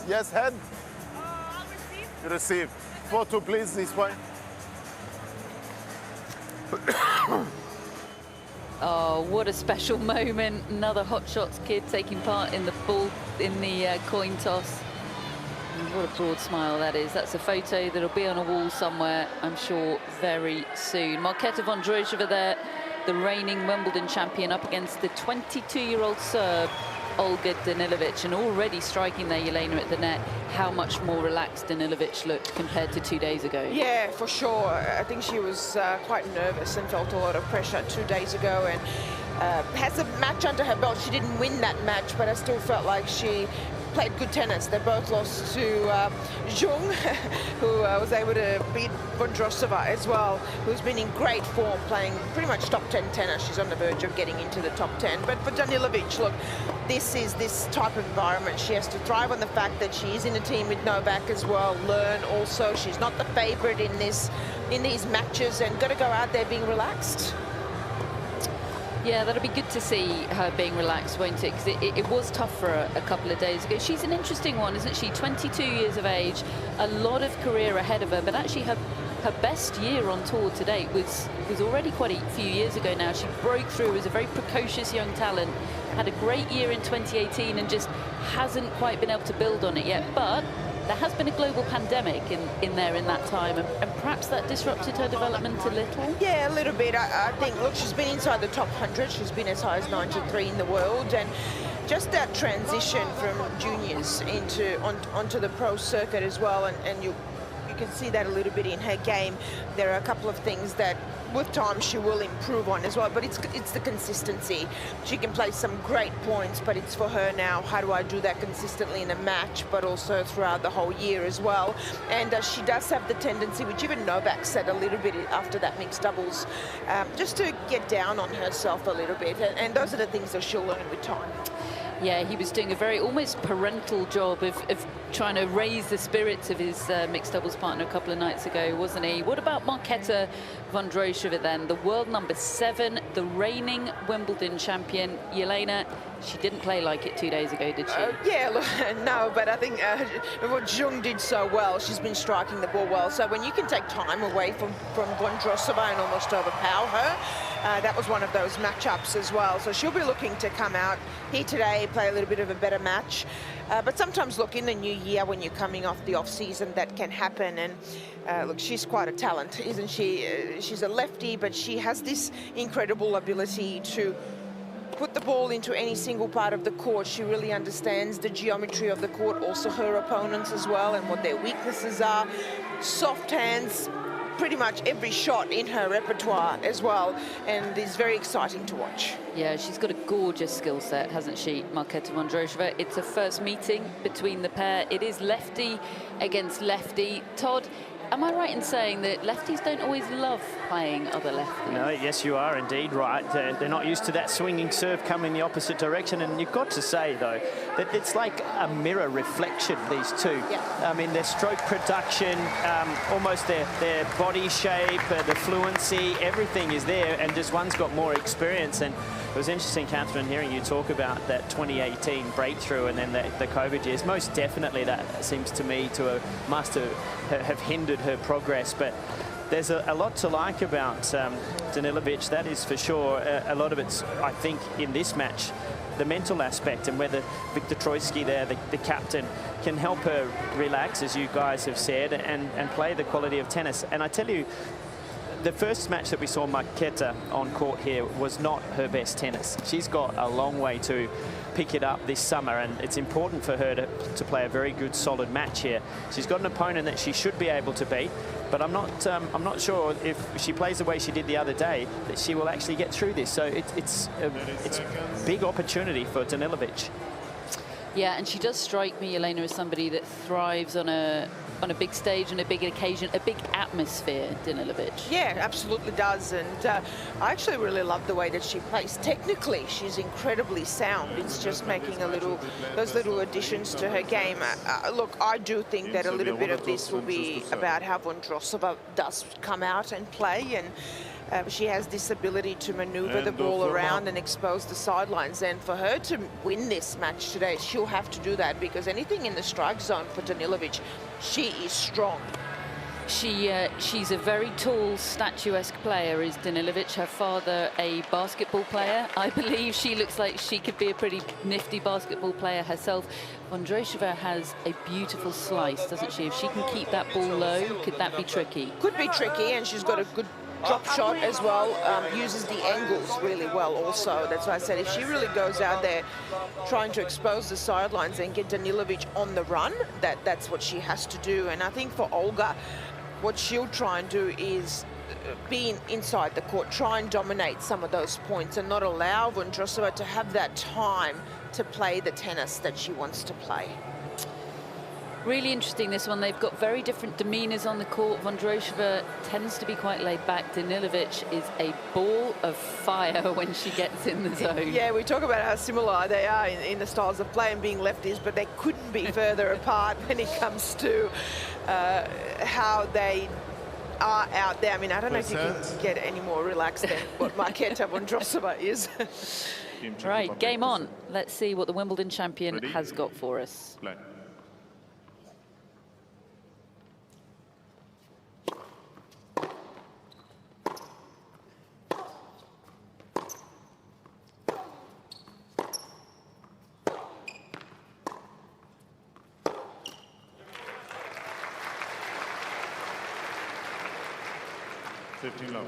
Yes, head. I'll receive. You receive. Photo, please, this way. Oh, what a special moment. Another Hot Shots kid taking part in the coin toss. And what a broad smile that is. That's a photo that'll be on a wall somewhere, I'm sure, very soon. Marketa Vondrousova there, the reigning Wimbledon champion, up against the 22-year-old Serb, Olga Danilovic, and already striking there, Jelena, at the net. How much more relaxed Danilovic looked compared to 2 days ago. Yeah, for sure. I think she was quite nervous and felt a lot of pressure 2 days ago, and has a match under her belt. She didn't win that match, but I still felt like she played good tennis. They both lost to Jung, who was able to beat Vondrousova as well, who's been in great form, playing pretty much top 10 tennis. She's on the verge of getting into the top 10. But for Danilovic, look, this is this type of environment. She has to thrive on the fact that she is in a team with Novak as well. Learn also, she's not the favorite in these matches, and got to go out there being relaxed. Yeah, that'll be good to see her being relaxed, won't it? Because it was tough for her a couple of days ago. She's an interesting one, isn't she? 22 years of age, a lot of career ahead of her, but actually her best year on tour to date was already quite a few years ago now. She broke through as a very precocious young talent, had a great year in 2018 and just hasn't quite been able to build on it yet. But there has been a global pandemic in that time, and perhaps that disrupted her development a little. Yeah, a little bit. I think, look, she's been inside the top 100. She's been as high as 93 in the world, and just that transition from juniors onto the pro circuit as well, and you can see that a little bit in her game. There are a couple of things that with time she will improve on as well, but it's the consistency. She can play some great points, but it's for her now, how do I do that consistently in a match, but also throughout the whole year as well. And she does have the tendency, which even Novak said a little bit after that mixed doubles, just to get down on herself a little bit, and those are the things that she'll learn with time. Yeah, he was doing a very almost parental job of trying to raise the spirits of his mixed doubles partner a couple of nights ago, wasn't he? What about Marketa Vondrousova then? The world number 7, the reigning Wimbledon champion. Jelena, she didn't play like it 2 days ago, did she? Yeah, look, no, but I think what Jung did so well, she's been striking the ball well. So when you can take time away from Vondrousova and almost overpower her, that was one of those matchups as well. So she'll be looking to come out here today, play a little bit of a better match. But sometimes, look, in the new year, when you're coming off the off-season, that can happen. And look, she's quite a talent, isn't she? She's a lefty, but she has this incredible ability to put the ball into any single part of the court. She really understands the geometry of the court, also her opponents as well, and what their weaknesses are. Soft hands, pretty much every shot in her repertoire as well, and is very exciting to watch. Yeah, she's got a gorgeous skill set, hasn't she, Marketa Vondrousova? It's a first meeting between the pair. It is lefty against lefty. Todd, am I right in saying that lefties don't always love playing other lefties? No, yes, you are indeed right. They're not used to that swinging serve coming the opposite direction, and you've got to say, though, that it's like a mirror reflection, these two. Yeah. I mean, their stroke production, almost their body shape, the fluency, everything is there, and just one's got more experience. And it was interesting, Catherine, hearing you talk about that 2018 breakthrough and then the COVID years. Most definitely that seems to me to must have hindered her progress, but there's a lot to like about Danilovic, that is for sure. A lot of it's, I think, in this match, the mental aspect, and whether Viktor Troicki there, the captain, can help her relax, as you guys have said, and play the quality of tennis. And I tell you, the first match that we saw Marketa on court here was not her best tennis. She's got a long way to pick it up this summer, and it's important for her to play a very good, solid match here. She's got an opponent that she should be able to beat, but I'm not sure if she plays the way she did the other day that she will actually get through this. So it's a big opportunity for Danilovic. Yeah, and she does strike me, Jelena, as somebody that thrives on a big stage, on a big occasion, a big atmosphere, Danilovic. Yeah, absolutely does. And I actually really love the way that she plays. Technically, she's incredibly sound. It's just making those little additions to her game. Look, I do think that a little bit of this will be about how Vondrousova does come out and play. And She has this ability to maneuver the ball around and expose the sidelines. And for her to win this match today, she'll have to do that, because anything in the strike zone for Danilovic, she is strong. She's a very tall, statuesque player, is Danilovic. Her father, a basketball player. I believe she looks like she could be a pretty nifty basketball player herself. Vondrousova has a beautiful slice, doesn't she? If she can keep that ball low, could that be tricky? Could be tricky, and she's got a good drop shot as well, uses the angles really well also. That's why I said if she really goes out there trying to expose the sidelines and get Danilovic on the run, that's what she has to do. And I think for Olga, what she'll try and do is be inside the court, try and dominate some of those points and not allow Vondrousova to have that time to play the tennis that she wants to play. Really interesting, this one. They've got very different demeanours on the court. Vondrousova tends to be quite laid back. Danilovic is a ball of fire when she gets in the zone. Yeah, we talk about how similar they are in the styles of play and being lefties, but they couldn't be further apart when it comes to how they are out there. I mean, I don't know if you can get any more relaxed than what Marketa Vondrousova is. Right, game on. Let's see what the Wimbledon champion has got for us. Play. Love.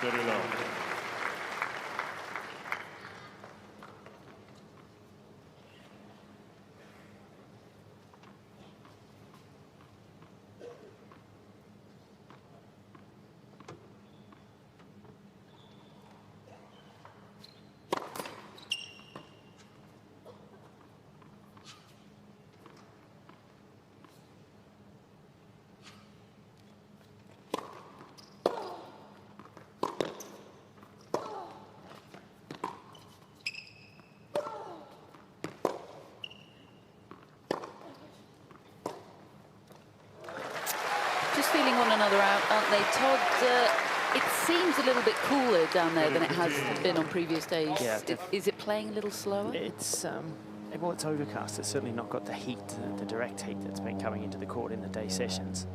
Very low. Feeling one another out, aren't they, Todd? It seems a little bit cooler down there than it has been on previous days. Yeah, is it playing a little slower? It's well, it's overcast. It's certainly not got the heat, the direct heat that's been coming into the court in the day sessions.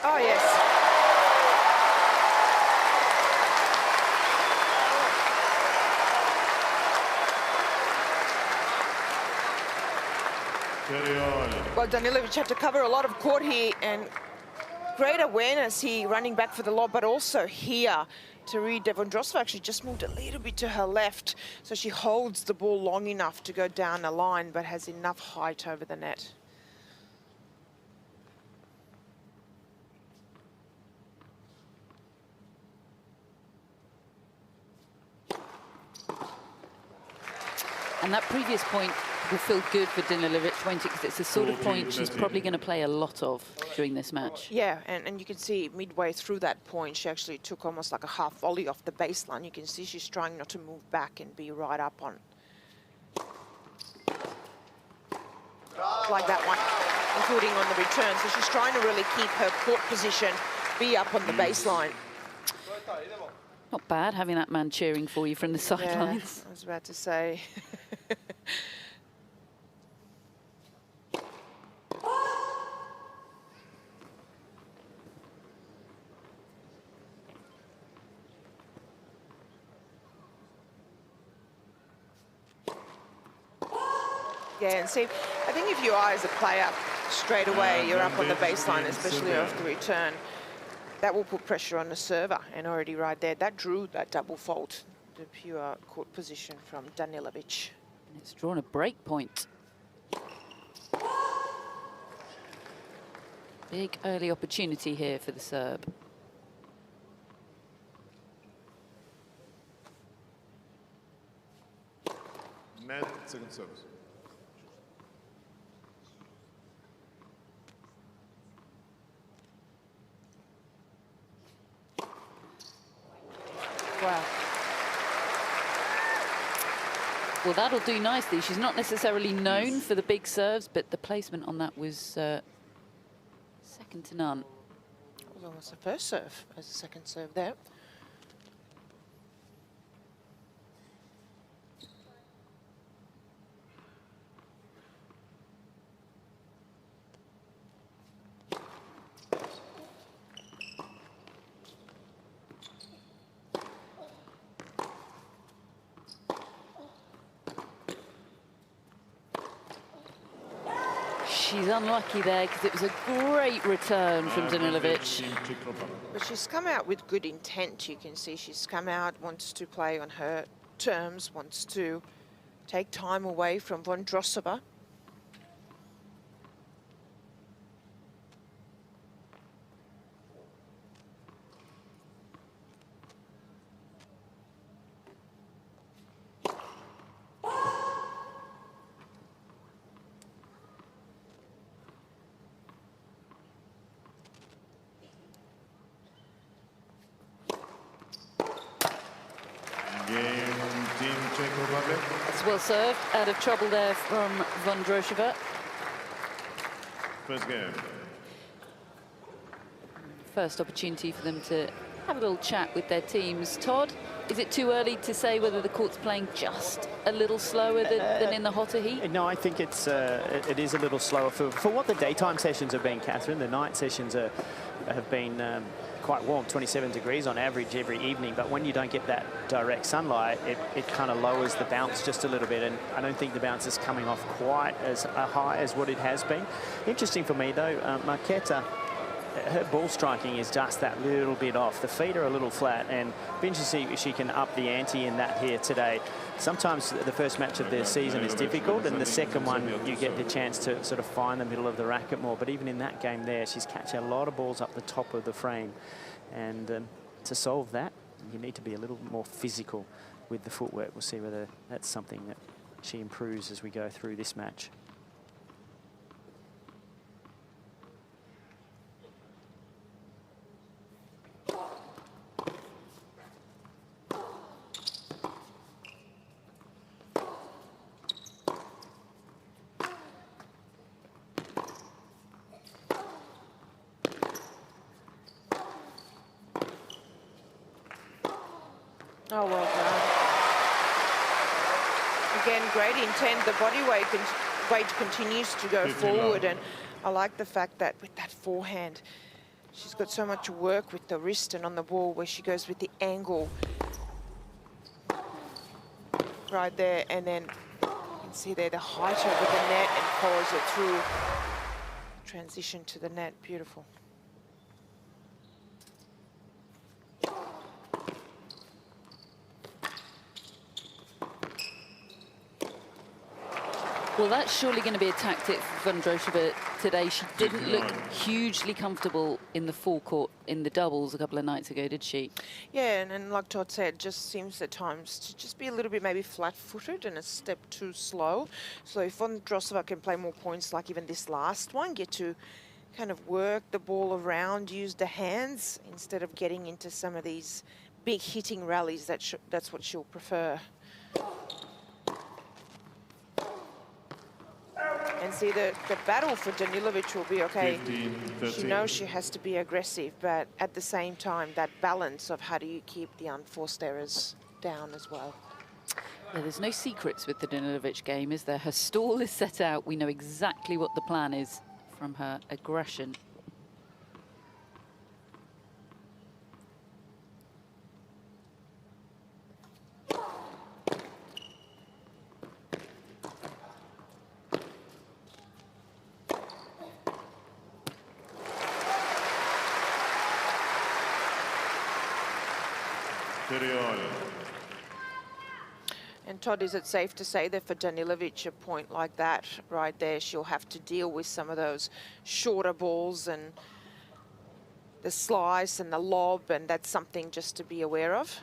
Oh, yes. Well, Danilovic had to cover a lot of court here, and great awareness here, running back for the lob, but also here to read Vondrousova actually just moved a little bit to her left, so she holds the ball long enough to go down the line, but has enough height over the net. And that previous point will feel good for Danilovic, won't it? Because it's the sort of point she's probably going to play a lot of during this match. Yeah, and you can see midway through that point, she actually took almost like a half volley off the baseline. You can see she's trying not to move back and be right up on. Like that one, including on the return. So she's trying to really keep her court position, be up on the baseline. Not bad having that man cheering for you from the sidelines. Yeah, I was about to say. Yeah, and see, I think if you are as a player straight away, you're up on the Advantage baseline, against especially Serbia. off the return. That will put pressure on the server, and already right there, that drew that double fault, the pure court position from Danilovic. And it's drawn a break point. Big early opportunity here for the Serb. Net, second service. Wow. Well, that'll do nicely. She's not necessarily known for the big serves, but the placement on that was second to none. That was almost the first serve as a second serve there. She's unlucky there because it was a great return from Danilovic. Team Czech Republic. But she's come out with good intent. You can see she's come out, wants to play on her terms, wants to take time away from Vondrousova. Game Team Czech Republic. It's well served. Out of trouble there from Vondrousova. First game. First opportunity for them to have a little chat with their teams. Todd, is it too early to say whether the court's playing just a little slower than in the hotter heat? No, I think it is a little slower for what the daytime sessions have been, Catherine. The night sessions have been quite warm, 27 degrees on average every evening. But when you don't get that direct sunlight, it kind of lowers the bounce just a little bit. And I don't think the bounce is coming off quite as high as what it has been. Interesting for me, though, Marketa, her ball striking is just that little bit off. The feet are a little flat, and it'll be interesting if she can up the ante in that here today. Sometimes the first match of the season is difficult, and the second one you get the chance to sort of find the middle of the racket more. But even in that game there, she's catching a lot of balls up the top of the frame. And to solve that, you need to be a little more physical with the footwork. We'll see whether that's something that she improves as we go through this match. Oh, well done. Again, great intent. The body weight continues to go 15 forward, love. and I like the fact that with that forehand, she's got so much work with the wrist and on the ball where she goes with the angle right there, and then you can see there the height over the net and follows it through. Transition to the net, beautiful. Well, that's surely going to be a tactic for Vondrousova today. She didn't look hugely comfortable in the forecourt in the doubles a couple of nights ago, did she? Yeah, and like Todd said, just seems at times to just be a little bit maybe flat-footed and a step too slow. So if Vondrousova can play more points like even this last one, get to kind of work the ball around, use the hands instead of getting into some of these big hitting rallies, that's what she'll prefer. And see, the battle for Danilovic will be okay. 15-13. She knows she has to be aggressive, but at the same time, that balance of how do you keep the unforced errors down as well. Yeah, there's no secrets with the Danilovic game, is there? Her stall is set out. We know exactly what the plan is from her aggression. 30 all. And Todd, is it safe to say that for Danilovic, a point like that right there, she'll have to deal with some of those shorter balls and the slice and the lob, and that's something just to be aware of?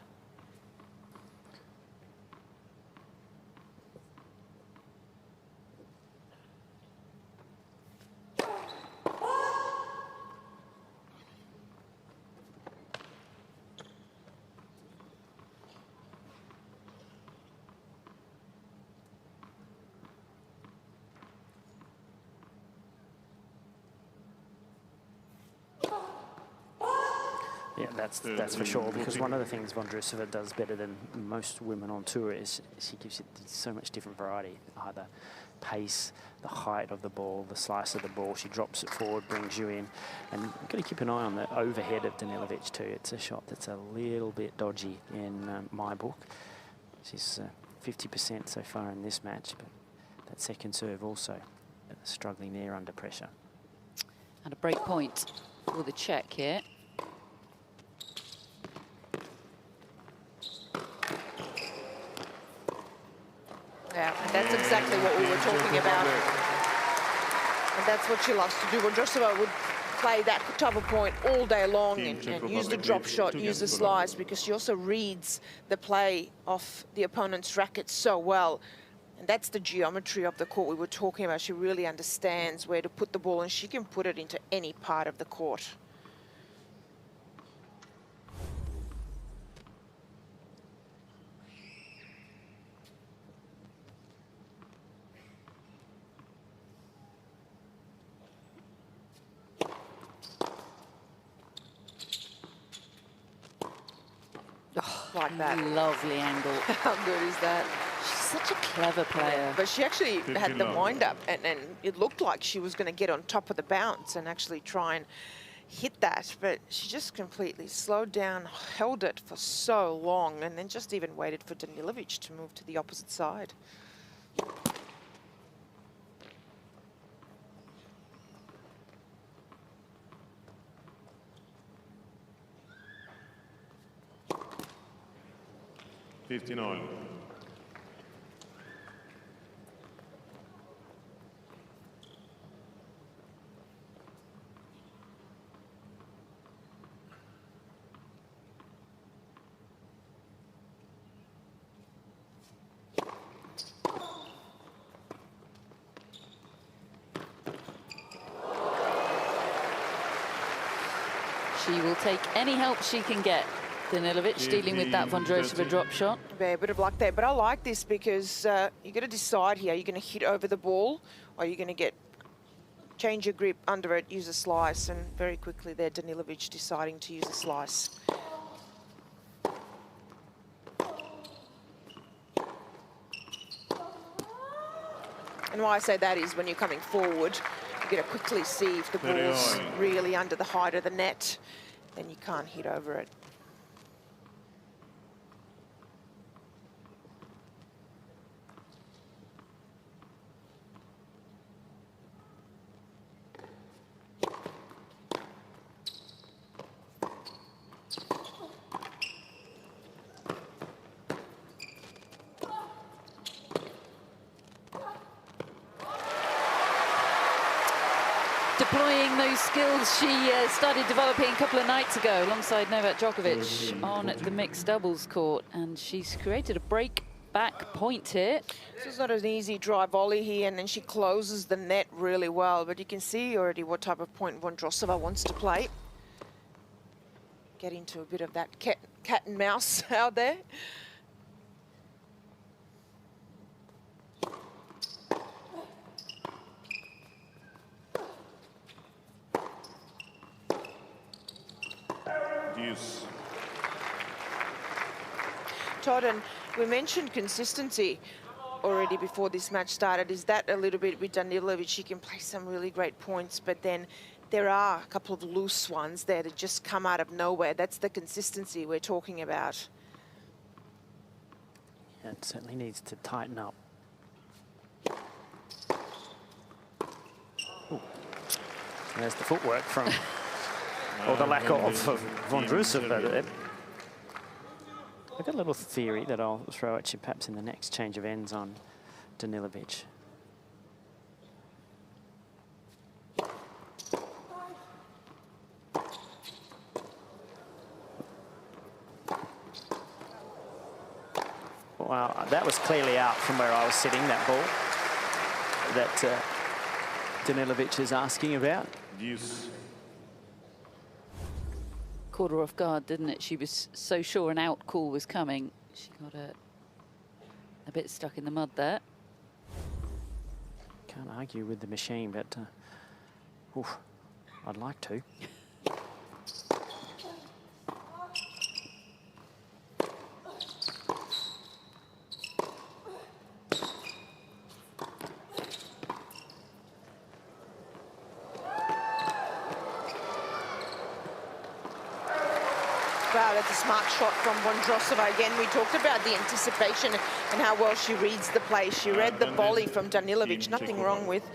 Yeah, that's for sure, because one of the things Vondrousova does better than most women on tour is she gives you so much different variety, either pace, the height of the ball, the slice of the ball. She drops it forward, brings you in. And you've got to keep an eye on the overhead of Danilovic too. It's a shot that's a little bit dodgy in my book. She's 50% so far in this match, but that second serve also struggling there under pressure. And a break point for the Czech here. Yeah, and that's exactly what we were talking about. And that's what she loves to do. Vondrousova would play that type of point all day long and use the drop shot, use the slice, because she also reads the play off the opponent's racket so well. And that's the geometry of the court we were talking about. She really understands where to put the ball, and she can put it into any part of the court. Like that. Lovely angle. How good is that? She's such a clever player. But she actually had the wind-up, and it looked like she was going to get on top of the bounce and actually try and hit that. But she just completely slowed down, held it for so long, and then just even waited for Danilovic to move to the opposite side. $15 all. She will take any help she can get. Danilovic dealing with that Vondrousova drop shot. Yeah, a bit of luck there, but I like this because you've got to decide here. Are you going to hit over the ball, or are you going to change your grip under it, use a slice? And very quickly there, Danilovic deciding to use a slice. And why I say that is when you're coming forward, you've got to quickly see if the ball's really under the height of the net, then you can't hit over it. Deploying those skills she started developing a couple of nights ago alongside Novak Djokovic on the mixed doubles court, and she's created a break back point here. This is not an easy dry volley here, and then she closes the net really well, but you can see already what type of point Vondrousova wants to play. Get into a bit of that cat and mouse out there. Deuce. Todd, and we mentioned consistency already before this match started. Is that a little bit with Danilovic? She can play some really great points, but then there are a couple of loose ones there that just come out of nowhere. That's the consistency we're talking about. Yeah, it certainly needs to tighten up. Ooh. There's the footwork from, or the lack of Vondrousova there. I've got a little theory that I'll throw at you perhaps in the next change of ends on Danilovic. Wow, that was clearly out from where I was sitting, that ball that Danilovic is asking about. Yes. Caught her off guard, didn't it? She was so sure an out call was coming. She got a bit stuck in the mud there. Can't argue with the machine, but oof, I'd like to. Wow, that's a smart shot from Vondrousova. Again, we talked about the anticipation and how well she reads the play. She read the volley from Danilovic. Nothing wrong with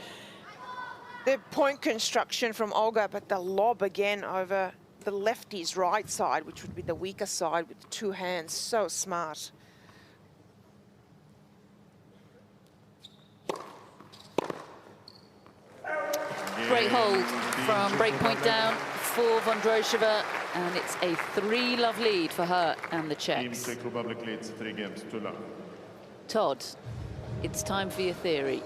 the point construction from Olga, but the lob again over the lefty's right side, which would be the weaker side, with the two hands. So smart. Great hold from breakpoint down for Vondrousova, and it's a 3-love lead for her and the Team Czechs. Czech Republic leads 3 games to love. Todd, it's time for your theory.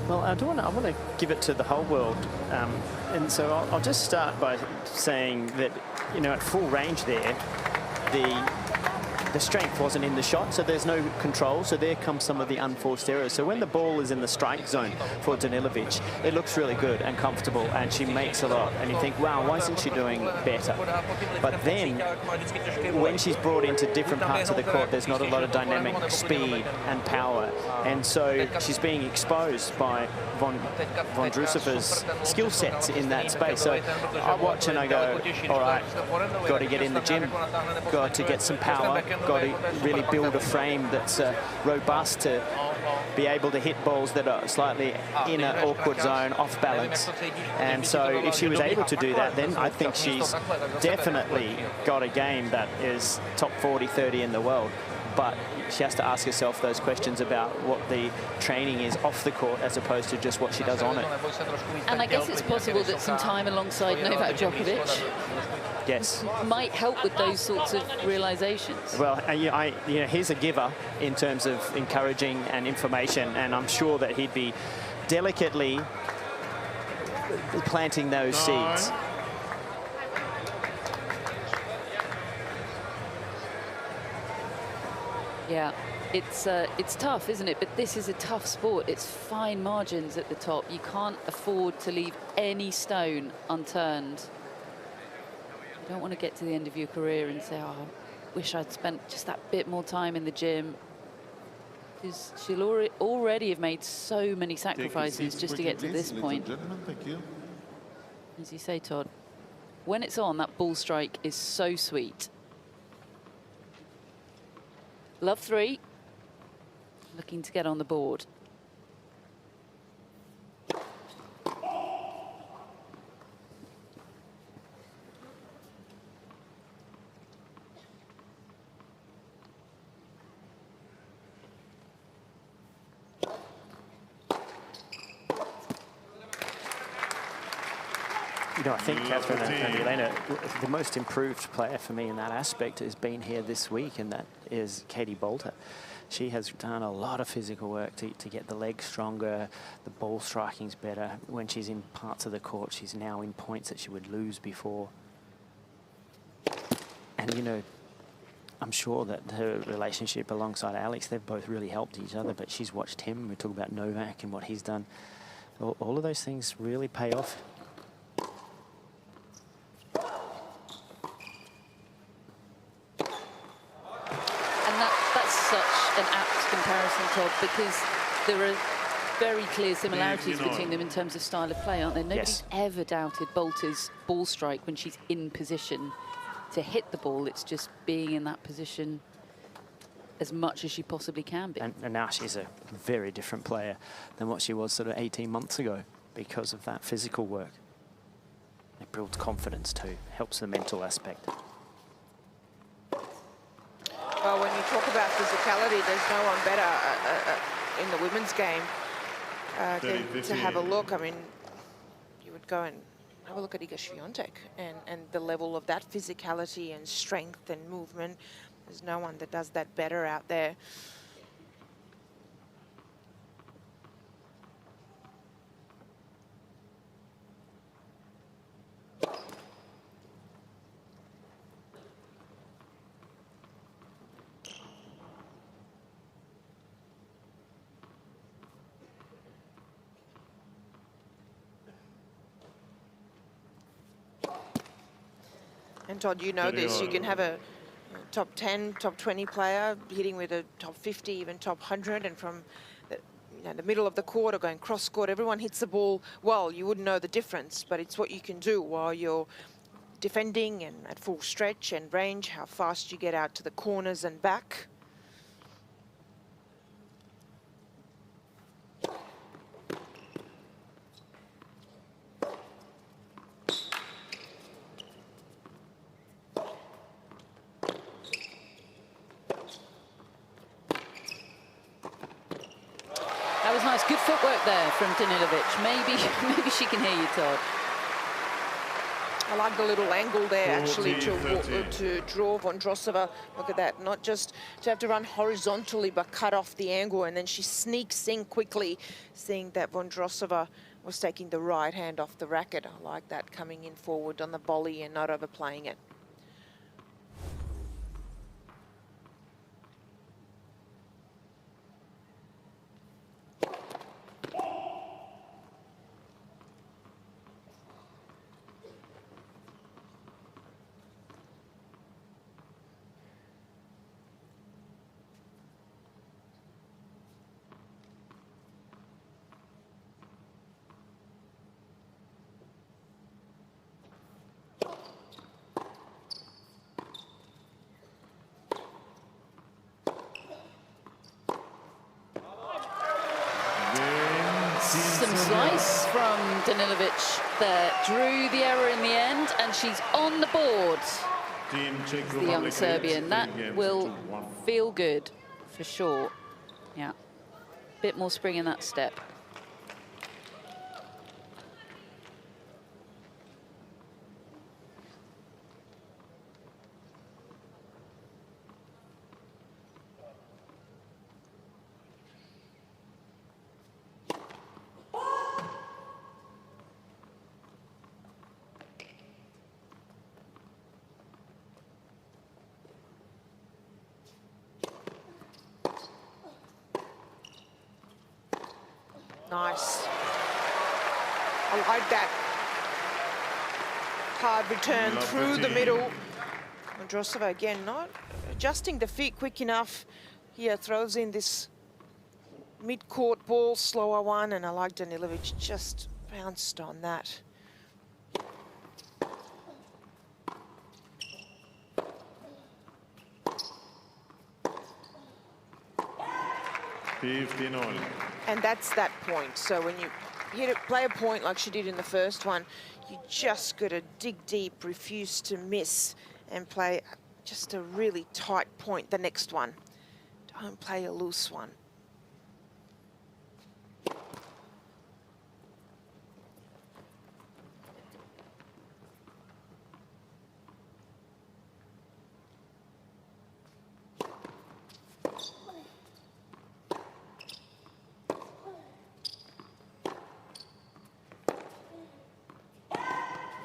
Well, I want to give it to the whole world, and so I'll just start by saying that, you know, at full range there, the strength wasn't in the shot, so there's no control, so there comes some of the unforced errors. So when the ball is in the strike zone for Danilovic, it looks really good and comfortable, and she makes a lot, and you think, wow, why isn't she doing better? But then, when she's brought into different parts of the court, there's not a lot of dynamic speed and power, and so she's being exposed by Vondrousova's skill sets in that space. So I watch and I go, all right, got to get in the gym, got to get some power, got to really build a frame that's robust to be able to hit balls that are slightly in an awkward zone, off balance. And so if she was able to do that, then I think she's definitely got a game that is top 40, 30 in the world. But she has to ask herself those questions about what the training is off the court as opposed to just what she does on it. And I guess it's possible that some time alongside Novak Djokovic, yes, might help with those sorts of realizations. Well, you know, he's a giver in terms of encouraging and information, and I'm sure that he'd be delicately planting those seeds. Yeah, it's tough, isn't it? But this is a tough sport. It's fine margins at the top. You can't afford to leave any stone unturned. You don't want to get to the end of your career and say, oh, I wish I'd spent just that bit more time in the gym. Because she'll already have made so many sacrifices just to get to this point. Thank you. As you say, Todd, when it's on, that ball strike is so sweet. Love 3, looking to get on the board. You know, I think Catherine and Elena, the most improved player for me in that aspect has been here this week, and that is Katie Bolter. She has done a lot of physical work to get the legs stronger, the ball striking's better. When she's in parts of the court, she's now in points that she would lose before. And, you know, I'm sure that her relationship alongside Alex, they've both really helped each other, but she's watched him. We talk about Novak and what he's done. All of those things really pay off. An apt comparison, Todd, because there are very clear similarities between them in terms of style of play, aren't there? Nobody's ever doubted Bolter's ball strike when she's in position to hit the ball. It's just being in that position as much as she possibly can be. And now she's a very different player than what she was sort of 18 months ago because of that physical work. It builds confidence too, helps the mental aspect. Well, about physicality, there's no one better in the women's game than to have a look. I mean, you would go and have a look at Iga Swiatek and the level of that physicality and strength and movement. There's no one that does that better out there. And Todd, you know this, you can have a top 10, top 20 player hitting with a top 50, even top 100, and from the middle of the court or going cross court, everyone hits the ball well. You wouldn't know the difference, but it's what you can do while you're defending and at full stretch and range, how fast you get out to the corners and back. Good footwork there from Danilovic. Maybe she can hear you, Todd. I like the little angle there, actually, to draw Vondrousova. Look at that. Not just to have to run horizontally, but cut off the angle, and then she sneaks in quickly, seeing that Vondrousova was taking the right hand off the racket. I like that, coming in forward on the volley and not overplaying it. Some slice from Danilovic there, drew the error in the end, and she's on the board. The young Serbian, that will feel good for sure. Yeah, bit more spring in that step. Nice. I like that hard return through the middle. Vondrousova again not adjusting the feet quick enough. Here throws in this mid-court ball, slower one, and I like Danilovic just bounced on that. And that's that point. So when you hit it, play a point like she did in the first one, you just got to dig deep, refuse to miss, and play just a really tight point the next one. Don't play a loose one.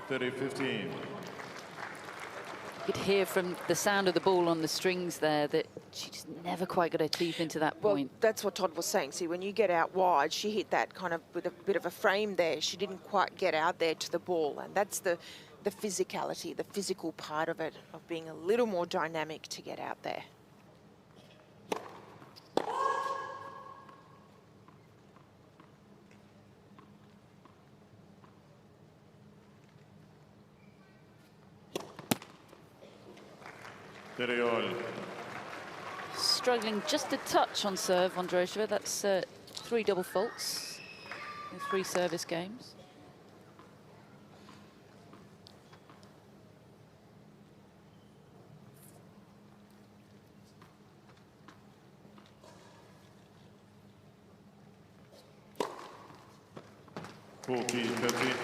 You could hear from the sound of the ball on the strings there that she just never quite got her teeth into that point. Well, that's what Todd was saying. See, when you get out wide, she hit that kind of with a bit of a frame there. She didn't quite get out there to the ball, and that's the physicality, the physical part of it, of being a little more dynamic to get out there. Struggling just a touch on serve, Vondrousova. That's 3 double faults in 3 service games. 40-30.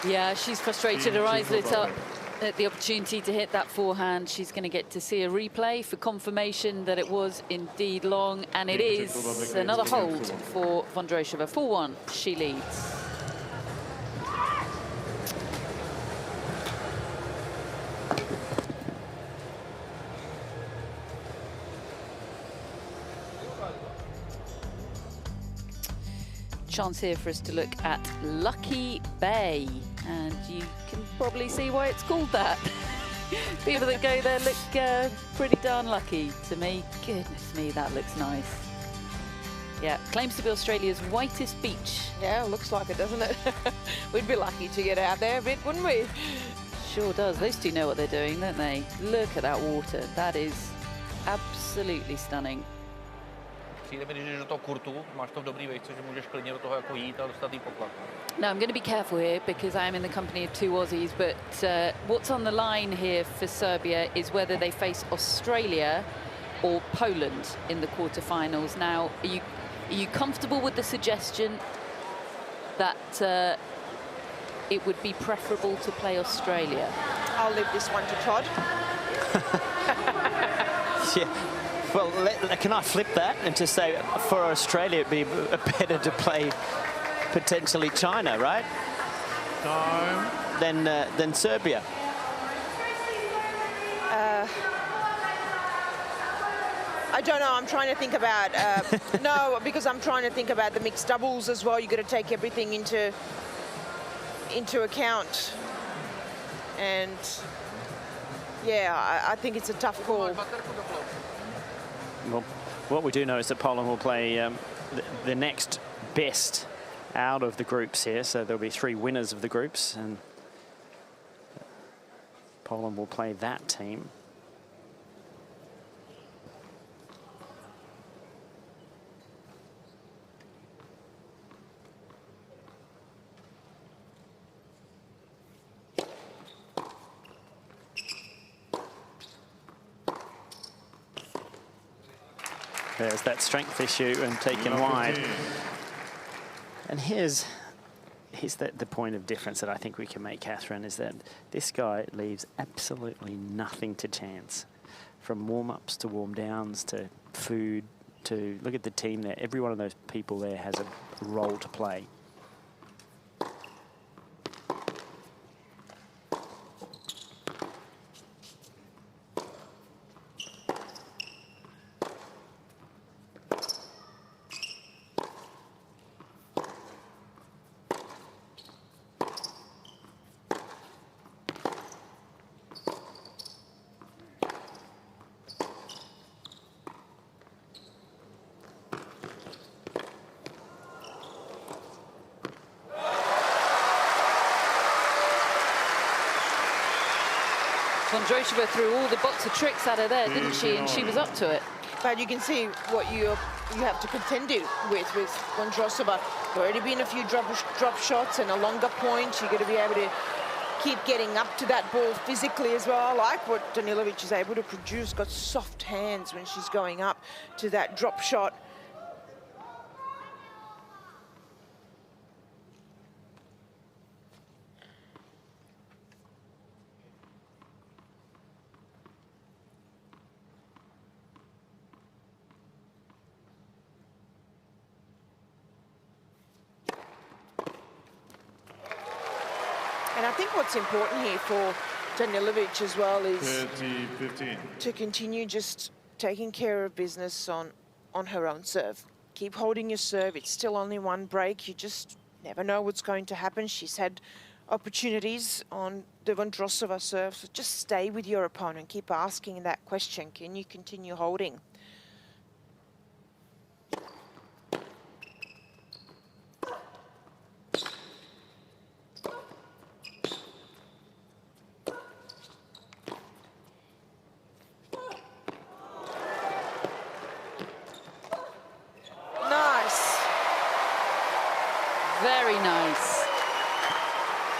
Yeah, she's frustrated. Her eyes lit up at the opportunity to hit that forehand. She's going to get to see a replay for confirmation that it was indeed long, and it is another hold for Vondrousova. 4-1, she leads. Chance here for us to look at Lucky Bay, and you can probably see why it's called that. People that go there look pretty darn lucky to me. Goodness me, that looks nice. Yeah, claims to be Australia's whitest beach. Yeah, looks like it, doesn't it? We'd be lucky to get out there a bit, wouldn't we? Sure does. Those two know what they're doing, don't they? Look at that water. That is absolutely stunning. Přijde mi, když jdeš do toho kurtu, máš to v dobrý vejce, že můžeš klidně do toho jako jít a dostat jí poklad. Now, I'm going to be careful here because I am in the company of two Aussies, but what's on the line here for Serbia is whether they face Australia or Poland in the quarterfinals. Now, are you comfortable with the suggestion that it would be preferable to play Australia? I'll leave this one to Todd. Yeah. Well, can I flip that and just say for Australia it'd be better to play potentially China, right? Time. Than Serbia. I don't know. I'm trying to think about no, because I'm trying to think about the mixed doubles as well. You've got to take everything into account, and yeah, I think it's a tough call. Well, what we do know is that Poland will play the next best out of the groups here, so there'll be 3 winners of the groups, and Poland will play that team. There's that strength issue and taken wide. And here's the point of difference that I think we can make, Catherine, is that this guy leaves absolutely nothing to chance. From warm-ups to warm-downs to food to look at the team there. Every one of those people there has a role to play. Vondrousova threw all the box of tricks at her there, didn't she? And she was up to it. But you can see what you have to contend with Vondrousova. Already been a few drop shots and a longer point. You're going to be able to keep getting up to that ball physically as well. I like what Danilovic is able to produce. Got soft hands when she's going up to that drop shot. And I think what's important here for Danilovic as well is 30-15. to continue just taking care of business on her own serve. Keep holding your serve. It's still only one break. You just never know what's going to happen. She's had opportunities on the Vondrousova serve. So just stay with your opponent. Keep asking that question. Can you continue holding? Nice. Very nice.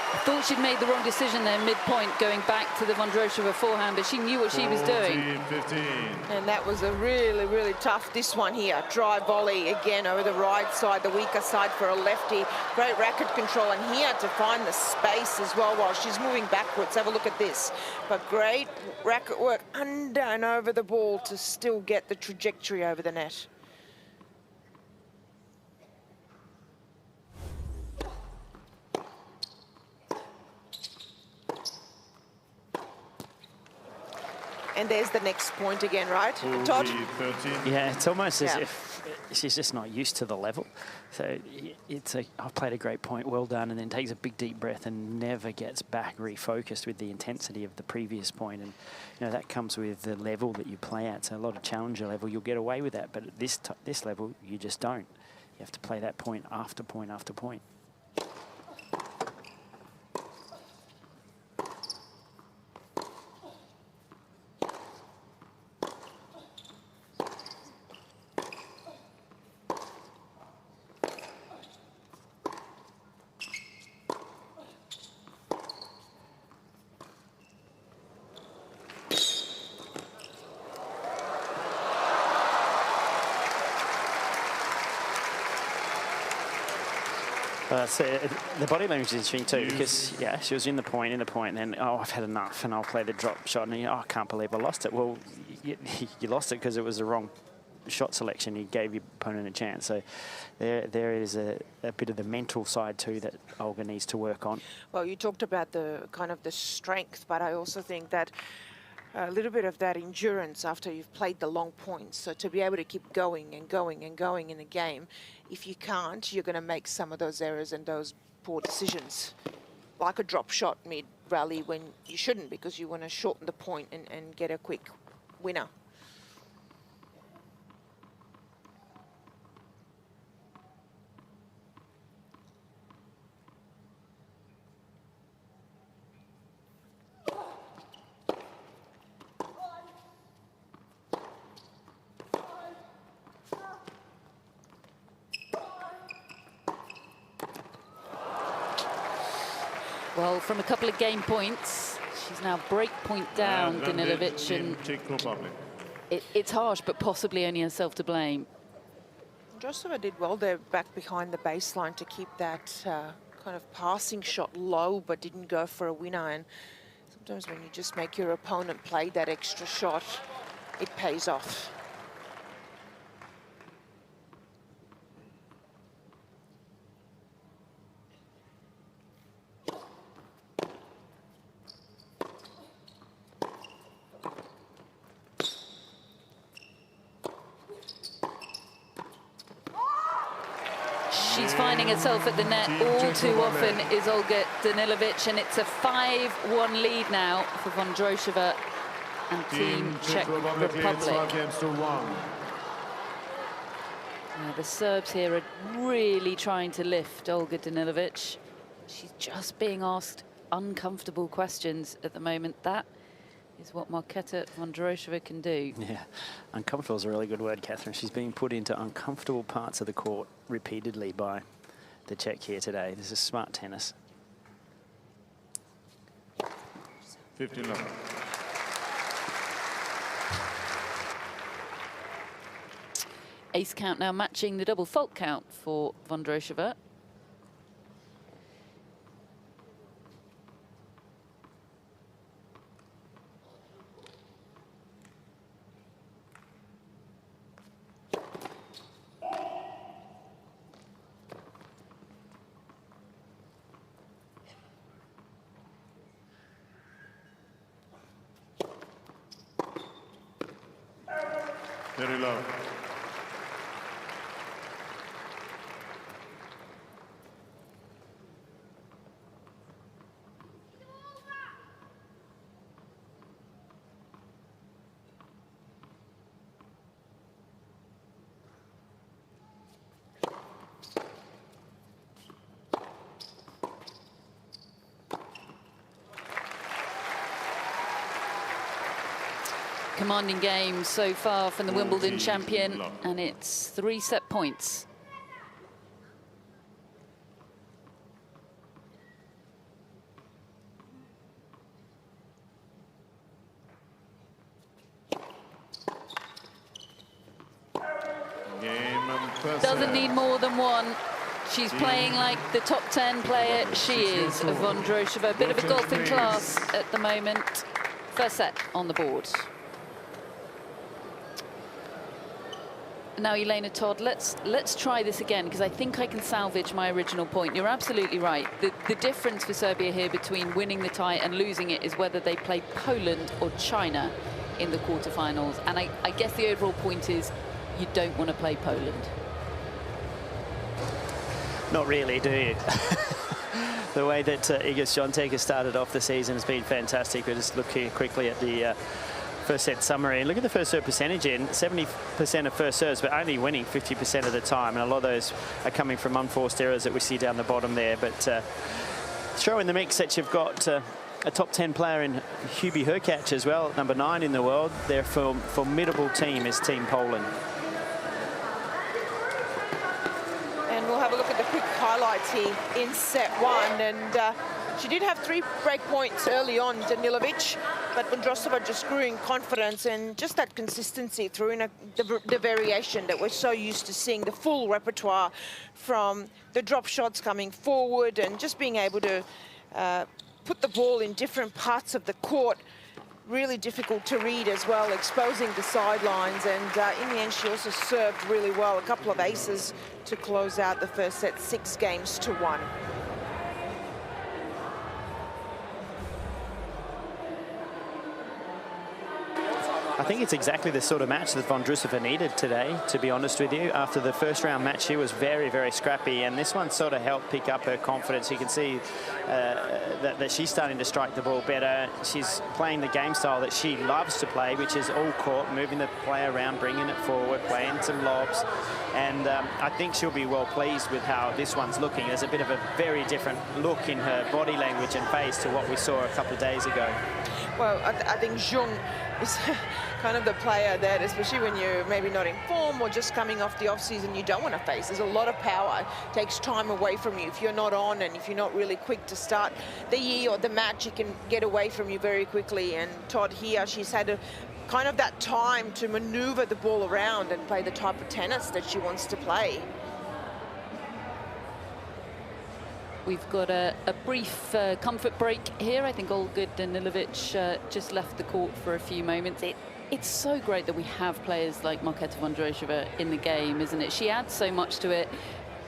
I thought she'd made the wrong decision there mid-point, going back to the Vondrousova forehand, but she knew what she was doing. 14-15. And that was a really, really tough, this one here. Dry volley again over the right side, the weaker side for a lefty. Great racket control, and he had to find the space as well while she's moving backwards. Have a look at this. But great racket work under and over the ball to still get the trajectory over the net. And there's the next point again, right, Todd? 13. Yeah, it's almost as if she's just not used to the level. So I've played a great point, well done, and then takes a big deep breath and never gets back refocused with the intensity of the previous point. And you know that comes with the level that you play at. So a lot of challenger level, you'll get away with that, but at this level, you just don't. You have to play that point after point after point. So the body language is interesting too, because yeah, she was in the point, and then I've had enough, and I'll play the drop shot, and I can't believe I lost it. Well, you lost it because it was the wrong shot selection. You gave your opponent a chance. So there is a bit of the mental side too that Olga needs to work on. Well, you talked about the kind of the strength, but I also think that a little bit of that endurance after you've played the long points. So to be able to keep going and going and going in the game, if you can't, you're going to make some of those errors and those poor decisions, like a drop shot mid-rally when you shouldn't, because you want to shorten the point and get a quick winner. Well, from a couple of game points, she's now break point down, Danilovic, and Czech Republic. it's harsh, but possibly only herself to blame. Vondrousova did well there back behind the baseline to keep that kind of passing shot low, but didn't go for a winner. And sometimes when you just make your opponent play that extra shot, it pays off. She's finding herself at the net all too often, is Olga Danilovic, and it's a 5-1 lead now for Vondrousova and Team Czech Republic. The Serbs here are really trying to lift Olga Danilovic. She's just being asked uncomfortable questions at the moment. That is what Marketa Vondrousova can do. Yeah, uncomfortable is a really good word, Catherine. She's being put into uncomfortable parts of the court repeatedly by the Czech here today. This is smart tennis. 15-11. Ace count now matching the double fault count for Vondrousova. Very low. commanding game so far from the Wimbledon champion, love. and it's 3 set points. Game and first Doesn't set. need more than one. She's playing like the top 10 player she is, Vondrousova. A bit of a golfing class at the moment. First set on the board. Now, Elena Todd, let's try this again, because I think I can salvage my original point. You're absolutely right. The difference for Serbia here between winning the tie and losing it is whether they play Poland or China in the quarterfinals. And I guess the overall point is you don't want to play Poland. Not really, do you? The way that Iga Świątek has started off the season has been fantastic. We're just looking quickly at the first set summary. And look at the first serve percentage in. 70% of first serves, but only winning 50% of the time. And a lot of those are coming from unforced errors that we see down the bottom there. But throw in the mix that you've got a top 10 player in Hubie Hurkacz as well, number 9 in the world. Their formidable team is Team Poland. And we'll have a look at the quick highlights here in set 1. And she did have 3 break points early on, Danilovic, but Vondrousova just grew in confidence, and just that consistency through in the variation that we're so used to seeing, the full repertoire from the drop shots coming forward and just being able to put the ball in different parts of the court. Really difficult to read as well, exposing the sidelines, and in the end she also served really well. A couple of aces to close out the first set, 6-1. I think it's exactly the sort of match that Vondrousova needed today, to be honest with you. After the first round match, she was very, very scrappy, and this one sort of helped pick up her confidence. You can see that she's starting to strike the ball better. She's playing the game style that she loves to play, which is all court, moving the play around, bringing it forward, playing some lobs. And I think she'll be well pleased with how this one's looking. There's a bit of a very different look in her body language and face to what we saw a couple of days ago. Well, I think Jung is kind of the player that, especially when you're maybe not in form or just coming off the off-season, you don't want to face. There's a lot of power. It takes time away from you. If you're not on and if you're not really quick to start the year or the match, it can get away from you very quickly. And Todd here, she's had kind of that time to maneuver the ball around and play the type of tennis that she wants to play. We've got a brief comfort break here. I think Olga Danilovic just left the court for a few moments. It's so great that we have players like Marketa Vondrousova in the game, isn't it? She adds so much to it.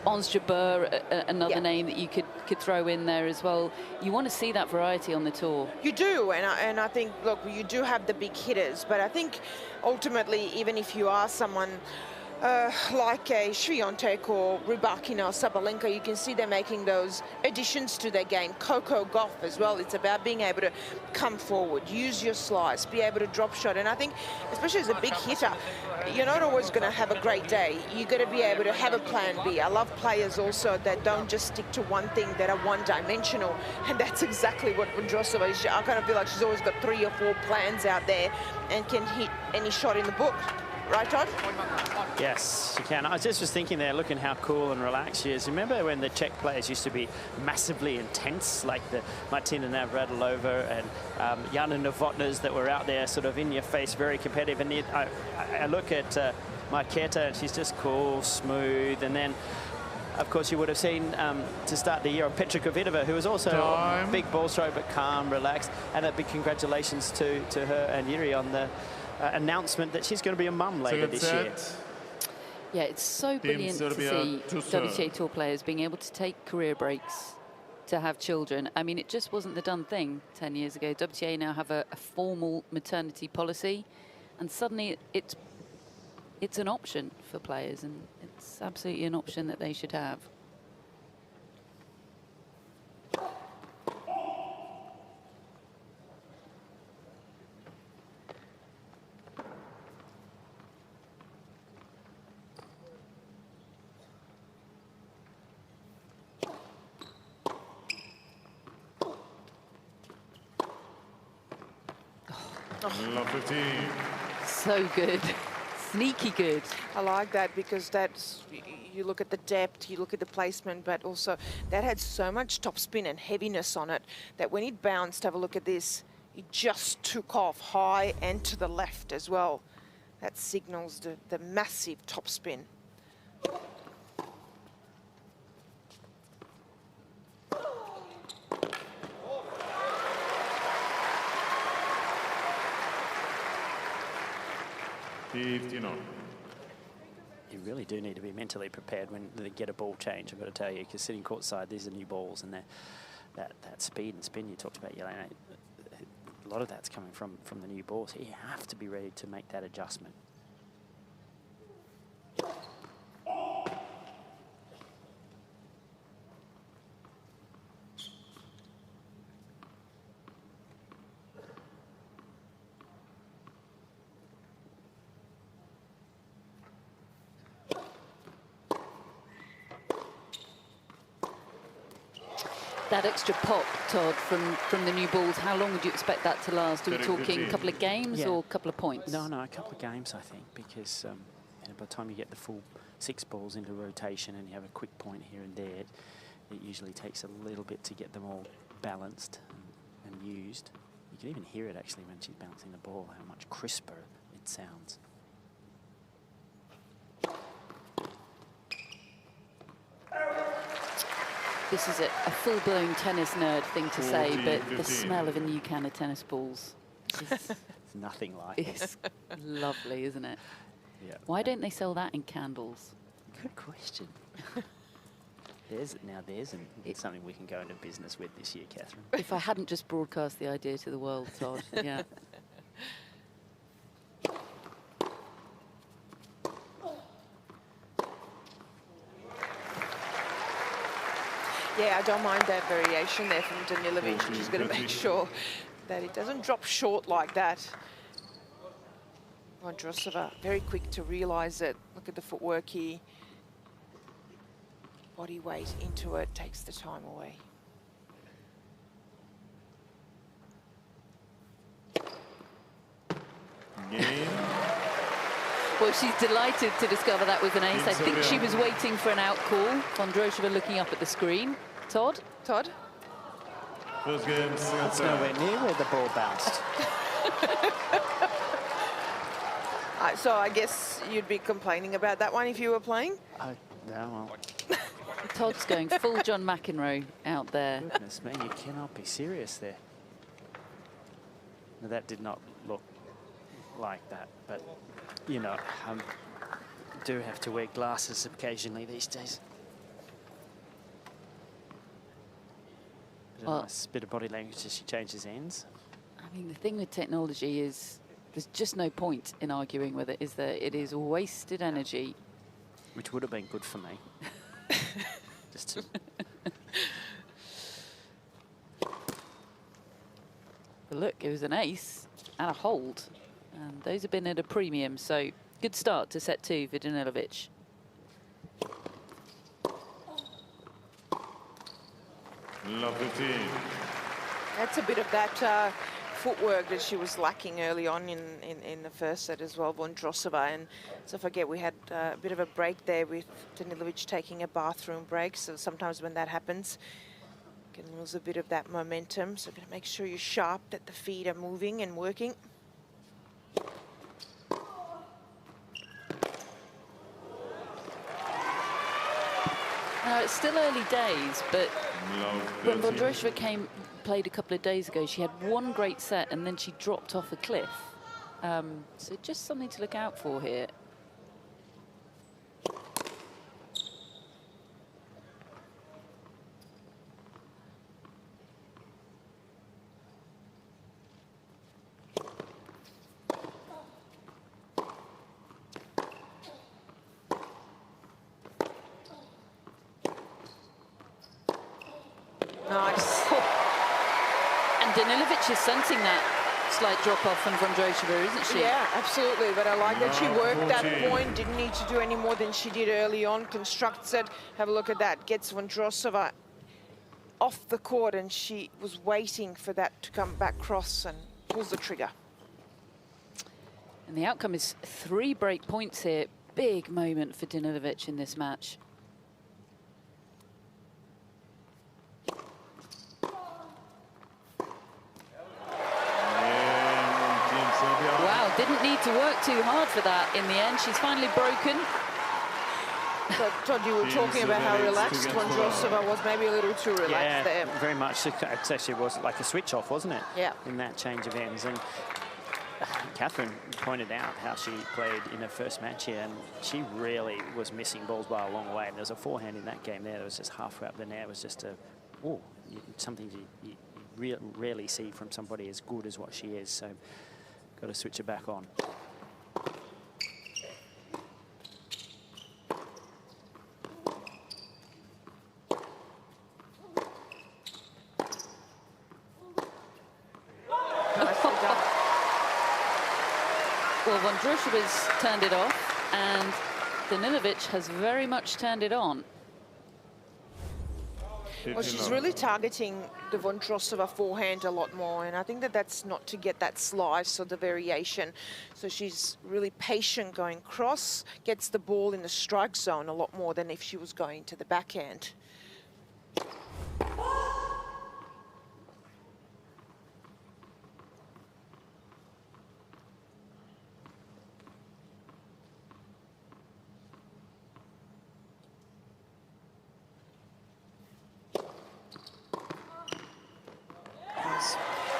Ons Jabeur, another name that you could throw in there as well. You want to see that variety on the tour. You do, and I think, look, you do have the big hitters, but I think ultimately, even if you are someone like a Świątek or Rybakina or Sabalenka, you can see they're making those additions to their game. Coco Gauff as well. It's about being able to come forward, use your slice, be able to drop shot. And I think, especially as a big hitter, you're not always going to have a great day. You've got to be able to have a plan B. I love players also that don't just stick to one thing, that are one-dimensional. And that's exactly what Vondrousova is. I kind of feel like she's always got 3 or 4 plans out there and can hit any shot in the book. Right, Todd? Yes, she can. I just was thinking there, looking how cool and relaxed she is. Remember when the Czech players used to be massively intense, like the Martina Navratilova and Jana Novotnas that were out there sort of in your face, very competitive. And I look at Marketa, and she's just cool, smooth. And then, of course, you would have seen to start the year Petra Kvitova, who was also a big ball stroke, but calm, relaxed. And a big congratulations to her and Jiri on the announcement that she's going to be a mum later this year. Yeah, it's so brilliant to see WTA Tour players being able to take career breaks to have children. I mean, it just wasn't the done thing 10 years ago. WTA now have a formal maternity policy, and suddenly it's an option for players, and it's absolutely an option that they should have. Love 15. So good. Sneaky good. I like that because that's, you look at the depth, you look at the placement, but also that had so much topspin and heaviness on it that when it bounced, have a look at this, it just took off high and to the left as well. That signals the massive topspin. You really do need to be mentally prepared when they get a ball change, I've got to tell you, because sitting courtside, these are new balls, and that speed and spin you talked about, Jelena, a lot of that's coming from the new balls. You have to be ready to make that adjustment. That extra pop, Todd, from the new balls, how long would you expect that to last? Are we talking a couple of games or a couple of points? No, a couple of games, I think, because by the time you get the full 6 balls into rotation and you have a quick point here and there, it usually takes a little bit to get them all balanced and used. You can even hear it, actually, when she's bouncing the ball, how much crisper it sounds. This is a full-blown tennis nerd thing to say, but the smell of a new can of tennis balls It's nothing like it. is lovely, isn't it? Yeah. Why don't they sell that in candles? Good question. There's something we can go into business with this year, Catherine. If I hadn't just broadcast the idea to the world, Todd, yeah. Yeah, I don't mind that variation there from Danilovic. She's going to make sure that it doesn't drop short like that. Vondrousova, very quick to realise it. Look at the footwork here. Body weight into it, takes the time away. Well, she's delighted to discover that was an ace. I think she was waiting for an out call. Vondrousova looking up at the screen. Todd? Todd? First game, That's nowhere near where the ball bounced. So I guess you'd be complaining about that one if you were playing? No, well, Todd's going full John McEnroe out there. goodness me, you cannot be serious there. Now, that did not look like that, but, you know, do have to wear glasses occasionally these days. But a nice bit of body language as she changes ends. I mean, the thing with technology is there's just no point in arguing with it, is there? It is wasted energy. Which would have been good for me. Just to... But look, it was an ace and a hold. And those have been at a premium, so good start to set 2 for Danilovic. Love 15. That's a bit of that footwork that she was lacking early on in the first set as well, Vondrousova. And so forget we had a bit of a break there with Danilovic taking a bathroom break. So sometimes when that happens, you can lose a bit of that momentum. So gotta make sure you're sharp, that the feet are moving and working. Now, it's still early days, but Love when 13. Vondrousova played a couple of days ago, she had one great set and then she dropped off a cliff. So just something to look out for here. Nice. And Danilovic is sensing that slight drop-off from Vondrousova, isn't she? Yeah, absolutely. But I like that she worked that 14. point, didn't need to do any more than she did early on, constructs it. Have a look at that, gets Vondrousova off the court, and she was waiting for that to come back cross and pulls the trigger. And the outcome is 3 break points here. Big moment for Danilovic in this match. Wow, didn't need to work too hard for that in the end. She's finally broken. So, Todd, you were talking about how relaxed Vondrousova was, maybe a little too relaxed there. Very much. It actually was like a switch off, wasn't it? Yeah. In that change of ends. And Catherine pointed out how she played in her first match here, and she really was missing balls by a long way. And there was a forehand in that game there that was just halfway up the net. It was just something you rarely see from somebody as good as what she is. So got to switch it back on. Well, Vondrousova's turned it off, and Danilovic has very much turned it on. Well, she's really targeting the Vondrousova forehand a lot more, and I think that that's not to get that slice or the variation. So she's really patient going cross, gets the ball in the strike zone a lot more than if she was going to the backhand.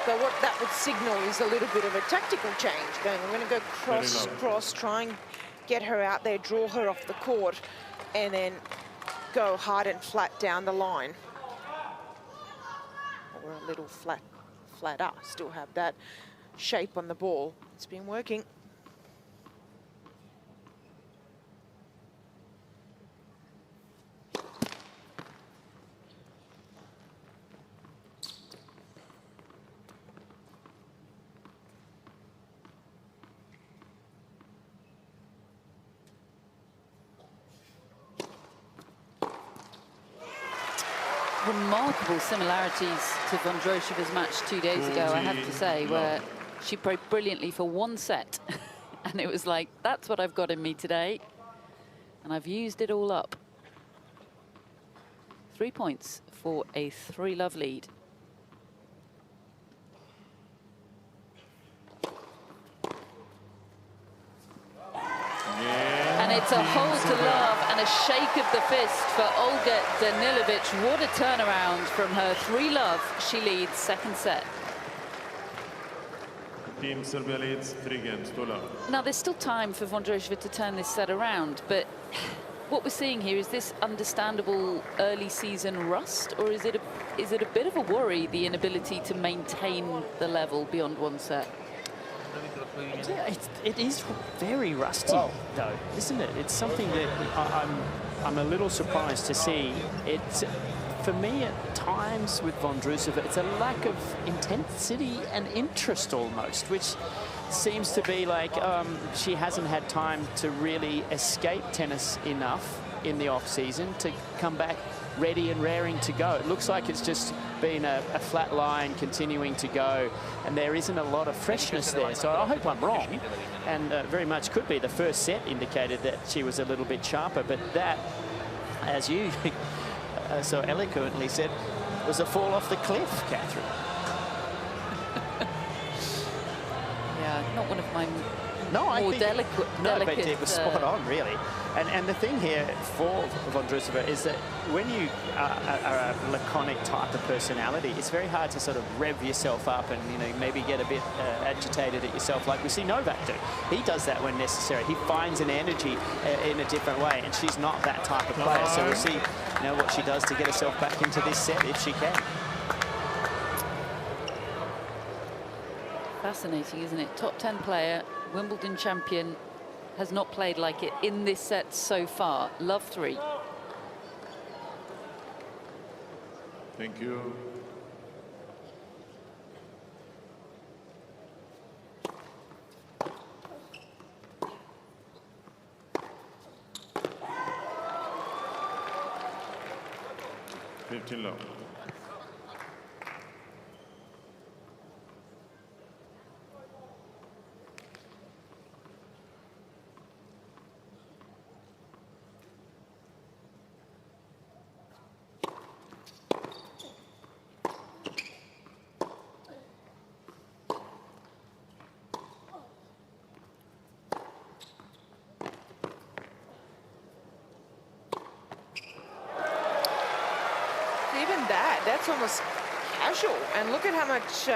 So what that would signal is a little bit of a tactical change. I'm going to go cross, cross, try and get her out there, draw her off the court, and then go hard and flat down the line. Or a little flatter, still have that shape on the ball. It's been working. Remarkable similarities to Vondrousova's match 2 days ago, I have to say, where she played brilliantly for 1 set. And it was like, that's what I've got in me today. And I've used it all up. 3 points for a 3-love lead. And it's a hold to love and a shake of the fist for Olga Danilovic. What a turnaround from her 3-love. She leads second set. Team Serbia leads 3 games to love. Now, there's still time for Vondrousova to turn this set around, but what we're seeing here, is this understandable early season rust, or is it a bit of a worry, the inability to maintain the level beyond 1 set? Yeah, it is very rusty, though, isn't it? It's something that I'm a little surprised to see. It's, for me, at times with Vondrousova, it's a lack of intensity and interest almost, which seems to be like she hasn't had time to really escape tennis enough in the off-season to come back ready and raring to go. It looks like it's just been a flat line continuing to go, and there isn't a lot of freshness there. So I hope I'm wrong, and very much could be. The first set indicated that she was a little bit sharper, but that, as you so eloquently said, was a fall off the cliff, Catherine. Yeah, not one of my more delicate. No, but it was spot on, really. And the thing here for Vondrousova is that when you are a laconic type of personality, it's very hard to sort of rev yourself up and, you know, maybe get a bit agitated at yourself, like we see Novak do. He does that when necessary. He finds an energy in a different way, and she's not that type of player. So we'll see, you know, what she does to get herself back into this set if she can. Fascinating, isn't it? Top 10 player, Wimbledon champion, has not played like it in this set so far. Love 3. Thank you. Love. that's almost casual. And look at how much,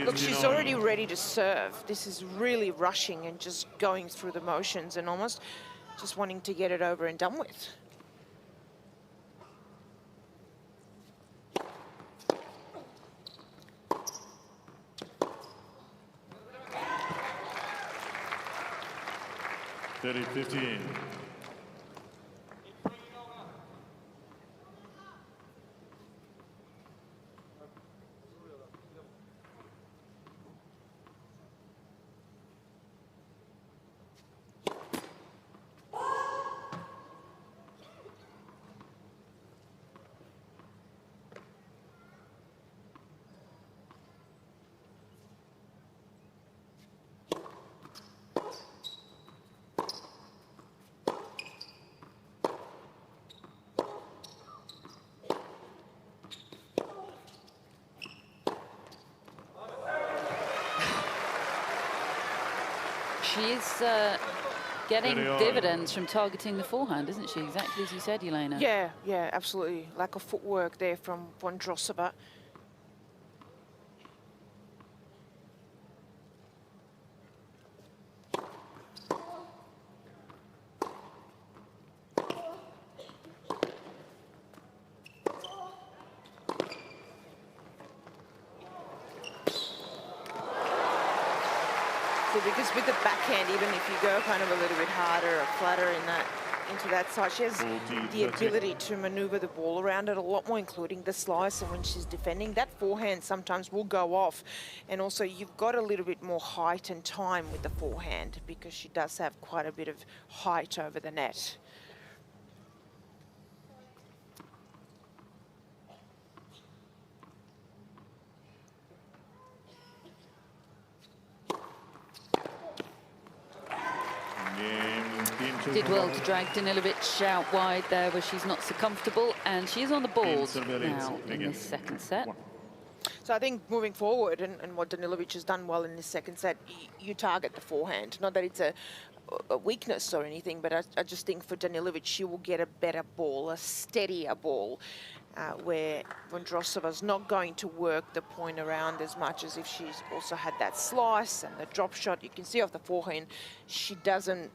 look, she's already ready to serve. This is really rushing and just going through the motions and almost just wanting to get it over and done with. Thirty 15. She is getting dividends from targeting the forehand, isn't she? Exactly as you said, Elena. Yeah, yeah, absolutely. Lack of footwork there from Vondrousova. Because with the backhand, even if you go kind of a little bit harder or flatter into that side, she has the ability to maneuver the ball around it a lot more, including the slice. And when she's defending, that forehand sometimes will go off. And also, you've got a little bit more height and time with the forehand because she does have quite a bit of height over the net. Did well to drag Danilovic out wide there where she's not so comfortable, and she's on the balls now in this second set. So I think moving forward, and what Danilovic has done well in this second set, you target the forehand. Not that it's a weakness or anything, but I just think for Danilovic, she will get a better ball, a steadier ball, where Vondrousova's not going to work the point around as much as if she's also had that slice and the drop shot. You can see off the forehand, she doesn't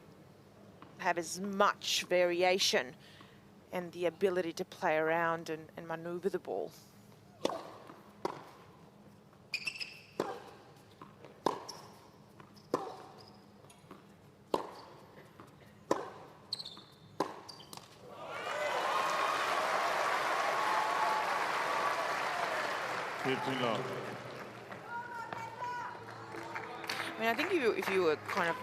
have as much variation and the ability to play around and maneuver the ball. I mean, I think if you were kind of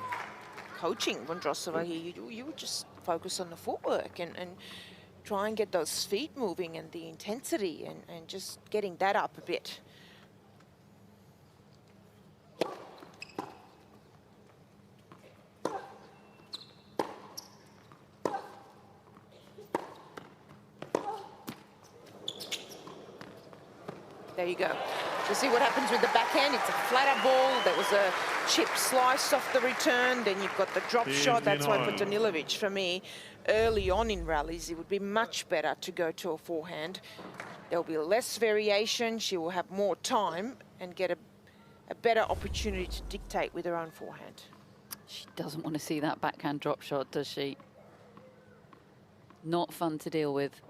coaching Vondrousova here, you would just focus on the footwork and try and get those feet moving and the intensity and just getting that up a bit. There you go. You see what happens with the backhand. It's a flatter ball. There was a chip slice off the return. Then you've got the drop shot. That's why for Danilovic, for me, early on in rallies, it would be much better to go to a forehand. There'll be less variation. She will have more time and get a better opportunity to dictate with her own forehand. She doesn't want to see that backhand drop shot, does she? Not fun to deal with.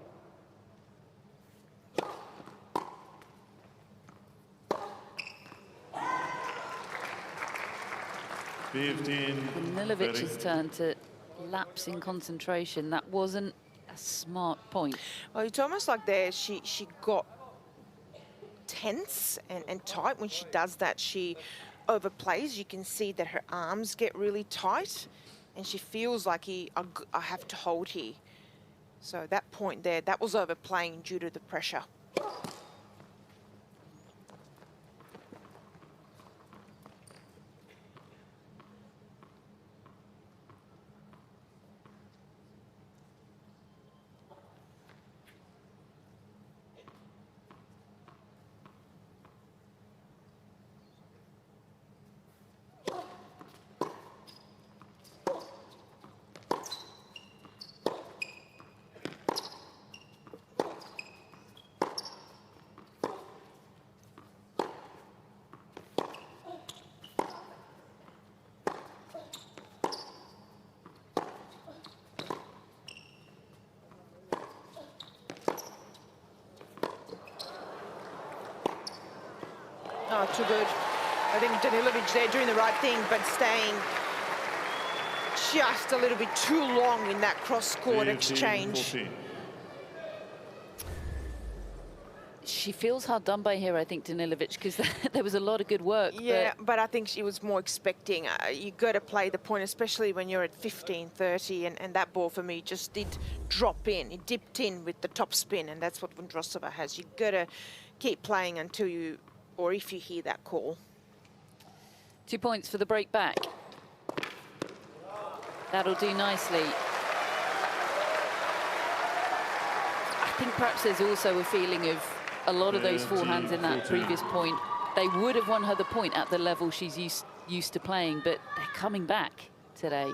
Danilovic's turn to lapse in concentration. That wasn't a smart point. Well, it's almost like there she got tense and tight. When she does that, she overplays. You can see that her arms get really tight and she feels like I have to hold here. So that point there, that was overplaying due to the pressure. not too good. I think Danilovic there doing the right thing, but staying just a little bit too long in that cross-court exchange. 14. She feels hard done by here, I think, Danilovic, because there was a lot of good work. Yeah, but I think she was more expecting. You got to play the point, especially when you're at 15-30, and that ball for me just did drop in. It dipped in with the top spin, and that's what Vondrousova has. You got to keep playing until you, or if you hear that call. 2 points for the break back. That'll do nicely. I think perhaps there's also a feeling of a lot of those forehands in that previous point. They would have won her the point at the level she's used to playing, but they're coming back today.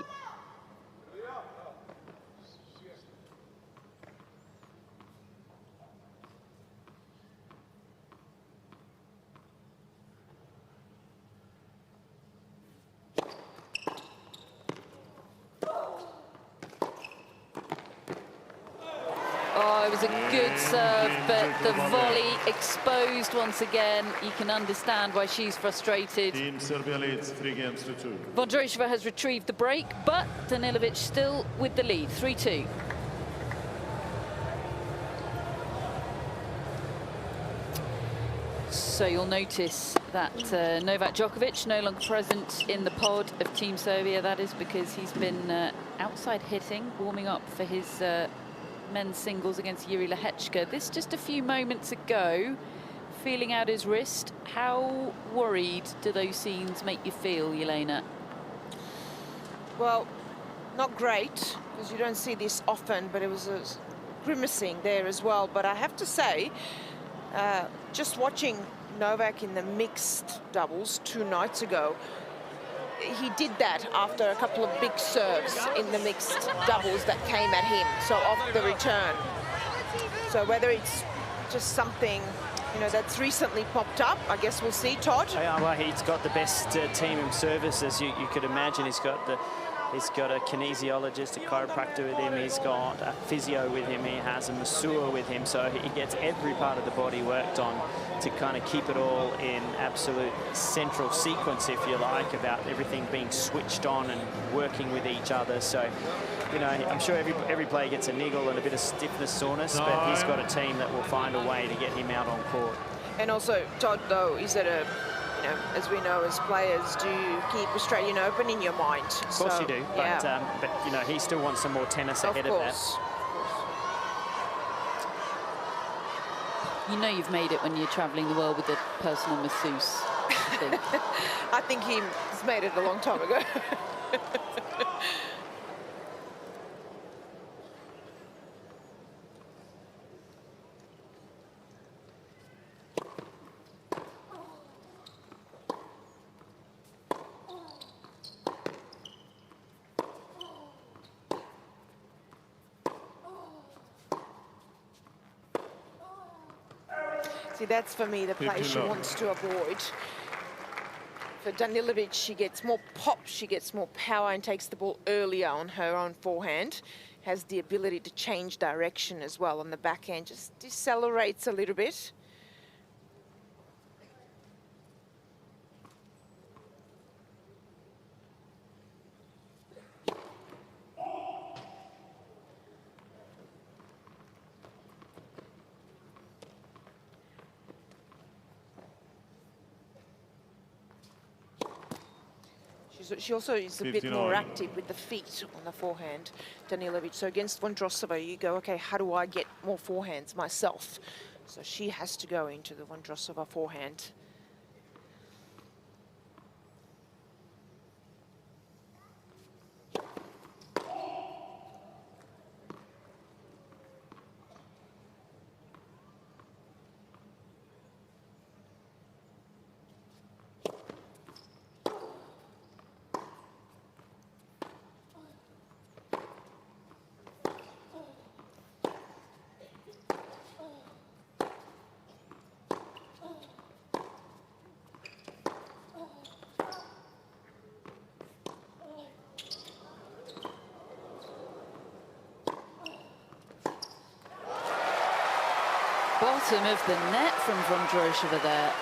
Oh, it was a good serve, but the volley exposed once again. You can understand why she's frustrated. Team Serbia leads 3-2. Vondrousova has retrieved the break, but Danilovic still with the lead, 3-2. So you'll notice that Novak Djokovic no longer present in the pod of Team Serbia. That is because he's been outside hitting, warming up for his men's singles against Jiri Lehecka. This just a few moments ago, feeling out his wrist. How worried do those scenes make you feel, Yelena? Well, not great, because you don't see this often, but it was a grimacing there as well. But I have to say, just watching Novak in the mixed doubles 2 nights ago, he did that after a couple of big serves in the mixed doubles that came at him, so off the return. So whether it's just something, you know, that's recently popped up, I guess we'll see. Todd? Yeah, well, he's got the best team in service, as you could imagine. He's got a kinesiologist, a chiropractor with him, he's got a physio with him, he has a masseur with him, so he gets every part of the body worked on to kind of keep it all in absolute central sequence, if you like, about everything being switched on and working with each other. So, you know, I'm sure every player gets a niggle and a bit of stiffness, soreness, but he's got a team that will find a way to get him out on court. And also, Todd, though, is that you know, as we know as players, do you keep Australian Open in your mind? Of course you do, but, yeah. but you know, he still wants some more tennis ahead of that. You know you've made it when you're traveling the world with a personal masseuse. I think he's made it a long time ago. See, that's for me the play she wants to avoid. For Danilovic, she gets more pop, she gets more power and takes the ball earlier on her own forehand. Has the ability to change direction as well on the backhand, just decelerates a little bit. She also is a bit more active with the feet on the forehand, Danilovic. So against Vondrousova, you go, okay, how do I get more forehands myself? So she has to go into the Vondrousova forehand. Bottom of the net from Vondrousova there.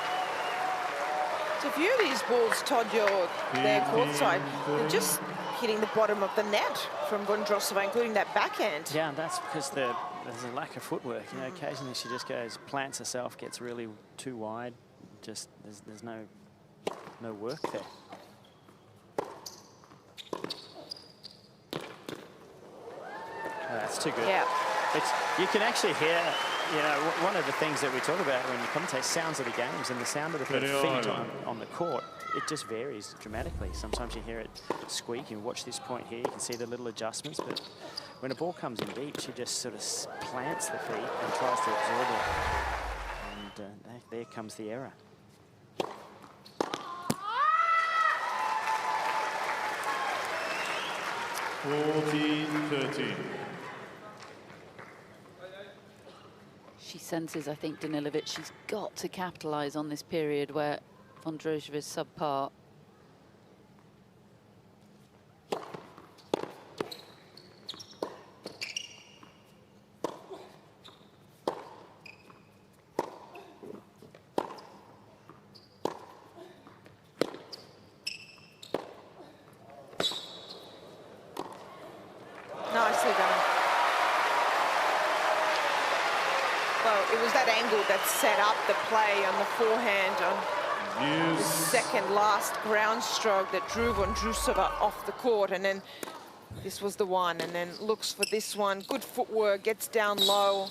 So a few of these balls, Todd, they're courtside, they're just hitting the bottom of the net from Vondrousova, including that backhand. Yeah, and that's because there's a lack of footwork. You know, occasionally she just goes, plants herself, gets really too wide. Just there's no work there. Oh, that's too good. Yeah. You can actually hear, you know, one of the things that we talk about when you commentate sounds of the games and the sound of the feet on the court, it just varies dramatically. Sometimes you hear it squeak. You watch this point here, you can see the little adjustments, but when a ball comes in deep, she just sort of plants the feet and tries to absorb it. And there comes the error. She senses, I think, Danilovic, she's got to capitalise on this period where Vondrousova is subpar. Nicely done. Well, it was that angle that set up the play on the forehand on the second last ground stroke that drew Vondrousova off the court, and then this was the one, and then looks for this one. Good footwork, gets down low.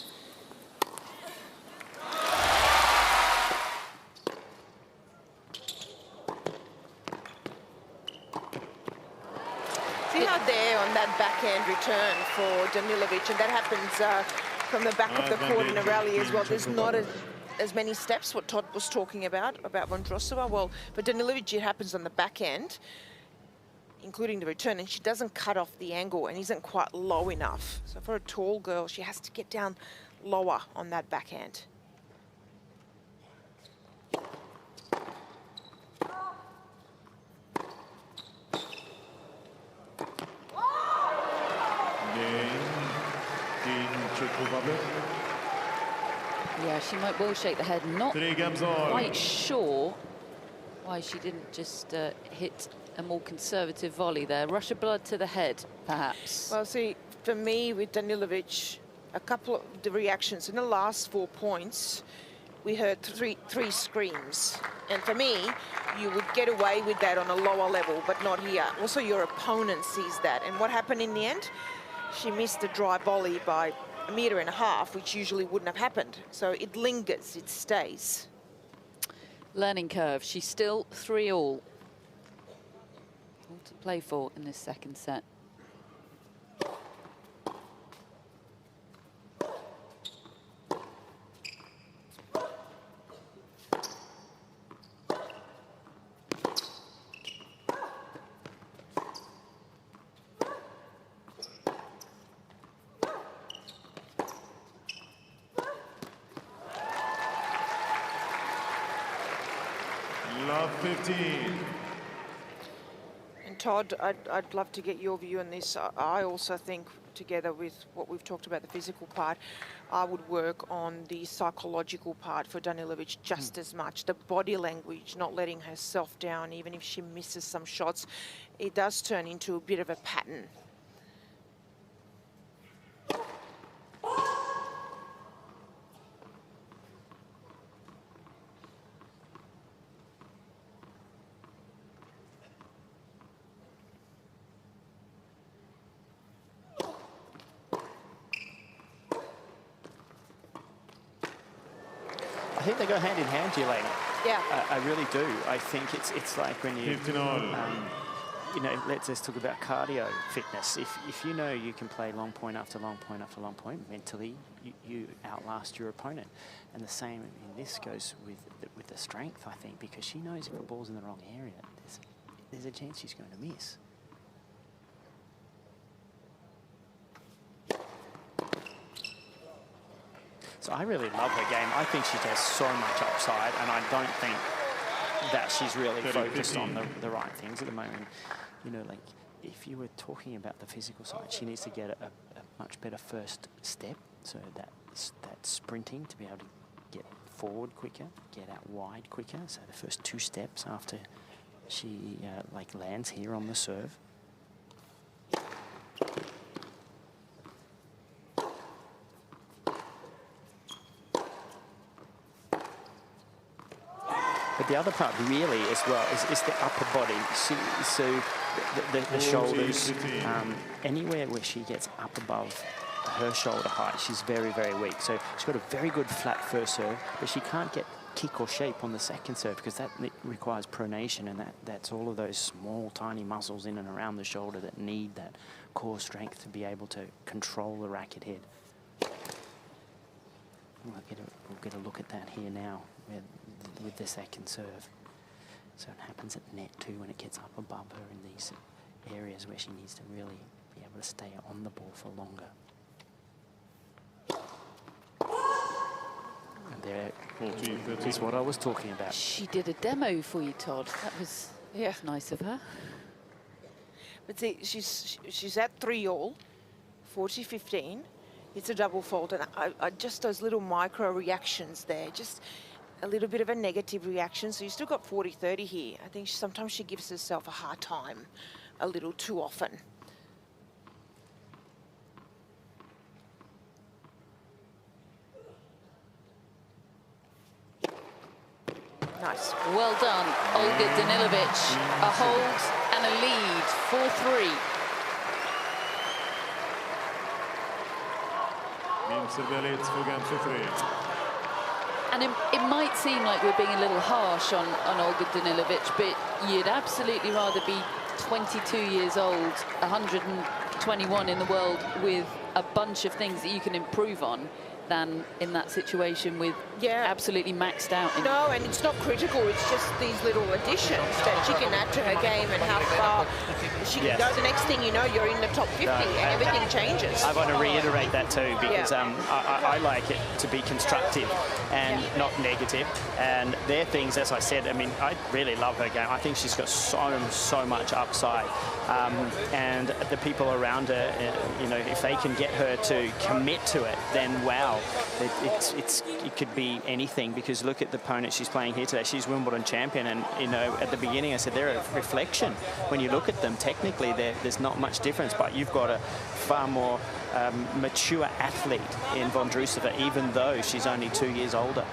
See how there on that backhand return for Danilovic, and that happens from the back of the court in a rally as well. There's not as many steps, what Todd was talking about Vondrousova. Well, for Danilovic, it happens on the backhand, including the return, and she doesn't cut off the angle and isn't quite low enough. So for a tall girl, she has to get down lower on that backhand. Yeah, she might well shake the head. Not quite sure why she didn't just hit a more conservative volley there. Rush of blood to the head, perhaps. Well, see, for me, with Danilovic, a couple of the reactions in the last 4 points, we heard three screams. And for me, you would get away with that on a lower level, but not here. Also, your opponent sees that. And what happened in the end? She missed a dry volley by 1.5 meters, which usually wouldn't have happened. So it lingers, it stays. Learning curve. She's still 3-all. All to play for in this second set. Love 15. And Todd, I'd love to get your view on this. I also think, together with what we've talked about, the physical part, I would work on the psychological part for Danilovic just as much. The body language, not letting herself down, even if she misses some shots. It does turn into a bit of a pattern. I think they go hand in hand, Jiri Lehecka. Yeah. I really do. I think it's like when you, you know, let's talk about cardio fitness. If you know you can play long point after long point after long point, mentally you outlast your opponent. And the same in this goes with the strength, I think, because she knows if the ball's in the wrong area, there's a chance she's going to miss. So I really love her game. I think she has so much upside, and I don't think that she's really focused on the right things at the moment. You know, like, if you were talking about the physical side, she needs to get a much better first step, so that sprinting to be able to get forward quicker, get out wide quicker. So the first 2 steps after she like lands here on the serve. But the other part really as well is the upper body. So the shoulders, anywhere where she gets up above her shoulder height, she's very, very weak. So she's got a very good flat first serve, but she can't get kick or shape on the second serve because that requires pronation, and that's all of those small, tiny muscles in and around the shoulder that need that core strength to be able to control the racket head. We'll get a look at that here now with the second serve. So it happens at net too when it gets up above her in these areas where she needs to really be able to stay on the ball for longer. And there is what I was talking about. She did a demo for you, Todd. That was nice of her. But see, she's at 3-all, 40-15. It's a double fault, and I just those little micro reactions there, just a little bit of a negative reaction. So you still got 40-30 here. I think sometimes she gives herself a hard time a little too often. Nice. Well done, Olga Danilovic. A hold and a lead, 4-3. And it might seem like we're being a little harsh on Olga Danilovic, but you'd absolutely rather be 22 years old, 121 in the world, with a bunch of things that you can improve on, than in that situation with absolutely maxed out. No, and it's not critical, it's just these little additions that she can add to her game and how far she can go. The next thing you know, you're in the top 50 and everything changes. I want to reiterate that too, because I like it to be constructive and not negative. And there are things, as I said, I mean, I really love her game. I think she's got so much upside. And the people around her, you know, if they can get her to commit to it, then wow. It could be anything, because look at the opponent she's playing here today. She's Wimbledon champion, and you know, at the beginning I said they're a reflection. When you look at them, technically there's not much difference, but you've got a far more mature athlete in Vondrousova, even though she's only 2 years older.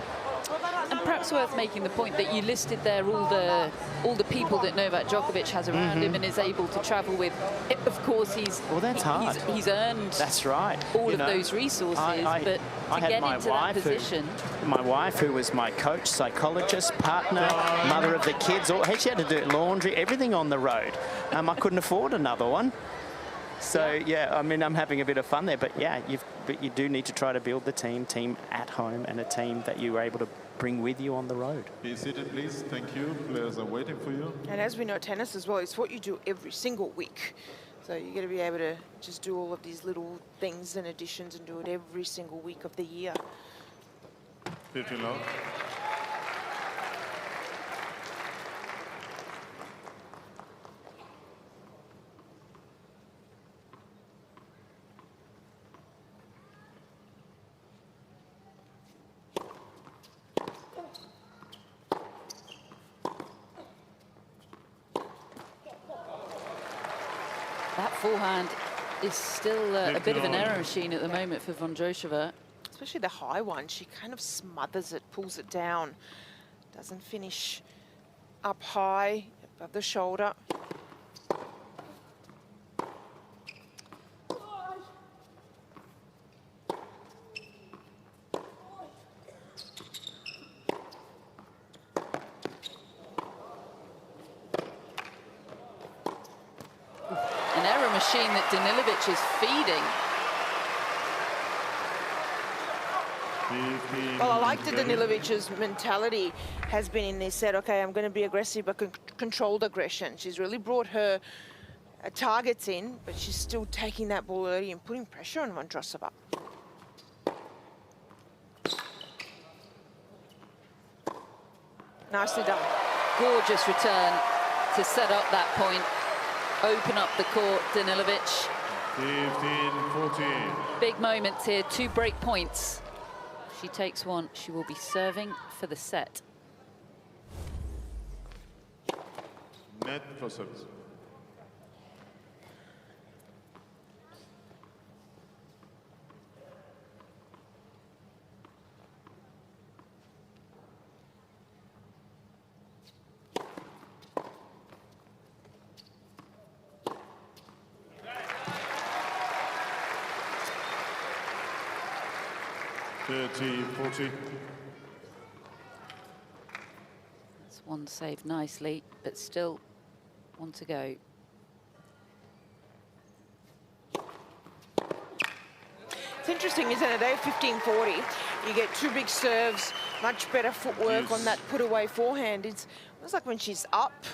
And perhaps worth making the point that you listed there all the people that Novak Djokovic has around him and is able to travel with. Of course, he's he's earned all of those resources, but to get into that position. My wife, who was my coach, psychologist, partner, mother of the kids, she had to do laundry, everything on the road. I couldn't afford another one. So yeah, I mean, I'm having a bit of fun there, but yeah, you do need to try to build the team at home, and a team that you were able to bring with you on the road. Be seated, please. Thank you. Players are waiting for you. And as we know, tennis as well, it's what you do every single week. So you're going to be able to just do all of these little things and additions and do it every single week of the year. 50 love. That forehand is still a bit of an error machine at the moment for Vondrousova. Especially the high one, she kind of smothers it, pulls it down. Doesn't finish up high, above the shoulder. An error machine that Danilovic is feeding. Well, I like that Danilovic's mentality has been in this set, okay, I'm going to be aggressive, but controlled aggression. She's really brought her targets in, but she's still taking that ball early and putting pressure on Vondrousova. Nicely done. Gorgeous return to set up that point. Open up the court, Danilovic. 15-14. Big moments here, 2 break points. she takes one, she will be serving for the set. Net for service. That's one saved nicely, but still one to go. It's interesting, isn't it? At 15-40, you get two big serves, much better footwork on that put-away forehand. It's almost like when she's up,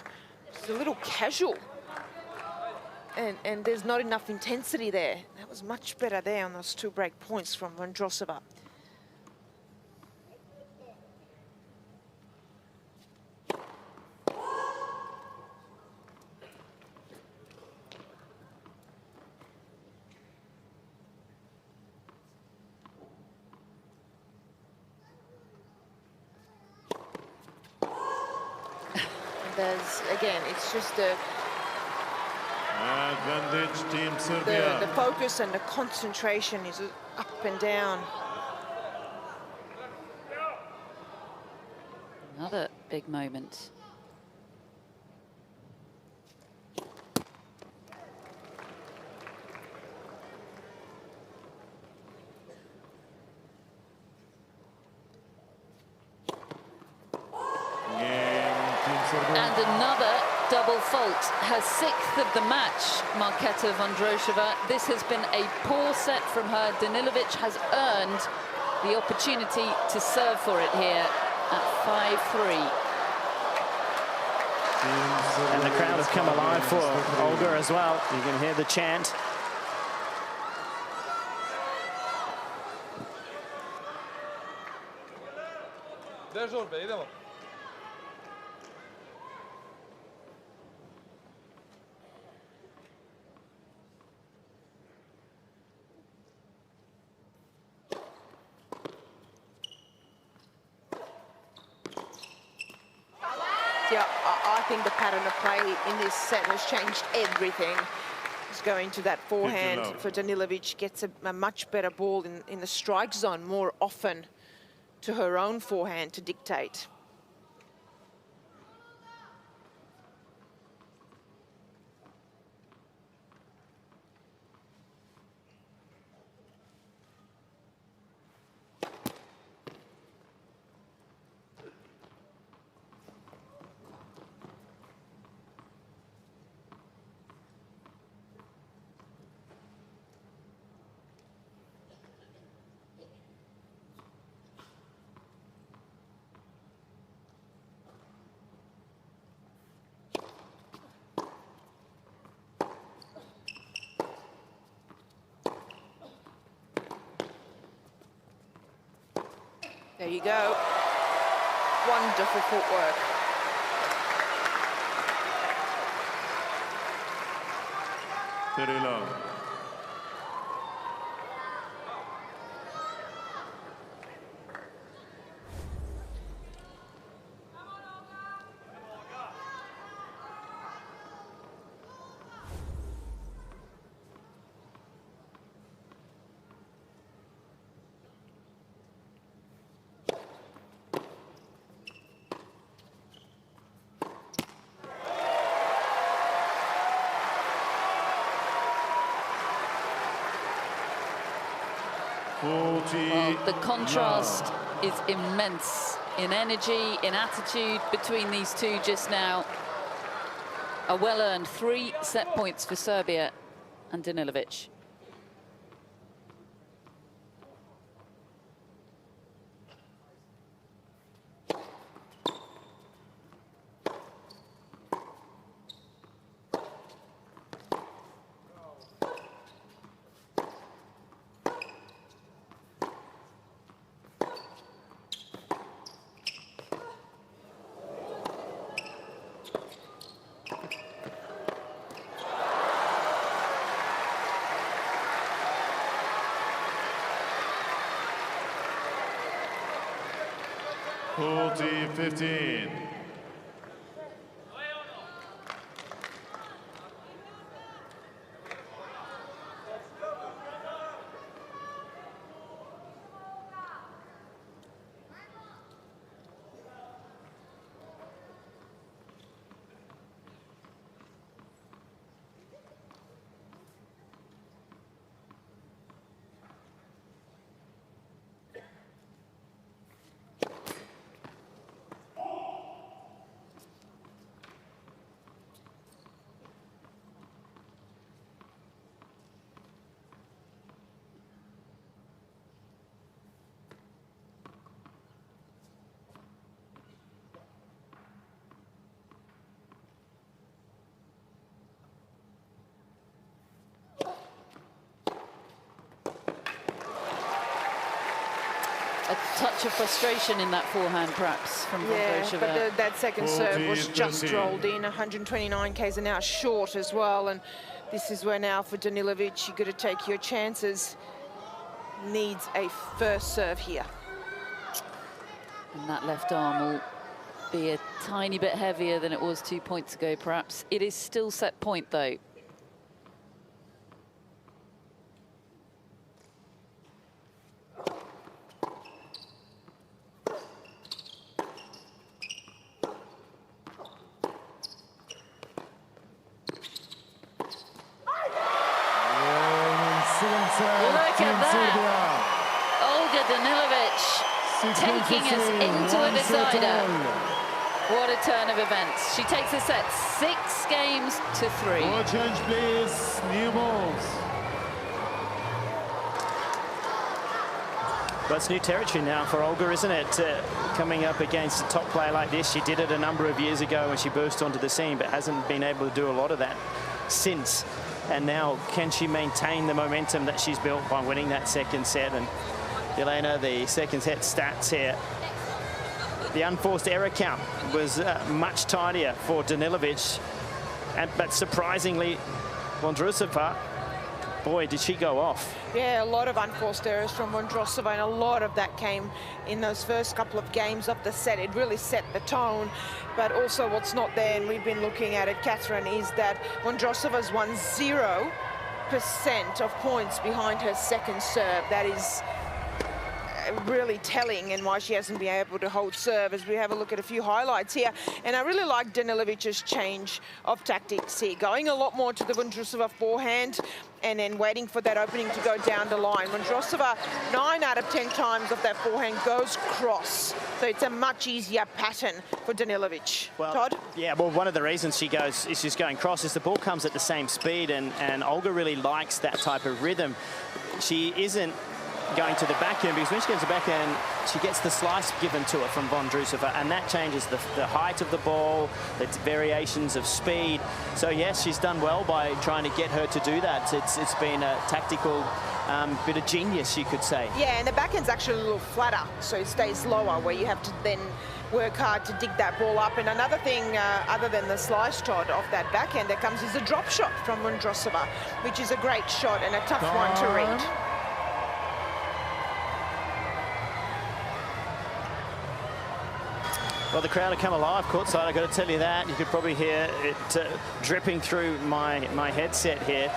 she's a little casual. And there's not enough intensity there. That was much better there on those two break points from Vondrousova. There's, again, it's just the advantage Team Serbia. The focus and the concentration is up and down. Another big moment. And another double fault, her sixth of the match, Marketa Vondrousova. This has been a poor set from her. Danilovic has earned the opportunity to serve for it here at 5-3. And the crowd has come alive for Olga as well. You can hear the chant. Yeah, I think the pattern of play in this set has changed everything. It's going to that forehand for Danilovic, gets a much better ball in the strike zone more often to her own forehand to dictate. There you go. Wonderful footwork. Very low. Well, the contrast is immense in energy, in attitude between these two just now. A well-earned 3 set points for Serbia and Danilovic. 40-15. A touch of frustration in that forehand, perhaps, from Vondrousova. But that second serve was 40-13. just rolled in, 129 k's an hour short as well. And this is where now for Danilovic, you've got to take your chances. Needs a first serve here. And that left arm will be a tiny bit heavier than it was 2 points ago, perhaps. It is still set point, though. Look at that! Olga Danilovic taking us into a decider. What a turn of events. She takes a set 6 games to 3. More change, please. New balls. Well, it's new territory now for Olga, isn't it? Coming up against a top player like this. She did it a number of years ago when she burst onto the scene, but hasn't been able to do a lot of that since. And now, can she maintain the momentum that she's built by winning that second set? And Elena, the second set stats here. The unforced error count was much tidier for Danilovic. But surprisingly, Vondrousova, boy, did she go off. Yeah, a lot of unforced errors from Vondrousova, and a lot of that came in those first couple of games of the set. It really set the tone. But also what's not there, and we've been looking at it, Catherine, is that Vondrousova's won 0% of points behind her second serve. That is really telling, and why she hasn't been able to hold serve, as we have a look at a few highlights here. And I really like Danilovic's change of tactics here, going a lot more to the Vondrousova forehand and then waiting for that opening to go down the line. Vondrousova, 9 out of 10 times of that forehand goes cross, so it's a much easier pattern for Danilovic. Well, Todd? Yeah, well, one of the reasons she's going cross is the ball comes at the same speed, and Olga really likes that type of rhythm. She isn't going to the backhand, because when she goes to the backhand, she gets the slice given to her from Vondrousova, and that changes the height of the ball, the variations of speed. So yes, she's done well by trying to get her to do that. It's been a tactical bit of genius, you could say. Yeah, and the backhand's actually a little flatter, so it stays lower, where you have to then work hard to dig that ball up. And another thing, other than the slice, Todd, of that backhand that comes is a drop shot from Vondrousova, which is a great shot and a tough one to read. Well, the crowd have come alive courtside, I've got to tell you that. You could probably hear it dripping through my headset here.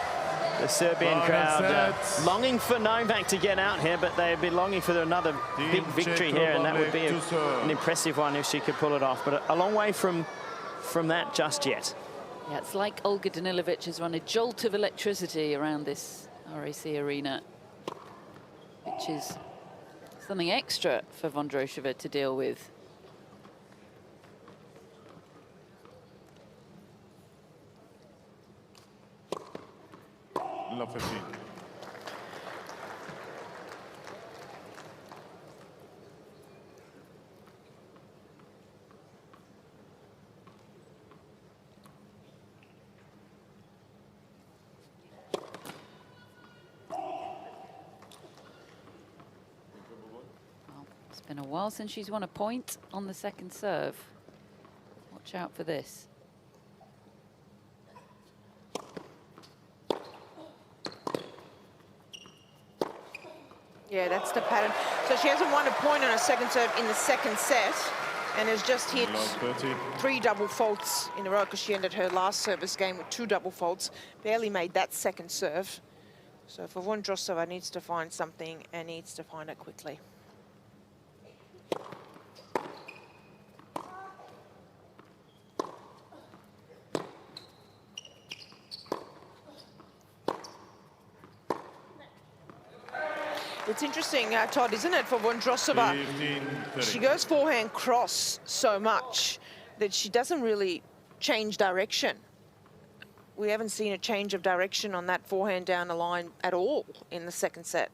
The Serbian crowd longing for Novak to get out here, but they'd be longing for another big victory here, and that would be an impressive one if she could pull it off. But a long way from that just yet. Yeah, it's like Olga Danilovic has run a jolt of electricity around this RAC arena, which is something extra for Vondrousova to deal with. Love 15. Well, it's been a while since she's won a point on the second serve. Watch out for this. Yeah, that's the pattern. So she hasn't won a point on her second serve in the second set and has just hit 3 double faults in a row because she ended her last service game with 2 double faults. Barely made that second serve. So for Vondrousova, needs to find something and needs to find it quickly. It's interesting, Todd, isn't it, for Vondrousova? She goes forehand cross so much that she doesn't really change direction. We haven't seen a change of direction on that forehand down the line at all in the second set.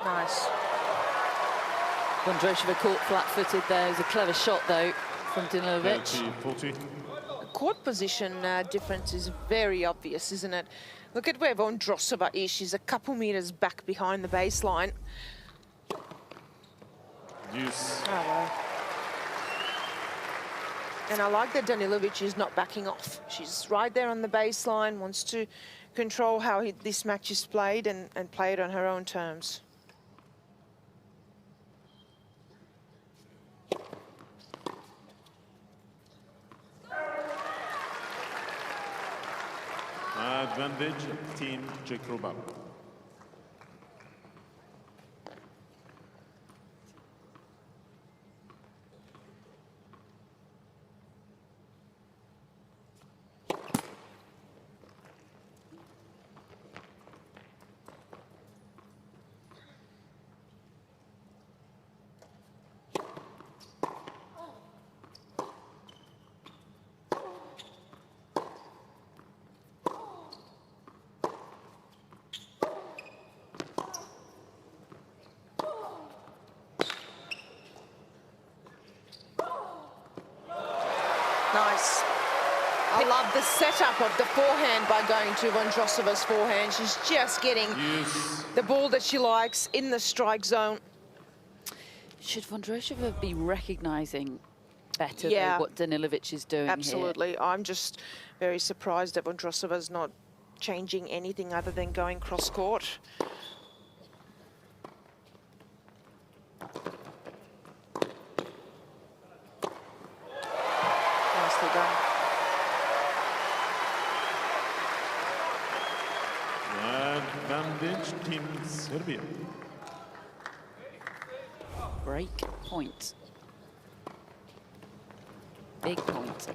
Nice. Vondrousova caught flat-footed there. It was a clever shot, though, from Danilovic. Court position difference is very obvious, isn't it? Look at where Vondrousova is. She's a couple meters back behind the baseline. Yes. Oh, well. And I like that Danilovic is not backing off. She's right there on the baseline, wants to control how this match is played and play it on her own terms. Advantage, Team Czech Republic. Nice. I love the setup of the forehand by going to Vondrousova's forehand. She's just getting the ball that she likes in the strike zone. Should Vondrousova be recognising better Yeah. than what Danilovic is doing Absolutely. I'm just very surprised that Vondrousova's not changing anything other than going cross-court. Nicely done. Advantage, Team Serbia. Break point. Big point.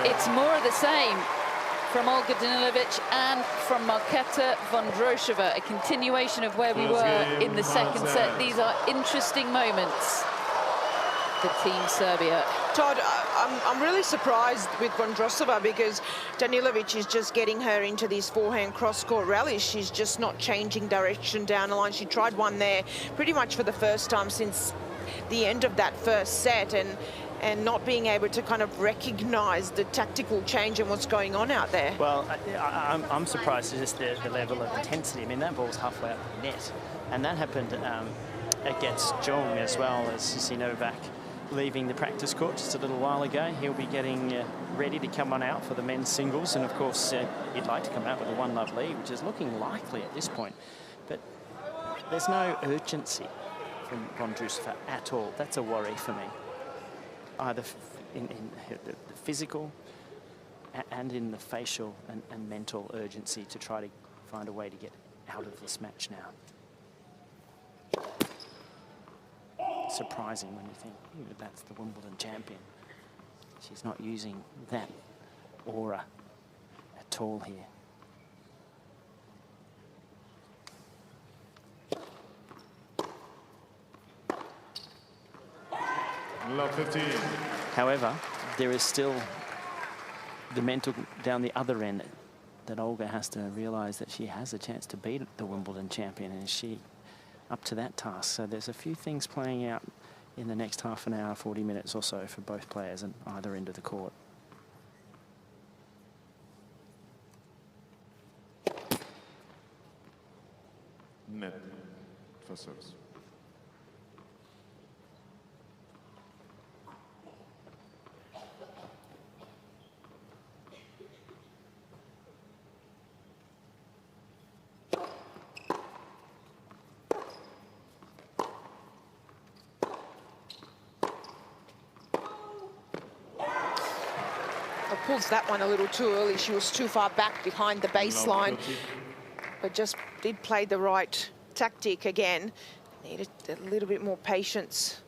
It's more of the same from Olga Danilovic and from Marketa Vondrousova. A continuation of where we were in the second set. These are interesting moments for Team Serbia. Todd, I'm really surprised with Vondrousova because Danilovic is just getting her into these forehand cross-court rallies. She's just not changing direction down the line. She tried one there pretty much for the first time since the end of that first set and not being able to kind of recognise the tactical change and what's going on out there. Well, I'm surprised at just the level of intensity. I mean, that ball's halfway up the net. And that happened against Jong as well, as you see Novak leaving the practice court just a little while ago. He'll be getting ready to come on out for the men's singles. And, of course, he'd like to come out with a 1-love lead, which is looking likely at this point. But there's no urgency from Vondrousova at all. That's a worry for me. Either in the physical and in the facial and mental urgency to try to find a way to get out of this match now. Surprising when you think that's the Wimbledon champion. She's not using that aura at all here. Love 15. However, there is still the mental down the other end. that Olga has to realise that she has a chance to beat the Wimbledon champion, and she up to that task. So there's a few things playing out in the next half an hour, 40 minutes or so for both players at either end of the court. Net for service. Pulls that one a little too early. She was too far back behind the baseline, but just did play the right tactic again. Needed a little bit more patience.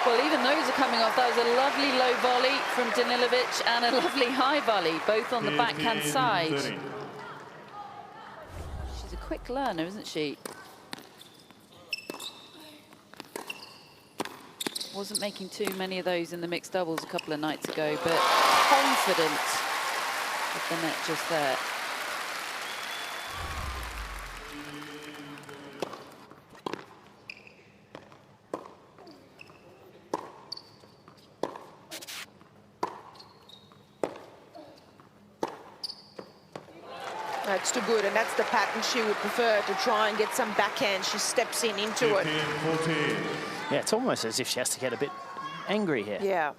Well, even those are coming off. That was a lovely low volley from Danilovic and a lovely high volley, both on the backhand side. She's a quick learner, isn't she? Wasn't making too many of those in the mixed doubles a couple of nights ago, but confident with the net just there. That's too good, and that's the pattern she would prefer, to try and get some backhand. She steps into it. Yeah, it's almost as if she has to get a bit angry here. Yeah.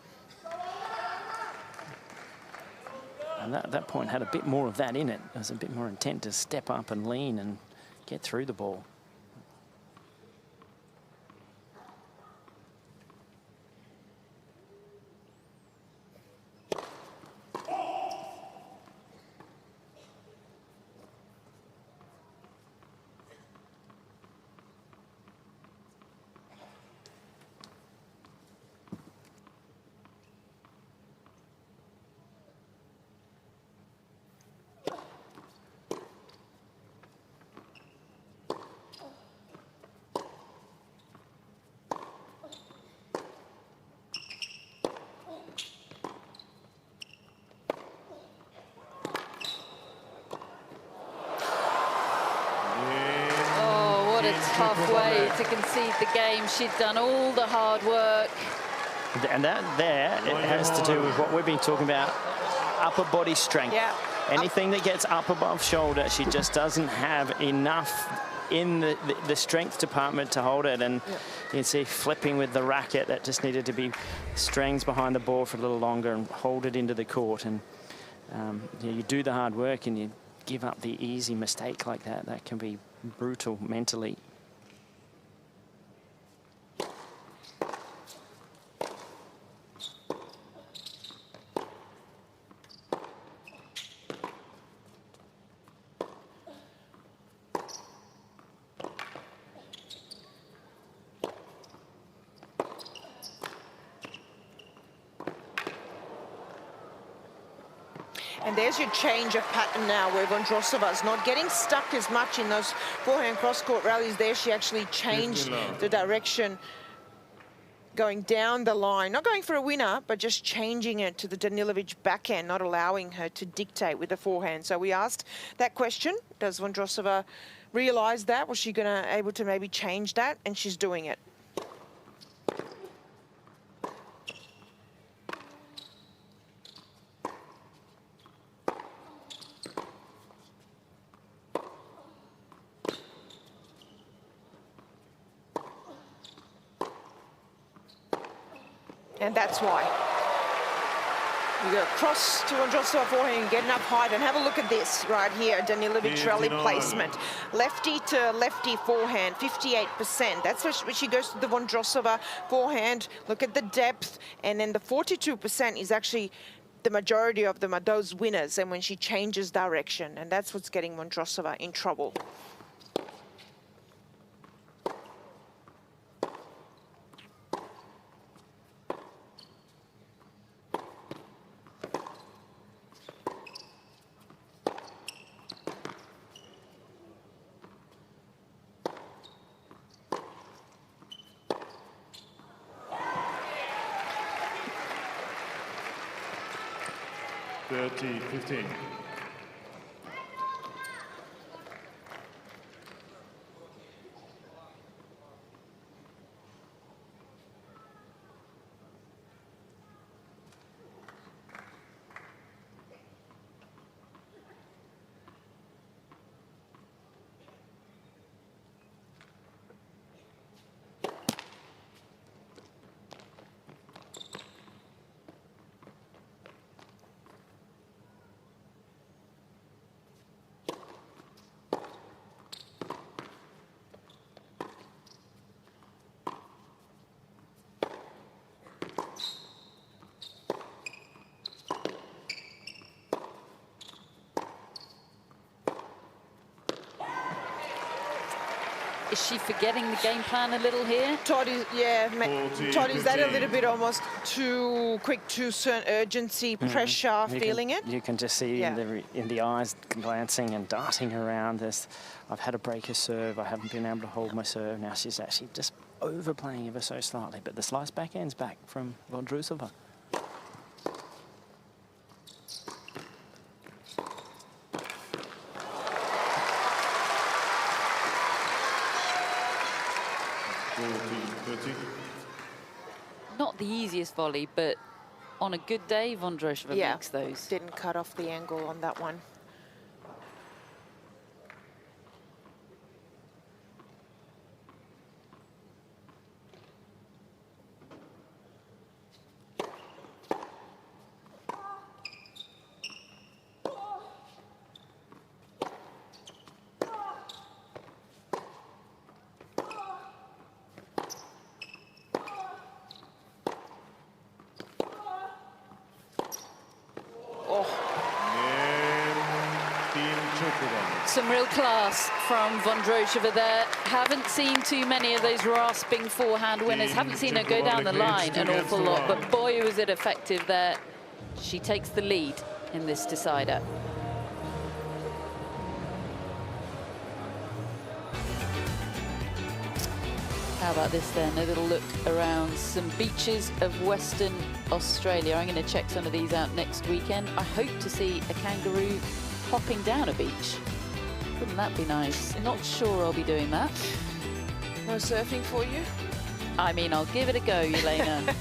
And that point had a bit more of that in it. It was a bit more intent to step up and lean and get through the ball. Tough way to concede the game. She'd done all the hard work. And that there, it has to do with what we've been talking about, upper body strength. Yeah. Anything that gets up above shoulder, she just doesn't have enough in the strength department to hold it. And you can see flipping with the racket, that just needed to be strings behind the ball for a little longer and hold it into the court. And you do the hard work and you give up the easy mistake like that. That can be brutal mentally. And there's your change of pattern now, where Vondrousova's not getting stuck as much in those forehand cross-court rallies there. She actually changed the direction, going down the line, not going for a winner, but just changing it to the Danilovic backhand, not allowing her to dictate with the forehand. So we asked that question, does Vondrousova realise that? Was she able to maybe change that? And she's doing it. And that's why. You go across to Vondrousova forehand and get enough height. And have a look at this right here, Danilovic rally placement. Lefty to lefty forehand, 58%. That's when she goes to the Vondrousova forehand. Look at the depth. And then the 42% is actually, the majority of them are those winners. And when she changes direction, and that's what's getting Vondrousova in trouble. 30-15. Is she forgetting the game plan a little here? Todd is, yeah, Todd, is that a 15. little bit almost too quick, too soon, urgency, pressure, feeling it? You can just see in the eyes glancing and darting around this. I've had to break her serve. I haven't been able to hold my serve. Now she's actually just overplaying ever so slightly. But the slice backhand's back from Vondrousova. Not the easiest volley, but on a good day, Vondrousova makes those. Didn't cut off the angle on that one. Some real class from Vondrousova there. Haven't seen too many of those rasping forehand winners. Haven't seen her go down the line an awful lot, but boy, was it effective there. She takes the lead in this decider. How about this then? A little look around some beaches of Western Australia. I'm going to check some of these out next weekend. I hope to see a kangaroo hopping down a beach. Wouldn't that be nice? Not sure I'll be doing that. No surfing for you? I mean, I'll give it a go, Elena.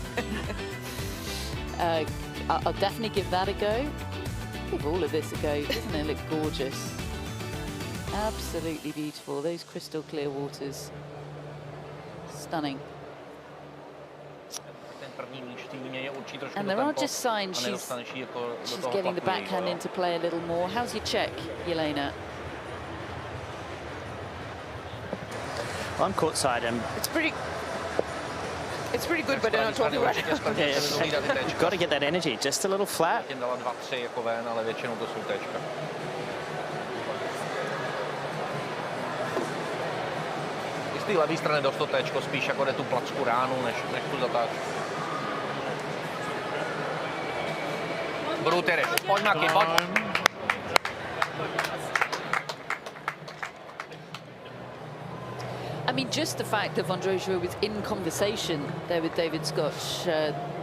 I'll definitely give that a go. Give all of this a go. Doesn't it look gorgeous? Absolutely beautiful. Those crystal clear waters. Stunning. And there are just signs she's getting the backhand into play a little more. How's your check, Elena? I'm courtside and it's pretty good, but they're not talking about it. You've got to get that energy, just a little flat. Z té levé strany dost to téčko, spíš jako jde tu placku ránu, než tu zatáč. Brutery, pojď Maki, pojď. I mean, just the fact that Vondrousova was in conversation there with David Scott,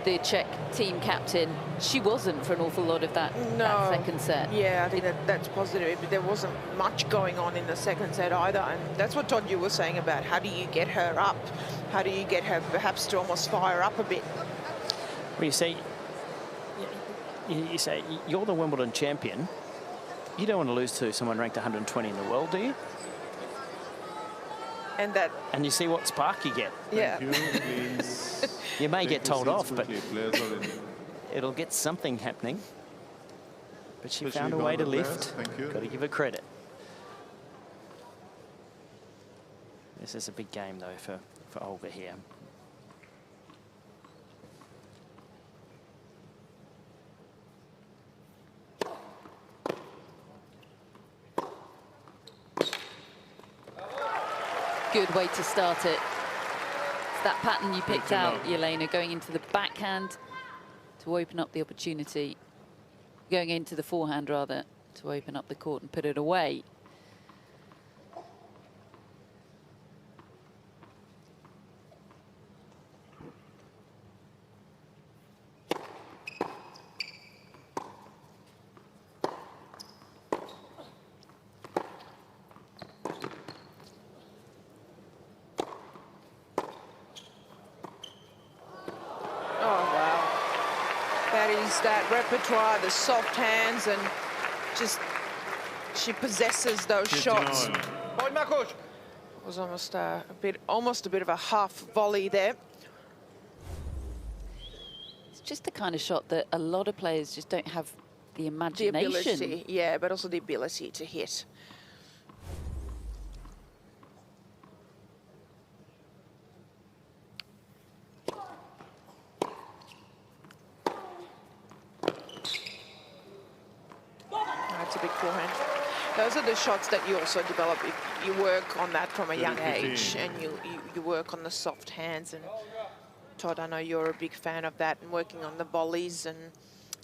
the Czech team captain, she wasn't for an awful lot of that, that second set. Yeah, I think that's positive. But there wasn't much going on in the second set either. And that's what Todd, you were saying about how do you get her up? How do you get her perhaps to almost fire up a bit? Well, you say you're the Wimbledon champion. You don't want to lose to someone ranked 120 in the world, do you? And you see what spark you get. Yeah. You may get told off, but it'll get something happening. But she found a way to lift. Got to give her credit. This is a big game, though, for Olga here. Good way to start it. It's that pattern you picked out, Elena, going into the backhand to open up the opportunity. Going into the forehand, rather, to open up the court and put it away. loves that repertoire, the soft hands, and just she possesses those shots. Pojď, Makuš. It was almost a bit of a half volley there. It's just the kind of shot that a lot of players just don't have the The imagination. ability, yeah, but also the ability to hit. That's a big forehand. Those are the shots that you also develop if you work on that from a young age, and you work on the soft hands. And Todd, I know you're a big fan of that, and working on the volleys and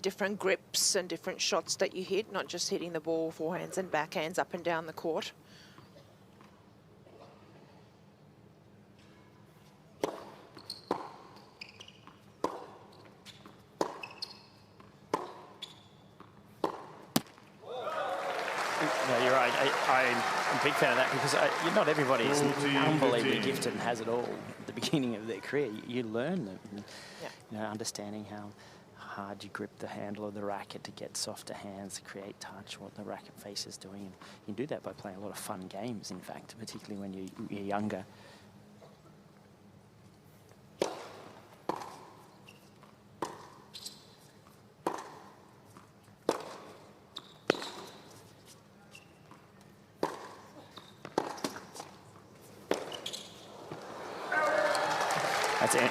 different grips and different shots that you hit, not just hitting the ball forehands and backhands up and down the court. No, you're right. I'm a big fan of that because not everybody is unbelievably gifted and has it all at the beginning of their career. You learn them, and, you know, understanding how hard you grip the handle of the racket to get softer hands, to create touch, what the racket face is doing. And you can do that by playing a lot of fun games, in fact, particularly when you're younger.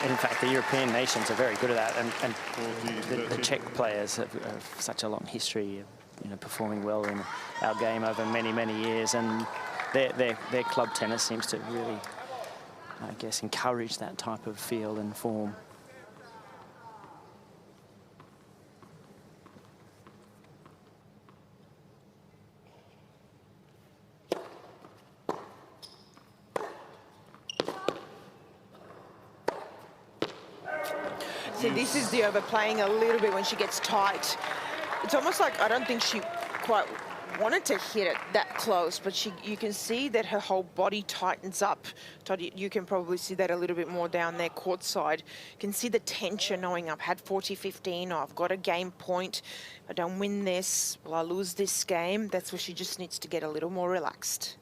In fact, the European nations are very good at that, and the Czech players have such a long history of, you know, performing well in our game over many, many years, and their club tennis seems to really, I guess, encourage that type of feel and form. So this is the overplaying a little bit when she gets tight. It's almost like I don't think she quite wanted to hit it that close, but you can see that her whole body tightens up. Todd, you can probably see that a little bit more down there courtside. You can see the tension knowing I've had 40-15, or I've got a game point. If I don't win this, will I lose this game? That's where she just needs to get a little more relaxed.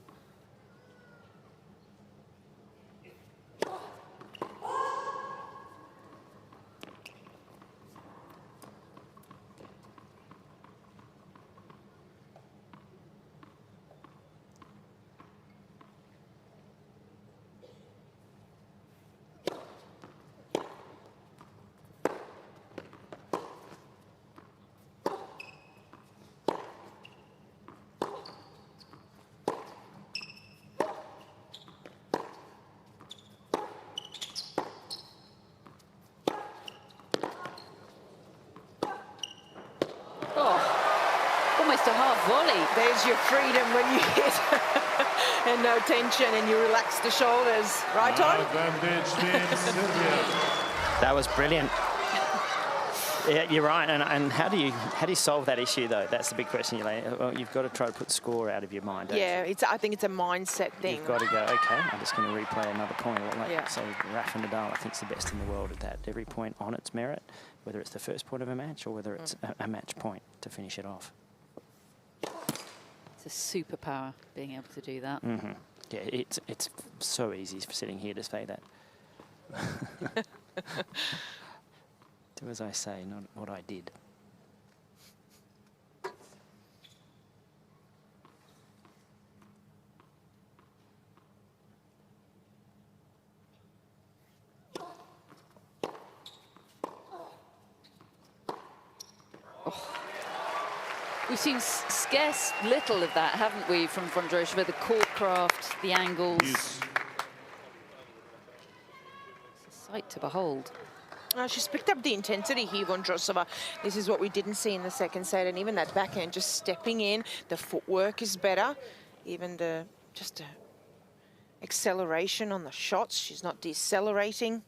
Almost a half volley. There's your freedom when you hit and no tension, and you relax the shoulders. Right, Todd? That was brilliant. Yeah, you're right. And how do you solve that issue, though? That's the big question. You've got to try to put score out of your mind. Yeah, I think it's a mindset thing. You've got to go, okay, I'm just going to replay another point. Like, say, Rafa Nadal, I think, is the best in the world at that. Every point on its merit, whether it's the first point of a match or whether it's a match point to finish it off. It's a superpower, being able to do that. Mm-hmm. Yeah, it's so easy sitting here to say that. Do as I say, not what I did. We've seen scarce little of that, haven't we, from Vondrousova? The court craft, the angles. It's a sight to behold. She's picked up the intensity here, Vondrousova. This is what we didn't see in the second set, and even that backhand just stepping in. The footwork is better. Even the acceleration on the shots. She's not decelerating.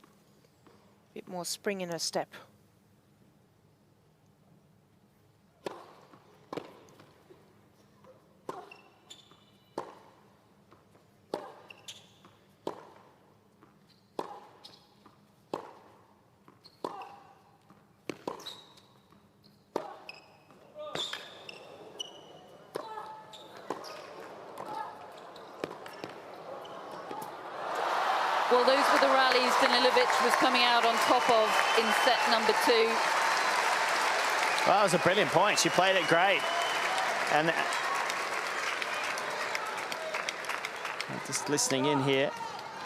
A bit more spring in her step. Well, those were the rallies Danilovic was coming out on top of in set number 2. Well, that was a brilliant point. She played it great. And just listening in here.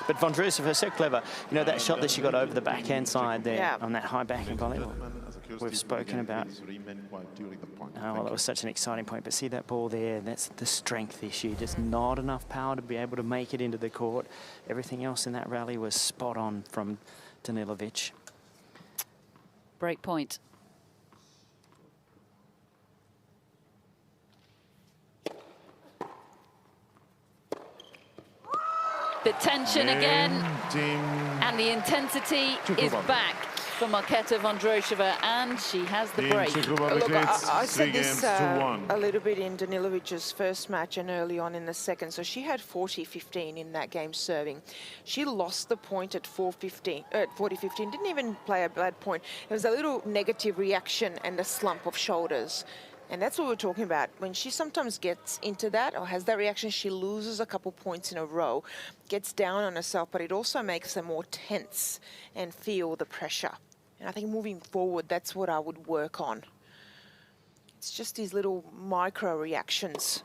But Vondrousova, so clever. You know, that shot that she got over the backhand side there on that high backhand volley. We've spoken about well, that was such an exciting point. But see that ball there, that's the strength issue. Just not enough power to be able to make it into the court. Everything else in that rally was spot on from Danilovic. Break point. The tension again, and the intensity is back for Marketa Vondrousova, and she has the break. Look, I said this a little bit in Danilovic's first match and early on in the second. So she had 40-15 in that game serving. She lost the point at 40-15. Didn't even play a bad point. It was a little negative reaction and a slump of shoulders. And that's what we're talking about. When she sometimes gets into that or has that reaction, she loses a couple points in a row, gets down on herself, but it also makes her more tense and feel the pressure. And I think moving forward, that's what I would work on. It's just these little micro reactions.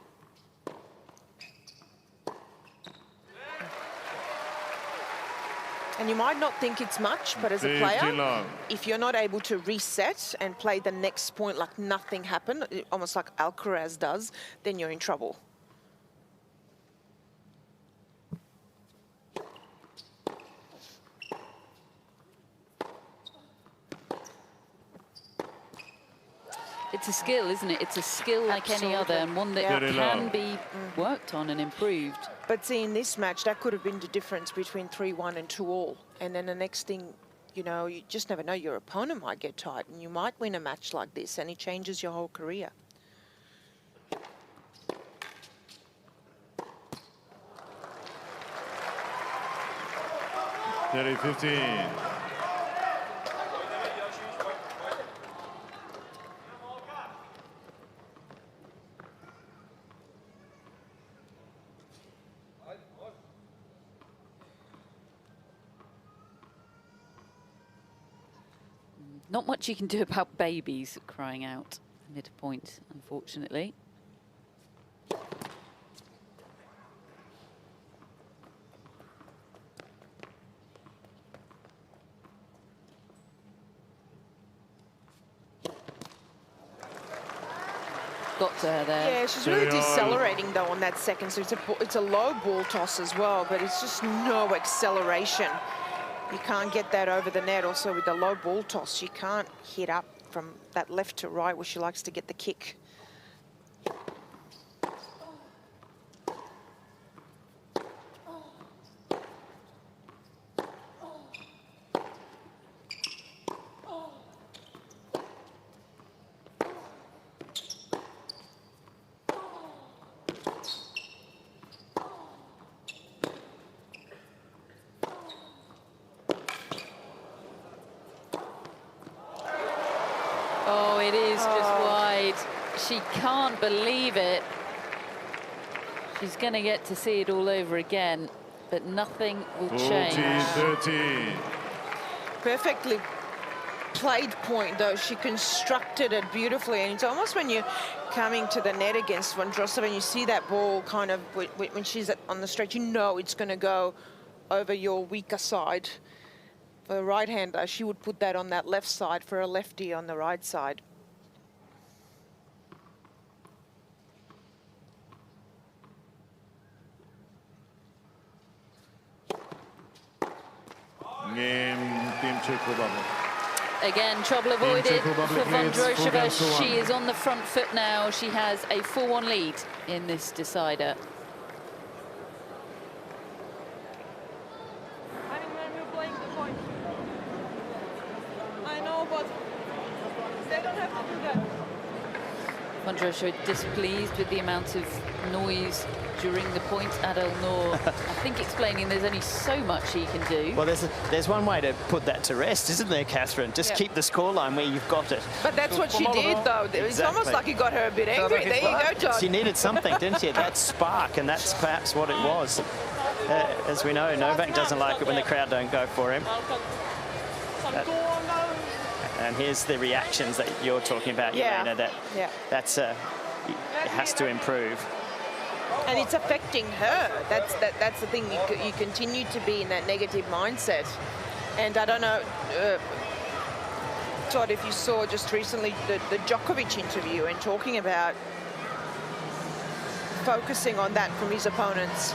And you might not think it's much, but as a player, if you're not able to reset and play the next point like nothing happened, almost like Alcaraz does, then you're in trouble. It's a skill, isn't it? It's a skill like any other, and one that can be worked on and improved. But see, in this match, that could have been the difference between 3-1 and 2-all. And then the next thing, you know, you just never know. Your opponent might get tight, and you might win a match like this, and it changes your whole career. (30-15). Not much you can do about babies crying out amid a point, unfortunately. Got to her there. Yeah, she's really decelerating though on that second. So it's a low ball toss as well, but it's just no acceleration. You can't get that over the net. Also with the low ball toss, she can't hit up from that left to right where she likes to get the kick. Oh, it is just wide. She can't believe it. She's going to get to see it all over again, but nothing will change. 40-13. Perfectly played point, though. She constructed it beautifully, and it's almost when you're coming to the net against Vondrousova and you see that ball kind of, when she's on the stretch, you know it's going to go over your weaker side. For a right-hander, she would put that on that left side. For a lefty, on the right side. Game Team Czech Republic. Again, trouble avoided for Vondrousova. She is on the front foot now. She has a 4-1 lead in this decider. Vondrousova displeased with the amount of noise during the point. Adel Noor, I think, explaining there's only so much he can do. Well, there's one way to put that to rest, isn't there, Catherine? Just keep the scoreline where you've got it. But that's what she did, though. It's almost like it got her a bit angry. There you go, John. She needed something, didn't she? That spark, and that's perhaps what it was. As we know, Novak doesn't like it when the crowd don't go for him. And here's the reactions that you're talking about, Jelena. That's it has to improve. And it's affecting her. That's the thing. You continue to be in that negative mindset. And I don't know, Todd, if you saw just recently the Djokovic interview and talking about focusing on that from his opponents.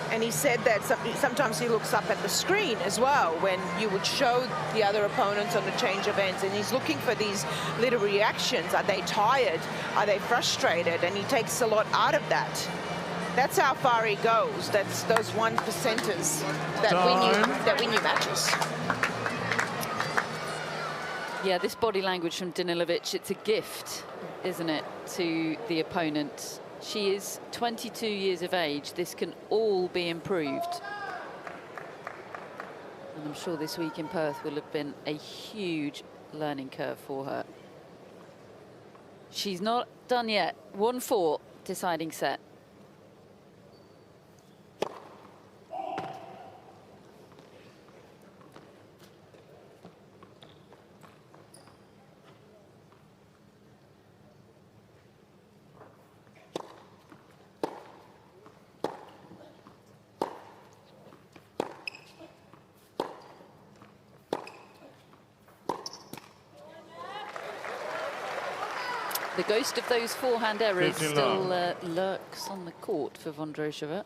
And he said that sometimes he looks up at the screen as well when you would show the other opponents on the change of ends, and he's looking for these little reactions. Are they tired? Are they frustrated? And he takes a lot out of that. That's how far he goes. That's those 1%ers that win you matches. Yeah, this body language from Danilovic, it's a gift, isn't it, to the opponent. She is 22 years of age. This can all be improved. And I'm sure this week in Perth will have been a huge learning curve for her. She's not done yet. 1-4, deciding set. The ghost of those forehand errors still lurks on the court for Vondrousova.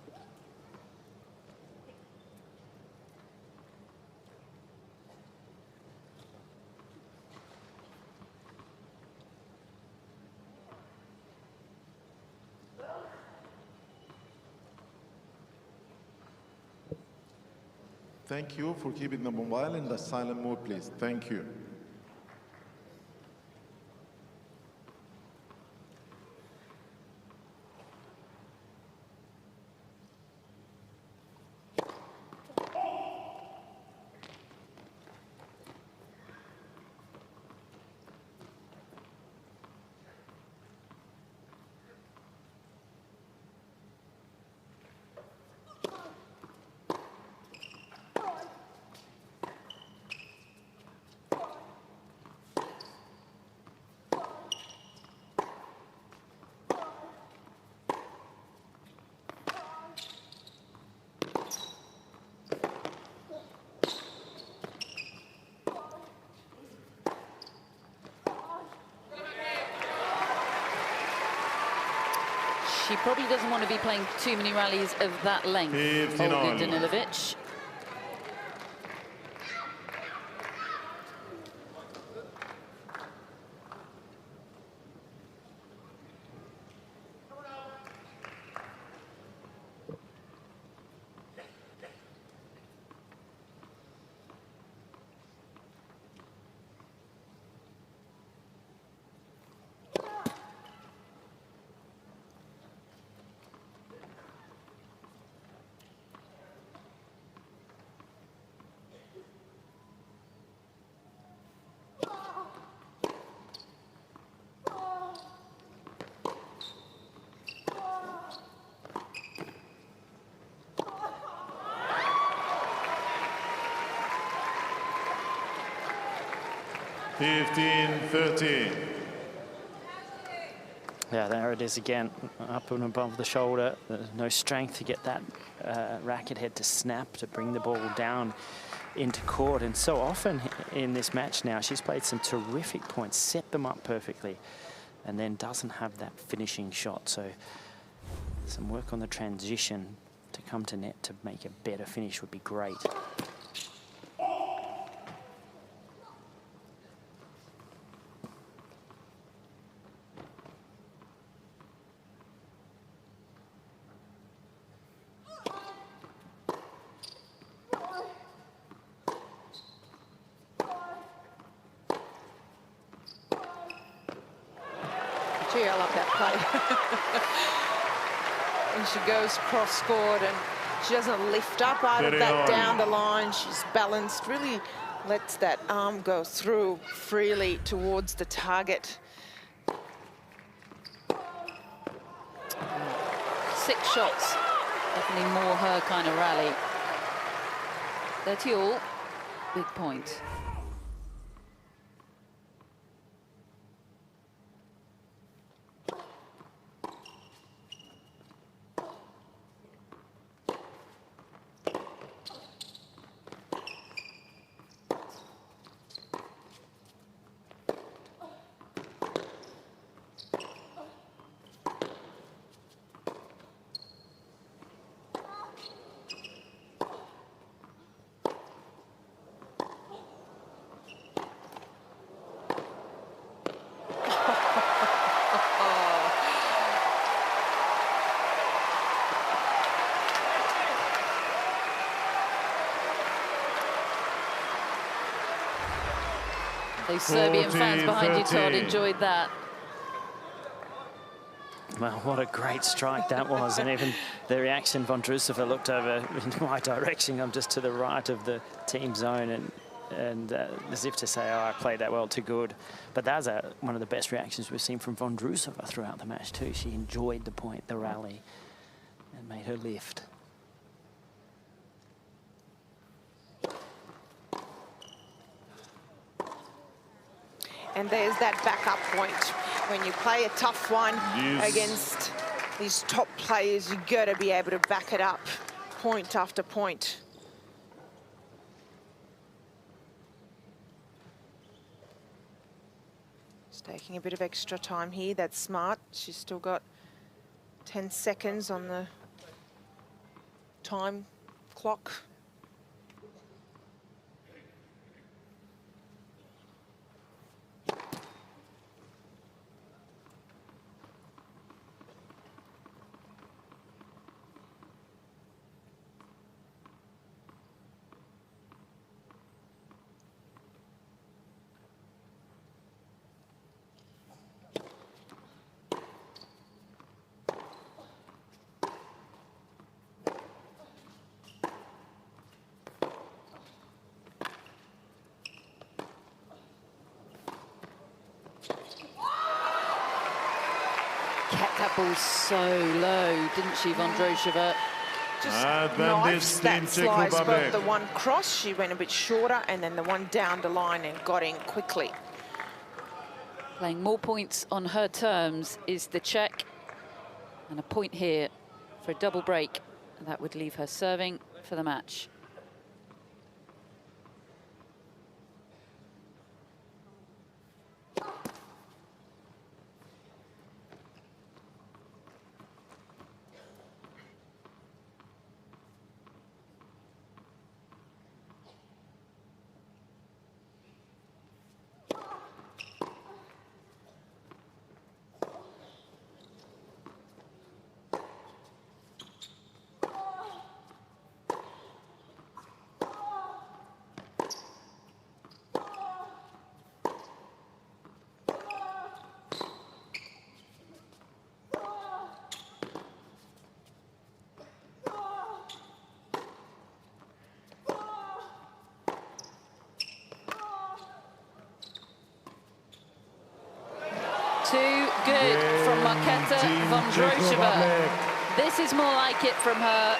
Thank you for keeping the mobile in the silent mode, please. Thank you. She probably doesn't want to be playing too many rallies of that length, Olga Danilovic. Yeah, there it is again, up and above the shoulder. There's no strength to get that racket head to snap, to bring the ball down into court. And so often in this match now, she's played some terrific points, set them up perfectly, and then doesn't have that finishing shot. So some work on the transition to come to net to make a better finish would be great. Gee, I love that play. And she goes cross-court and she doesn't lift up out of that down the line. She's balanced, really lets that arm go through freely towards the target. 6 shots, definitely more her kind of rally. 30 all, big point. Those Serbian fans behind you, Todd, enjoyed that. Well, what a great strike that was. And even the reaction, Vondrousova looked over in my direction. I'm just to the right of the team zone and as if to say, oh, I played that well, too good. But that was one of the best reactions we've seen from Vondrousova throughout the match too. She enjoyed the point, the rally, and made her lift. And there's that backup point. When you play a tough one against these top players, you got to be able to back it up point after point. Just taking a bit of extra time here. That's smart. She's still got 10 seconds on the time clock. Kept that ball so low, didn't she, Vondrousova? Just knifed that slice, both the one cross, she went a bit shorter, and then the one down the line and got in quickly. Playing more points on her terms is the Czech. And a point here for a double break. And that would leave her serving for the match. Too good from Marketa Vondrousova. This is more like it from her.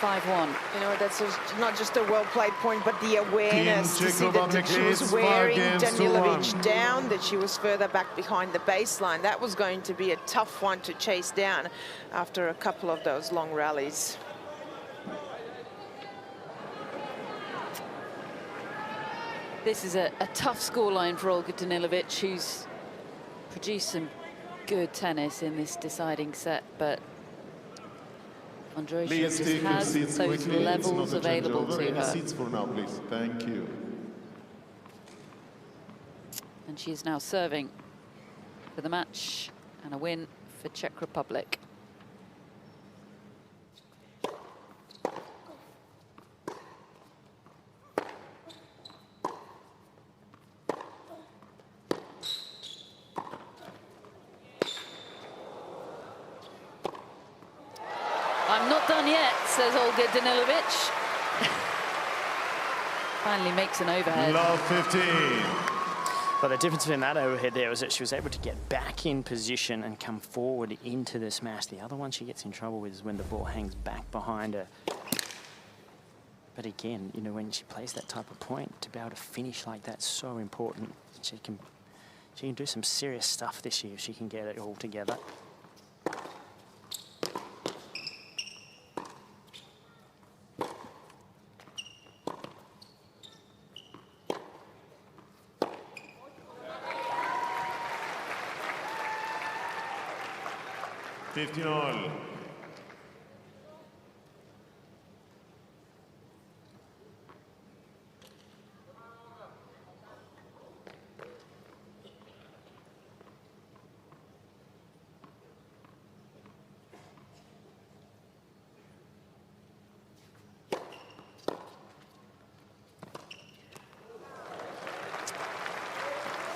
5-1. You know, that's not just a well-played point, but the awareness to see that she was wearing Danilovic down, that she was further back behind the baseline. That was going to be a tough one to chase down after a couple of those long rallies. This is a tough scoreline for Olga Danilovic, who's produced some good tennis in this deciding set, but Vondrousova just has those levels available to her. Seats for now, please. Thank you. And she is now serving for the match and a win for Czech Republic. I'm not done yet, says Olga Danilovic. Finally makes an overhead. Love 15. But the difference between that overhead there was that she was able to get back in position and come forward into the smash. The other one she gets in trouble with is when the ball hangs back behind her. But again, you know, when she plays that type of point, to be able to finish like that's so important. She can do some serious stuff this year if she can get it all together. $15.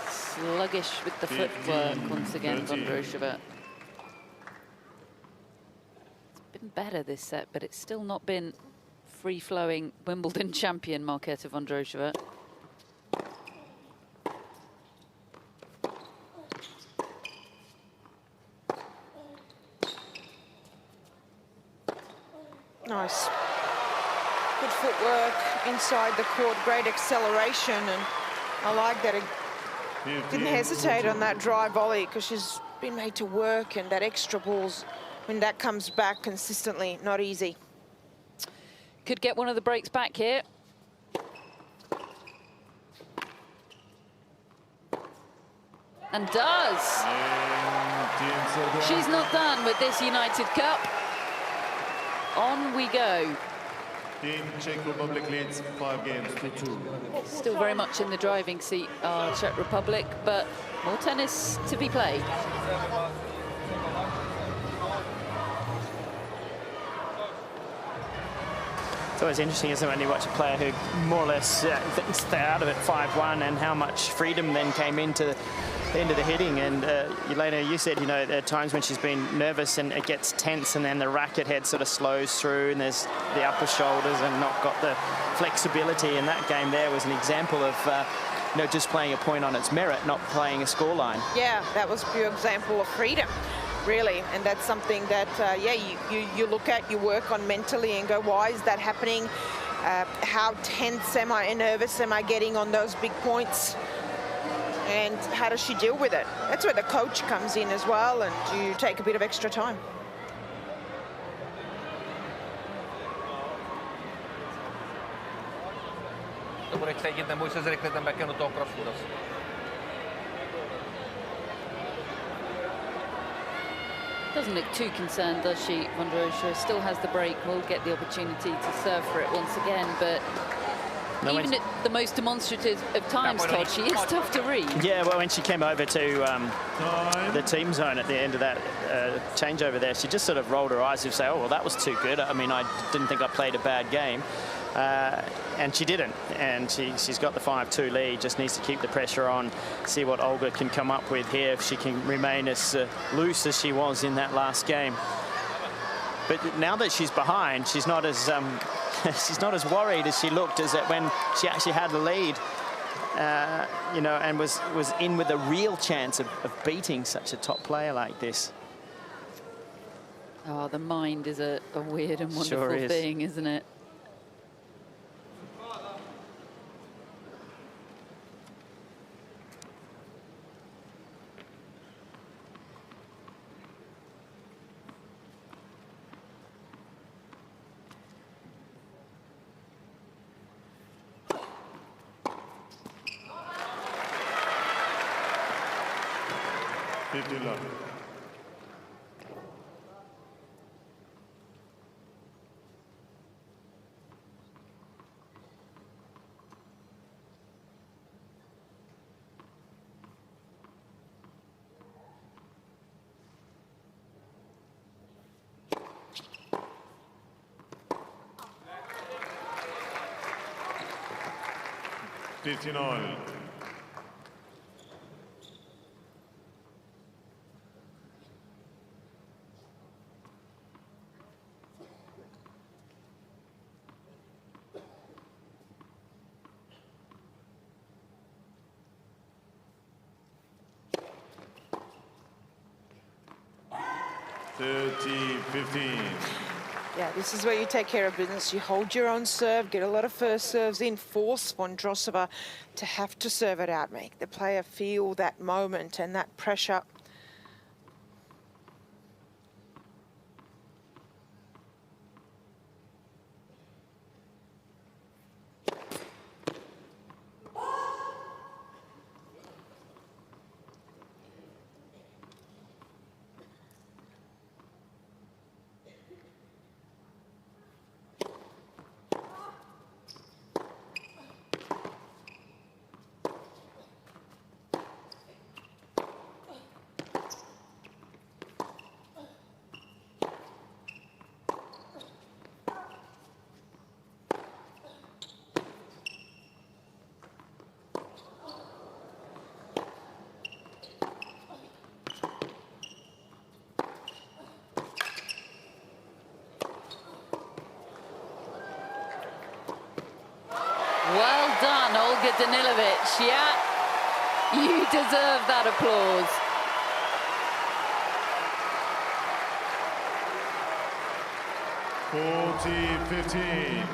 Sluggish with the footwork once again, Vondrousova. It's been better this set, but it's still not been free-flowing Wimbledon champion Marketa Vondrousova. Nice. Good footwork inside the court, great acceleration, and I like that it didn't hesitate on that drive volley because she's been made to work, and that extra balls, when that comes back consistently, not easy. Could get one of the breaks back here. And does. She's not done with this United Cup. On we go. Team Czech Republic leads 5 games to 2. Still very much in the driving seat, Czech Republic, but more tennis to be played. It's always interesting, isn't it, when you watch a player who more or less thinks they're out of it 5-1 and how much freedom then came into the end of the hitting. And Elena, you said, you know, there are times when she's been nervous and it gets tense and then the racket head sort of slows through and there's the upper shoulders and not got the flexibility. And that game there was an example of, you know, just playing a point on its merit, not playing a scoreline. Yeah, that was a pure example of freedom, really. And that's something that, yeah, you look at, you work on mentally and go, why is that happening? How tense am I and nervous am I getting on those big points? And how does she deal with it? That's where the coach comes in as well, and you take a bit of extra time. To bude cítit, neboj se zrychlit ten backhand do toho crossu. Doesn't look too concerned, does she, Vondrousova? Still has the break, will get the opportunity to serve for it once again, but no, even at the most demonstrative of times, Todd, she is tough to read. Yeah, well, when she came over to the team zone at the end of that changeover there, she just sort of rolled her eyes and say, oh, well, that was too good. I mean, I didn't think I played a bad game. And she didn't. And she's got the 5-2 lead, just needs to keep the pressure on, see what Olga can come up with here, if she can remain as loose as she was in that last game. But now that she's behind, she's not as she's not as worried as she looked as when she actually had the lead, you know, and was in with a real chance of beating such a top player like this. Oh, the mind is a weird and wonderful thing, isn't it? 30-15. Yeah, this is where you take care of business. You hold your own serve, get a lot of first serves in, force Vondrousova to have to serve it out, make the player feel that moment and that pressure. Well done, Olga Danilovic. Yeah, you deserve that applause. $40-15.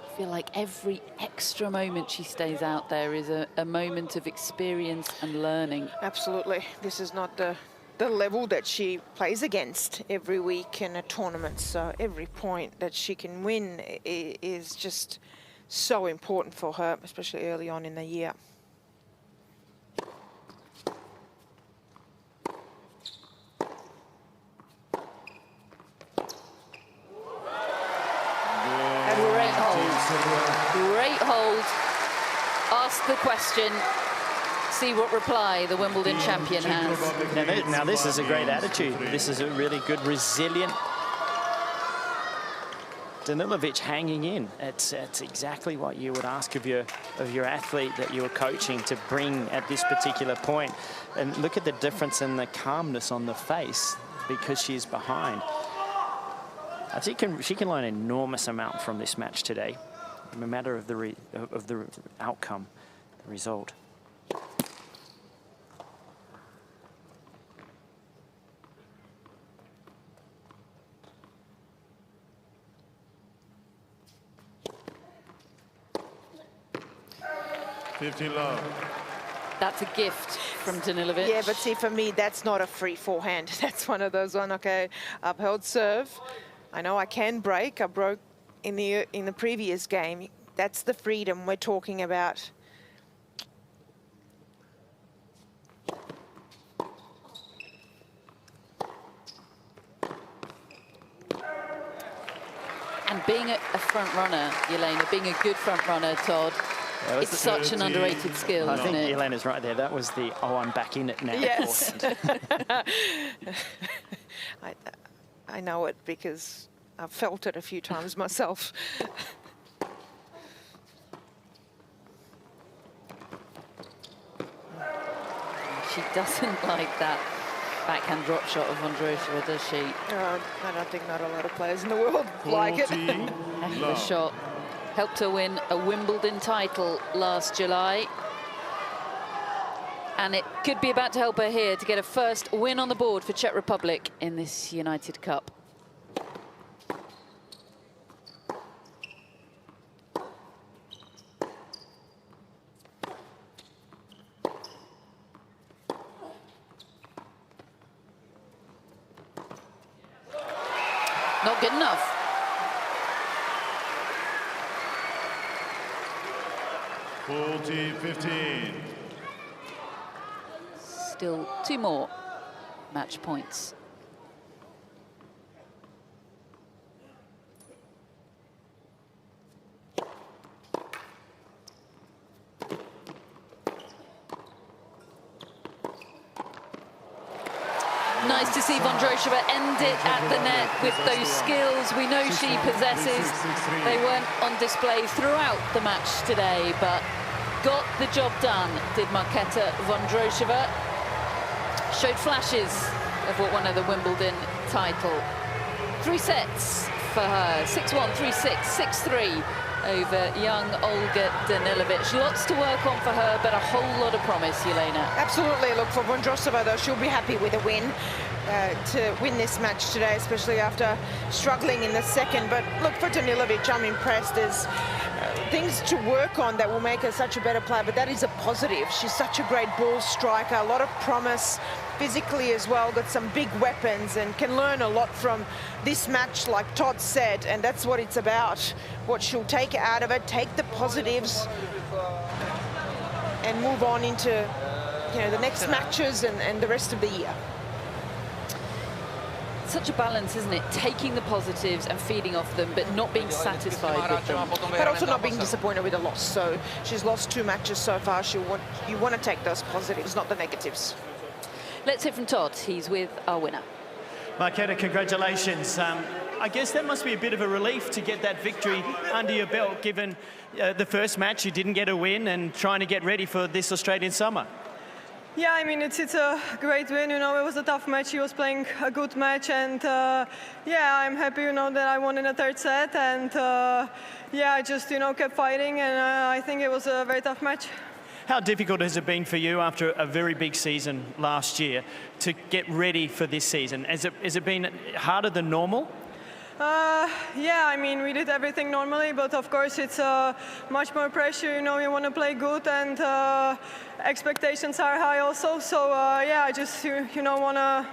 I feel like every extra moment she stays out there is a moment of experience and learning. Absolutely. This is not the level that she plays against every week in a tournament. So every point that she can win is just so important for her, especially early on in the year. Great hold. Great hold. Ask the question. See what reply the Wimbledon champion has. Now this is a great attitude. This is a really good, resilient Danilovic hanging in. It's exactly what you would ask of your athlete that you were coaching to bring at this particular point. And look at the difference in the calmness on the face because she's behind. I think she can learn an enormous amount from this match today, no matter of the outcome, the result. That's a gift from Danilovic. Yeah, but see, for me, that's not a free forehand. That's one of those okay, upheld serve. I know I can break. I broke in the previous game. That's the freedom we're talking about. And being a front runner, Yelena, being a good front runner, Todd, it's such an underrated skill, isn't it? I think Yelena's right there. That was the, oh, I'm back in it now. Yes. I know it because I've felt it a few times myself. She doesn't like that backhand drop shot of Vondrousova, does she? I don't think not a lot of players in the world like it. The shot helped her win a Wimbledon title last July. And it could be about to help her here to get a first win on the board for Czech Republic in this United Cup. Not good enough. $40-15. Still two more match points. Nice to see Vondrousova end it at the net with those skills we know she possesses. They weren't on display throughout the match today, but got the job done, did Marketa Vondrousova. Showed flashes of what won her the Wimbledon title. 3 sets for her, 6-1, 3-6, 6-3 over young Olga Danilovic. Lots to work on for her, but a whole lot of promise, Jelena. Absolutely. Look, for Vondrousova, though, she'll be happy with a win to win this match today, especially after struggling in the second. But look, for Danilovic, I'm impressed. There's things to work on that will make her such a better player, but that is a positive. She's such a great ball striker, a lot of promise, physically as well, got some big weapons and can learn a lot from this match, like Todd said, and that's what it's about. What she'll take out of it, take the positives and move on into, you know, the next matches and the rest of the year. Such a balance, isn't it? Taking the positives and feeding off them, but not being satisfied with them. But also not being disappointed with a loss. So she's lost 2 matches so far. You want to take those positives, not the negatives. Let's hear from Todd. He's with our winner. Marketa, congratulations. I guess that must be a bit of a relief to get that victory under your belt, given the first match you didn't get a win and trying to get ready for this Australian summer. Yeah, I mean, it's a great win, you know. It was a tough match. He was playing a good match, and yeah, I'm happy, you know, that I won in the 3rd set, and yeah, I just, you know, kept fighting, and I think it was a very tough match. How difficult has it been for you after a very big season last year to get ready for this season? Has it been harder than normal? Yeah, I mean, we did everything normally, but of course it's much more pressure, you know. You want to play good, and expectations are high also. So yeah, I just, you know, want to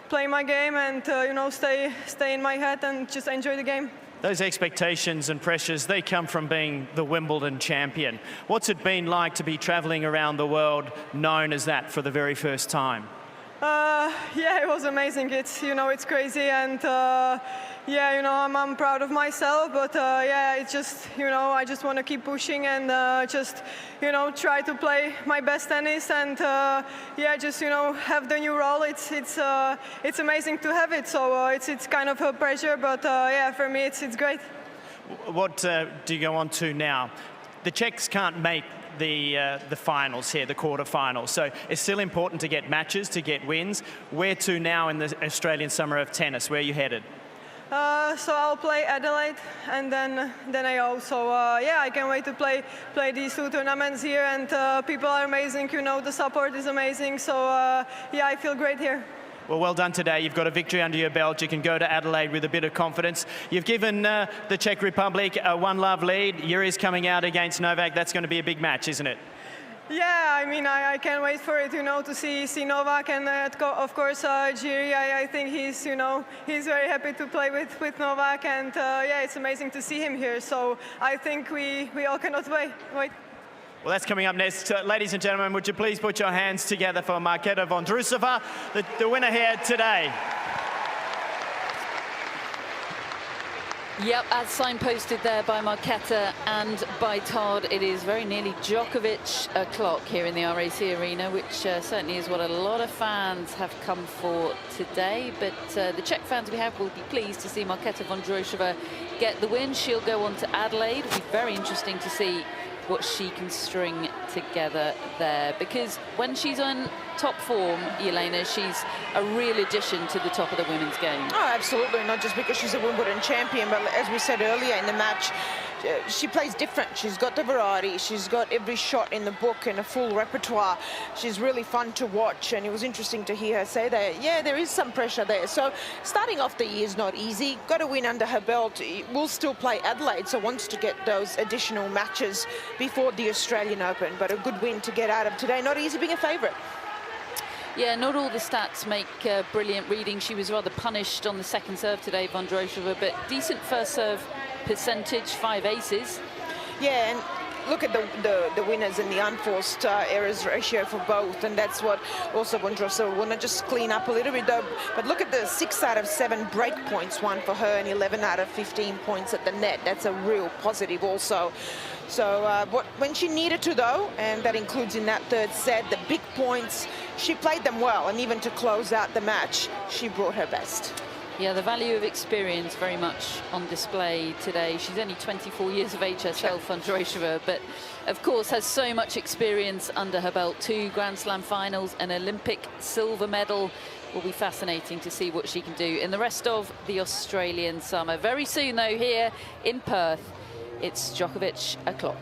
play my game and, you know, stay in my head and just enjoy the game. Those expectations and pressures, they come from being the Wimbledon champion. What's it been like to be travelling around the world known as that for the very first time? Yeah, it was amazing. It's, you know, it's crazy, and yeah, you know, I'm proud of myself, but yeah, it's just, you know, I just want to keep pushing and just, you know, try to play my best tennis, and yeah, just, you know, have the new role. It's amazing to have it. So it's kind of a pressure, but yeah, for me it's great. What do you go on to now? The Czechs can't make the finals here, the quarterfinals. So it's still important to get matches, to get wins. Where to now in the Australian Summer of Tennis? Where are you headed? So I'll play Adelaide and then AO. So yeah, I can't wait to play these 2 tournaments here, and people are amazing. You know, the support is amazing. So yeah, I feel great here. Well done today. You've got a victory under your belt. You can go to Adelaide with a bit of confidence. You've given the Czech Republic a 1-love lead. Yuri's coming out against Novak. That's going to be a big match, isn't it? Yeah, I mean, I can't wait for it, you know, to see Novak, and of course Jiri. I think he's, you know, he's very happy to play with Novak, and yeah, it's amazing to see him here. So I think we all cannot wait. Well, that's coming up next. Ladies and gentlemen, would you please put your hands together for Marketa Vondrousova, the winner here today. Yep, as signposted there by Marketa and by Todd, it is very nearly Djokovic o'clock here in the RAC Arena, which certainly is what a lot of fans have come for today. But the Czech fans we have will be pleased to see Marketa Vondrousova get the win. She'll go on to Adelaide. It'll be very interesting to see what she can string together there, because when she's on top form, Jelena, she's a real addition to the top of the women's game. Oh, absolutely, not just because she's a Wimbledon champion, but as we said earlier in the match, she plays different. She's got the variety, she's got every shot in the book and a full repertoire. She's really fun to watch, and it was interesting to hear her say that, yeah, there is some pressure there. So starting off the year is not easy. Got a win under her belt. Will still play Adelaide, so wants to get those additional matches before the Australian Open, but a good win to get out of today. Not easy being a favourite. Yeah, not all the stats make brilliant reading. She was rather punished on the second serve today, Vondrousova, but decent first serve percentage, 5 aces. Yeah, and look at the winners and the unforced errors ratio for both, and that's what also Vondrousova want to just clean up a little bit though. But look at the 6 out of 7 break points won for her, and 11 out of 15 points at the net. That's a real positive also. So when she needed to though, and that includes in that 3rd set, the big points, she played them well, and even to close out the match, she brought her best. Yeah, the value of experience very much on display today. She's only 24 years of age herself, Vondrousova, but of course has so much experience under her belt. 2 Grand Slam finals, an Olympic silver medal. Will be fascinating to see what she can do in the rest of the Australian summer. Very soon though, here in Perth, It's Djokovic o'clock.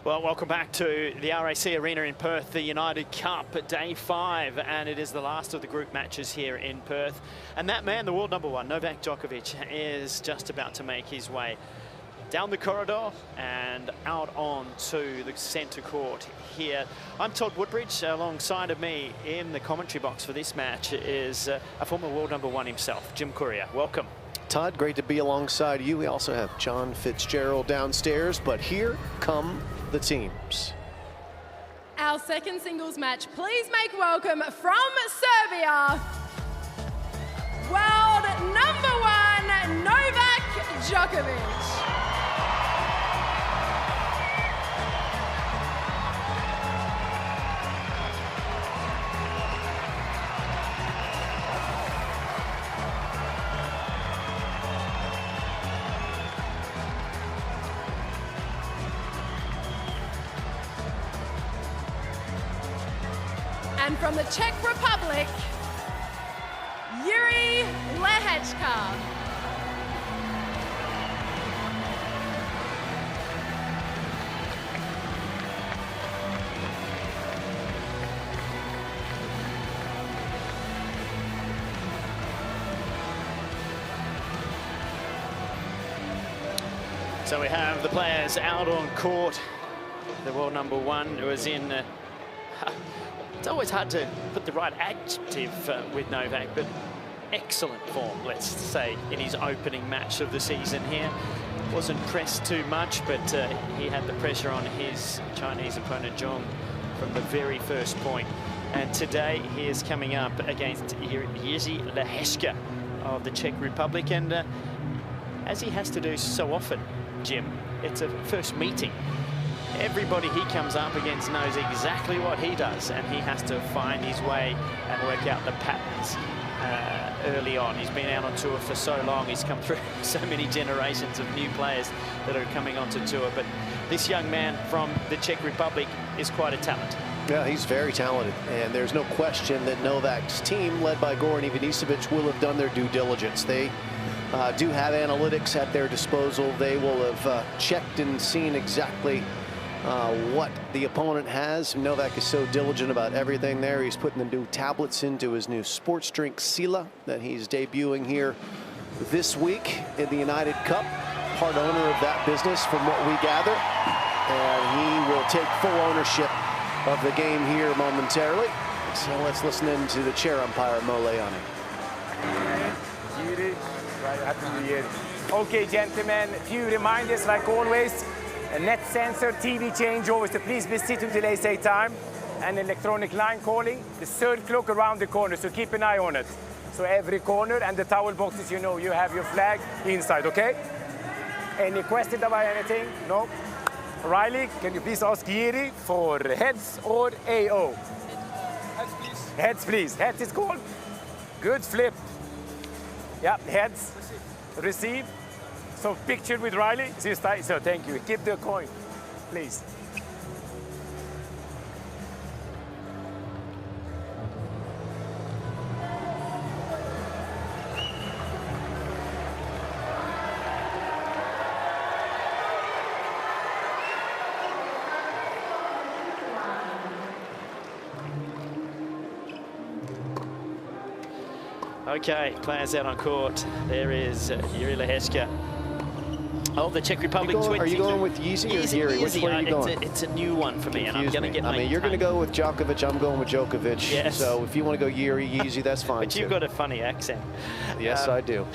Well, welcome back to the RAC Arena in Perth, the United Cup, day 5, and it is the last of the group matches here in Perth. And that man, the world #1, Novak Djokovic, is just about to make his way down the corridor and out onto the centre court here. I'm Todd Woodbridge. Alongside of me in the commentary box for this match is a former world #1 himself, Jim Courier. Welcome. Todd, great to be alongside you. We also have John Fitzgerald downstairs, but here come the teams. Our second singles match, please make welcome from Serbia, world #1, Novak Djokovic. And from the Czech Republic, Jiri Lehecka. So we have the players out on court. The world #1 who is in... it's always hard to put the right adjective with Novak, but excellent form, let's say, in his opening match of the season here. Wasn't pressed too much, but he had the pressure on his Chinese opponent, Zhong, from the very first point. And today he is coming up against Jiri Lehecka of the Czech Republic. And as he has to do so often, Jim, it's a first meeting. Everybody he comes up against knows exactly what he does, and he has to find his way and work out the patterns early on. He's been out on tour for so long. He's come through so many generations of new players that are coming onto tour. But this young man from the Czech Republic is quite a talent. Yeah, he's very talented, and there's no question that Novak's team, led by Goran Ivanisevic, will have done their due diligence. They do have analytics at their disposal. They will have checked and seen exactly what the opponent has. Novak is so diligent about everything there. He's putting the new tablets into his new sports drink Sila that he's debuting here this week in the United Cup. Part owner of that business from what we gather. And he will take full ownership of the game here momentarily. So let's listen in to the chair umpire, Mo Leone. Okay, gentlemen, a few reminders like always. A net sensor, TV changeovers, so please be seated until I say time. And electronic line calling, the third clock around the corner, so keep an eye on it. So every corner and the towel boxes, you know, you have your flag inside, okay? Any question about anything? No? Riley, can you please ask Jiri for heads or AO? Heads, please. Heads, please. Heads is called. Good flip. Yeah, heads. Receive. So pictured with Riley. So thank you. Keep the coin, please. Okay, players out on court. There is Jiri Lehecka. Oh, the Czech Republic. Are you going with Yeezy or Jiri? Which way are you going? It's a new one for me, and I'm going to get my... I mean, you're going to go with Djokovic, I'm going with Djokovic. Yes. So if you want to go Jiri, Yeezy, that's fine. But you've got a funny accent. Yes, I do.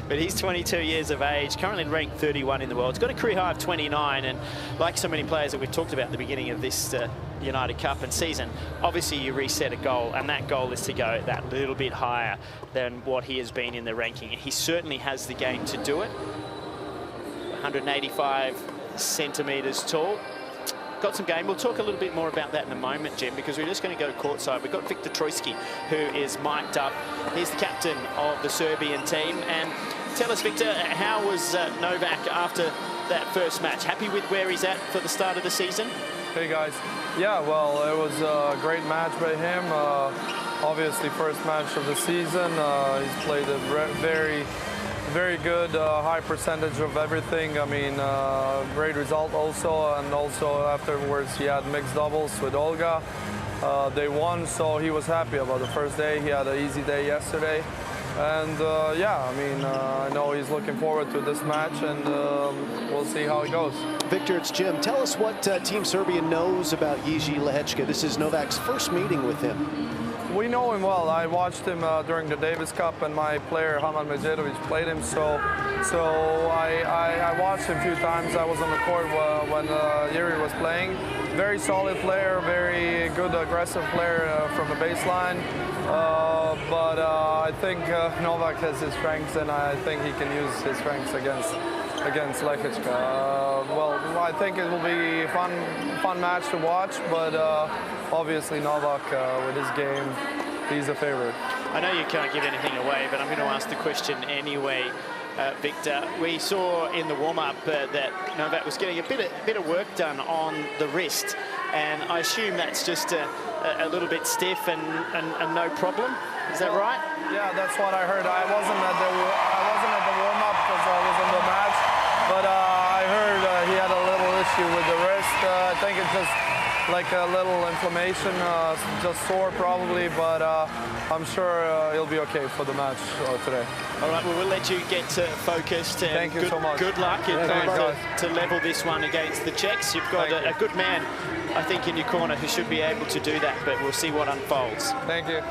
But he's 22 years of age, currently ranked 31 in the world. He's got a career high of 29, and like so many players that we've talked about at the beginning of this United Cup and season, obviously you reset a goal, and that goal is to go that little bit higher than what he has been in the ranking. He certainly has the game to do it. 185 centimetres tall. Got some game. We'll talk a little bit more about that in a moment, Jim, because we're just going to go courtside. We've got Viktor Trojski, who is mic'd up. He's the captain of the Serbian team. And tell us, Viktor, how was Novak after that first match? Happy with where he's at for the start of the season? Hey, guys. Yeah, well, it was a great match by him. Obviously, first match of the season. He's played a very very good, high percentage of everything. I mean, great result also, and also afterwards he had mixed doubles with Olga. They won, so he was happy about the first day. He had an easy day yesterday. And yeah, I mean, I know he's looking forward to this match, and we'll see how it goes. Victor, it's Jim. Tell us what Team Serbia knows about Jiri Lehecka. This is Novak's first meeting with him. We know him well. I watched him during the Davis Cup, and my player Hamad Medjedovic played him. So I watched him a few times. I was on the court when Jiri was playing. Very solid player, very good aggressive player from the baseline. But I think Novak has his strengths, and I think he can use his strengths against Lehecka. Well, I think it will be a fun match to watch, but obviously Novak with his game, he's a favorite. I know you can't give anything away, but I'm going to ask the question anyway. Victor, we saw in the warm-up that Novak was getting a bit of work done on the wrist, and I assume that's just a little bit stiff and no problem. Is that right? Yeah, that's what I heard. I wasn't at the warm-up because I was in the match, but I heard he had a little issue with the wrist. I think it's just like a little inflammation, just sore probably, but I'm sure he'll be okay for the match today. All right, well, we'll let you get focused. Thank you so much. Good luck in trying to level this one against the Czechs. You've got a good man, I think, in your corner who should be able to do that, but we'll see what unfolds. Thank you.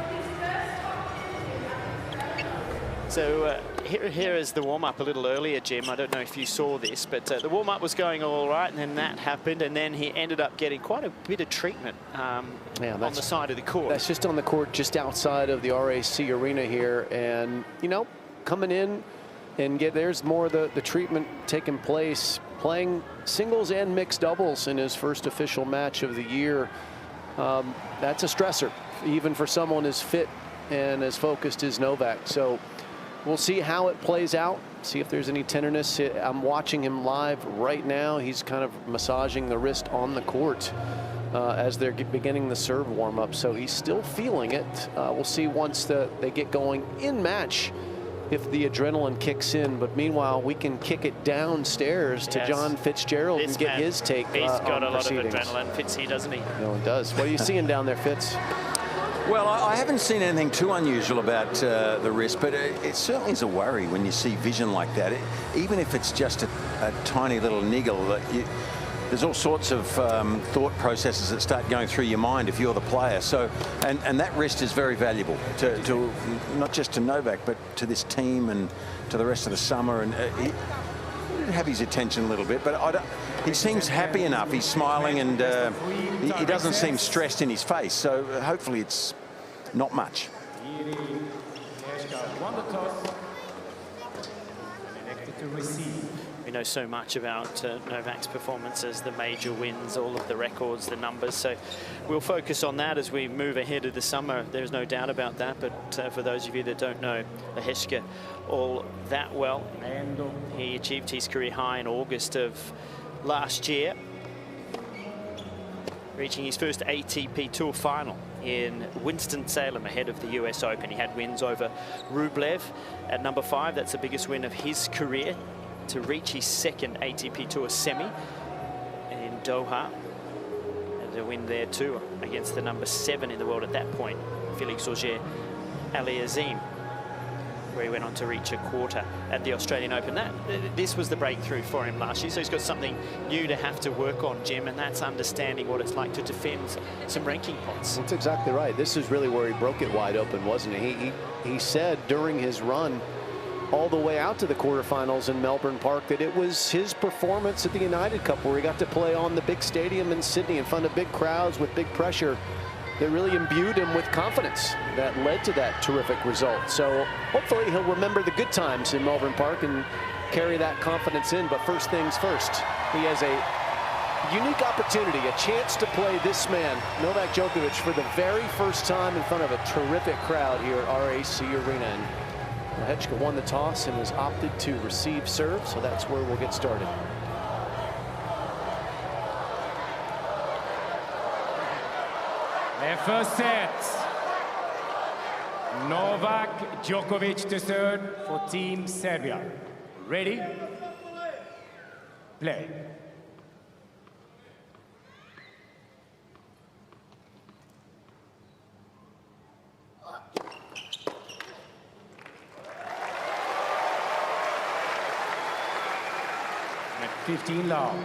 So here is the warm-up a little earlier, Jim. I don't know if you saw this, but the warm-up was going all right, and then that happened, and then he ended up getting quite a bit of treatment on the side of the court. That's just on the court, just outside of the RAC arena here, and, you know, coming in and there's more of the treatment taking place, playing singles and mixed doubles in his first official match of the year. That's a stressor, even for someone as fit and as focused as Novak. So we'll see how it plays out, see if there's any tenderness. I'm watching him live right now. He's kind of massaging the wrist on the court as they're beginning the serve warm-up. So he's still feeling it. We'll see once they get going in match if the adrenaline kicks in. But meanwhile, we can kick it downstairs to John Fitzgerald and get his take. He's got a lot of adrenaline, Fitzy, doesn't he? No, he does. What are you seeing down there, Fitz? Well, I haven't seen anything too unusual about the wrist, but it certainly is a worry when you see vision like that. Even if it's just a tiny little niggle, there's all sorts of thought processes that start going through your mind if you're the player. So, and that wrist is very valuable to not just to Novak, but to this team and to the rest of the summer. And he have his attention a little bit, but he seems happy enough. He's smiling, and he doesn't seem stressed in his face. So hopefully it's not much. We know so much about Novak's performances, the major wins, all of the records, the numbers. So we'll focus on that as we move ahead of the summer. There's no doubt about that. But for those of you that don't know Lehecka all that well, he achieved his career high in August of last year, reaching his first ATP Tour final in Winston-Salem ahead of the US Open. He had wins over Rublev at number 5. That's the biggest win of his career, to reach his second ATP Tour semi in Doha. And a win there too against the number 7 in the world at that point, Felix Auger-Aliassime, where he went on to reach a quarter at the Australian Open. This was the breakthrough for him last year, so he's got something new to have to work on, Jim, and that's understanding what it's like to defend some ranking points. That's exactly right. This is really where he broke it wide open, wasn't he? He said during his run all the way out to the quarterfinals in Melbourne Park that it was his performance at the United Cup, where he got to play on the big stadium in Sydney in front of big crowds with big pressure, that really imbued him with confidence that led to that terrific result. So hopefully he'll remember the good times in Melbourne Park and carry that confidence in. But first things first, he has a unique opportunity, a chance to play this man, Novak Djokovic, for the very first time in front of a terrific crowd here at RAC Arena. And Lehecka won the toss and has opted to receive serve, so that's where we'll get started. Their first set. Novak Djokovic to serve for Team Serbia. Ready? Play. At 15 love.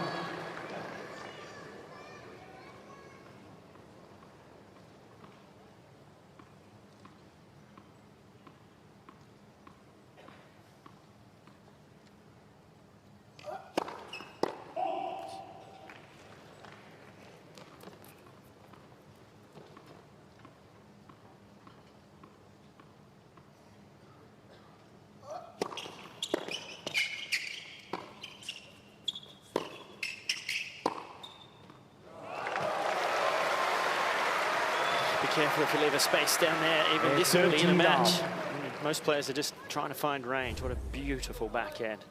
Be careful if you leave a space down there, even this early in the match. Most players are just trying to find range. What a beautiful backhand.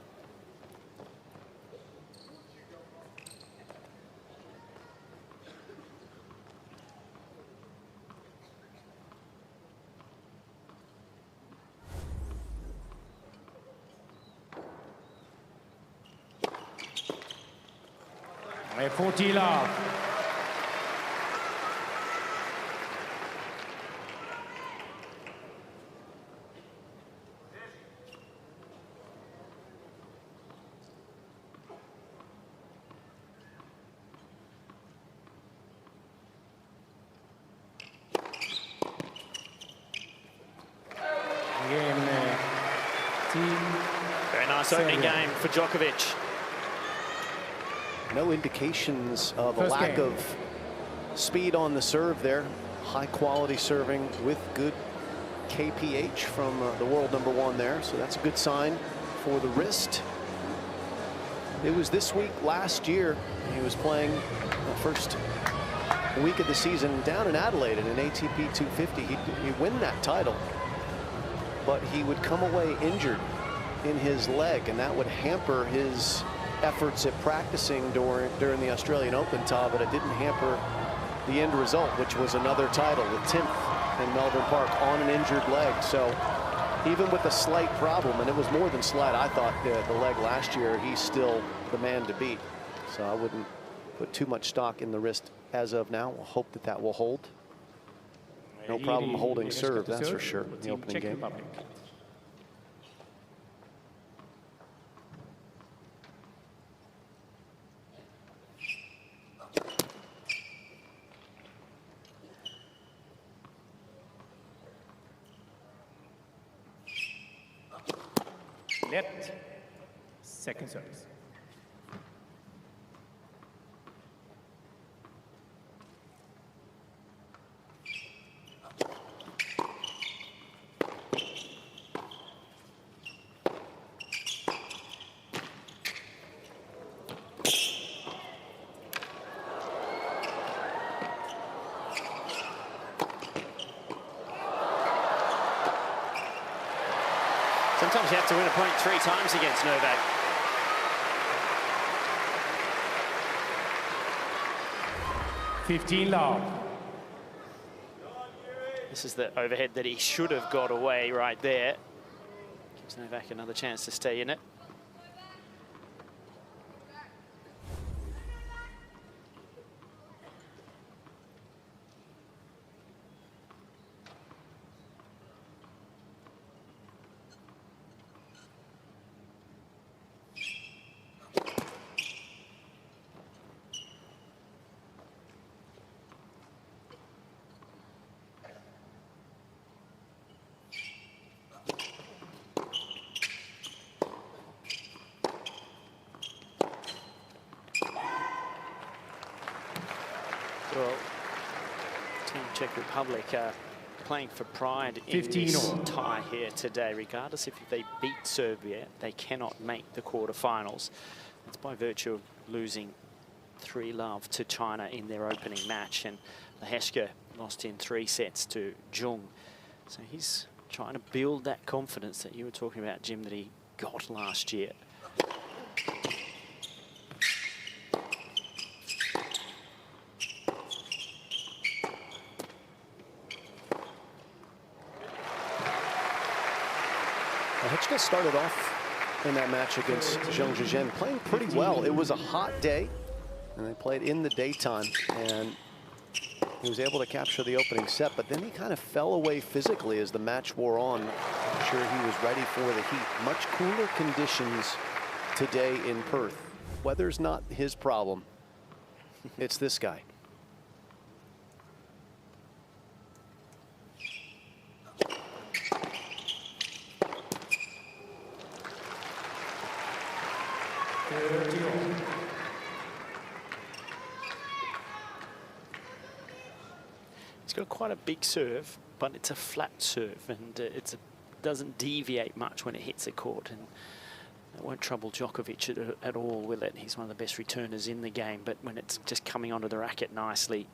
Et 40 love. Very nice opening game for Djokovic. No indications of a lack of speed on the serve there. High quality serving with good KPH from the world #1 there. So that's a good sign for the wrist. It was this week last year he was playing the first week of the season down in Adelaide in an ATP 250. He'd win that title, but he would come away injured in his leg, and that would hamper his efforts at practicing during the Australian Open, but it didn't hamper the end result, which was another title, the 10th in Melbourne Park on an injured leg. So even with a slight problem, and it was more than slight, I thought the leg last year, he's still the man to beat. So I wouldn't put too much stock in the wrist as of now. We'll hope that that will hold. No problem holding serve, that's for sure, in the opening game. Net. Second service. Sometimes you have to win a point 3 times against Novak. love. This is the overhead that he should have got away right there. Gives Novak another chance to stay in it. Well, Team Czech Republic playing for pride in this tie here today. Regardless if they beat Serbia, they cannot make the quarterfinals. That's by virtue of losing 3-love to China in their opening match, and Lehecka lost in 3 sets to Jung. So he's trying to build that confidence that you were talking about, Jim, that he got last year. Lehecka started off in that match against Zheng Zhizhen playing pretty well. It was a hot day, and they played in the daytime, and he was able to capture the opening set, but then he kind of fell away physically as the match wore on. I'm sure he was ready for the heat. Much cooler conditions today in Perth. Weather's not his problem. It's this guy. He's got quite a big serve, but it's a flat serve, and it doesn't deviate much when it hits the court, and it won't trouble Djokovic at all, will it? He's one of the best returners in the game, but when it's just coming onto the racket nicely,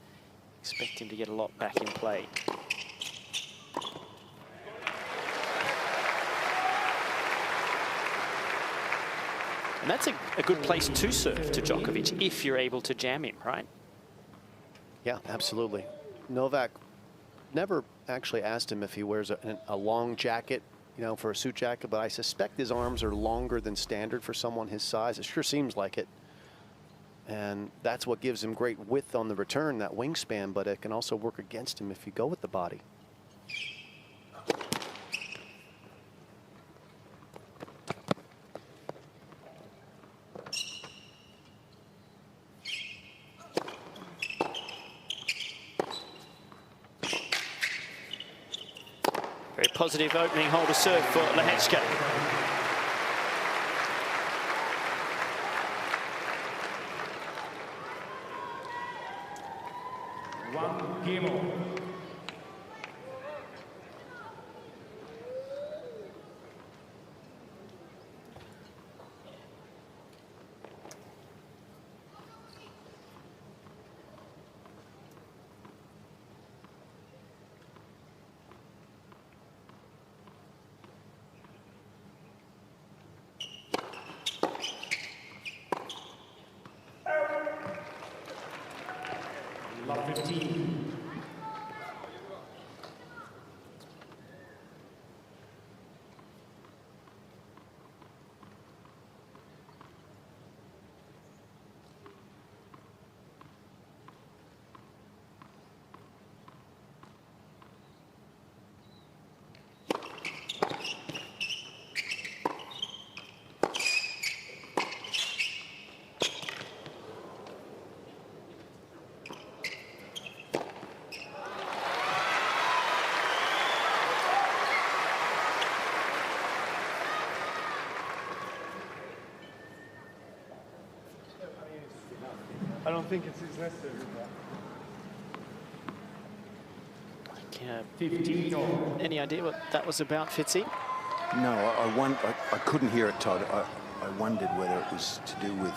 expect him to get a lot back in play. And that's a good place to serve to Djokovic if you're able to jam him, right? Yeah, absolutely. Novak never actually asked him if he wears a long jacket, you know, for a suit jacket, but I suspect his arms are longer than standard for someone his size. It sure seems like it. And that's what gives him great width on the return, that wingspan, but it can also work against him if you go with the body. Very positive opening hole to serve for Lehecka. One game on. Love 15. I don't think it's necessary. Any idea what that was about, Fitzy? No, I couldn't hear it, Todd. I wondered whether it was to do with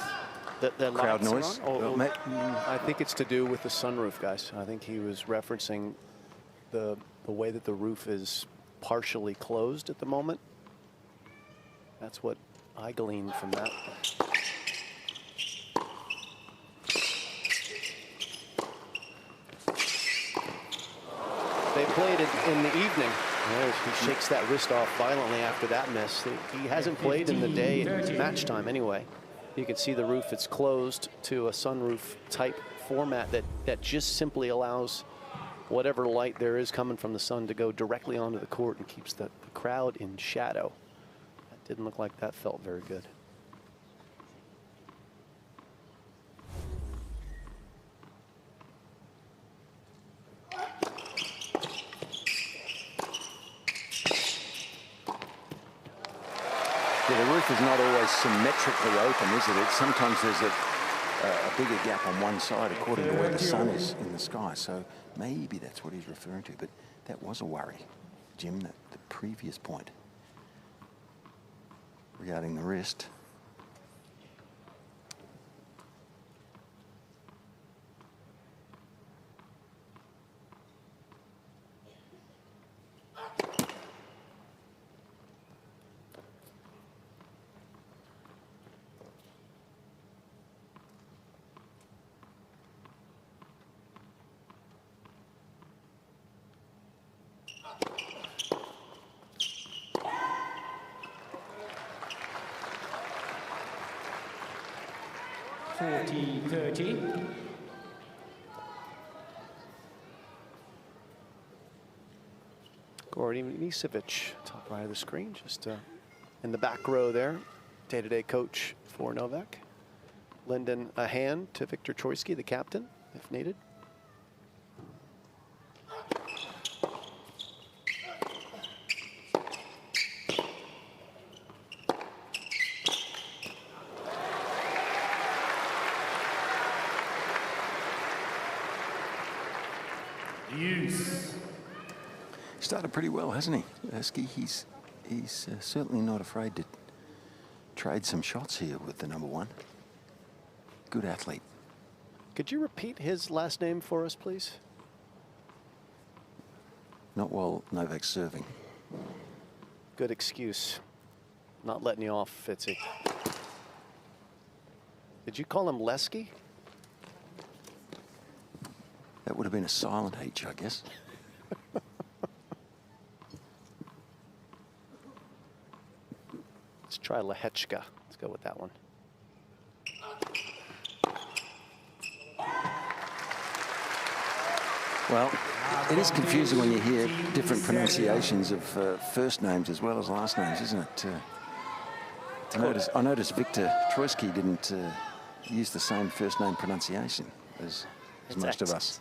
the crowd noise. I think it's to do with the sunroof, guys. I think he was referencing the way that the roof is partially closed at the moment. That's what I gleaned from that. They played it in the evening. He shakes that wrist off violently after that miss. He hasn't played in the day at match time anyway. You can see the roof, it's closed to a sunroof type format that just simply allows whatever light there is coming from the sun to go directly onto the court and keeps the crowd in shadow. That didn't look like that felt very good. Yeah, the roof is not always symmetrically open, is it? Sometimes there's a bigger gap on one side according to where the sun is in the sky. So maybe that's what he's referring to. But that was a worry, Jim, the previous point regarding the wrist. 40-30. Goran Ivanisevic, top right of the screen, just in the back row there. Day-to-day coach for Novak. Lending a hand to Viktor Troicki, the captain, if needed. Started pretty well, hasn't he? Lehecka, he's certainly not afraid to trade some shots here with the #1. Good athlete. Could you repeat his last name for us, please? Not while Novak's serving. Good excuse. Not letting you off, Fitzy. Did you call him Lehecka? That would have been a silent H, I guess. Let's try Lehecka. Let's go with that one. Well, it is confusing when you hear different pronunciations of first names as well as last names, isn't it? I noticed Viktor Troicki didn't use the same first name pronunciation as most of us.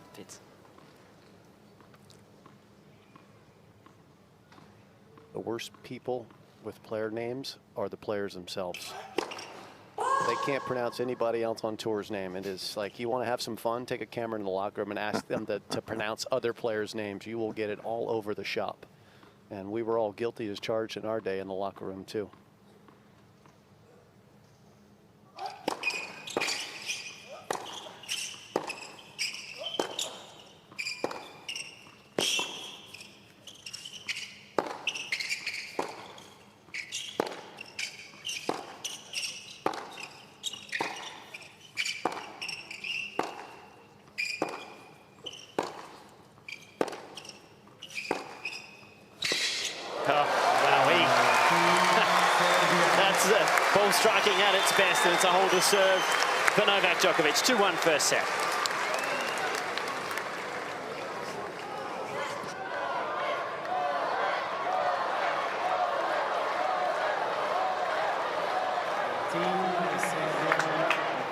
The worst people with player names are the players themselves. They can't pronounce anybody else on tour's name. It is like, you want to have some fun, take a camera in the locker room and ask them to pronounce other players' names. You will get it all over the shop. And we were all guilty as charged in our day in the locker room too. Ball striking at its best, and it's a holder serve for Novak Djokovic. 2-1 first set.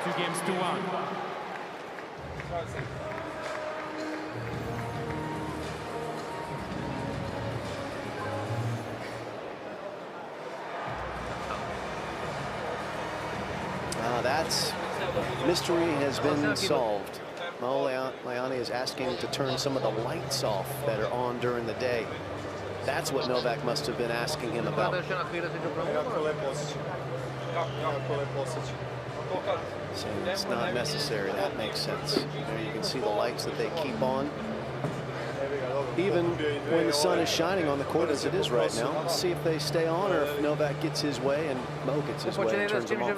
Two games to 1. That's mystery has been solved. Leone is asking to turn some of the lights off that are on during the day. That's what Novak must have been asking him about. Saying it's not necessary. That makes sense. There you can see the lights that they keep on, even when the sun is shining on the court as it is right now. Let's see if they stay on or if Novak gets his way and Mo gets his way and turns them off.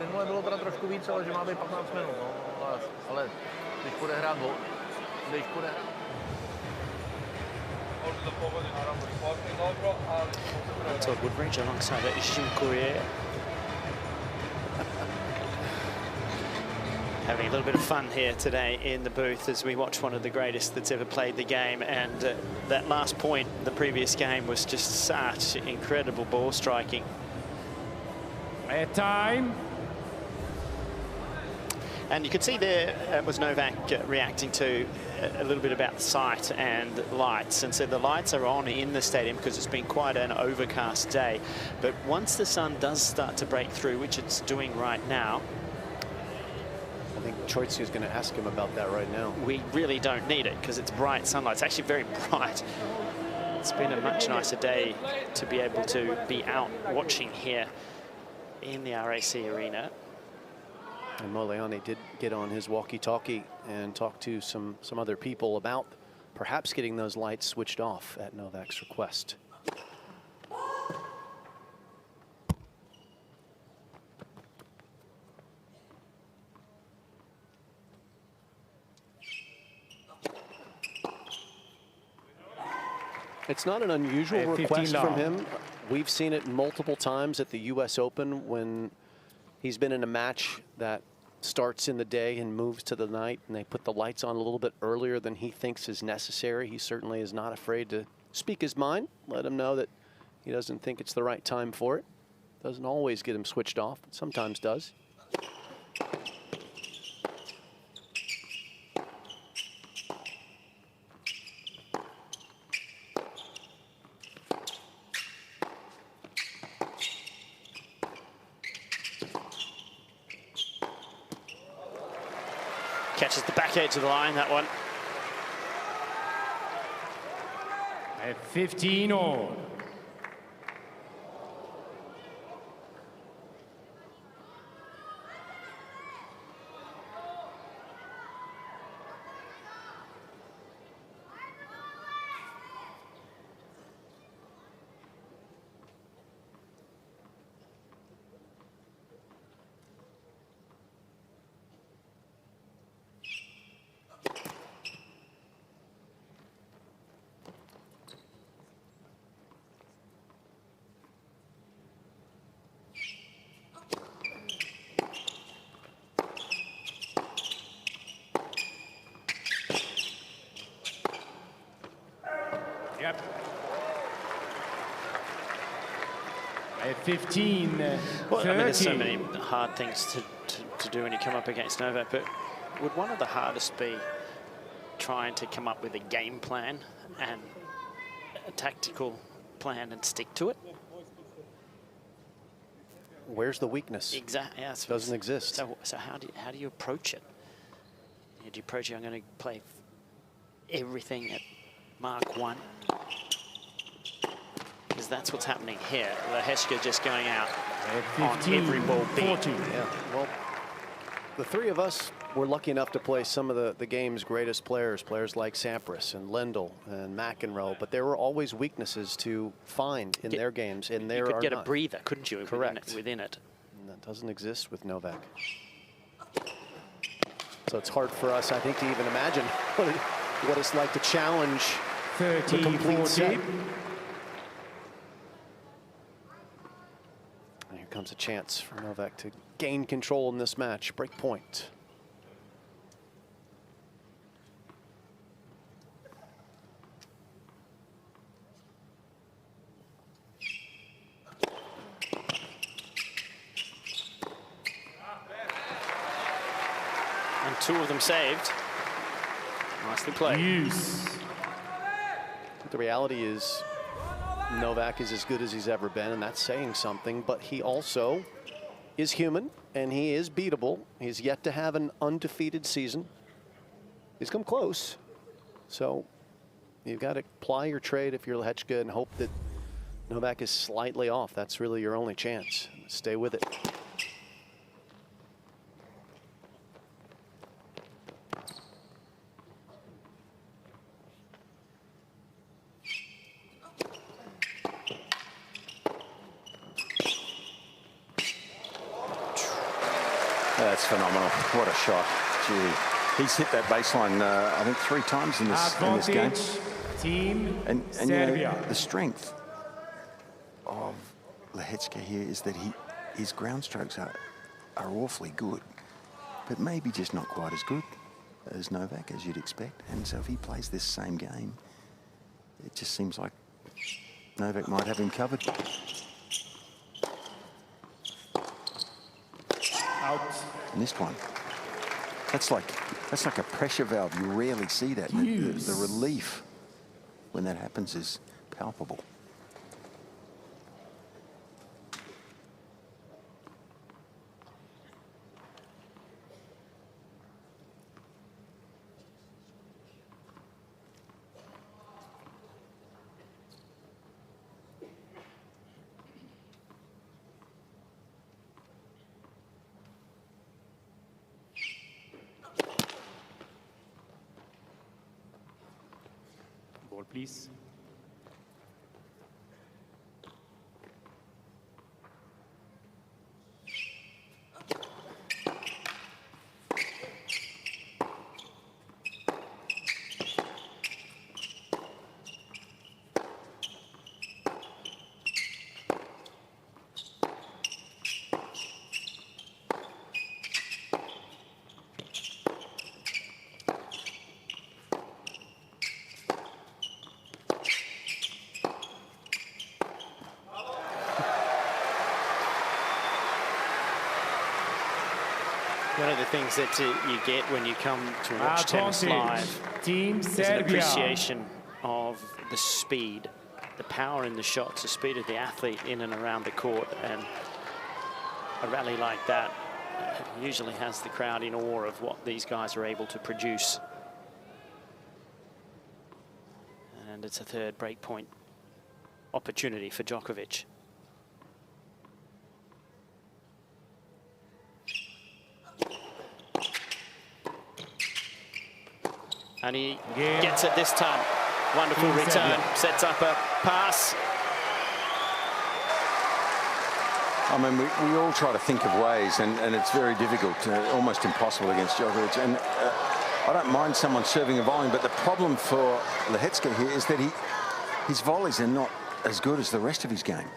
Minule bylo teda trošku víc, ale že má být 15 minut, no. Ale když půjde hrát Todd Woodbridge alongside Jean Courier. Having a little bit of fun here today in the booth as we watch one of the greatest that's ever played the game. And that last point, the previous game, was just such incredible ball striking. At time. And you could see there was Novak reacting to a little bit about the sight and lights. And so the lights are on in the stadium because it's been quite an overcast day. But once the sun does start to break through, which it's doing right now, I think Troicki is going to ask him about that right now. We really don't need it because it's bright sunlight. It's actually very bright. It's been a much nicer day to be able to be out watching here in the RAC Arena. And Mo Leone did get on his walkie-talkie and talk to some other people about perhaps getting those lights switched off at Novak's request. It's not an unusual request from him. We've seen it multiple times at the US Open when he's been in a match that starts in the day and moves to the night, and they put the lights on a little bit earlier than he thinks is necessary. He certainly is not afraid to speak his mind, let him know that he doesn't think it's the right time for it. Doesn't always get him switched off, but sometimes does. Catches the back edge of the line, that one. At 15 all. Yep. At 15, well, I mean, there's so many hard things to do when you come up against Novak, but would one of the hardest be trying to come up with a game plan and a tactical plan and stick to it? Where's the weakness? Exactly. Yeah, doesn't exist. So how do you approach it? Do you approach it? I'm going to play everything at Mark 1. Because that's what's happening here. Lehecka just going out on every ball beat. Yeah, well, the three of us were lucky enough to play some of the game's greatest players like Sampras and Lendl and McEnroe, but there were always weaknesses to find in their games, and there you could get not. a breather, couldn't you? Correct. Within it. And that doesn't exist with Novak. So it's hard for us, I think, to even imagine what it's like to challenge the complete set. And here comes a chance for Novak to gain control in this match. Break point. And 2 of them saved. Nicely played. The reality is Novak is as good as he's ever been, and that's saying something, but he also is human, and he is beatable. He's yet to have an undefeated season. He's come close. So you've got to ply your trade if you're Lehecka and hope that Novak is slightly off. That's really your only chance. Stay with it. That's phenomenal. What a shot. Gee, he's hit that baseline, I think, 3 times in this game. Team and Serbia. you know, the strength of Lehecka here is that his ground strokes are awfully good, but maybe just not quite as good as Novak, as you'd expect. And so if he plays this same game, it just seems like Novak might have him covered. Out. Missed one. That's like a pressure valve. You rarely see that. The relief when that happens is palpable. Ball, please. One of the things that you get when you come to watch tennis live Team is an Serbia. appreciation of the speed, the power in the shots, the speed of the athlete in and around the court. And a rally like that usually has the crowd in awe of what these guys are able to produce. And it's a third break point opportunity for Djokovic. And he gets it this time. Wonderful return, sets up a pass. I mean, we all try to think of ways, and it's very difficult, almost impossible against Djokovic. And I don't mind someone serving a volley, but the problem for Lehecka here is that his volleys are not as good as the rest of his game.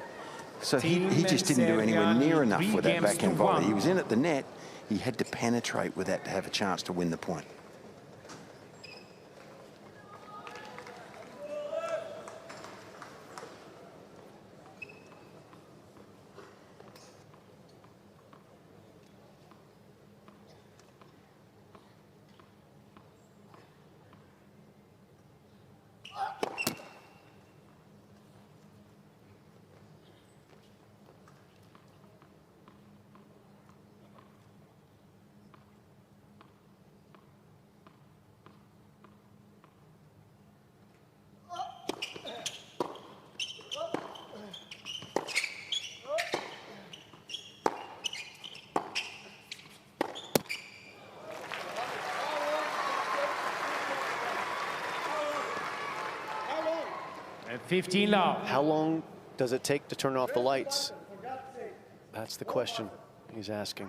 So he just didn't do anywhere near enough with that backhand volley. He was in at the net. He had to penetrate with that to have a chance to win the point. At 15 love. How long does it take to turn off the lights? That's the question he's asking.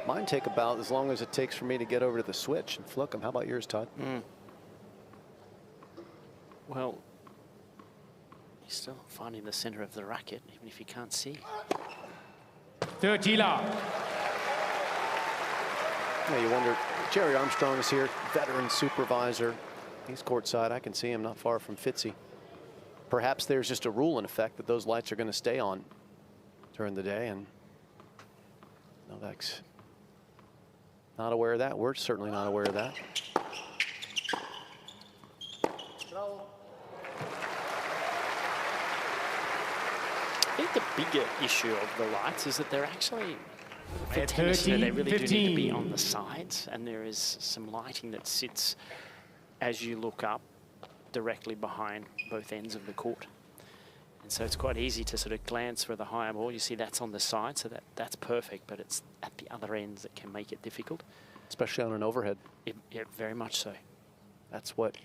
Mine take about as long as it takes for me to get over to the switch and flick them. How about yours, Todd? Well, you're still finding the center of the racket, even if you can't see. 30 love. Yeah, you wonder, Jerry Armstrong is here, veteran supervisor. He's courtside. I can see him not far from Fitzy. Perhaps there's just a rule in effect that those lights are going to stay on during the day, and Novak's not aware of that. We're certainly not aware of that. I think the bigger issue of the lights is that they're actually, for At tennis, 13, they really do need to be 15. on the sides, and there is some lighting that sits as you look up directly behind both ends of the court. And so it's quite easy to sort of glance for the higher ball. You see that's on the side, so that's perfect, but it's at the other ends that can make it difficult. Especially on an overhead. Yeah, very much so. That's what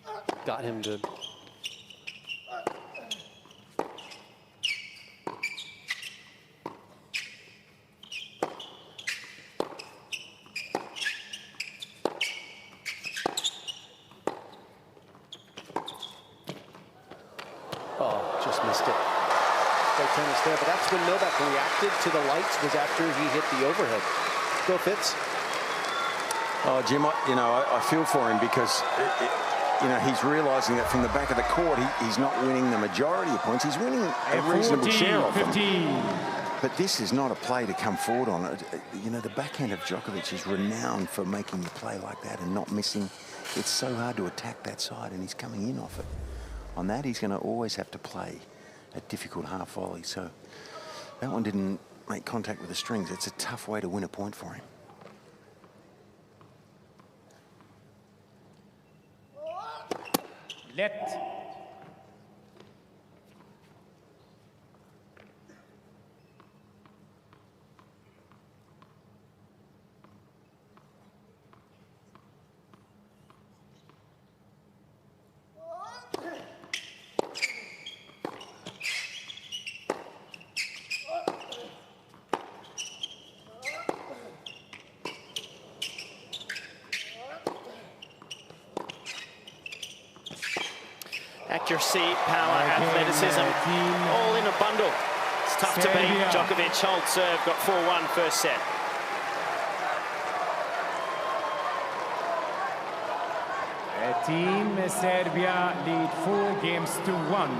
got him to tennis there, but that's when Novak reacted to the lights, was after he hit the overhead. Go Fitz. Oh, Jim, I feel for him because, he's realising that from the back of the court, he's not winning the majority of points. He's winning a reasonable share of them. But this is not a play to come forward on. The backhand of Djokovic is renowned for making you play like that and not missing. It's so hard to attack that side, and he's coming in off it. On that, he's going to always have to play a difficult half volley. So that one didn't make contact with the strings. It's a tough way to win a point for him. Let. Accuracy, power, athleticism, all in a bundle. It's tough to beat. Djokovic, hold serve, got 4-1 first set. Team Serbia lead 4 games to 1.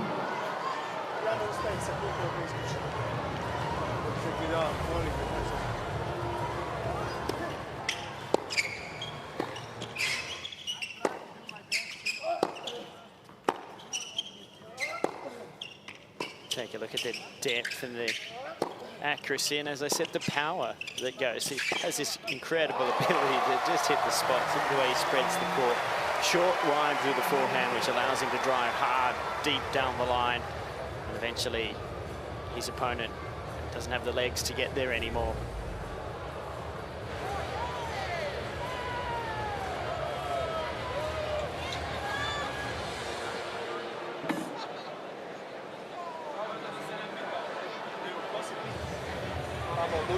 Take a look at the depth and the accuracy, and as I said, the power that goes. He has this incredible ability to just hit the spots, the way he spreads the court. Short, wide through the forehand, which allows him to drive hard, deep down the line. And eventually, his opponent doesn't have the legs to get there anymore.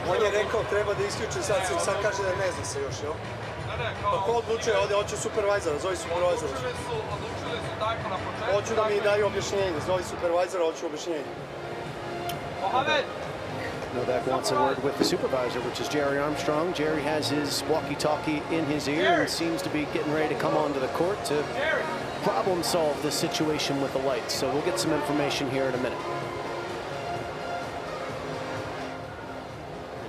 On je rekao treba da isključi, sad kaže da ne zna se još, jel? Pa ko odlučuje ovdje? Hoću supervajzora, zovi supervajzora. Hoću da mi daju objašnjenje, zovi supervajzora, hoću objašnjenje. Novak wants a word with the supervisor, which is Jerry Armstrong. Jerry has his walkie-talkie in his ear and seems to be getting ready to come onto the court to problem solve this situation with the lights. So we'll get some information here in a minute.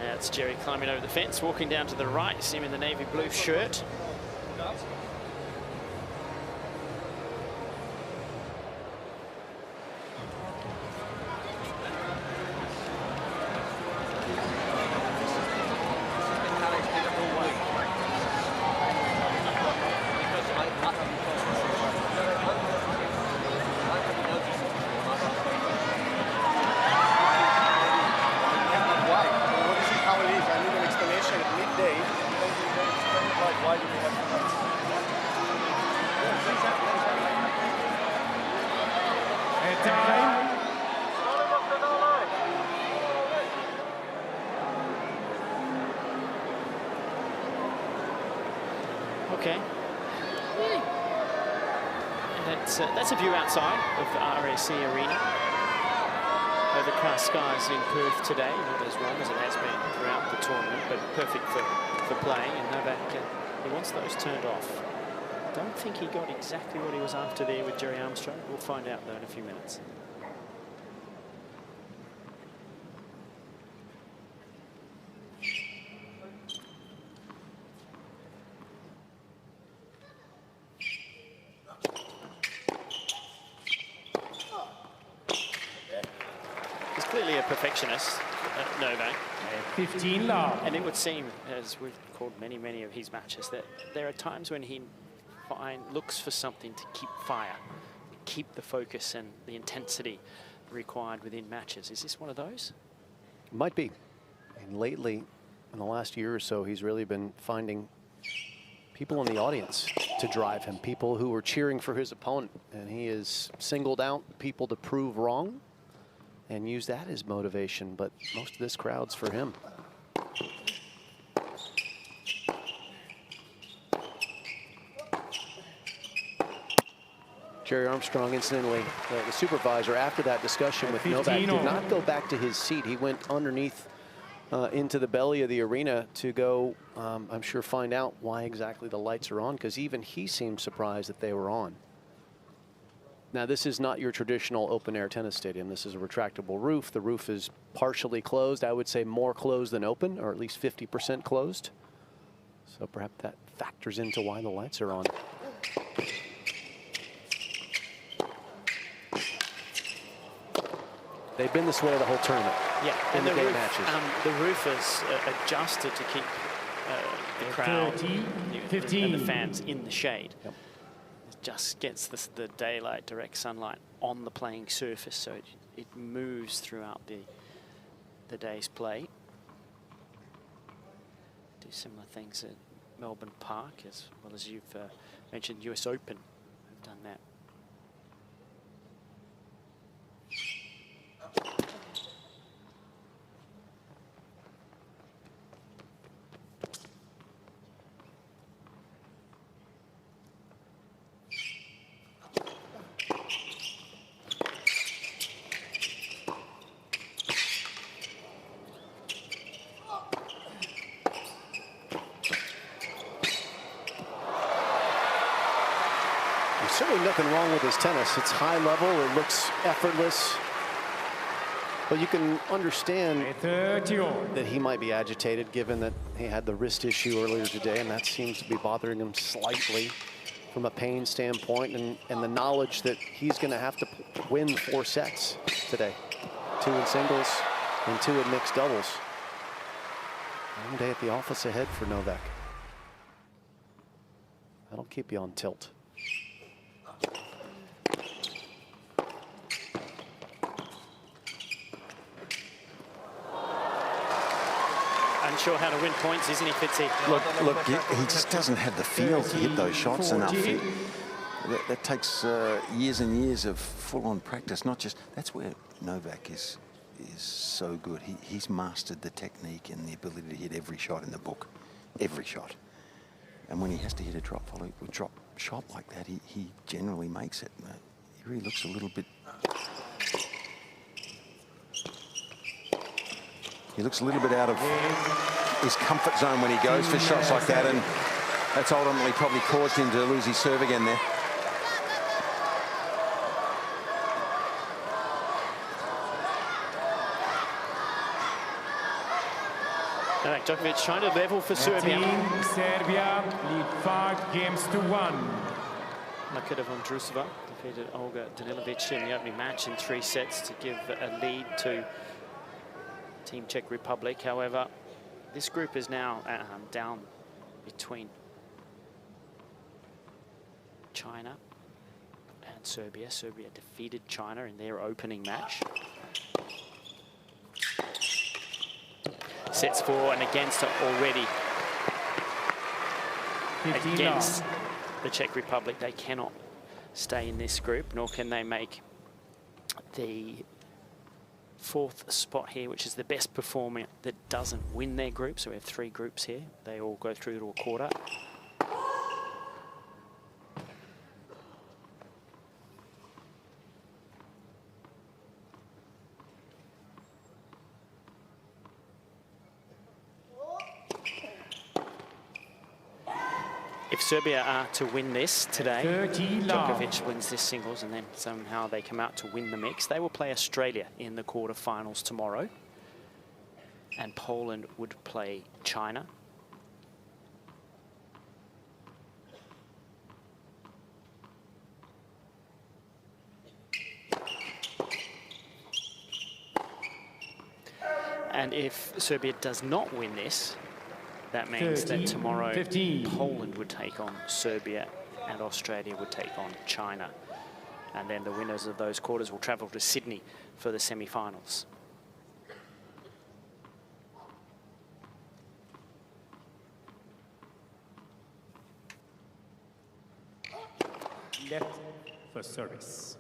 That's Jerry climbing over the fence, walking down to the right. You see him in the navy blue shirt. Okay. And that's a view outside of the RAC Arena. Overcast skies in Perth today, not as warm as it has been throughout the tournament, but perfect for playing. And Novak, he wants those turned off. Don't think he got exactly what he was after there with Jerry Armstrong. We'll find out though in a few minutes. Clearly a perfectionist, Novak. 15 love. And it would seem, as we've called many of his matches, that there are times when he looks for something to keep fire, keep the focus and the intensity required within matches. Is this one of those? Might be. And lately, in the last year or so, he's really been finding people in the audience to drive him, people who were cheering for his opponent. And he has singled out people to prove wrong and use that as motivation, but most of this crowd's for him. Jerry Armstrong, incidentally, the supervisor, after that discussion with Novak, did not go back to his seat. He went underneath into the belly of the arena to go, I'm sure, find out why exactly the lights are on, because even he seemed surprised that they were on. Now, this is not your traditional open-air tennis stadium. This is a retractable roof. The roof is partially closed. I would say more closed than open, or at least 50% closed. So perhaps that factors into why the lights are on. They've been this way the whole tournament. Yeah, and the roof, matches. The roof is adjusted to keep the crowd 15. And the fans in the shade. Yep. Just gets the daylight, direct sunlight on the playing surface, so it moves throughout the day's play. Do similar things at Melbourne Park, as well as you've mentioned. US Open have done that. Certainly nothing wrong with his tennis. It's high level, it looks effortless. But you can understand that he might be agitated given that he had the wrist issue earlier today, and that seems to be bothering him slightly from a pain standpoint, and the knowledge that he's going to have to win 4 sets today. 2 in singles and 2 in mixed doubles. One day at the office ahead for Novak. That'll keep you on tilt. Unsure how to win points, isn't he, Fitzy? Look, he just doesn't have the feel to hit those shots enough. That takes years and years of full-on practice. Not just, that's where Novak is so good. He's mastered the technique and the ability to hit every shot in the book, every shot. And when he has to hit a drop shot like that, he generally makes it. He really looks a little bit. He looks a little bit out of his comfort zone when he goes for shots like that, and that's ultimately probably caused him to lose his serve again there. Novak Djokovic trying to level for Serbia. Serbia lead 5-1. Marketa Vondrousova defeated Olga Danilovic in the opening match in 3 sets to give a lead to Team Czech Republic. However, this group is now down between China and Serbia. Serbia defeated China in their opening match. Sets for and against already. Against the Czech Republic, they cannot stay in this group, nor can they make the 4th spot here, which is the best performer that doesn't win their group. So we have 3 groups here. They all go through to a quarter. If Serbia are to win this today, Djokovic wins this singles, and then somehow they come out to win the mix, they will play Australia in the quarterfinals tomorrow. And Poland would play China. And if Serbia does not win this, that means that tomorrow Poland would take on Serbia and Australia would take on China. And then the winners of those quarters will travel to Sydney for the semi-finals. Left for service.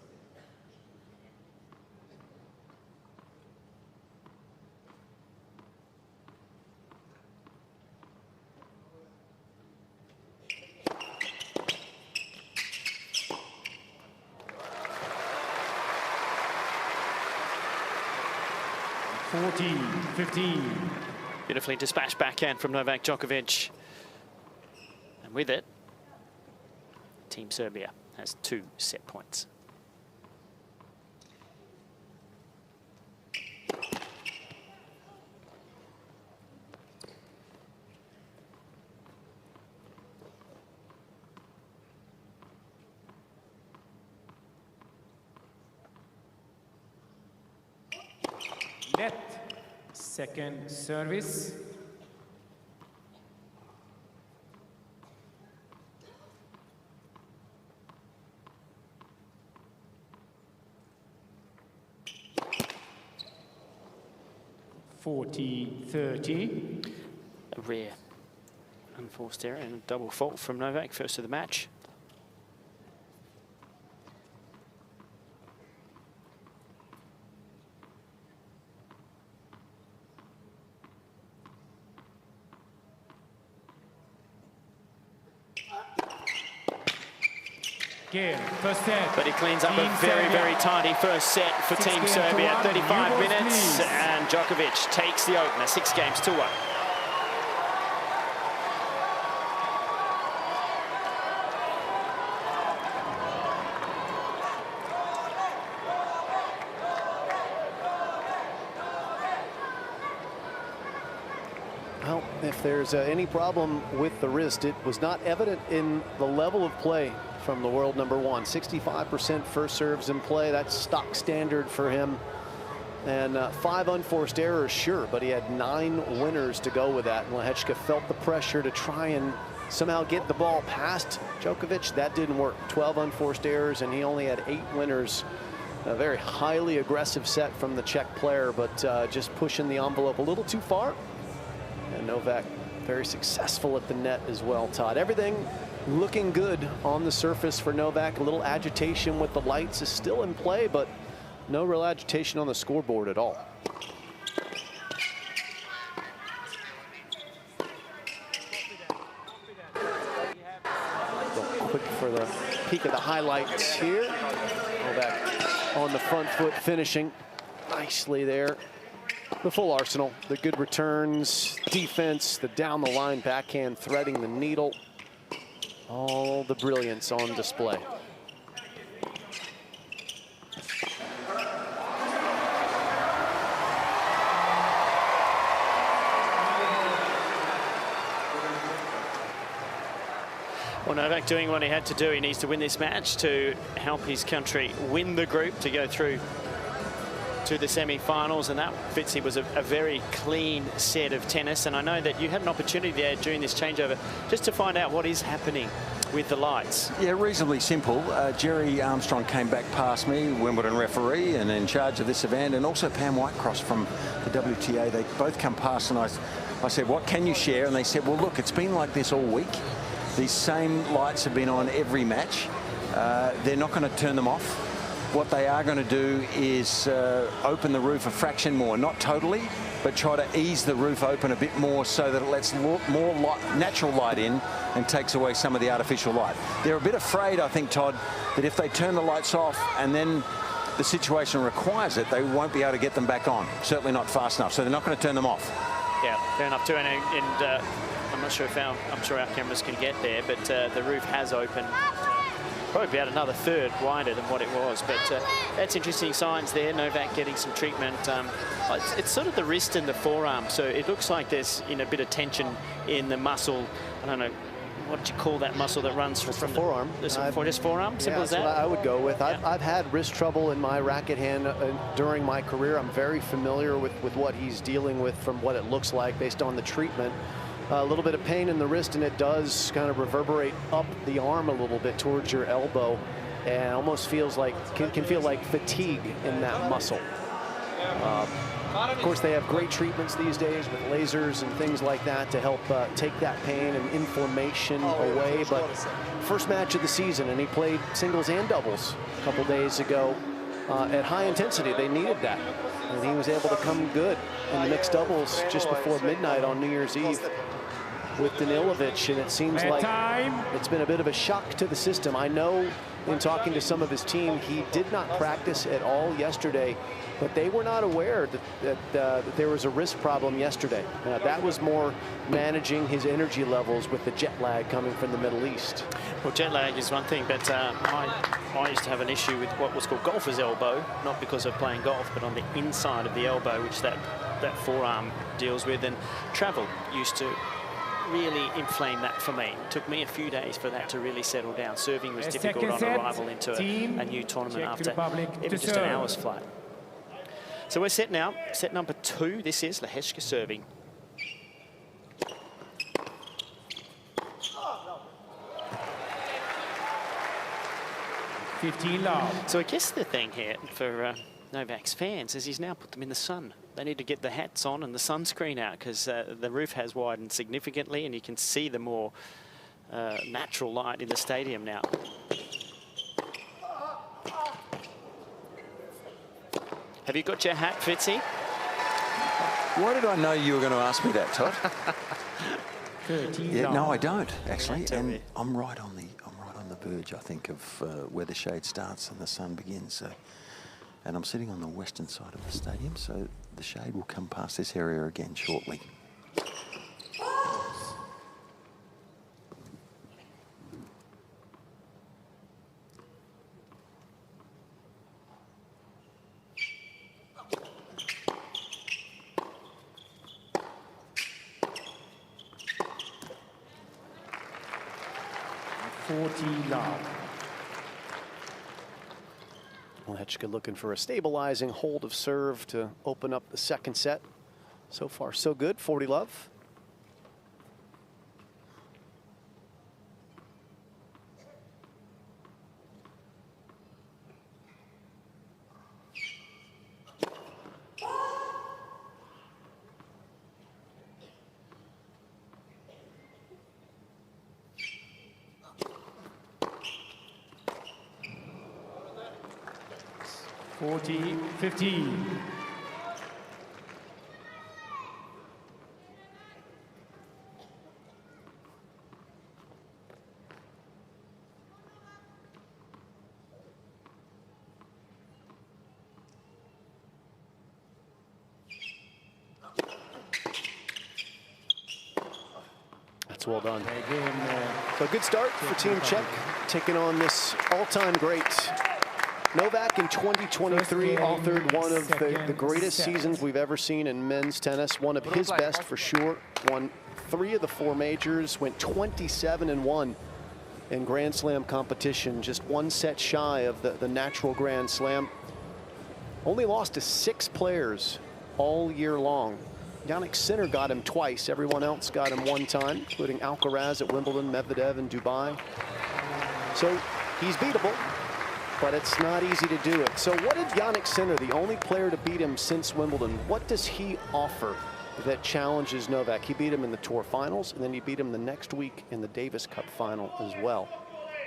Beautifully dispatched backhand from Novak Djokovic. And with it, Team Serbia has 2 set points. Net. Second service. (40-30). A rare unforced error and a double fault from Novak, first of the match. But he cleans up a very, very tidy first set for Team Serbia. 35 minutes, and Djokovic takes the opener, 6-1. Well, if there's any problem with the wrist, it was not evident in the level of play from the world number 1. 65% first serves in play. That's stock standard for him. And 5 unforced errors, sure, but he had 9 winners to go with that. And Lehecka felt the pressure to try and somehow get the ball past Djokovic. That didn't work. 12 unforced errors, and he only had 8 winners. A very highly aggressive set from the Czech player, but just pushing the envelope a little too far. And Novak very successful at the net as well, Todd. Everything looking good on the surface for Novak. A little agitation with the lights is still in play, but no real agitation on the scoreboard at all. Go quick for the peek of the highlights here. Novak on the front foot, finishing nicely there. The full arsenal, the good returns, defense, the down the line backhand threading the needle. All the brilliance on display. Well, Novak doing what he had to do. He needs to win this match to help his country win the group to go through to the semi-finals, and that, Fitzy, was a very clean set of tennis. And I know that you had an opportunity there during this changeover just to find out what is happening with the lights. Yeah, reasonably simple. Jerry Armstrong came back past me, Wimbledon referee and in charge of this event, and also Pam Whitecross from the WTA. They both come past, and I said, what can you share? And they said, well, look, it's been like this all week. These same lights have been on every match. They're not going to turn them off. What they are going to do is open the roof a fraction more, not totally, but try to ease the roof open a bit more so that it lets more natural light in and takes away some of the artificial light. They're a bit afraid, I think, Todd, that if they turn the lights off and then the situation requires it, they won't be able to get them back on. Certainly not fast enough, so they're not going to turn them off. Yeah, fair enough too. And I'm not sure if I'm sure our cameras can get there, but the roof has opened. Probably about another third wider than what it was, but that's interesting signs there. Novak getting some treatment. It's sort of the wrist and the forearm, so it looks like there's a bit of tension in the muscle. I don't know, what do you call that muscle that runs from the forearm? Just forearm, simple as that? That's what I would go with. Yeah. I've had wrist trouble in my racket hand during my career. I'm very familiar with what he's dealing with from what it looks like based on the treatment. A little bit of pain in the wrist, and it does kind of reverberate up the arm a little bit towards your elbow, and almost feels like can feel like fatigue in that muscle. Of course, they have great treatments these days with lasers and things like that to help take that pain and inflammation away. But first match of the season, and he played singles and doubles a couple days ago at high intensity. They needed that, and he was able to come good in the mixed doubles just before midnight on New Year's Eve with Danilovic, and it seems like it's been a bit of a shock to the system. I know in talking to some of his team, he did not practice at all yesterday, but they were not aware that there was a wrist problem yesterday. That was more managing his energy levels with the jet lag coming from the Middle East. Well, jet lag is one thing, but I used to have an issue with what was called golfer's elbow, not because of playing golf, but on the inside of the elbow, which that forearm deals with, and travel used to really inflame that for me. It took me a few days for that to really settle down. Serving was difficult on arrival into a new tournament after even just an hour's flight. So we're set now. Set number 2. This is Lehecka serving. So I guess the thing here for Novak's fans is he's now put them in the sun. They need to get the hats on and the sunscreen out because the roof has widened significantly, and you can see the more natural light in the stadium now. Have you got your hat, Fitzy? Why did I know you were going to ask me that, Todd? Yeah, no, I don't actually, and I'm right on the verge, I think, of where the shade starts and the sun begins. So, and I'm sitting on the western side of the stadium, so the shade will come past this area again shortly. 40 love. Lehecka looking for a stabilizing hold of serve to open up the second set. So far, so good. 40 love. Forty, 15. That's well done. So good start for Team Czech, taking on this all-time great. Novak in 2023 authored one of the greatest seasons we've ever seen in men's tennis. One of his best for sure. Won 3 of the 4 majors, went 27-1 in Grand Slam competition, just 1 set shy of the natural Grand Slam. Only lost to 6 players all year long. Jannik Sinner got him twice. Everyone else got him 1 time, including Alcaraz at Wimbledon, Medvedev in Dubai. So he's beatable, but it's not easy to do it. So what did Jannik Sinner, the only player to beat him since Wimbledon, what does he offer that challenges Novak? He beat him in the Tour Finals, and then he beat him the next week in the Davis Cup final as well.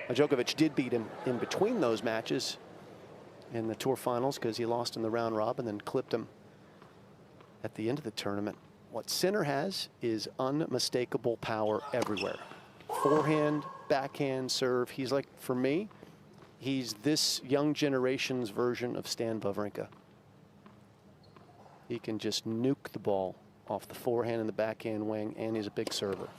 Now, Djokovic did beat him in between those matches in the Tour Finals because he lost in the round robin, then clipped him at the end of the tournament. What Sinner has is unmistakable power everywhere. Forehand, backhand, serve. He's like, for me, he's this young generation's version of Stan Wawrinka. He can just nuke the ball off the forehand and the backhand wing, and he's a big server.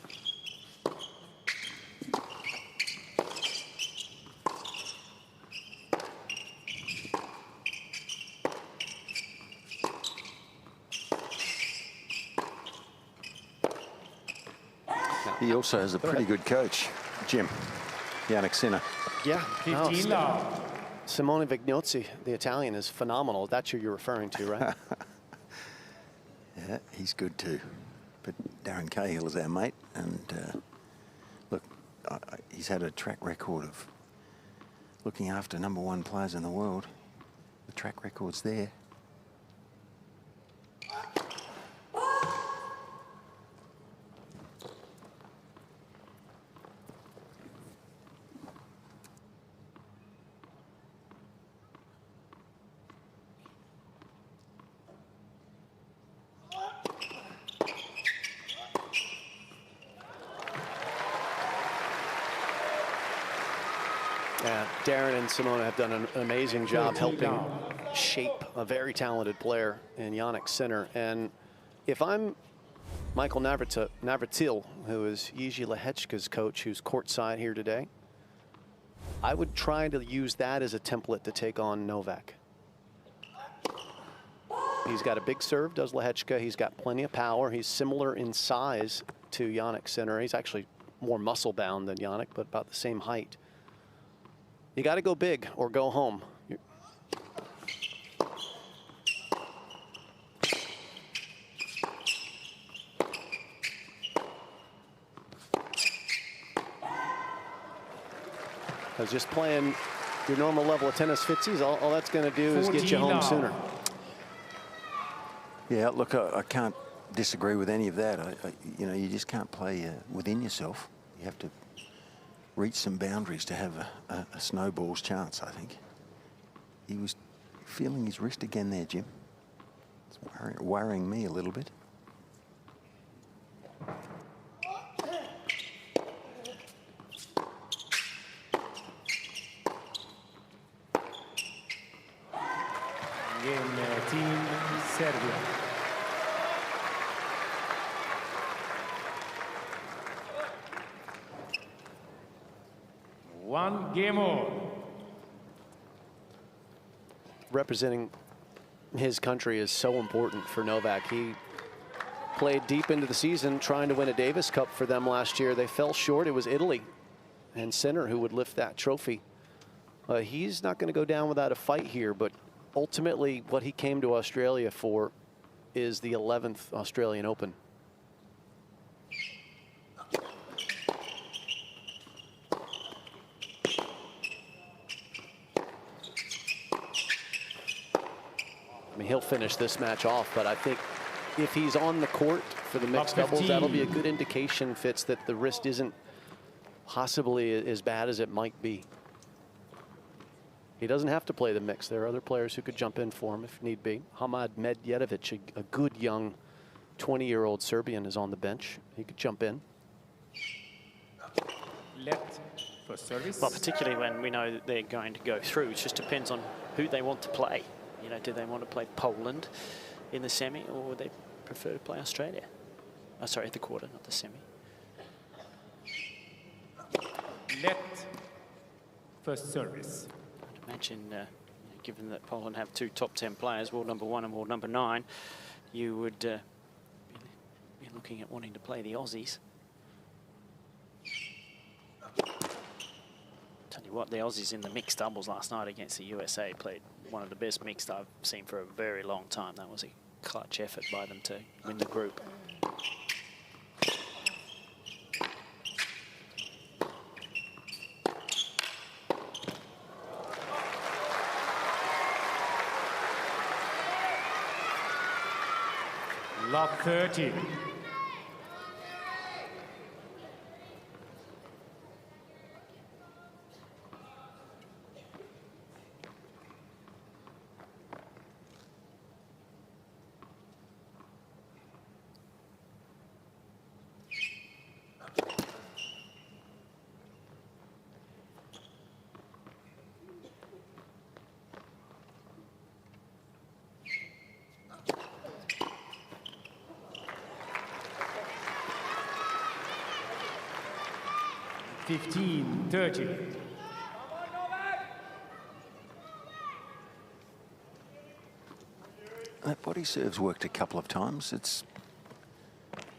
He also has a pretty good coach, Jim, Jannik Sinner. Yeah. 15 love. Simone Vignozzi, the Italian, is phenomenal. That's who you're referring to, right? Yeah, he's good too. But Darren Cahill is our mate, and look, he's had a track record of looking after #1 players in the world. The track record's there. Yeah, Darren and Simona have done an amazing job helping shape a very talented player in Jannik Sinner. And if I'm Michael Navratil, who is Jiri Lehecka's coach, who's courtside here today, I would try to use that as a template to take on Novak. He's got a big serve, does Lehecka. He's got plenty of power. He's similar in size to Jannik Sinner. He's actually more muscle-bound than Jannik, but about the same height. You got to go big or go home. Because just playing your normal level of tennis footsies, all that's going to do is get you home sooner. Yeah, look, I can't disagree with any of that. You know, you just can't play within yourself. You have to reach some boundaries to have a snowball's chance, I think. He was feeling his wrist again there, Jim. It's worrying me a little bit. Game Team Serbia. One game all. Representing his country is so important for Novak. He played deep into the season trying to win a Davis Cup for them last year. They fell short. It was Italy and center who would lift that trophy. He's not going to go down without a fight here, but ultimately what he came to Australia for is the 11th Australian Open. I mean, he'll finish this match off, but I think if he's on the court for the mixed doubles, that'll be a good indication, Fitz, that the wrist isn't possibly as bad as it might be. He doesn't have to play the mix. There are other players who could jump in for him if need be. Hamad Medjedovic, a good young 20-year-old Serbian, is on the bench. He could jump in. Left for service. Well, particularly when we know that they're going to go through. It just depends on who they want to play. You know, do they want to play Poland in the semi, or would they prefer to play Australia? Oh, sorry, the quarter, not the semi. Left first service. I'd imagine, given that Poland have two top 10 players, world number 1 and world number 9, you would be looking at wanting to play the Aussies. Tell you what, the Aussies in the mixed doubles last night against the USA played one of the best mixed I've seen for a very long time. That was a clutch effort by them to win the group. Love 30. (15-30). That body serve's worked a couple of times. It's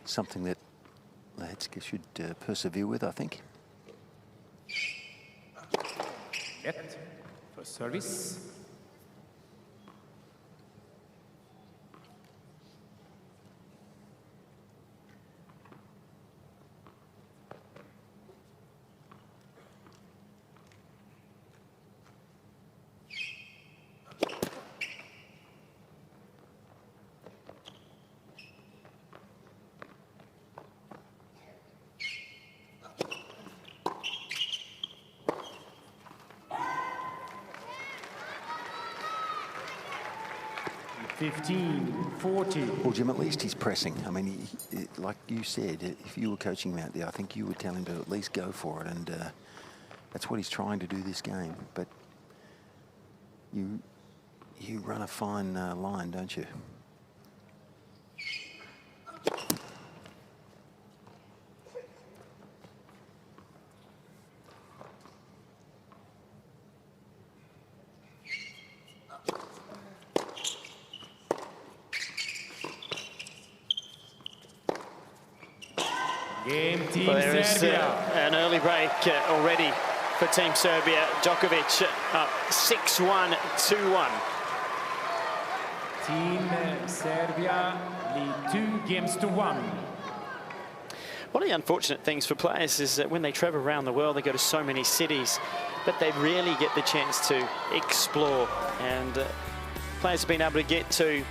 something that Lehecka should persevere with, I think. Left for service. (15-40). Well, Jim, at least he's pressing. I mean, like you said, if you were coaching him out there, I think you would tell him to at least go for it, and that's what he's trying to do this game. But you run a fine line, don't you? Well, there is an early break already for Team Serbia. Djokovic up 6-1, 2-1. Team Serbia lead 2-1. One of the unfortunate things for players is that when they travel around the world, they go to so many cities, but they rarely get the chance to explore. And players have been able to get to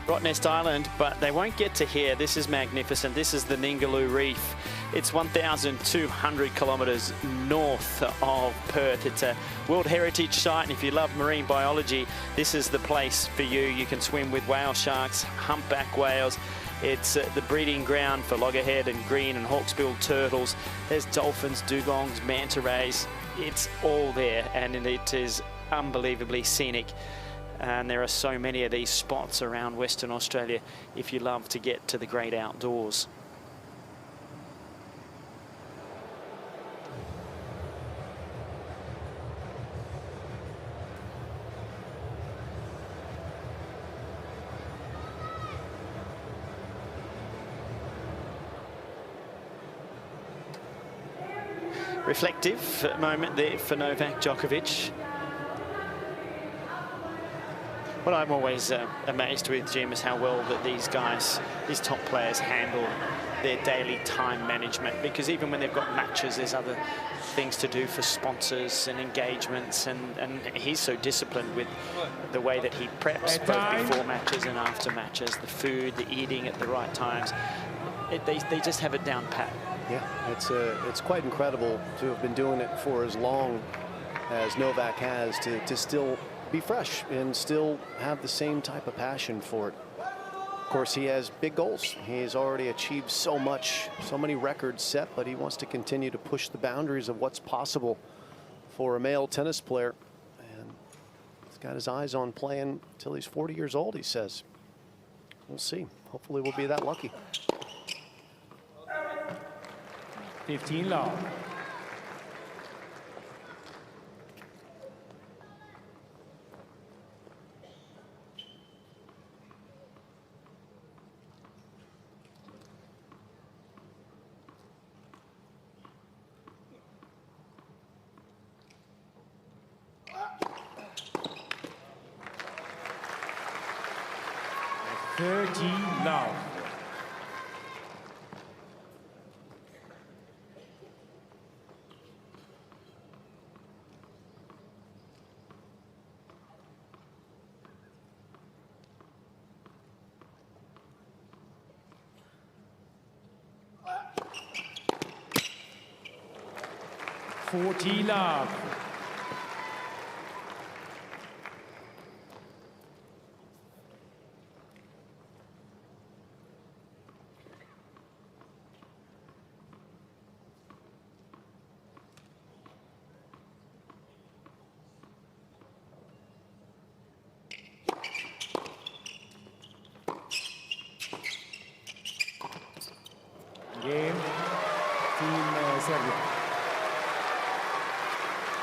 Rottnest Island, but they won't get to here. This is magnificent. This is the Ningaloo Reef. It's 1,200 kilometres north of Perth. It's a World Heritage Site, and if you love marine biology, this is the place for you. You can swim with whale sharks, humpback whales. It's the breeding ground for loggerhead and green and hawksbill turtles. There's dolphins, dugongs, manta rays. It's all there, and it is unbelievably scenic. And there are so many of these spots around Western Australia if you love to get to the great outdoors. reflective moment there for Novak Djokovic. What I'm always amazed with, Jim, is how well that these guys, these top players, handle their daily time management. Because even when they've got matches, there's other things to do for sponsors and engagements. And he's so disciplined with the way that he preps, both before matches and after matches. The food, the eating at the right times. They just have it down pat. Yeah, it's quite incredible to have been doing it for as long as Novak has, to still be fresh and still have the same type of passion for it. Of course, he has big goals. He's already achieved so much, so many records set, but he wants to continue to push the boundaries of what's possible for a male tennis player. And he's got his eyes on playing until he's 40 years old, he says. We'll see. Hopefully we'll be that lucky. 15 love. Love. Love. Game, Team Serbia.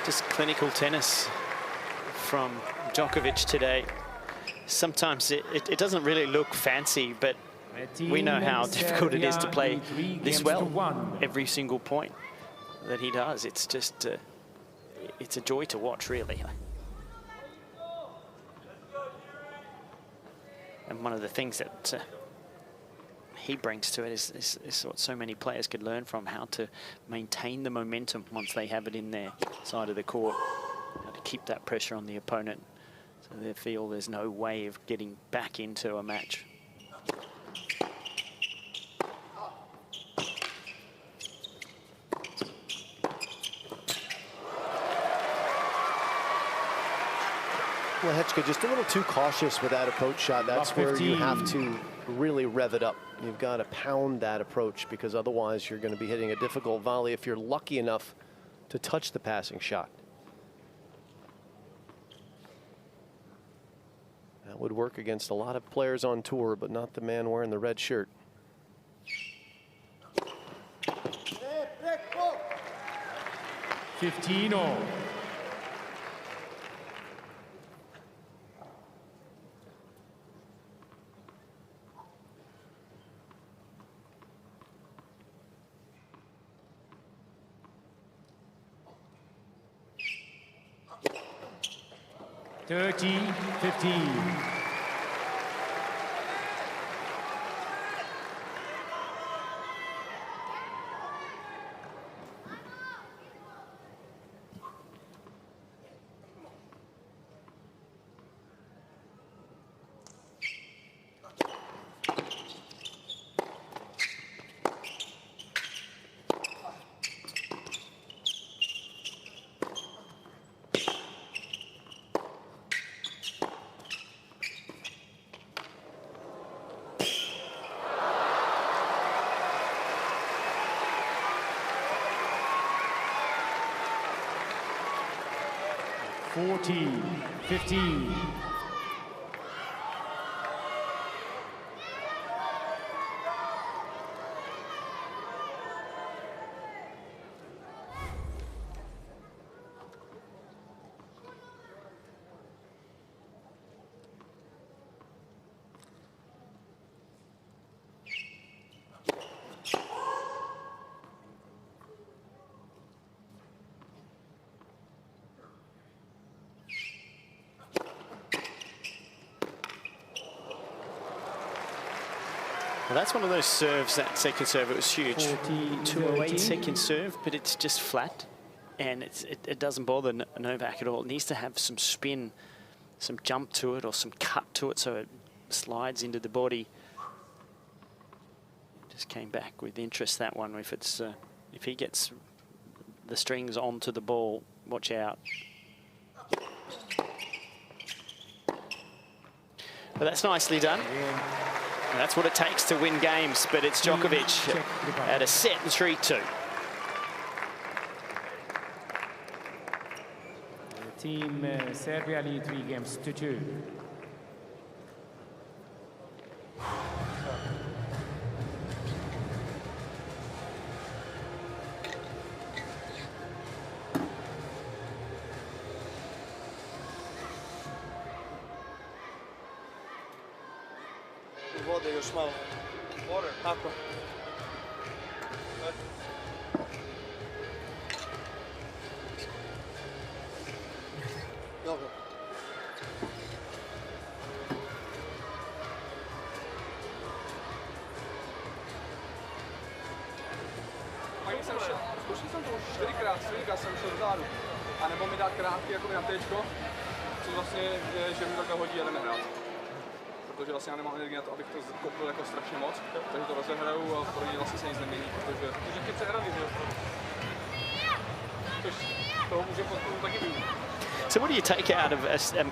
Just clinical tennis from Djokovic today. Sometimes it doesn't really look fancy, but we know how difficult it is to play this well every single point that he does. It's just, it's a joy to watch, really. And one of the things that he brings to it is what so many players could learn from, how to maintain the momentum once they have it in their side of the court, how to keep that pressure on the opponent so they feel there's no way of getting back into a match. Lehecka just a little too cautious with that approach shot. That's where you have to really rev it up. You've got to pound that approach, because otherwise you're going to be hitting a difficult volley if you're lucky enough to touch the passing shot. That would work against a lot of players on tour, but not the man wearing the red shirt. Fifteen-all. 30-15. Fourteen, 15. Well, that's one of those serves, that second serve, it was huge. 208 second serve, but it's just flat. And it doesn't bother Novak at all. It needs to have some spin, some jump to it, or some cut to it so it slides into the body. Just came back with interest, that one. If he gets the strings onto the ball, watch out. But that's nicely done. And that's what it takes to win games, but it's Djokovic at a set and 3-2. Team Serbia lead 3 games to 2. Vode još malo. Tako. Dobro. Zkusil jsem to už 4krát, jsem šel vzadu. A nebo mi dát krátký jako na téčko, což vlastně je, že mi takhle hodí a jdeme hrát. Protože vlastně já nemám energii na to, abych to kopl jako strašně moc, takže to rozehraju a pro ně vlastně se nic nemění, protože ty přehraný, že jo. Což toho může potom taky využít. So what do you take out of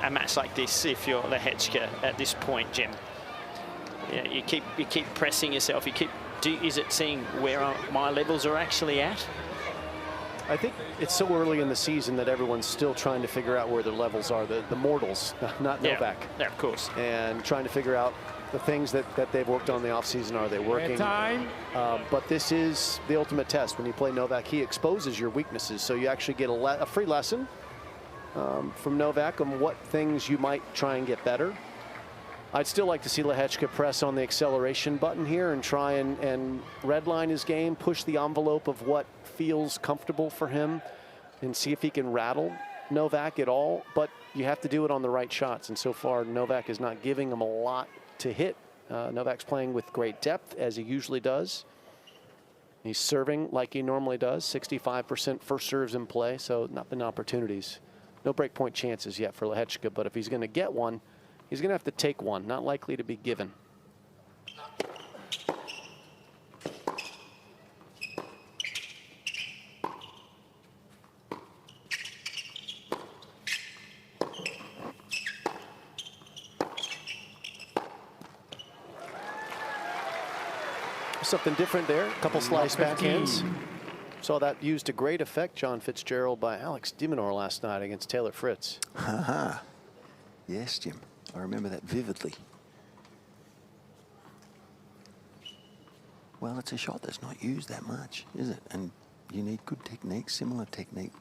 a match like this if you're Lehecka at this point, Jim? You keep pressing yourself. Is it seeing where my levels are actually at? I think it's so early in the season that everyone's still trying to figure out where their levels are, the mortals, not Novak. Yeah, of course. And trying to figure out the things that they've worked on in the offseason. Are they working? But this is the ultimate test. When you play Novak, he exposes your weaknesses. So you actually get a free lesson from Novak on what things you might try and get better. I'd still like to see Lehecka press on the acceleration button here and try and redline his game, push the envelope of what feels comfortable for him, and see if he can rattle Novak at all. But you have to do it on the right shots, and so far Novak is not giving him a lot to hit. Novak's playing with great depth, as he usually does. He's serving like he normally does, 65% first serves in play, so not been opportunities. No breakpoint chances yet for Lehecka, but if he's going to get one, he's going to have to take one, not likely to be given. Something different there, a couple slice backhands. Saw that used to great effect, John Fitzgerald, by Alex de Minaur last night against Taylor Fritz. Haha. Yes, Jim. I remember that vividly. Well, it's a shot that's not used that much, is it? And you need good technique, similar technique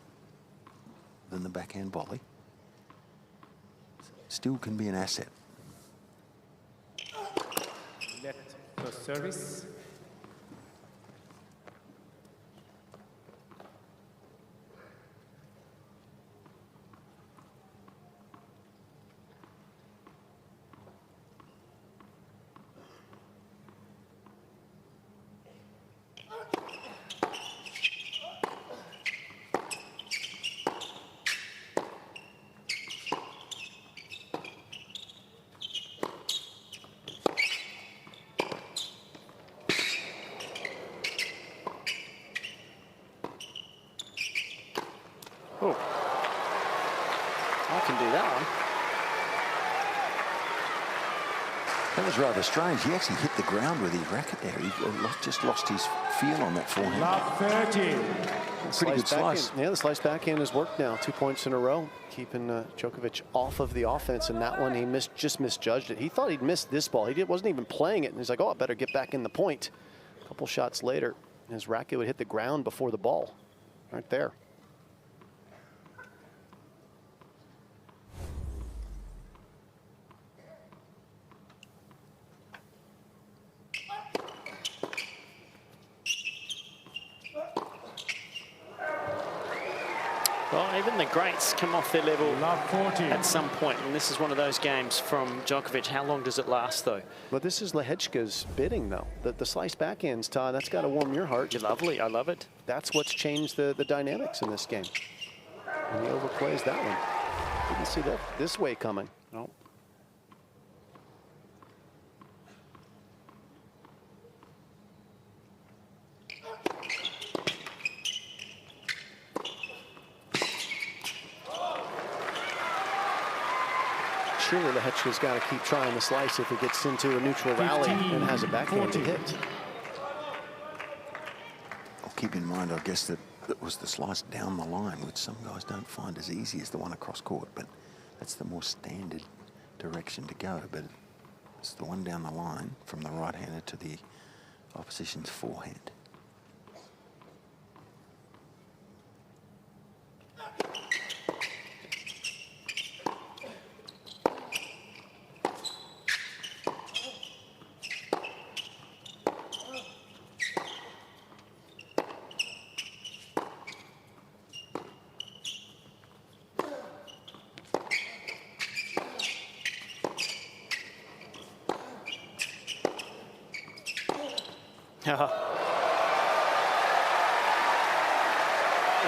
than the backhand volley. Still can be an asset. Left first service. Oh, I can do that one. That was rather strange. He actually hit the ground with his racket there. He just lost his feel on that forehand. Love 30. Pretty good slice. Yeah, the slice backhand has worked now, 2 points in a row, keeping Djokovic off of the offense. And that one, he just misjudged it. He thought he'd missed this ball. He wasn't even playing it. And he's like, oh, I better get back in the point. A couple shots later, his racket would hit the ground before the ball. Right there. Well, Even the greats come off their level at some point, and this is one of those games from Djokovic. How long does it last, though? Well, this is Lehecka's bidding, though. The slice backhands, Todd, that's got to warm your heart. You're lovely. I love it. That's what's changed the dynamics in this game. And he overplays that one. Didn't see that this way coming. No. Surely Lehecka's got to keep trying the slice if it gets into a neutral rally and has a backhand to hit. I'll keep in mind, I guess, that it was the slice down the line, which some guys don't find as easy as the one across court, but that's the more standard direction to go. But it's the one down the line from the right-hander to the opposition's forehand. He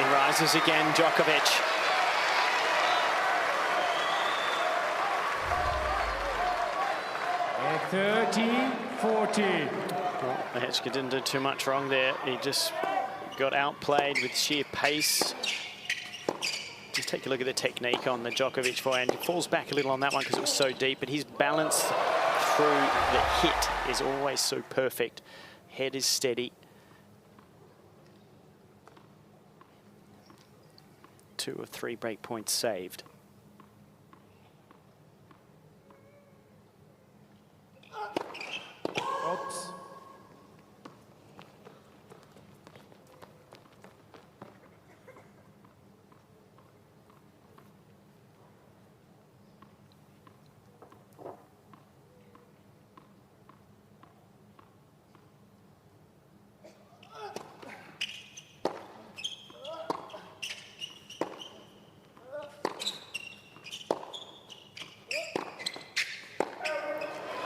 rises again, Djokovic. At 30-40. Well, Lehecka didn't do too much wrong there. He just got outplayed with sheer pace. Just take a look at the technique on the Djokovic forehand. He falls back a little on that one because it was so deep, but his balance through the hit is always so perfect. Head is steady. 2 of 3 break points saved. Oops.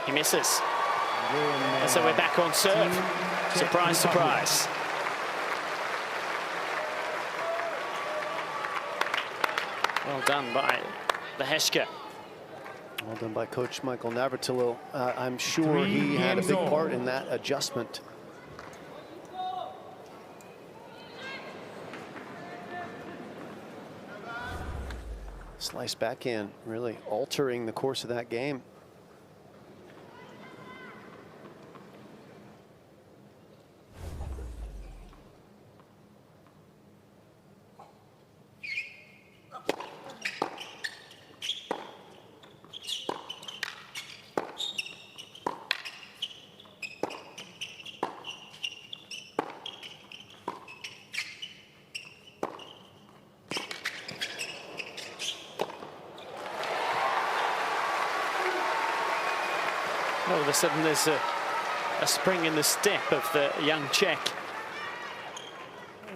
He misses. And so we're back on serve. Surprise, surprise. Well done by Lehecka. Well done by Coach Michael Navratillo. I'm sure he had a big part in that adjustment. Slice backhand really altering the course of that game. All of a sudden there's a spring in the step of the young Czech.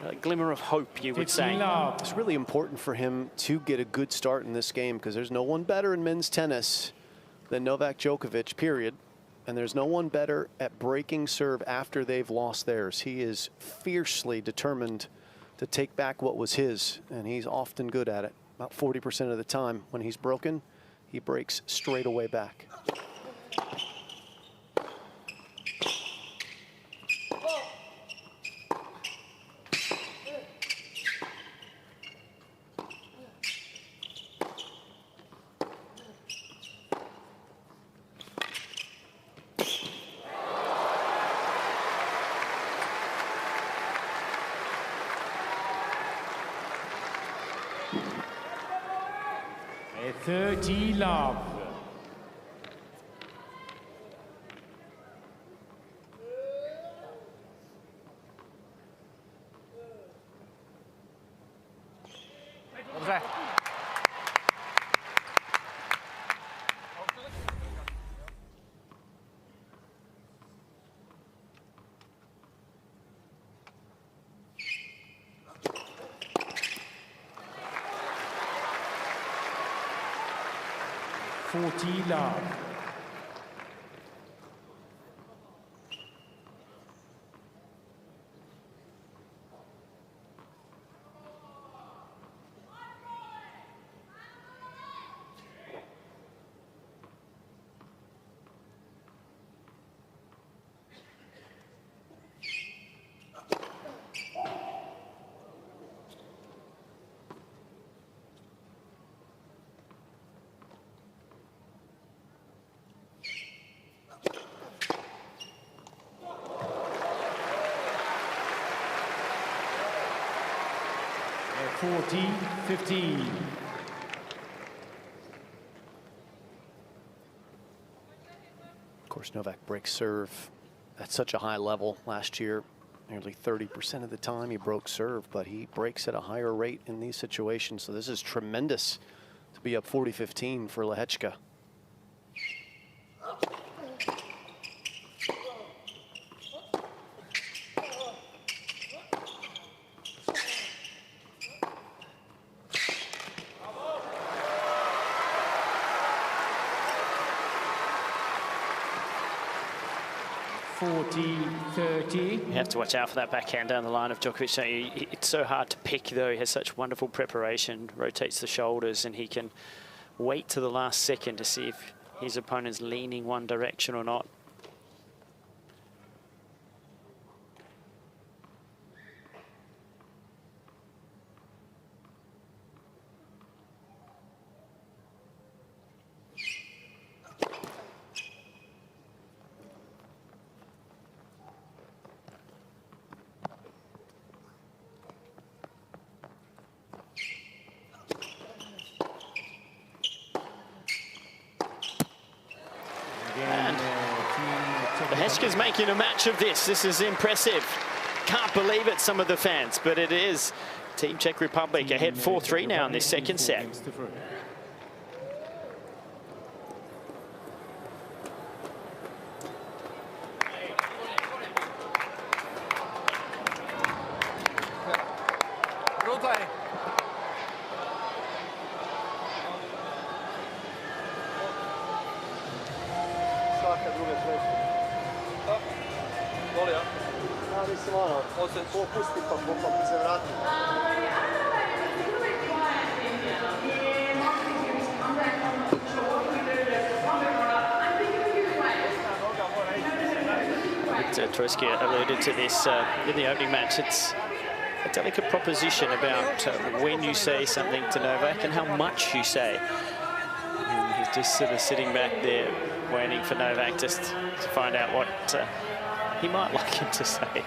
A glimmer of hope, you would say. It's really important for him to get a good start in this game because there's no one better in men's tennis than Novak Djokovic, period. And there's no one better at breaking serve after they've lost theirs. He is fiercely determined to take back what was his, and he's often good at it. About 40% of the time when he's broken, he breaks straight away back. A 30 love. Dobře. 40 love. At 40-15. Of course, Novak breaks serve at such a high level last year. Nearly 30% of the time he broke serve, but he breaks at a higher rate in these situations. So this is tremendous to be up 40-15 for Lehecka. You have to watch out for that backhand down the line of Djokovic. It's so hard to pick, though. He has such wonderful preparation, rotates the shoulders, and he can wait to the last second to see if his opponent's leaning one direction or not. Lehecka's making a match of this. This is impressive. Can't believe it, some of the fans, but it is. Team Czech Republic ahead 4-3 now in this second set. Trotsky alluded to this in the opening match. It's a delicate proposition about when you say something to Novak and how much you say. And he's just sort of sitting back there waiting for Novak just to find out what he might like him to say.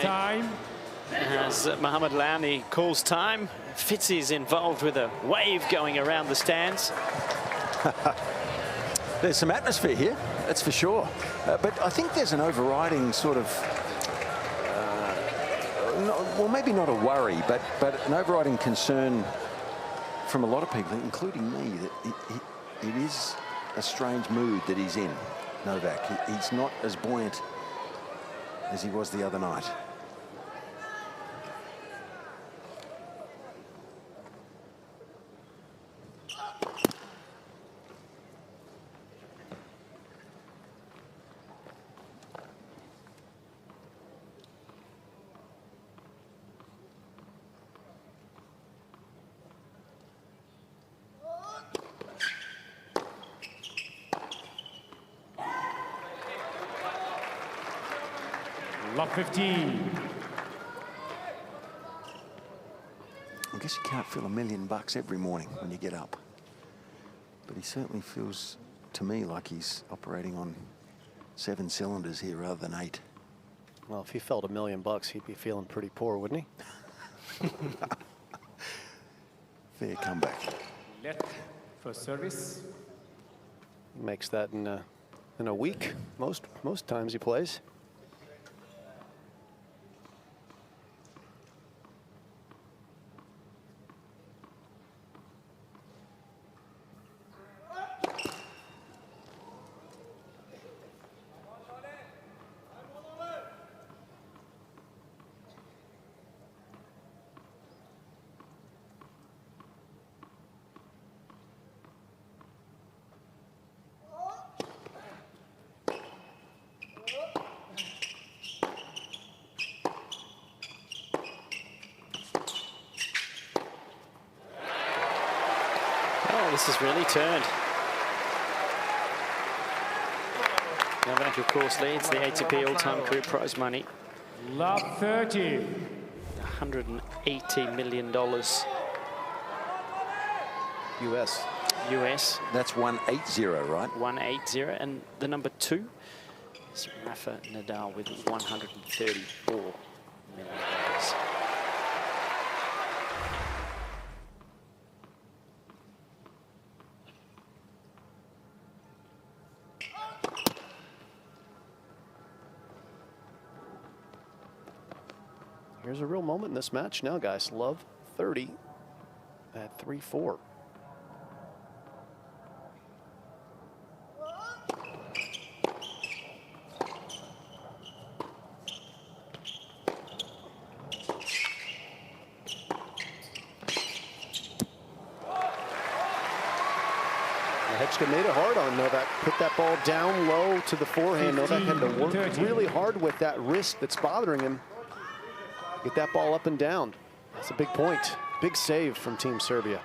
Time. As Mohamed Launi calls time, Fitzy's involved with a wave going around the stands. There's some atmosphere here, that's for sure. But I think there's an overriding sort of, well, maybe not a worry, but an overriding concern from a lot of people, including me, that it is a strange mood that he's in, Novak. He's not as buoyant as he was the other night. Love 15. I guess you can't feel $1 million every morning when you get up. But he certainly feels, to me, like he's operating on 7 cylinders here rather than 8. Well, if he felt $1 million, he'd be feeling pretty poor, wouldn't he? Fair comeback. Let First service. He makes that in a week, most times he plays. This has really turned. Novak, of course, leads the ATP all-time career prize money. Love 30. $180 million. US. US. That's 180, right? 180. And the number 2 is Rafa Nadal with $134 million. Here's a real moment in this match now, guys. Love 30 at 3-4. Lehecka made it hard on Novak. Put that ball down low to the forehand. Novak had to work really hard with that wrist that's bothering him. Get that ball up and down. That's a big point. Big save from Team Serbia.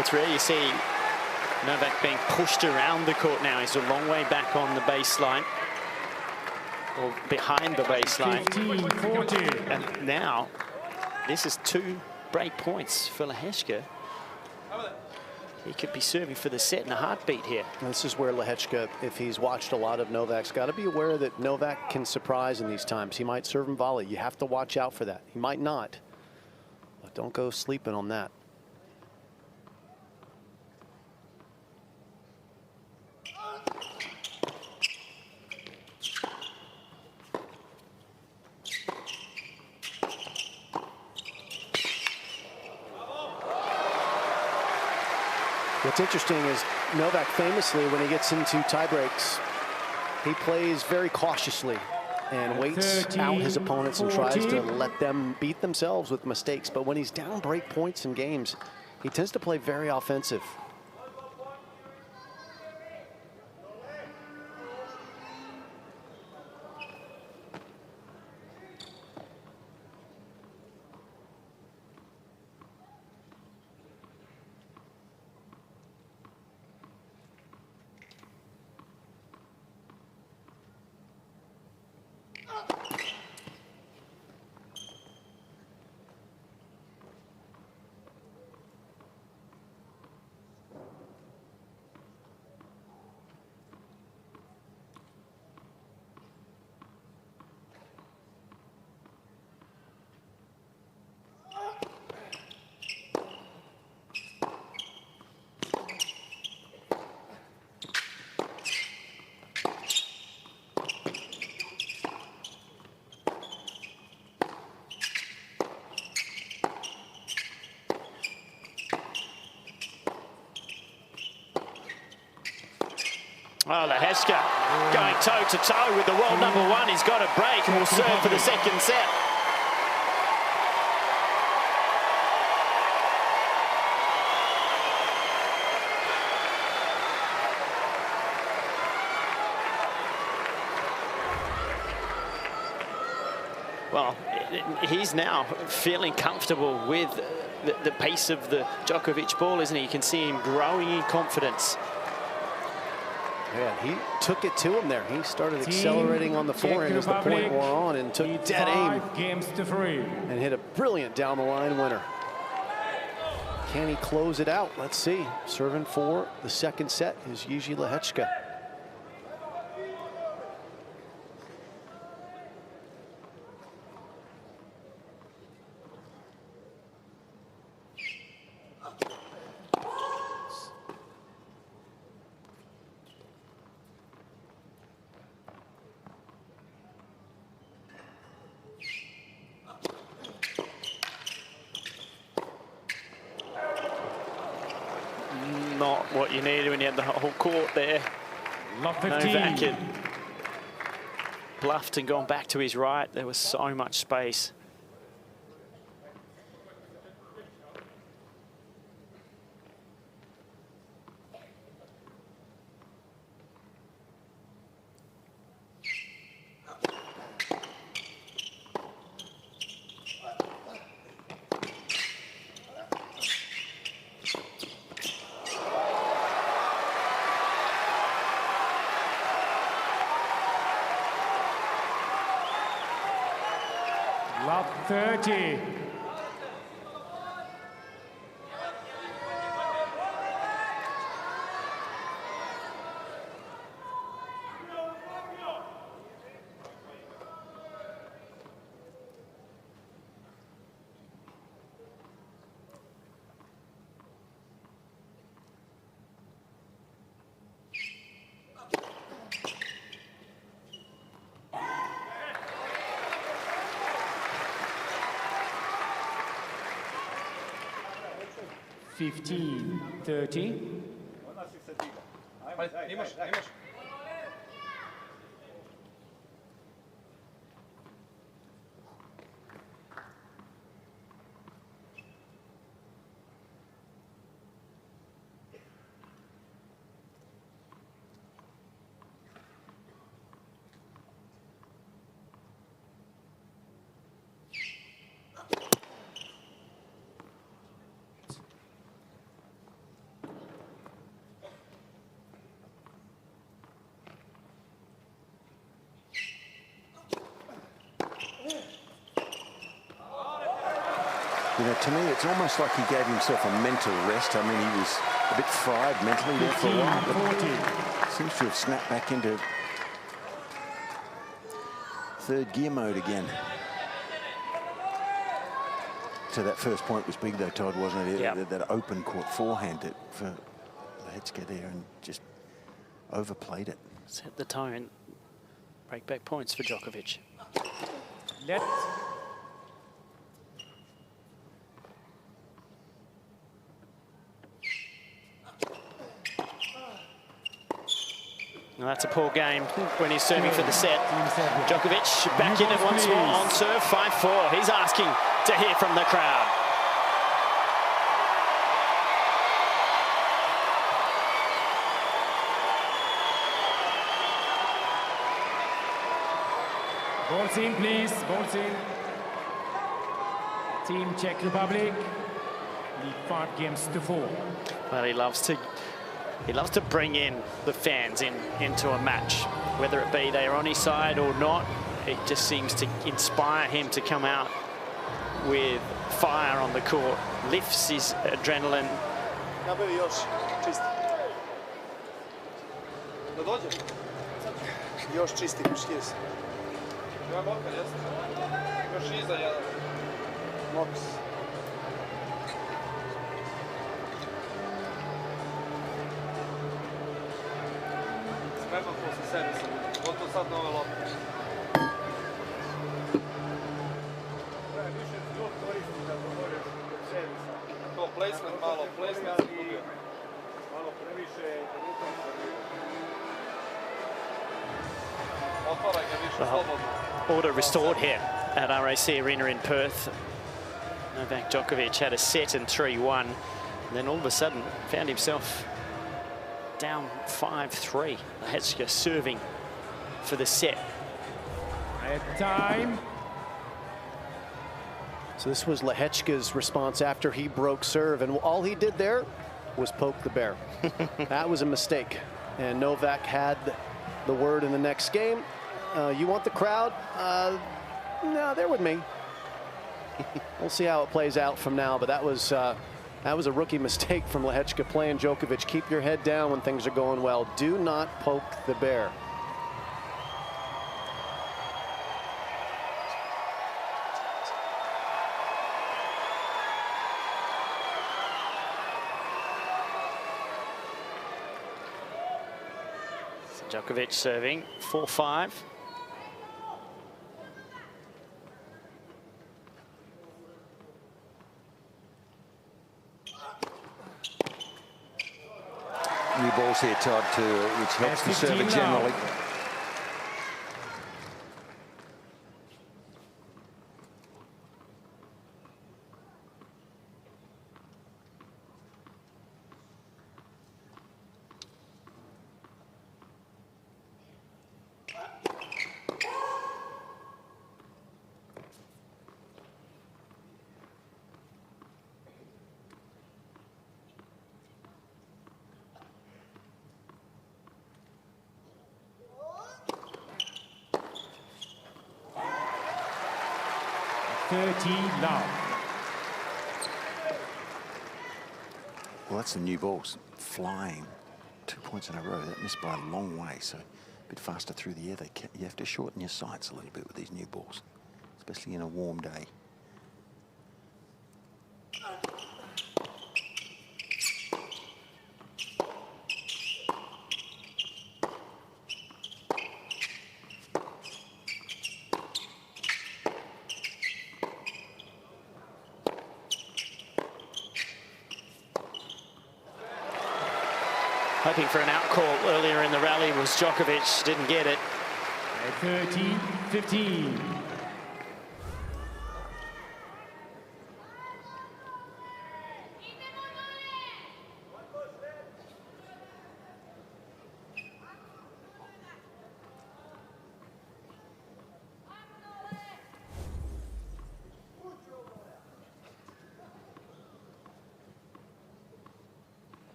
It's rare you see Novak being pushed around the court now. He's a long way back on the baseline, or behind the baseline. 15-14. And now, this is 2 break points for Lehecka. He could be serving for the set in a heartbeat here. And this is where Lehecka, if he's watched a lot of Novak's, got to be aware that Novak can surprise in these times. He might serve him volley. You have to watch out for that. He might not, but don't go sleeping on that. What's interesting is Novak famously, when he gets into tie breaks, he plays very cautiously and waits out his opponents and tries to let them beat themselves with mistakes. But when he's down break points in games, he tends to play very offensive. Oh, Lehecka going toe-to-toe with the world #1. He's got a break and will serve for the second set. Well, he's now feeling comfortable with the pace of the Djokovic ball, isn't he? You can see him growing in confidence. Yeah, he took it to him there. He started accelerating on the forehand as the point wore on and took dead aim and hit a brilliant down-the-line winner. Can he close it out? Let's see. Serving for the second set is Jiri Lehecka. Not what you needed when you had the whole court there. Novak had bluffed and gone back to his right. There was so much space. Love 30. $15, 30. You know, to me, it's almost like he gave himself a mental rest. I mean, he was a bit fried mentally there for a while, but seems to have snapped back into third gear mode again. So that first point was big, though, Todd, wasn't it? Yep. That open court forehand for Lehecka there and just overplayed it. Set the tone. Breakback points for Djokovic. Well, that's a poor game when he's serving for the set. Djokovic back in it once more on serve, 5-4. He's asking to hear from the crowd. Balls in, please. Balls in. Team Czech Republic. Lead 5 games to 4. Well, he loves to bring in the fans into a match, whether it be they're on his side or not. It just seems to inspire him to come out with fire on the court, lifts his adrenaline. Još čisti, yes. Još iza jedan. Moks. Spreman posle servisa. Gotovo sad na ove lopte. Više zlog koristi da govoriš od servisa. To placement malo, placement se gubio. Malo previše rukom se gubio. Well, order restored here at RAC Arena in Perth. Novak Djokovic had a set in 3-1, and then all of a sudden found himself down 5-3. Lehecka serving for the set. At time. So this was Lehecka's response after he broke serve, and all he did there was poke the bear. That was a mistake, and Novak had the word in the next game. You want the crowd? No, they're with me. We'll see how it plays out from now, but that was a rookie mistake from Lehecka playing Djokovic. Keep your head down when things are going well. Do not poke the bear. Djokovic serving 4-5. New balls here, Todd, which helps the server generally. Well, that's the new balls flying 2 points in a row. That missed by a long way, so a bit faster through the air. You have to shorten your sights a little bit with these new balls, especially in a warm day. Hoping for an outcall earlier in the rally was Djokovic, didn't get it. 13-15.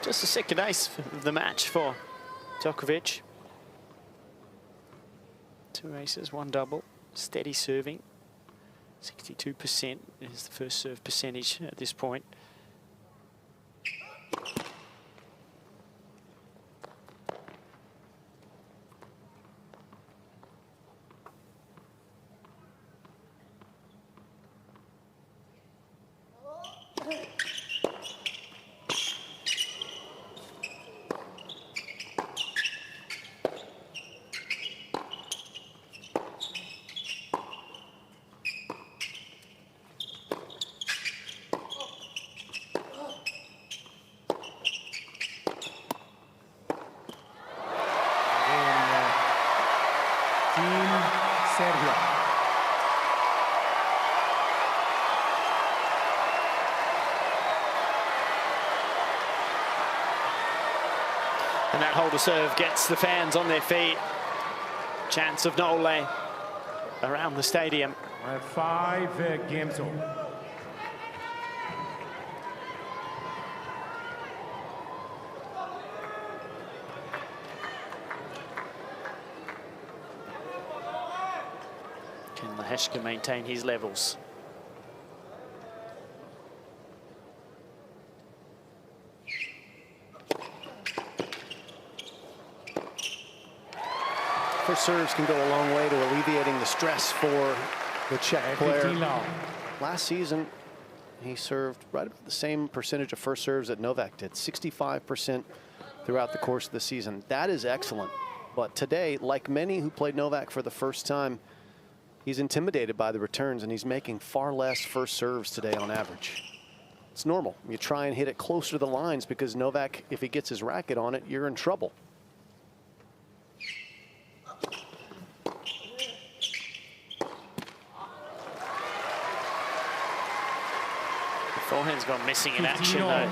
Just the second ace of the match for Djokovic. 2 aces, 1 double, steady serving. 62% is the first serve percentage at this point. And that holder serve gets the fans on their feet. Chants of Nole around the stadium. 5 games on. Can Lehecka maintain his levels? First serves can go a long way to alleviating the stress for the Czech player. Last season, he served right about the same percentage of first serves that Novak did, 65% throughout the course of the season. That is excellent. But today, like many who played Novak for the first time, He's intimidated by the returns, and he's making far less first serves today on average. It's normal. You try and hit it closer to the lines because Novak, if he gets his racket on it, you're in trouble. The forehand's gone missing in action, though.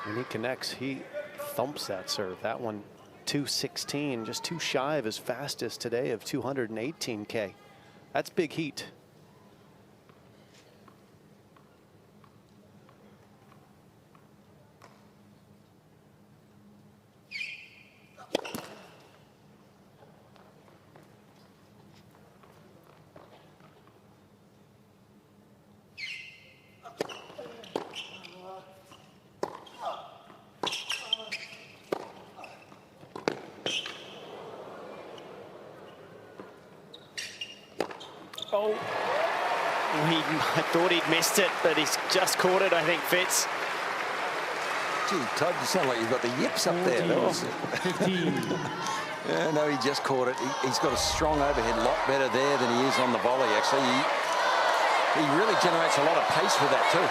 When he connects, he thumps that serve. That one, 216, just too shy of his fastest today of 218K. That's big heat. Oh, I thought he'd missed it, but he's just caught it, I think, Fitz. Gee, Todd, you sound like you've got the yips up there. That was 15. Yeah, no, he just caught it. He's got a strong overhead, a lot better there than he is on the volley, actually. He really generates a lot of pace with that, too.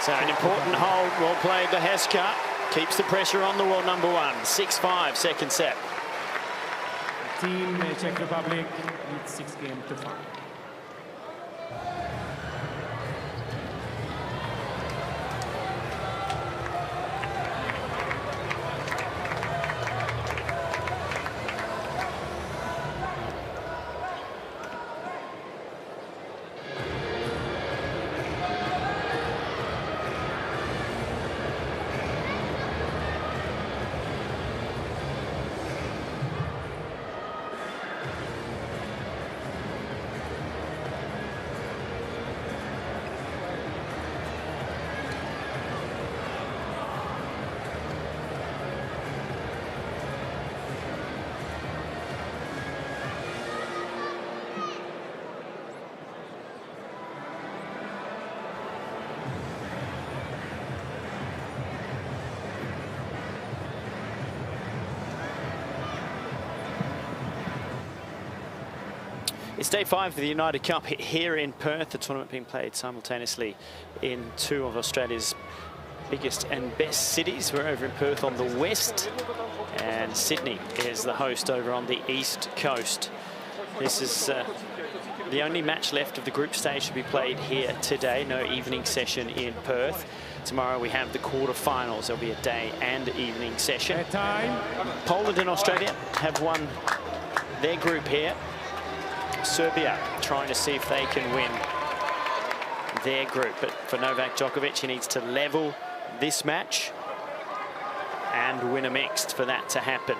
So an important hold, well played Lehecka. Keeps the pressure on the wall, number one. 6-5, second set. Team Czech Republic leads 6-5. It's day 5 of the United Cup here in Perth. The tournament being played simultaneously in 2 of Australia's biggest and best cities. We're over in Perth on the west, and Sydney is the host over on the east coast. This is the only match left of the group stage to be played here today. No evening session in Perth. Tomorrow we have the quarterfinals. There'll be a day and evening session. Poland and Australia have won their group here. Serbia trying to see if they can win their group. But for Novak Djokovic, he needs to level this match and win a mixed for that to happen.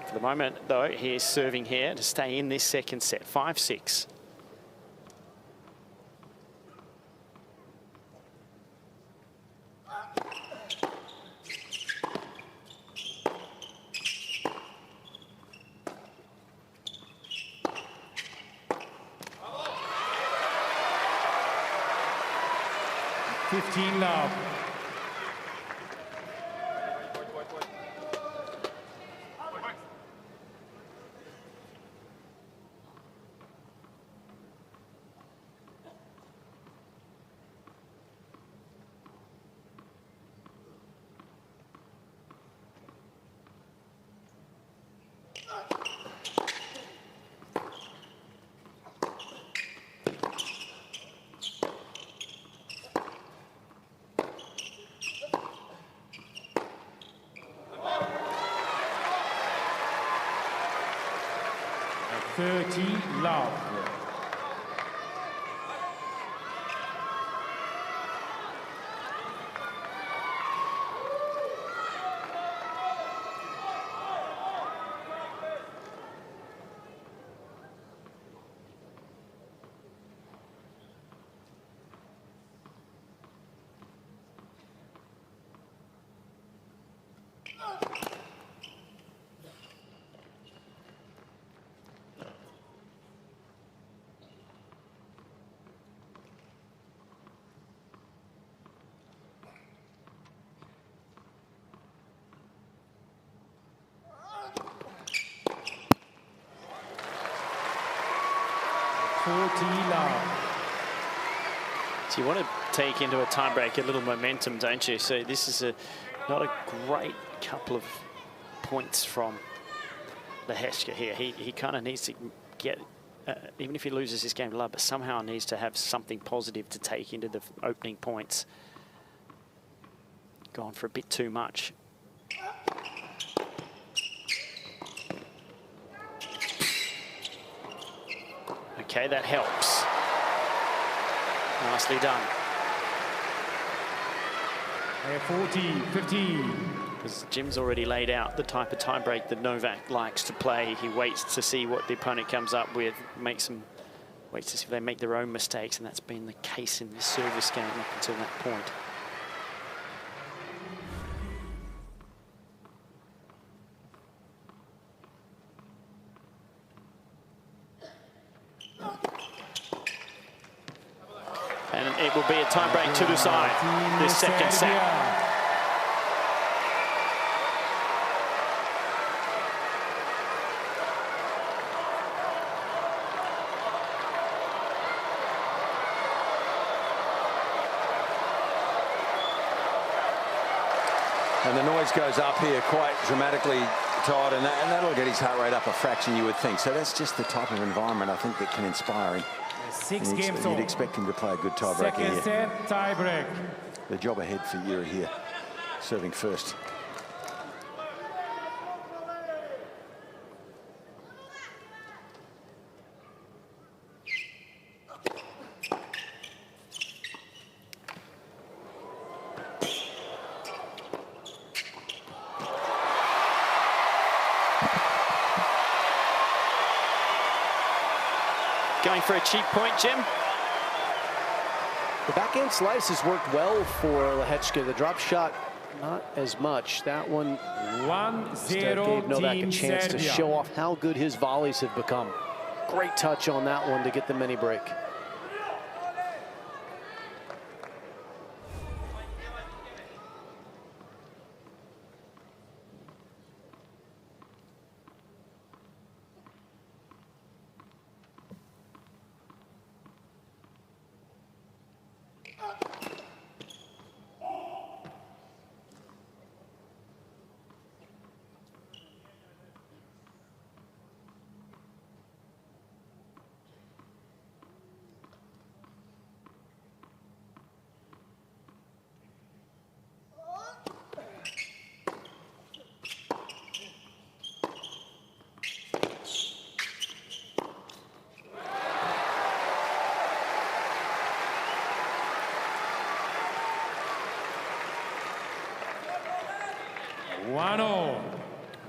For the moment, though, he is serving here to stay in this second set, 5-6. Love. 30 love. So you want to take into a tiebreak a little momentum, don't you? So this is not a great couple of points from Lehecka here. He kind of needs to get, even if he loses this game to love, but somehow needs to have something positive to take into the opening points. Gone for a bit too much. Okay, that helps. Nicely done. 40-15. Because Jim's already laid out the type of tiebreak that Novak likes to play. He waits to see what the opponent comes up with, waits to see if they make their own mistakes, and that's been the case in this service game up until that point. And it will be a tiebreak to decide this second set. And the noise goes up here quite dramatically, Todd, and that'll get his heart rate up a fraction, you would think. So that's just the type of environment I think that can inspire him. You'd expect him to play a good tiebreaker here. Second set, tiebreak. The job ahead for Jiri here, serving first. Going for a cheap point, Jim? The backhand slice has worked well for Lehecka. The drop shot, not as much. That one gave Novak a chance to show off how good his volleys have become. Great touch on that one to get the mini break.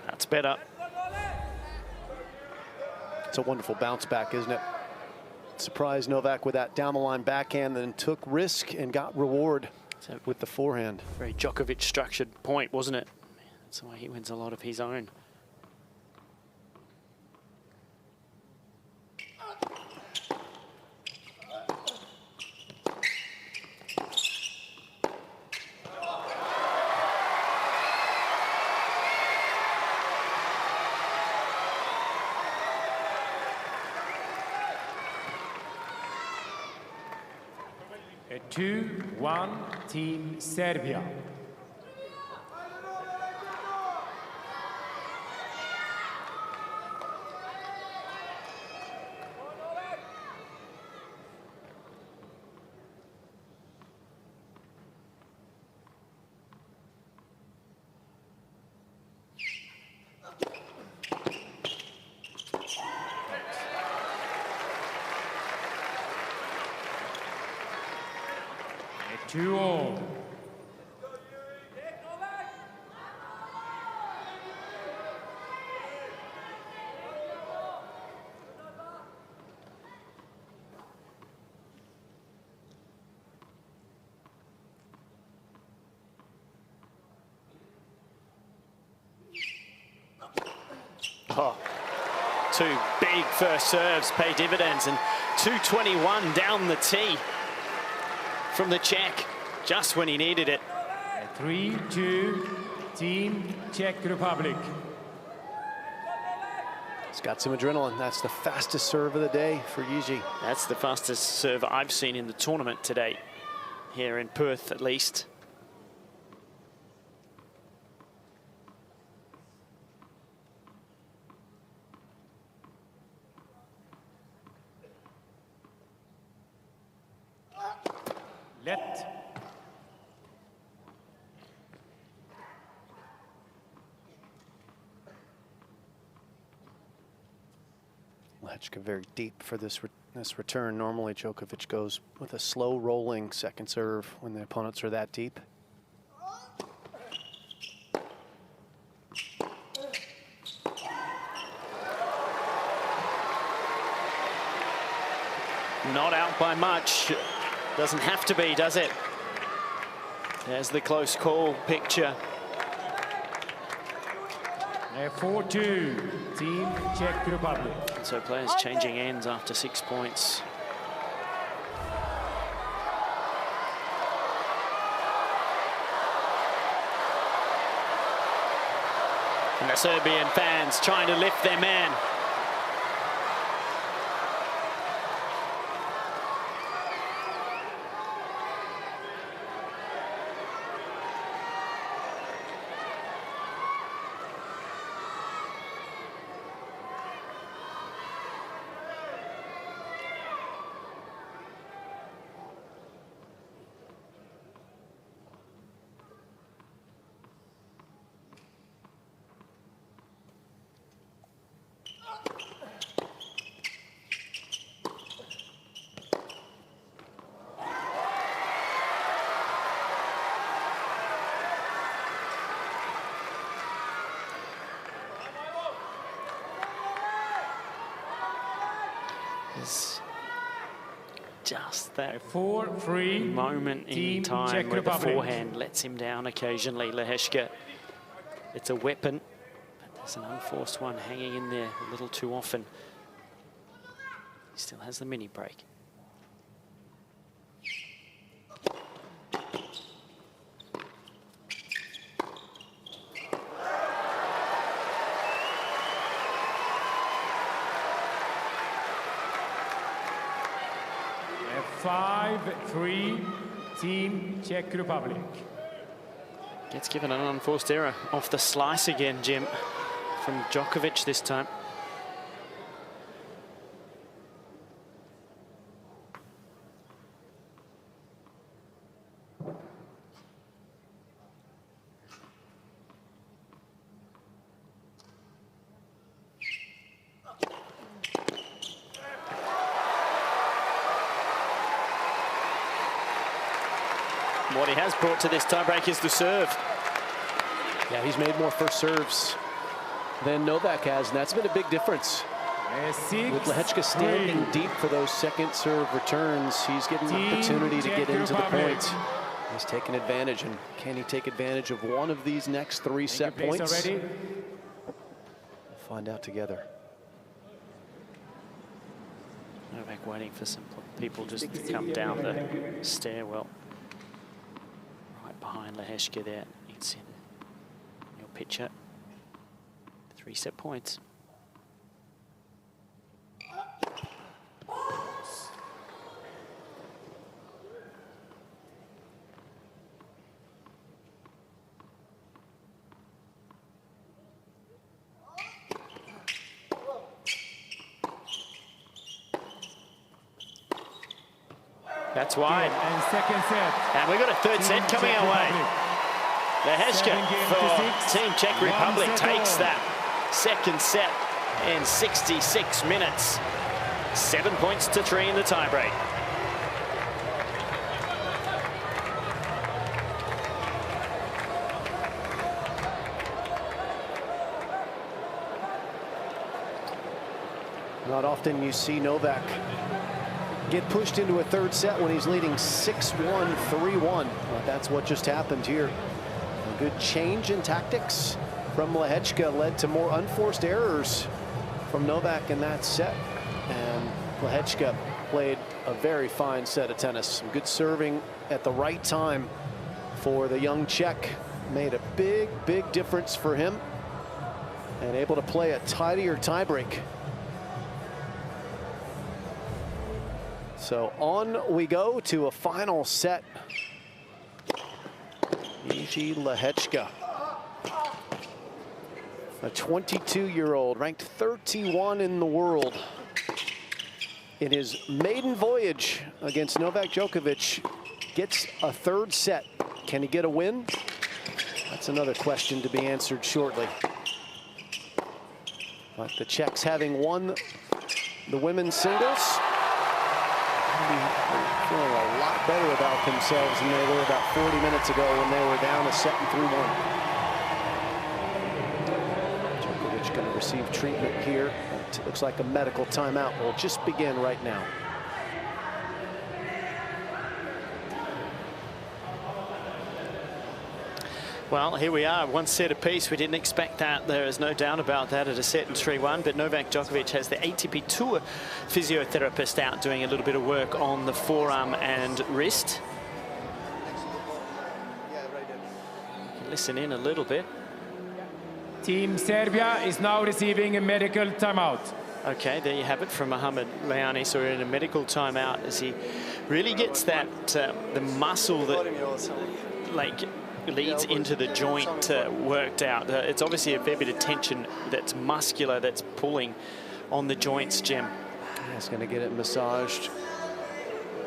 That's better. It's a wonderful bounce back, isn't it? Surprised Novak with that down the line backhand, then took risk and got reward with the forehand. Very Djokovic structured point, wasn't it? That's why he wins a lot of his own. A 2-1 Team Serbia. 2-all. Oh, two big first serves pay dividends, and 221 down the tee from the Czech, just when he needed it. 3-2, Team Czech Republic. He's got some adrenaline. That's the fastest serve of the day for Jiri. That's the fastest serve I've seen in the tournament today, here in Perth at least. Let. Lehecka very deep for this return. Normally Djokovic goes with a slow rolling second serve when the opponents are that deep. Not out by much. Doesn't have to be, does it? There's the close call picture. 4-2, Team Czech Republic. So players changing ends after 6 points. And the Serbian fans trying to lift their man. Just that 4-3 moment in time where the forehand lets him down occasionally. Lehecka, it's a weapon, but there's an unforced one hanging in there a little too often. He still has the mini break. A 5-3, Team Czech Republic. Gets given an unforced error off the slice again, Jim, from Djokovic this time. What he has brought to this tiebreak is the serve. Yeah, he's made more first serves than Novak has, and that's been a big difference. With Lehecka standing deep for those second serve returns, he's getting an opportunity to get into the points. He's taking advantage, and can he take advantage of one of these next 3 set points? We'll find out together. Novak waiting for some people just to come down the stairwell. Right behind Lehecka there. It's in your picture. 3 set points. That's wide. And second set. And we've got a third set coming our way. Lehecka for Team Czech Republic takes that second set in 66 minutes. 7 points to 3 in the tiebreak. Not often you see Novak get pushed into a third set when he's leading 6-1, 3-1. That's what just happened here. A good change in tactics from Lehecka led to more unforced errors from Novak in that set. And Lehecka played a very fine set of tennis. Some good serving at the right time for the young Czech. Made a big, big difference for him. And able to play a tidier tiebreak. So on we go to a final set. Jiri Lehecka, a 22-year-old, ranked 31 in the world. In his maiden voyage against Novak Djokovic, gets a third set. Can he get a win? That's another question to be answered shortly. But the Czechs, having won the women's singles, feeling a lot better about themselves than they were about 40 minutes ago when they were down a set and 3-1. Djokovic going to receive treatment here. It looks like a medical timeout will just begin right now. Well, here we are, one set apiece. We didn't expect that. There is no doubt about that at a set in 3-1. But Novak Djokovic has the ATP Tour physiotherapist out doing a little bit of work on the forearm and wrist. Listen in a little bit. Team Serbia is now receiving a medical timeout. Okay, there you have it from Mohamed Leani. So we're in a medical timeout as he really gets that the muscle that leads into the joint worked out. It's obviously a fair bit of tension that's muscular, that's pulling on the joints, Jim. He's going to get it massaged.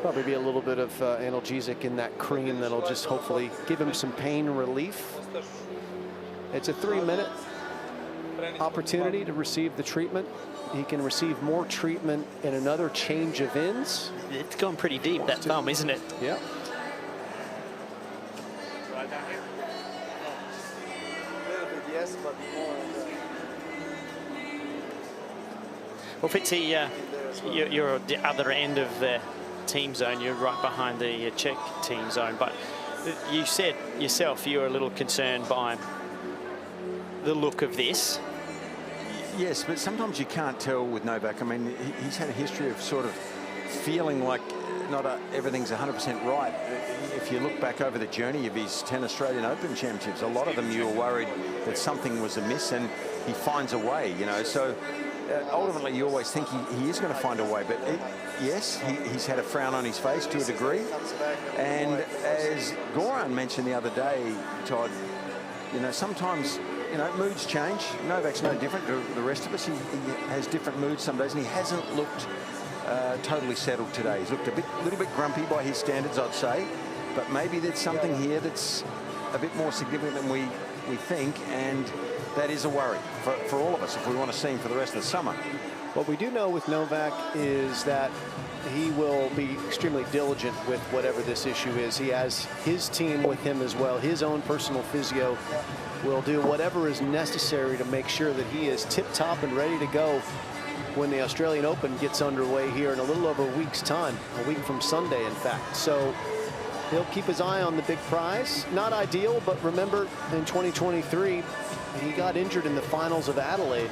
Probably be a little bit of analgesic in that cream that'll just hopefully give him some pain relief. It's a 3-minute opportunity to receive the treatment. He can receive more treatment in another change of ends. It's gone pretty deep, that thumb, isn't it? Yeah. Well, Fitzy, you're at the other end of the team zone. You're right behind the Czech team zone. But you said yourself you were a little concerned by the look of this. Yes, but sometimes you can't tell with Novak. I mean, he's had a history of sort of feeling like everything's 100% right. If you look back over the journey of his 10 Australian Open championships, a lot of them you were worried that something was amiss, and he finds a way, you know. So ultimately, you always think he is going to find a way. But yes, he's had a frown on his face to a degree. And as Goran mentioned the other day, Todd, you know, sometimes, you know, moods change. Novak's no different to the rest of us. He has different moods some days, and he hasn't looked totally settled today. He's looked a little bit grumpy by his standards, I'd say. But maybe there's something here that's a bit more significant than we think, and that is a worry for all of us if we want to see him for the rest of the summer. What we do know with Novak is that he will be extremely diligent with whatever this issue is. He has his team with him as well. His own personal physio will do whatever is necessary to make sure that he is tip-top and ready to go when the Australian Open gets underway here in a little over a week's time, a week from Sunday, in fact. So he'll keep his eye on the big prize. Not ideal, but remember, in 2023, he got injured in the finals of Adelaide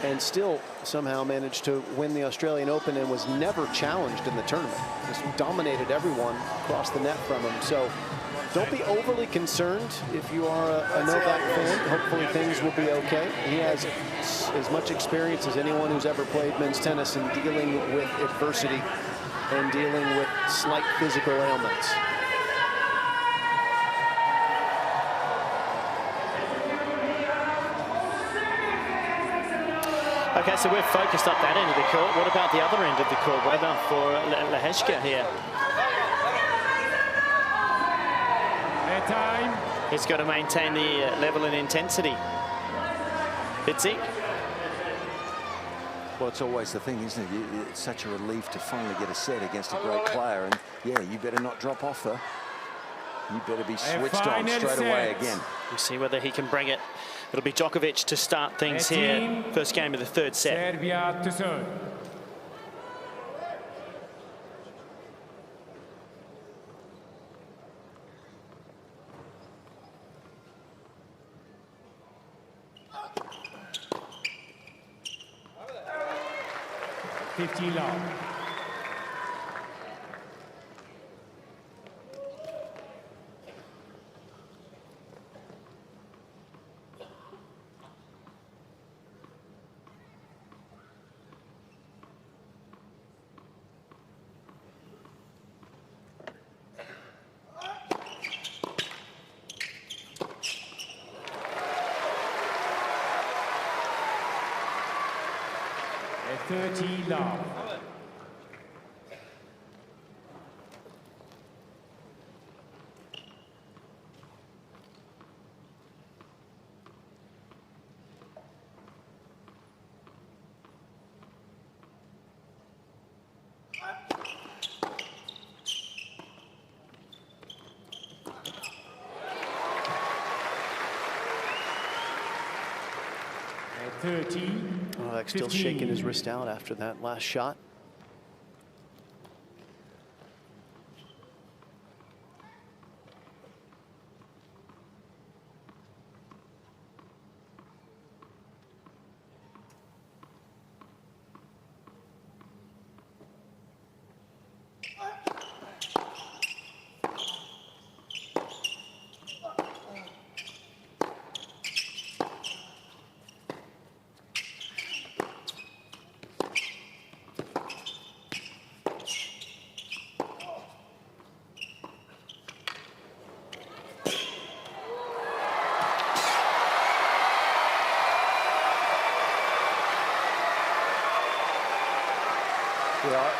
and still somehow managed to win the Australian Open and was never challenged in the tournament. Just dominated everyone across the net from him. So don't be overly concerned if you are a Novak fan. Hopefully things will be okay. He has as much experience as anyone who's ever played men's tennis in dealing with adversity and dealing with slight physical ailments. Okay, so we're focused up that end of the court. What about the other end of the court? What about for Lehecka here? Time. He's got to maintain the level and intensity. Fitzy? Well, it's always the thing, isn't it? It's such a relief to finally get a set against a great player. And, yeah, you better not drop off, though. You better be switched on straight away again. We'll see whether he can bring it It'll be Djokovic to start things here. First game of the third set. Serbia to serve. Love. A 30 love. Novak still shaking his wrist out after that last shot.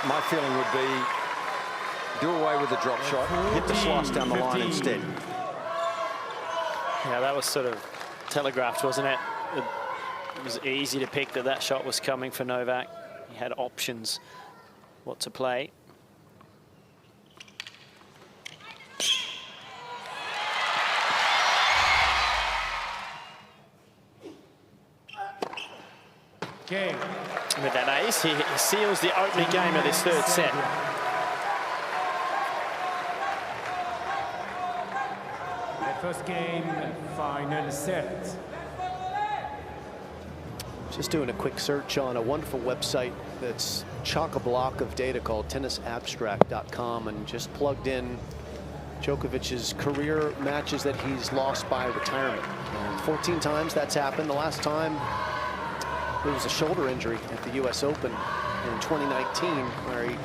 My feeling would be do away with the drop shot, hit the slice down the line instead. Yeah, that was sort of telegraphed, wasn't it? It was easy to pick that shot was coming for Novak. He had options what to play. Game. With that ace, he seals the opening game of this third set. The first game, final set. Just doing a quick search on a wonderful website that's chock-a-block of data called tennisabstract.com, and just plugged in Djokovic's career matches that he's lost by retirement. 14 times that's happened. The last time it was a shoulder injury at the US Open in 2019, where he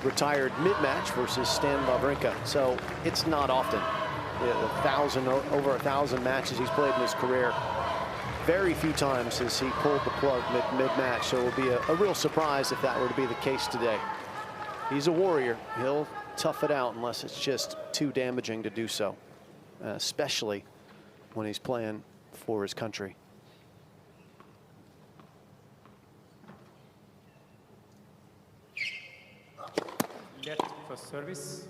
retired mid-match versus Stan Wawrinka. So it's not often. Over 1,000 matches he's played in his career. Very few times has he pulled the plug mid-match. So it will be a real surprise if that were to be the case today. He's a warrior. He'll tough it out unless it's just too damaging to do so, especially when he's playing for his country. Left for service.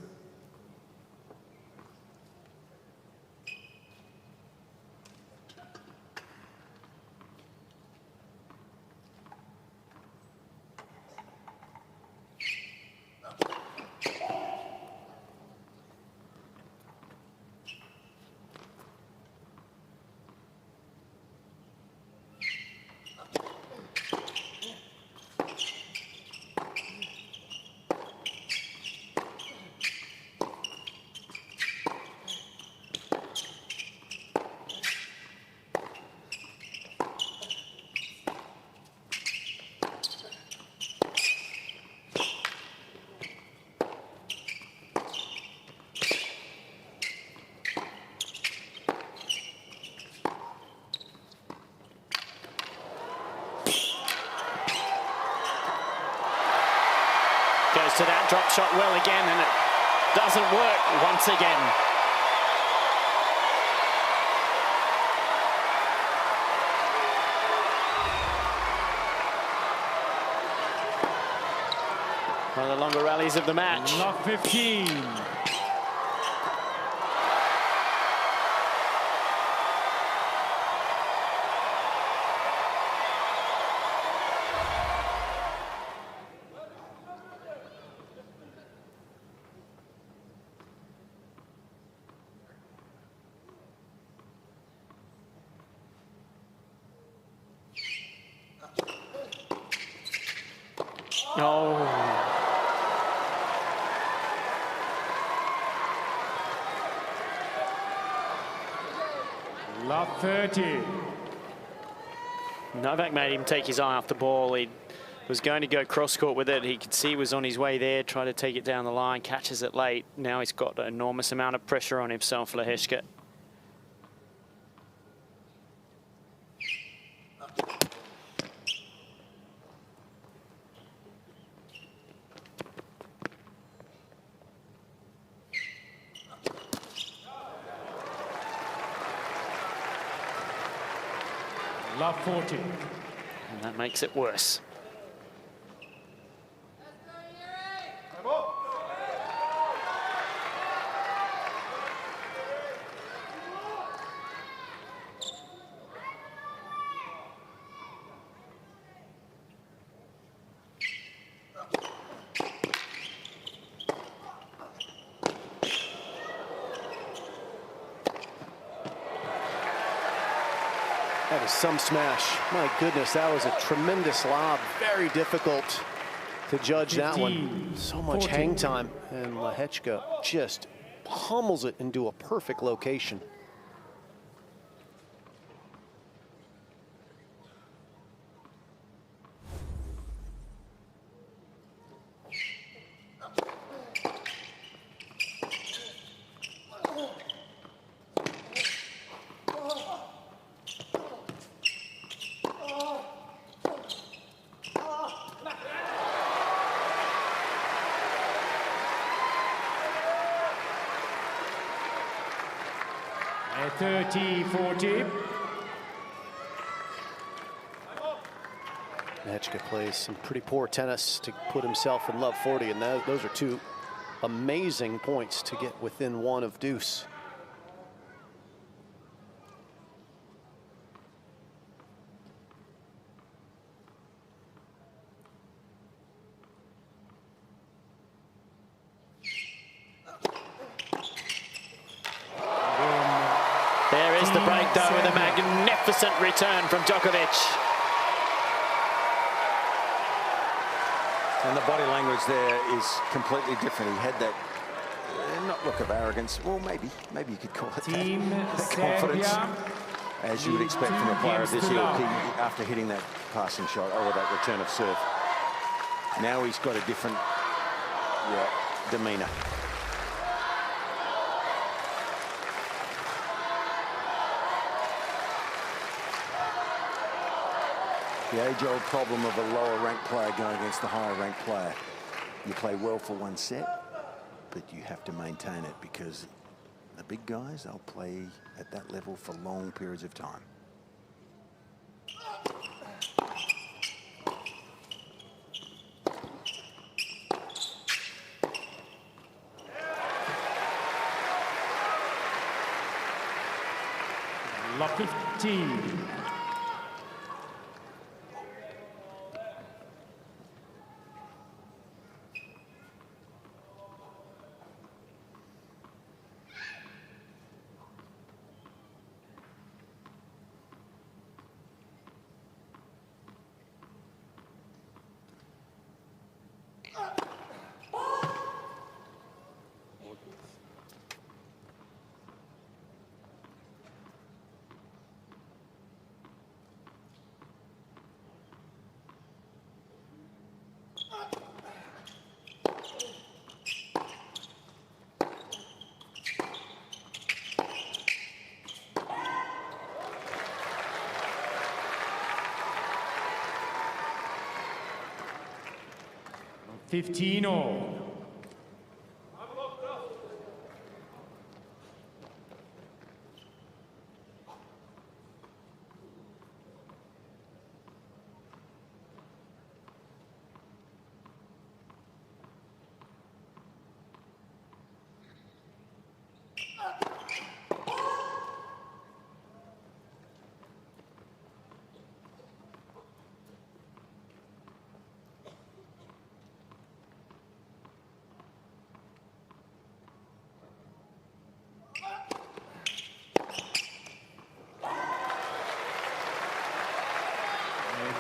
Goes to that drop shot well again, and it doesn't work once again. One of the longer rallies of the match. Love 15. Oh. Love 30. Novak made him take his eye off the ball. He was going to go cross-court with it. He could see he was on his way there, try to take it down the line, catches it late. Now he's got an enormous amount of pressure on himself, Lehecka. Love 40. And that makes it worse. That is some smash. My goodness, that was a tremendous lob. Very difficult to judge that one. So much hang time, and Lehecka just pummels it into a perfect location. A 30-40. Lehecka plays some pretty poor tennis to put himself in love 40, and those are two amazing points to get within one of deuce. There is the break, though, with a magnificent return from Djokovic. And the body language there is completely different. He had that not look of arrogance. Well, maybe you could call it that confidence, as you would expect from a player of this ilk after hitting that passing shot or that return of serve. Now he's got a different demeanour. The age-old problem of a lower-ranked player going against the higher-ranked player. You play well for one set, but you have to maintain it because the big guys, they'll play at that level for long periods of time. Love 15. $15 all.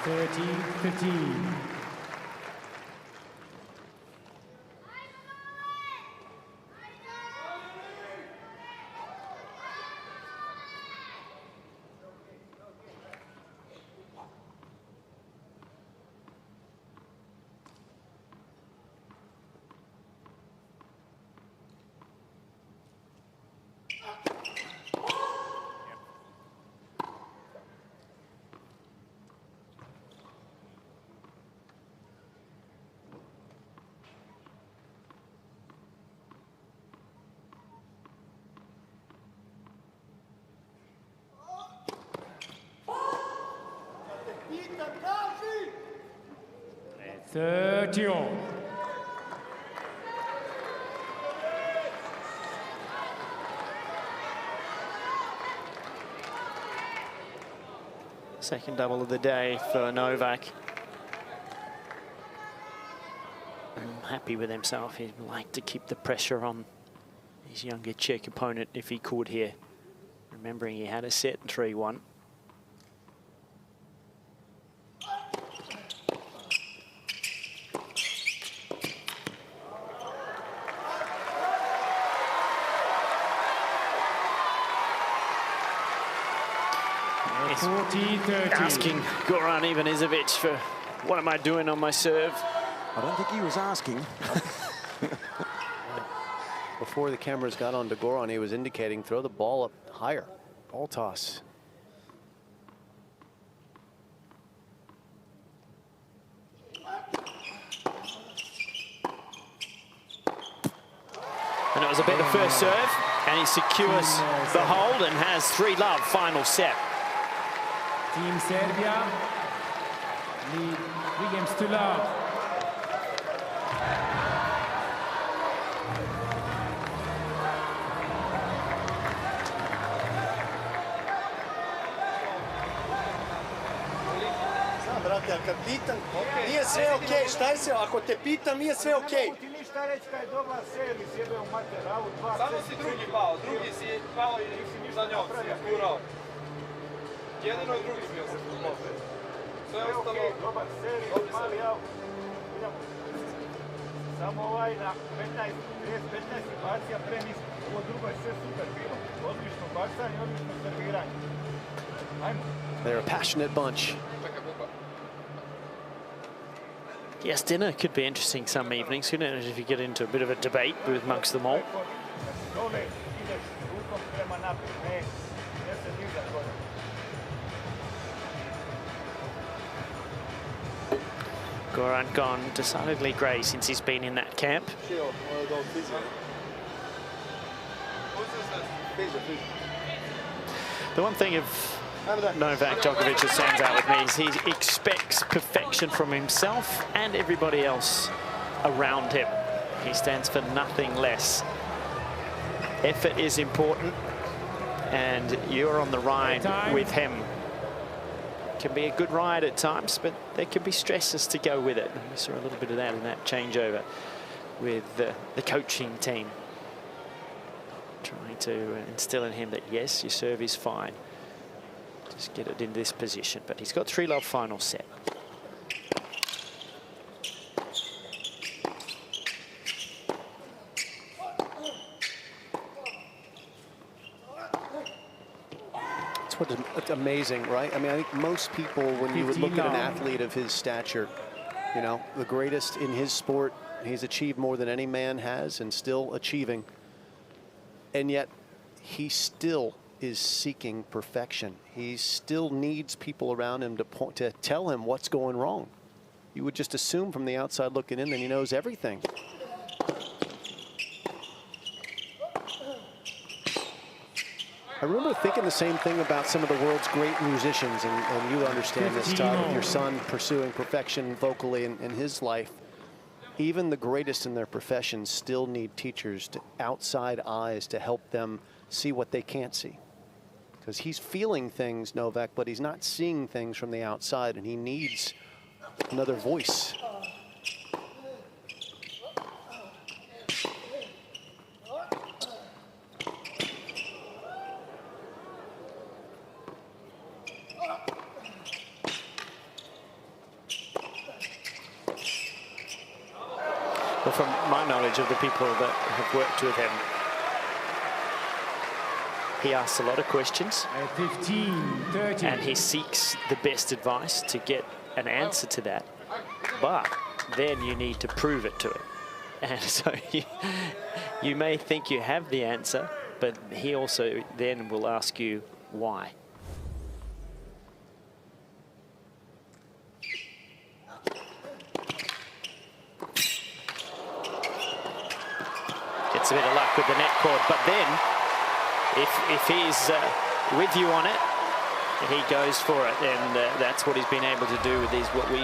$30-15. 30-all. Second double of the day for Novak. Happy with himself. He'd like to keep the pressure on his younger Czech opponent if he could here. Remembering he had a set 3-1. Asking Goran Ivanisevic for what am I doing on my serve? I don't think he was asking. Before the cameras got on to Goran, he was indicating throw the ball up higher. Ball toss. And it was a better first serve, and he secures the hold and has 3-love final set. Team Serbia lead 3-2. Brate, ali kad pitam, nije sve okej, šta je se, ako te pitam, nije sve okej. Ne mogu ti ništa reći kad je dobar servis, jebe u materalu, 2 Samo si drugi pao, drugi si pao i za njom si gurao. Jedino i drugi smio se spustiti. Sve ostalo... Dobar servis, mali ja, samo ovaj na 15 situacija premislio. Ovo drugo je sve super bilo. Odlično bacanje, odlično serviranje. Ajmo. They're a passionate bunch. Yes, dinner could be interesting some evenings, couldn't it, if you get into a bit of a debate amongst them all. Goran gone decidedly grey since he's been in that camp. The one thing of Novak Djokovic that stands out with me is he expects perfection from himself and everybody else around him. He stands for nothing less. Effort is important, and you're on the ride with him. It can be a good ride at times, but there can be stresses to go with it. And we saw a little bit of that in that changeover with the coaching team, trying to instill in him that yes, your serve is fine. Just get it in this position, but he's got 3-love final set. It's amazing, right? I mean, I think most people, when you would look at an athlete of his stature, you know, the greatest in his sport, he's achieved more than any man has and still achieving. And yet he still is seeking perfection. He still needs people around him to tell him what's going wrong. You would just assume from the outside looking in that he knows everything. I remember thinking the same thing about some of the world's great musicians, and you understand this, Todd, with your son pursuing perfection vocally in his life. Even the greatest in their profession still need teachers, outside eyes, to help them see what they can't see. Because he's feeling things, Novak, but he's not seeing things from the outside, and he needs another voice. Well, from my knowledge of the people that have worked with him, he asks a lot of questions, 15-30. and he seeks the best advice to get an answer to that. But then you need to prove it to him. And so you may think you have the answer, but he also then will ask you why. Gets a bit of luck with the net cord, but then if he's with you on it, he goes for it, and that's what he's been able to do with these what we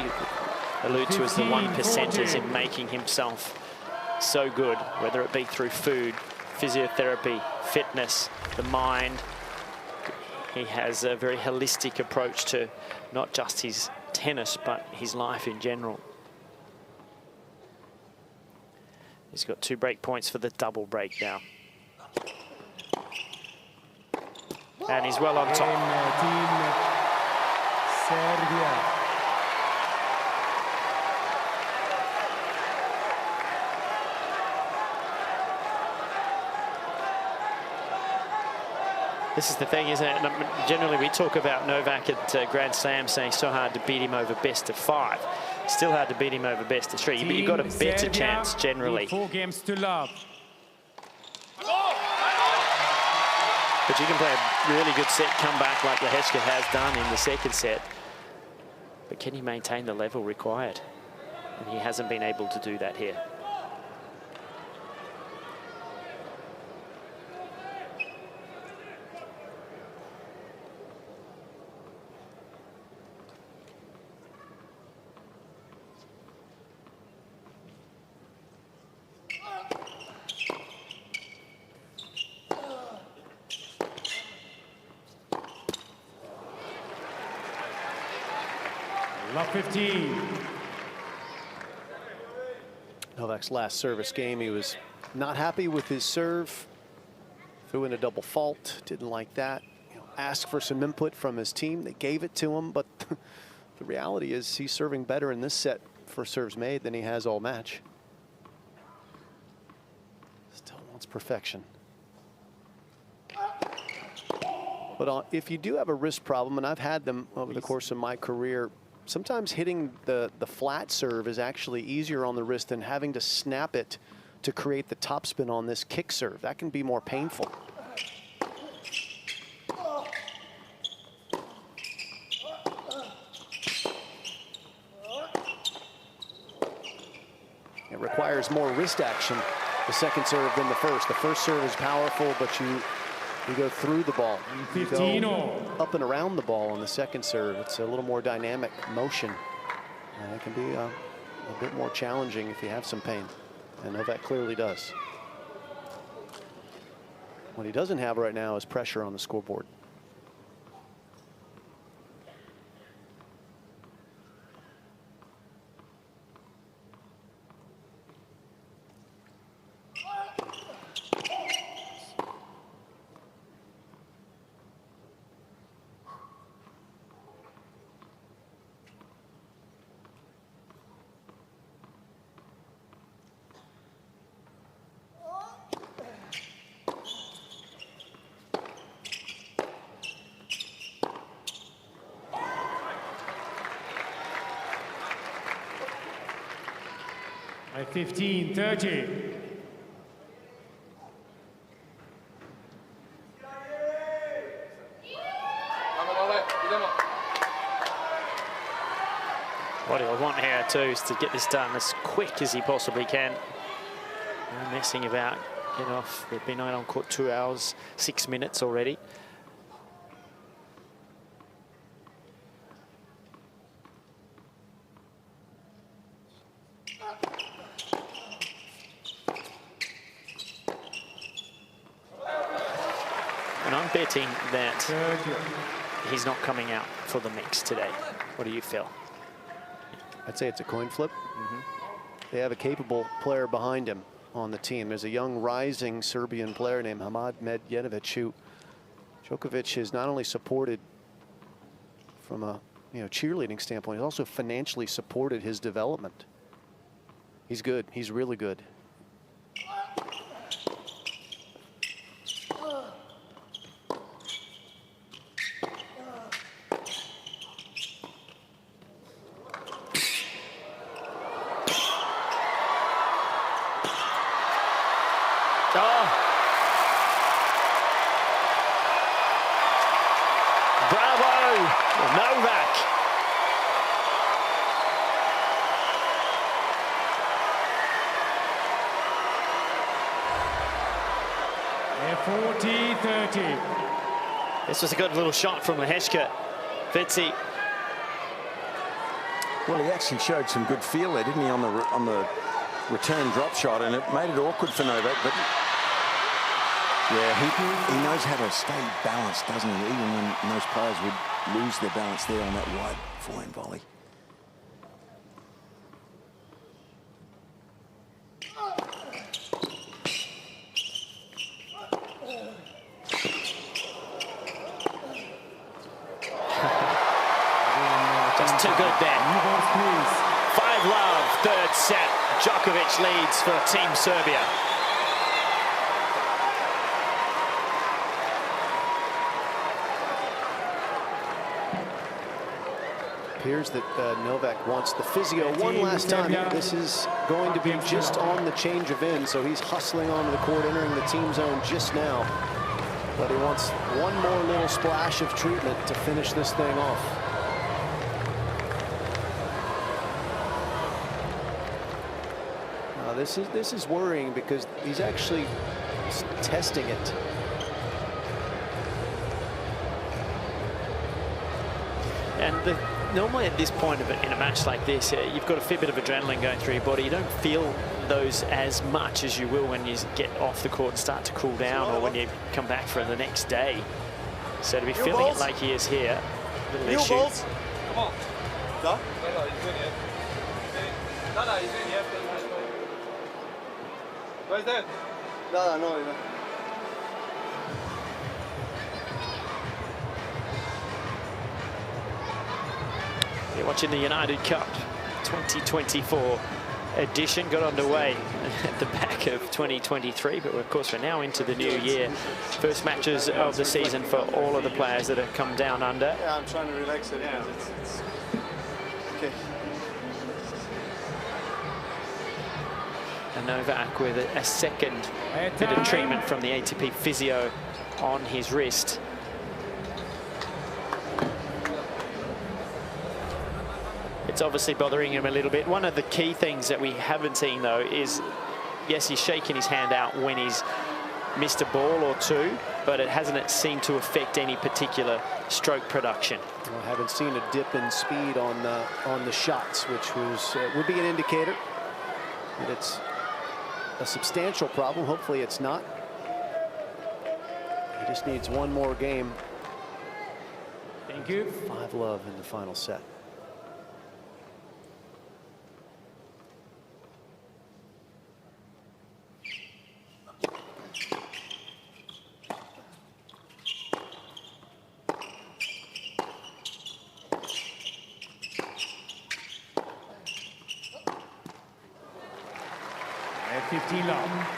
allude to as the 1%ers in making himself so good, whether it be through food, physiotherapy, fitness, the mind. He has a very holistic approach to not just his tennis, but his life in general. He's got 2 break points for the double break now. And he's well on top. Team Serbia. This is the thing, isn't it? Generally, we talk about Novak at Grand Slam saying so hard to beat him over best of 5. Still hard to beat him over best of 3. But you've got a better chance generally. 4 games to love. But you can play a really good set comeback like Lehecka has done in the second set. But can he maintain the level required? And he hasn't been able to do that here. Love 15. Novak's last service game, he was not happy with his serve. Threw in a double fault, didn't like that. Asked for some input from his team. They gave it to him, but the reality is he's serving better in this set for serves made than he has all match. Still wants perfection. But if you do have a wrist problem, and I've had them over the course of my career, sometimes hitting the flat serve is actually easier on the wrist than having to snap it to create the topspin on this kick serve. That can be more painful. It requires more wrist action, the second serve, than the first. The first serve is powerful, but you go through the ball. You go up and around the ball on the second serve. It's a little more dynamic motion. And it can be a bit more challenging if you have some pain. And Novak clearly does. What he doesn't have right now is pressure on the scoreboard. At 15-30. What he'll want here too is to get this done as quick as he possibly can. No messing about. Get off. They've been out on court 2 hours, 6 minutes already. And I'm betting that he's not coming out for the mix today. What do you feel? I'd say it's a coin flip. They have a capable player behind him on the team. There's a young rising Serbian player named Hamad Medjedovic, who Djokovic has not only supported from a cheerleading standpoint, he's also financially supported his development. He's good. He's really good. Bravo, Novak. At 40-30. This was a good little shot from Lehecka. Fitzy Well, he actually showed some good feel there, didn't he, on the return drop shot, and it made it awkward for Novak. But yeah, he knows how to stay balanced, doesn't he? Even when most players would lose their balance there on that wide forehand volley. Just too good there. 5-love, third set. Djokovic leads for Team Serbia. Appears that Novak wants the physio one last time. This is going to be just on the change of end, so he's hustling onto the court, entering the team zone just now. But he wants one more little splash of treatment to finish this thing off. This is worrying because he's actually testing it. And normally at this point of it, in a match like this, you've got a fair bit of adrenaline going through your body. You don't feel those as much as you will when you get off the court and start to cool down, or when you come back for the next day. So to be feeling it like he is here, little issue. Come on. Da? Where's that? No. You're watching the United Cup 2024 edition. Got underway at the back of 2023, but of course we're now into the new year. First matches of the season for all of the players that have come down under. Yeah, I'm trying to relax it. Yeah, it's okay. And Novak with a second bit of treatment from the ATP physio on his wrist. It's obviously bothering him a little bit. One of the key things that we haven't seen, though, is, yes, he's shaking his hand out when he's missed a ball or two, but it hasn't seemed to affect any particular stroke production. Well, I haven't seen a dip in speed on the shots, which would be an indicator that it's a substantial problem. Hopefully it's not. He just needs one more game. Thank you. 5-love in the final set. At 15-love.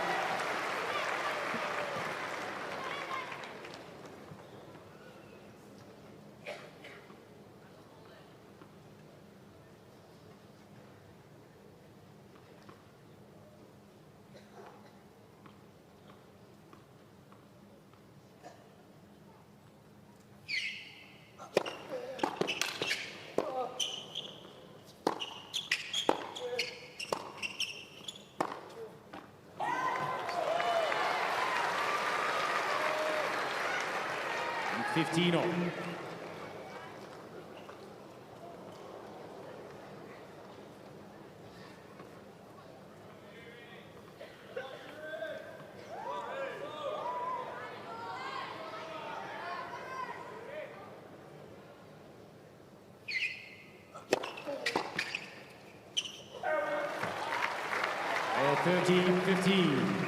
Fifteen-all. At 13-15.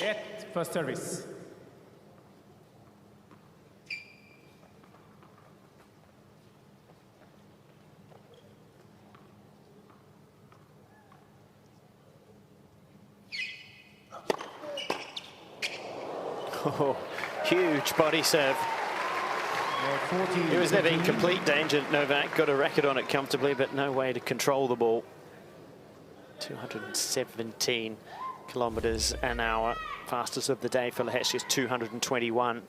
Net for service. Oh, huge body serve. It was never in complete danger. Novak got a racket on it comfortably, but no way to control the ball. 217 kilometers an hour Fastest of the day for Lehecka is 221.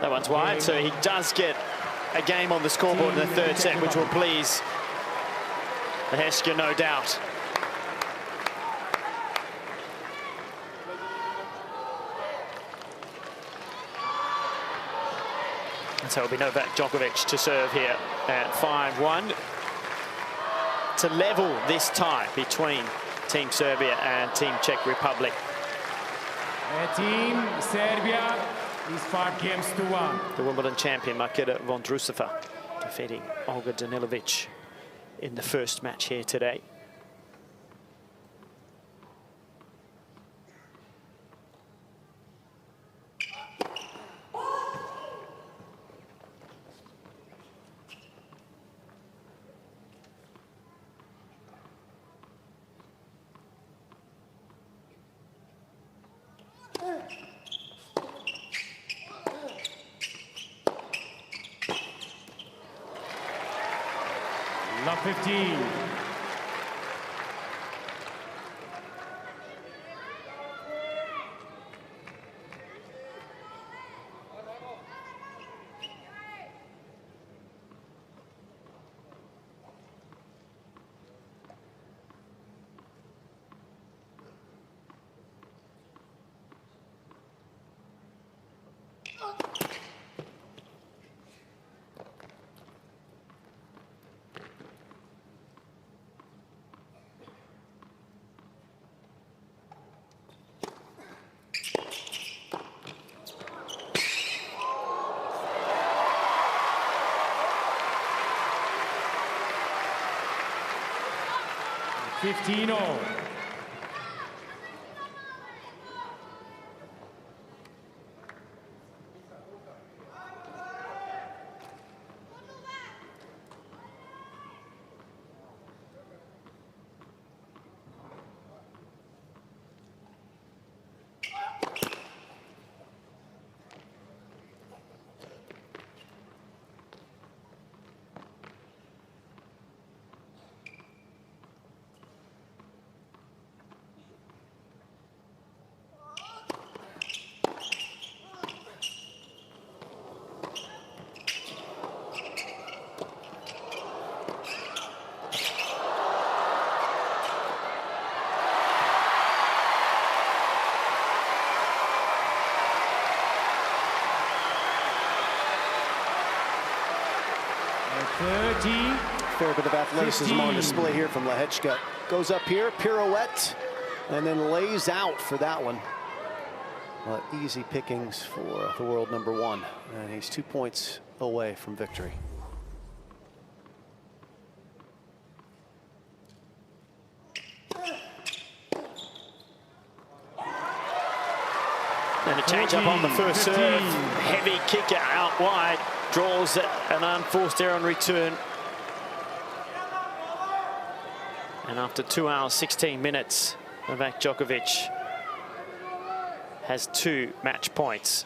That one's wide, so he does get a game on the scoreboard in the third set, which will please Lehecka, no doubt. And so it'll be Novak Djokovic to serve here at 5-1 to level this tie between Team Serbia and Team Czech Republic. Team Serbia is 5 games to 1. The Wimbledon champion Marketa Vondrousova defeating Olga Danilovic in the first match here today. Love 15. All. Fair bit of athleticism on display here from Lehecka. Goes up here, pirouette, and then lays out for that one. Well, easy pickings for the world #1, and he's 2 points away from victory. And a change up on the first serve. Heavy kicker out wide. Draws an unforced error on return. And after 2 hours, 16 minutes, Novak Djokovic has 2 match points.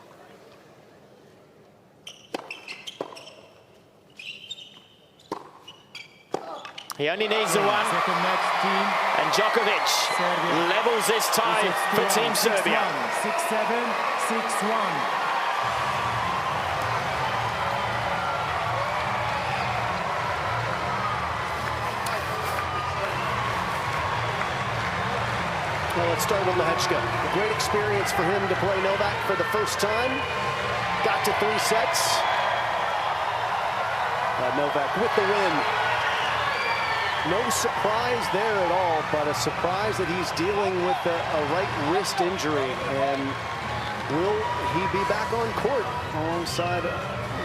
He only needs the one. And Djokovic levels this tie for Team Serbia. 6-7, 6-1. Well, let's start with Lehecka. A great experience for him to play Novak for the first time. Got to 3 sets. Novak with the win. No surprise there at all, but a surprise that he's dealing with a right wrist injury. And will he be back on court alongside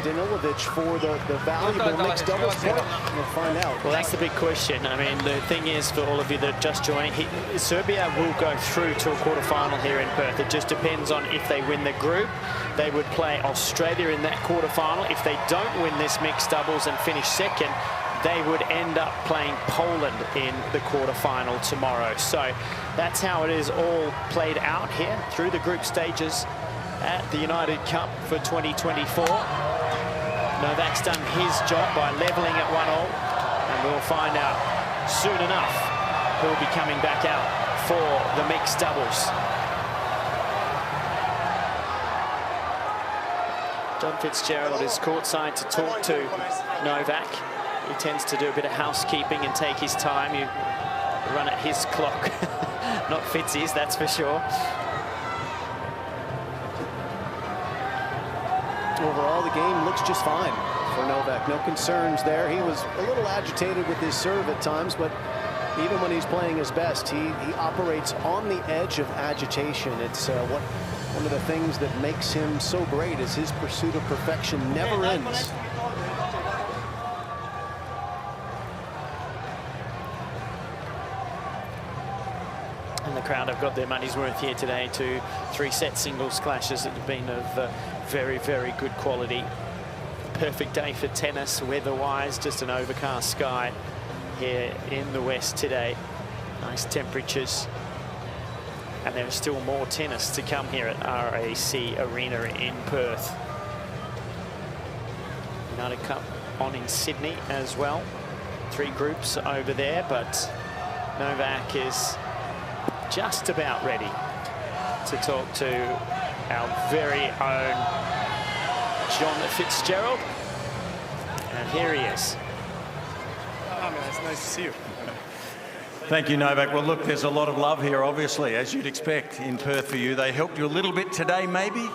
Danilovic for the valuable mixed doubles point? We'll find out. Well, that's the big question. I mean, the thing is, for all of you that just joined, Serbia will go through to a quarterfinal here in Perth. It just depends on if they win the group. They would play Australia in that quarterfinal. If they don't win this mixed doubles and finish second, they would end up playing Poland in the quarterfinal tomorrow. So that's how it is all played out here through the group stages at the United Cup for 2024. Novak's done his job by leveling at 1-1, and we'll find out soon enough who'll be coming back out for the mixed doubles. John Fitzgerald is courtside to talk to Novak. He tends to do a bit of housekeeping and take his time. You run at his clock, not Fitzy's, that's for sure. Overall, the game looks just fine for Novak. No concerns there. He was a little agitated with his serve at times, but even when he's playing his best, he operates on the edge of agitation. It's one of the things that makes him so great is his pursuit of perfection never ends. And the crowd have got their money's worth here today. 2 3-set singles clashes that have been of very, very good quality. Perfect day for tennis, weather-wise, just an overcast sky here in the west today. Nice temperatures. And there's still more tennis to come here at RAC Arena in Perth. United Cup on in Sydney as well. 3 groups over there, but Novak is just about ready to talk to our very own John Fitzgerald. And here he is. Oh, man, it's nice to see you. Thank you, Novak. Well, look, there's a lot of love here, obviously, as you'd expect in Perth for you. They helped you a little bit today, maybe?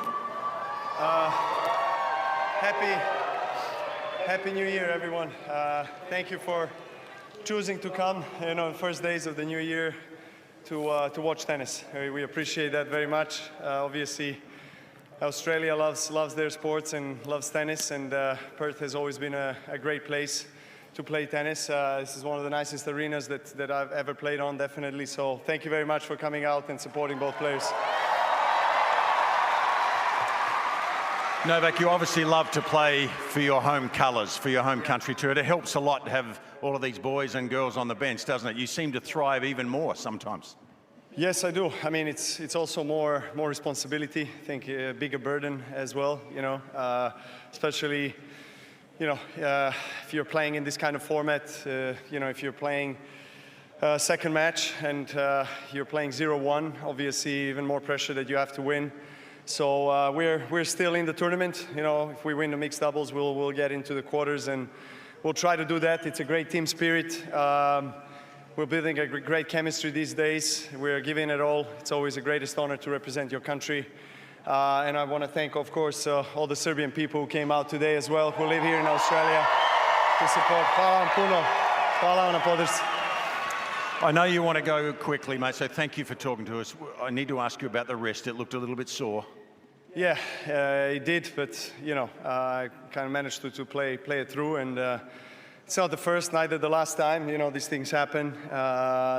Happy New Year, everyone. Thank you for choosing to come, the first days of the new year to watch tennis. We appreciate that very much. Obviously, Australia loves their sports and loves tennis, and Perth has always been a great place to play tennis. This is one of the nicest arenas that I've ever played on, definitely. So thank you very much for coming out and supporting both players. Novak, you obviously love to play for your home colours, for your home country too. It helps a lot to have all of these boys and girls on the bench, doesn't it? You seem to thrive even more sometimes. Yes, I do. I mean, it's also more responsibility. I think a bigger burden as well. Especially, if you're playing in this kind of format. If you're playing second match and you're playing 0-1, obviously even more pressure that you have to win. So we're still in the tournament. If we win the mixed doubles, we'll get into the quarters, and we'll try to do that. It's a great team spirit. We're building a great chemistry these days. We're giving it all. It's always the greatest honor to represent your country. And I want to thank, of course, all the Serbian people who came out today as well, who live here in Australia to support. Hvala vam puno. Hvala vam na podršci. I know you want to go quickly, mate, so thank you for talking to us. I need to ask you about the wrist. It looked a little bit sore. Yeah, it did, but, I kind of managed to play it through, and it's not the first, neither the last time. These things happen.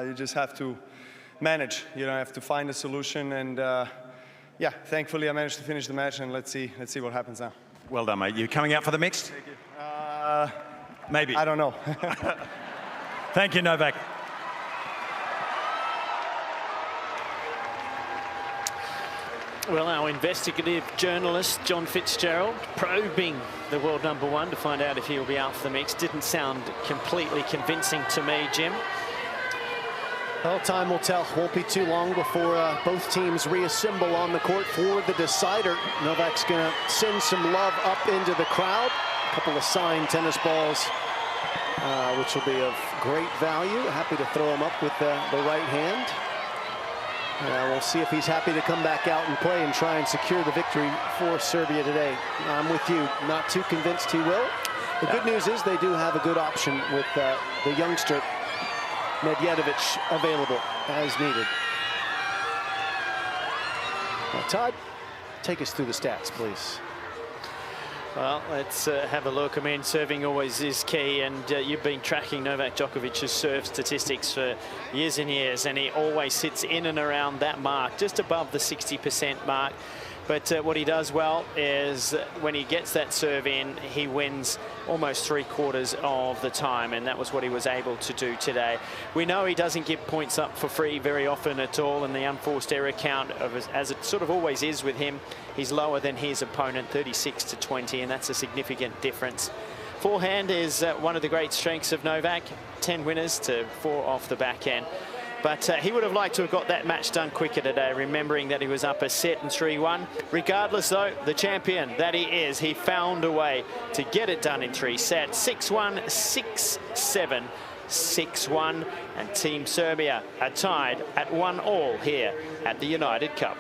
You just have to manage. You have to find a solution, and yeah, thankfully I managed to finish the match, and let's see what happens now. Well done, mate. You coming out for the mixed? Thank you. Maybe. I don't know. Thank you, Novak. Well, our investigative journalist, John Fitzgerald, probing the world #1 to find out if he'll be out for the mix. Didn't sound completely convincing to me, Jim. Well, time will tell. Won't be too long before both teams reassemble on the court for the decider. Novak's going to send some love up into the crowd. A couple of signed tennis balls, which will be of great value. Happy to throw them up with the right hand. We'll see if he's happy to come back out and play and try and secure the victory for Serbia today. I'm with you. Not too convinced he will. The good news is they do have a good option with the youngster Medjedovic available as needed. Now, Todd, take us through the stats, please. Well, let's have a look. I mean, serving always is key, and you've been tracking Novak Djokovic's serve statistics for years and years, and he always sits in and around that mark, just above the 60% mark. But what he does well is when he gets that serve in, he wins almost 3/4 of the time, and that was what he was able to do today. We know he doesn't give points up for free very often at all, and the unforced error count, as it sort of always is with him, he's lower than his opponent, 36-20, and that's a significant difference. Forehand is one of the great strengths of Novak, 10 winners to 4 off the backhand. But he would have liked to have got that match done quicker today, remembering that he was up a set and 3-1. Regardless, though, the champion that he is, he found a way to get it done in 3 sets. 6-1, 6-7, 6-1. And Team Serbia are tied at 1-1 here at the United Cup.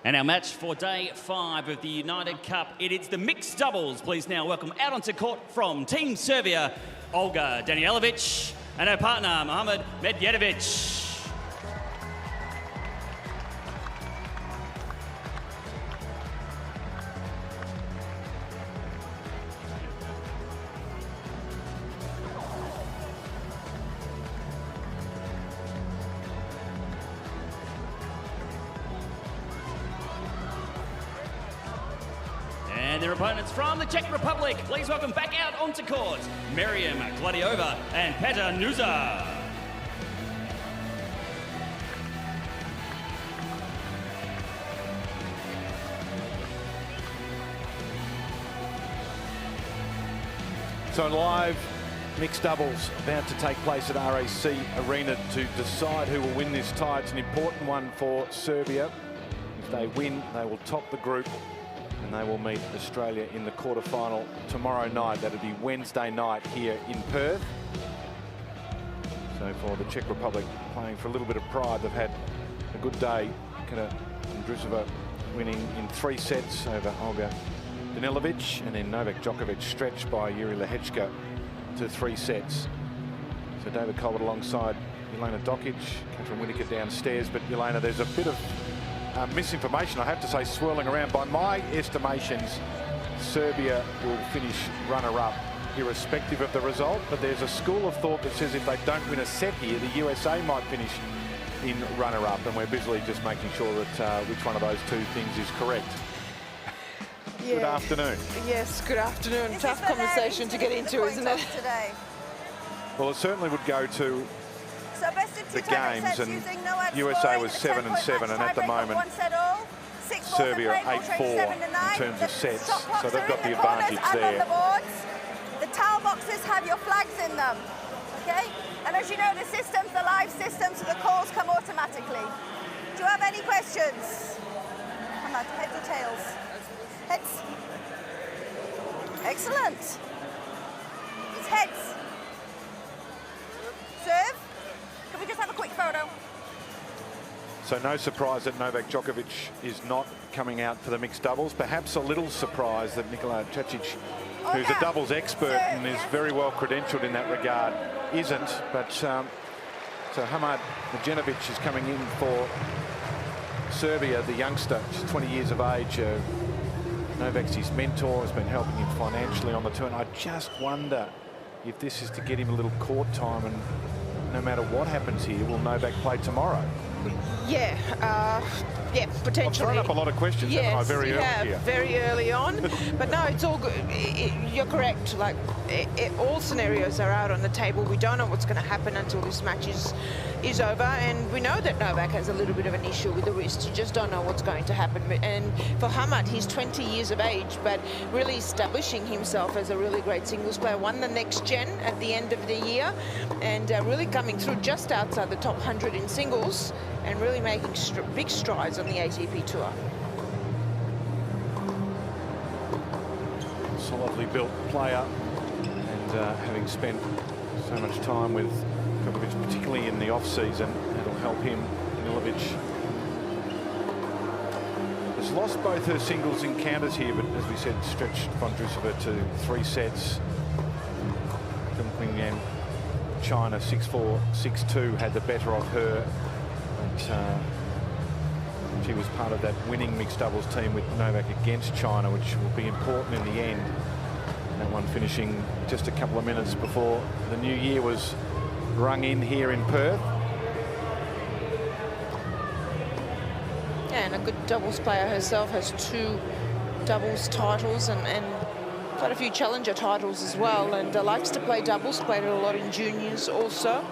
And our match for day 5 of the United Cup, it is the mixed doubles. Please now welcome out onto court from Team Serbia, Olga Danijelovic and her partner, Mohamed Medjedovic. And their opponents from the Czech Republic, please welcome back out onto court, Miriam Gladiova and Petra Nusa. So live mixed doubles about to take place at RAC Arena to decide who will win this tie. It's an important one for Serbia. If they win, they will top the group and they will meet Australia in the quarterfinal tomorrow night. That'll be Wednesday night here in Perth. So for the Czech Republic, playing for a little bit of pride, they've had a good day. Vondrousova winning in 3 sets over Olga Danijelovic, and then Novak Djokovic stretched by Jiri Lehecka to 3 sets. So David Colbert alongside Jelena Dokic, Catherine Whitaker downstairs. But Jelena, there's a bit of misinformation, I have to say, swirling around. By my estimations, Serbia will finish runner-up irrespective of the result, but there's a school of thought that says if they don't win a set here, the USA might finish in runner-up, and we're busily just making sure that which one of those 2 things is correct. Yeah. Good afternoon. Yes, good afternoon. Tough conversation to get into, isn't it? Today. Well, it certainly would go to So best of 2 the games, and USA was 7-7, and at the moment Serbia are 8-4 in terms of sets, so they've got the advantage there. The towel boxes have your flags in them, okay? And as you know, the systems, the live systems, the calls come automatically. Do you have any questions? Come on, heads or tails? Heads. Excellent. It's heads. Serve. Can we just have a quick photo? So no surprise that Novak Djokovic is not coming out for the mixed doubles. Perhaps a little surprise that Nikola Čačić, who's a doubles expert and is very well credentialed in that regard, isn't. But so Hamad Medjedovic is coming in for Serbia, the youngster. She's 20 years of age. Novak's his mentor, has been helping him financially on the tour. And I just wonder if this is to get him a little court time, and no matter what happens here, will Novak play tomorrow? Yeah, yeah, potentially. I've thrown up a lot of questions, haven't I, very early here? Very early on. But no, it's all good. You're correct. Like, all scenarios are out on the table. We don't know what's going to happen until this match is over. And we know that Novak has a little bit of an issue with the wrist. You just don't know what's going to happen. And for Hamad, he's 20 years of age, but really establishing himself as a really great singles player. Won the next gen at the end of the year, and really coming through just outside the top 100 in singles, and really making big strides on the ATP Tour. Solidly built player, and having spent so much time with Djokovic, particularly in the off-season, that'll help him. Danijelovic has lost both her singles encounters here, but as we said, stretched Vondrousova to 3 sets. And China 6-4, 6-2 had the better of her. She was part of that winning mixed doubles team with Novak against China, which will be important in the end. That one finishing just a couple of minutes before the new year was rung in here in Perth. Yeah, and a good doubles player herself, has 2 doubles titles and quite a few challenger titles as well, and likes to play doubles, played it a lot in juniors also.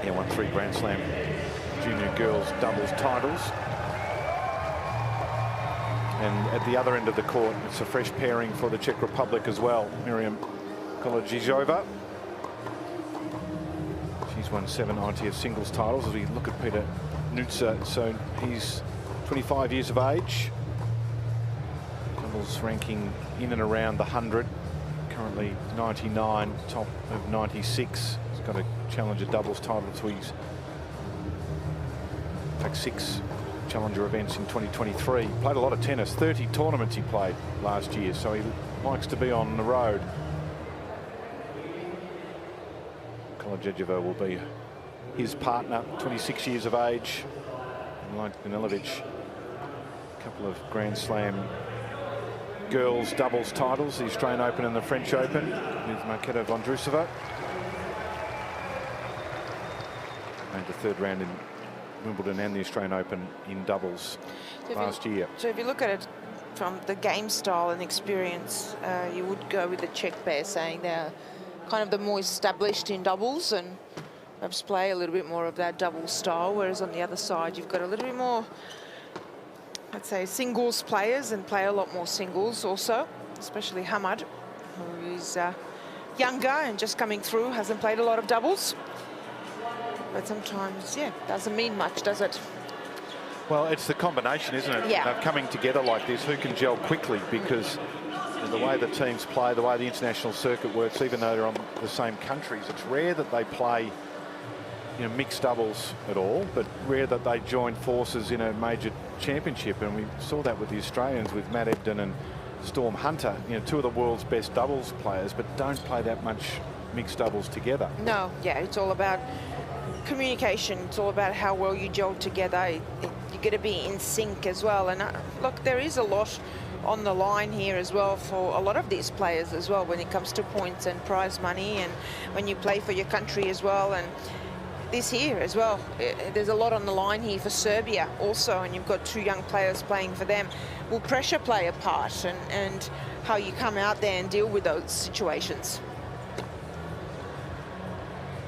Yeah, won 3 Grand Slam junior girls doubles titles. And at the other end of the court, it's a fresh pairing for the Czech Republic as well. Miriam Hologic. She's won 7 ITF singles titles. As we look at Peter Nusa, so he's 25 years of age. Doubles ranking in and around the 100. Currently 99, top of 96. He's got a challenger doubles title, so he's In fact, 6 Challenger events in 2023. Played a lot of tennis, 30 tournaments he played last year, so he likes to be on the road. Hologic will be his partner, 26 years of age. And like Danilovic, a couple of Grand Slam girls doubles titles, the Australian Open and the French Open with Marketa Vondrousova. Made the 3rd round in Wimbledon and the Australian Open in doubles last year. So if you look at it from the game style and experience, you would go with the Czech pair, saying they're kind of the more established in doubles and perhaps play a little bit more of that double style, whereas on the other side you've got a little bit more, let's say, singles players and play a lot more singles also, especially Hamad, who is younger and just coming through, hasn't played a lot of doubles. But sometimes, yeah, doesn't mean much, does it? Well, it's the combination, isn't it? Yeah. Of coming together like this, who can gel quickly, because the way the teams play, the way the international circuit works, even though they're on the same countries, it's rare that they play, you know, mixed doubles at all, but rare that they join forces in a major championship. And we saw that with the Australians, with Matt Ebden and Storm Hunter, you know, 2 of the world's best doubles players, but don't play that much mixed doubles together. No, yeah, it's all about communication. It's all about how well you gel together. You're going to be in sync as well. And look, there is a lot on the line here as well for a lot of these players as well when it comes to points and prize money, and when you play for your country as well. And this here as well, there's a lot on the line here for Serbia also, and you've got 2 young players playing for them. Will pressure play a part, and how you come out there and deal with those situations?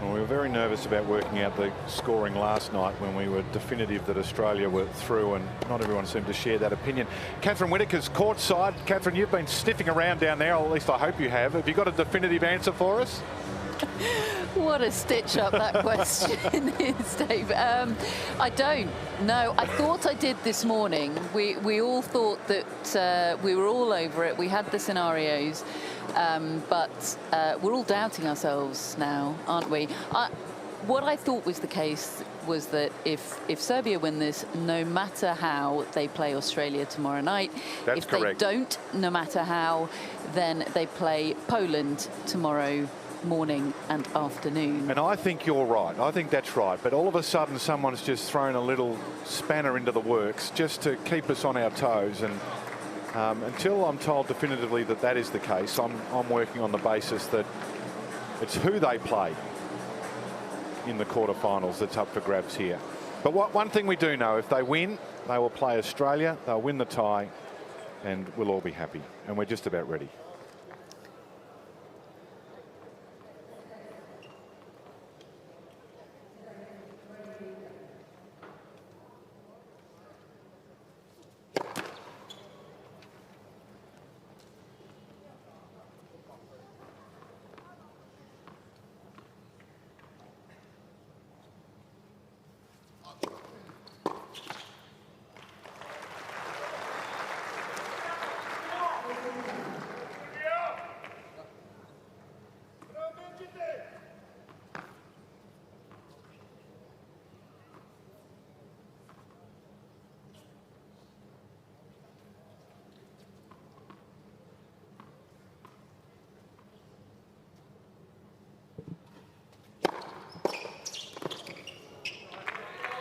Well, we were very nervous about working out the scoring last night when we were definitive that Australia were through, and not everyone seemed to share that opinion. Catherine Whitaker's courtside. Catherine, you've been sniffing around down there, or at least I hope you have. Have you got a definitive answer for us? What a stitch up that question is, Dave. I don't know. I thought I did this morning. We all thought that we were all over it. We had the scenarios, but we're all doubting ourselves now, aren't we? What I thought was the case was that if Serbia win this, no matter how, they play Australia tomorrow night. That's correct. They don't, no matter how, then they play Poland tomorrow morning and afternoon. And I think you're right. I think that's right. But all of a sudden, someone's just thrown a little spanner into the works just to keep us on our toes. And until I'm told definitively that that is the case, I'm working on the basis that it's who they play in the quarterfinals that's up for grabs here. But one thing we do know, if they win, they will play Australia, they'll win the tie, and we'll all be happy. And we're just about ready.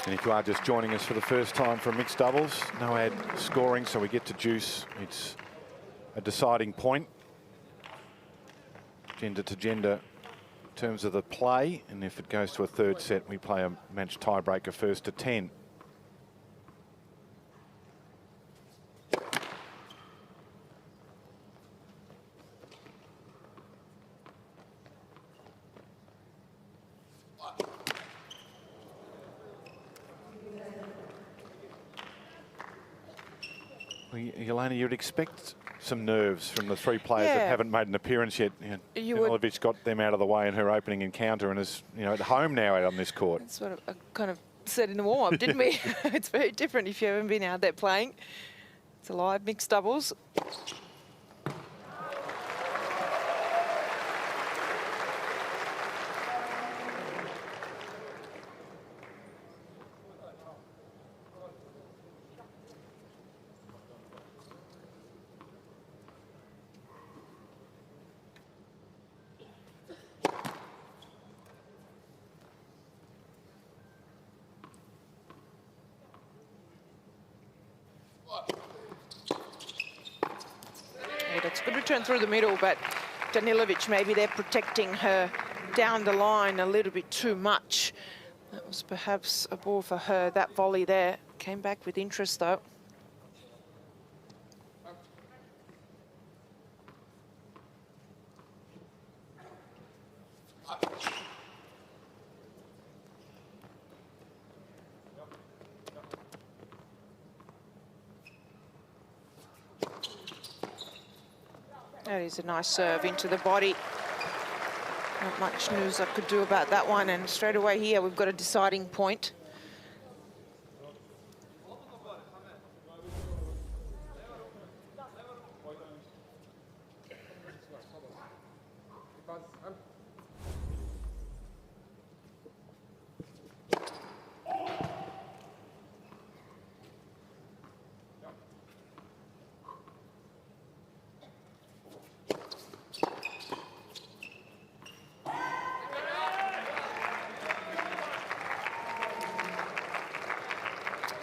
And if you are just joining us for the first time for mixed doubles, no ad scoring, so we get to juice. It's a deciding point, gender to gender, in terms of the play. And if it goes to a 3rd set, we play a match tiebreaker first to 10. Elena, you'd expect some nerves from the 3 players that haven't made an appearance yet. Danilovic got them out of the way in her opening encounter and is, you know, at home now out on this court. That's what I kind of said in the warm-up, didn't we? It's very different if you haven't been out there playing. It's a live mixed doubles. return through the middle, but Danilovic maybe they're protecting her down the line a little bit too much. That was perhaps a ball for her. That volley there came back with interest, though. That is a nice serve into the body. Not much news I could do about that one, and straight away here we've got a deciding point.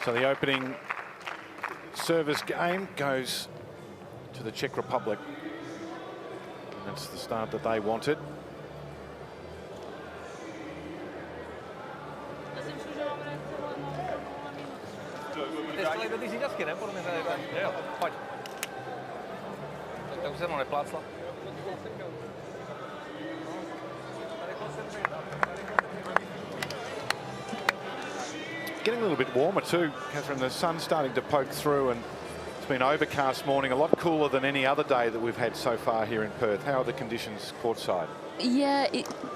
So the opening service game goes to the Czech Republic. And that's the start that they wanted. Ty do ty řídasky, ne? Podle mě to je, jo, pojď. Tak už jsem ho neplácla. Getting a little bit warmer too, Catherine. The sun's starting to poke through, and it's been overcast morning, a lot cooler than any other day that we've had so far here in Perth. How are the conditions courtside? Yeah,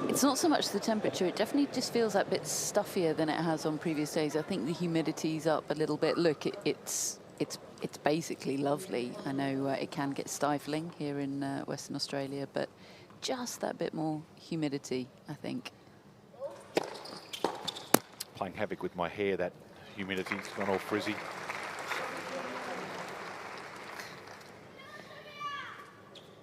it's not so much the temperature. It definitely just feels a bit stuffier than it has on previous days. I think the humidity's up a little bit. Look, it's basically lovely. I know it can get stifling here in Western Australia, but just that bit more humidity, I think. Playing havoc with my hair, that humidity's gone all frizzy.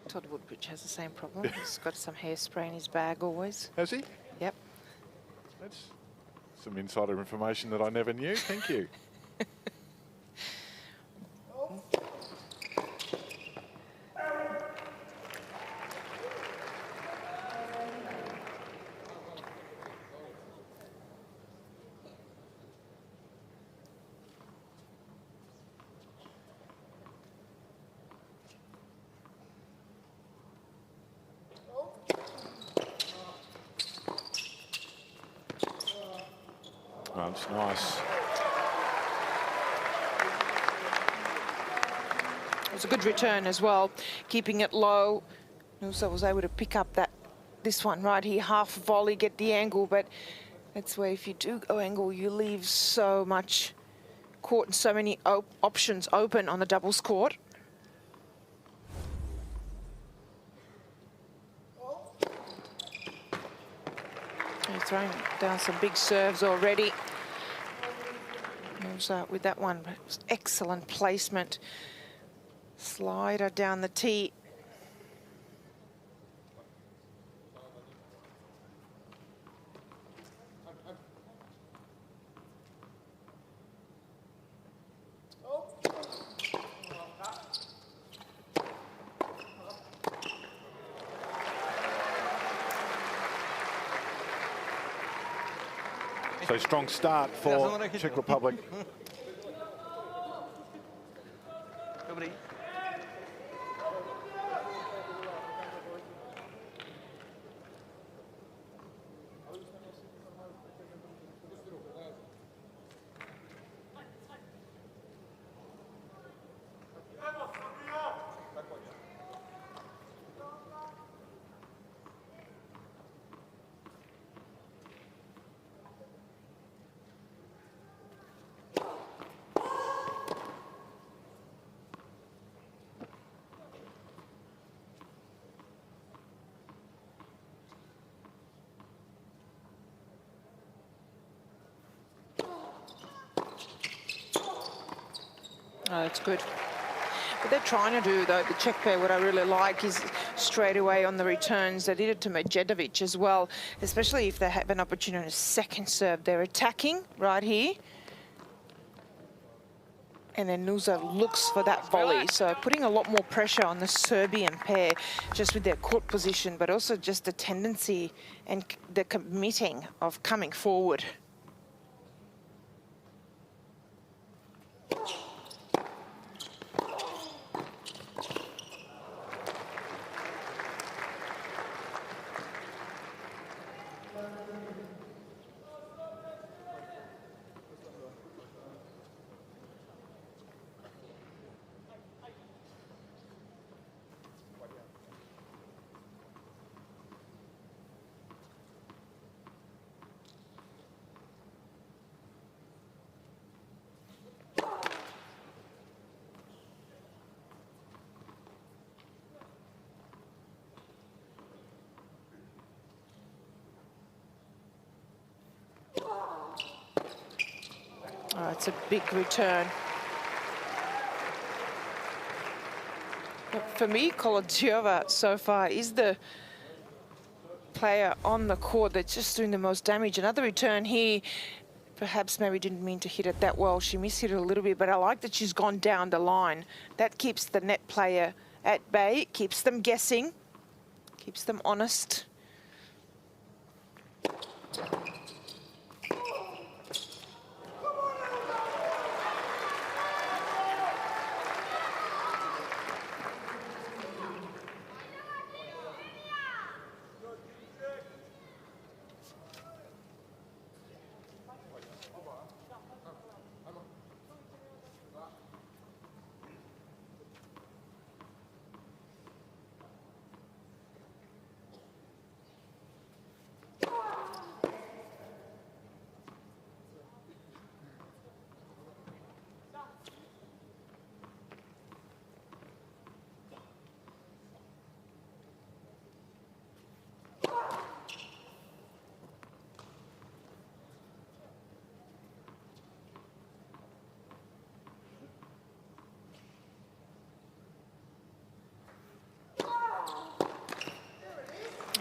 Todd Woodbridge has the same problem. He's got some hairspray in his bag always. Has he? Yep. That's some insider information that I never knew. Thank you. That's nice. It was a good return as well, keeping it low. Also was able to pick up this one right here, half volley, get the angle, but that's where if you do go angle, you leave so much court and so many options open on the doubles court. He's throwing down some big serves already. Moves out with that one, but it was excellent placement. Slider down the tee. So strong start for Czech Republic. Dobrý. Oh, that's good. What they're trying to do, though, the Czech pair, what I really like is straight away on the returns. They did it to Medjedovic as well, especially if they have an opportunity to second serve. They're attacking right here. And then Nusa looks for that volley. So putting a lot more pressure on the Serbian pair just with their court position, but also just the tendency and the committing of coming forward. Oh, it's a big return. But for me, Hologic so far is the player on the court that's just doing the most damage. Another return here, perhaps maybe didn't mean to hit it that well. She missed it a little bit, but I like that she's gone down the line. That keeps the net player at bay, keeps them guessing, keeps them honest.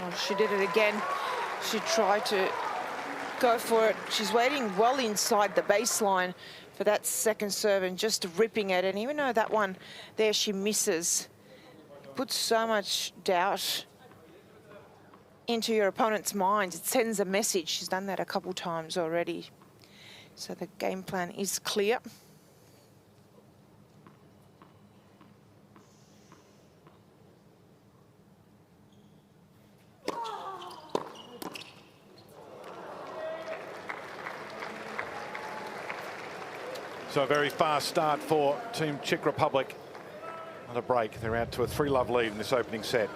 Oh, she did it again. She tried to go for it. She's waiting well inside the baseline for that second serve and just ripping it. And even though that one there she misses, it puts so much doubt into your opponent's mind. It sends a message. She's done that a couple times already. So the game plan is clear. So a very fast start for Team Czech Republic. On a break, they're out to a 3-love lead in this opening set.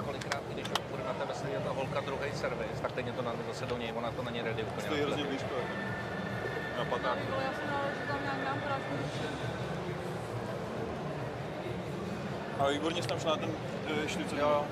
Kolikrát, když bude na tebe sedět ta holka druhý servis, tak teď je to zase do něj, ona to na ně ready úplně. Stojí hrozně blízko. Napadá. Ale výborně jsi tam šla na ten štycet. Jo.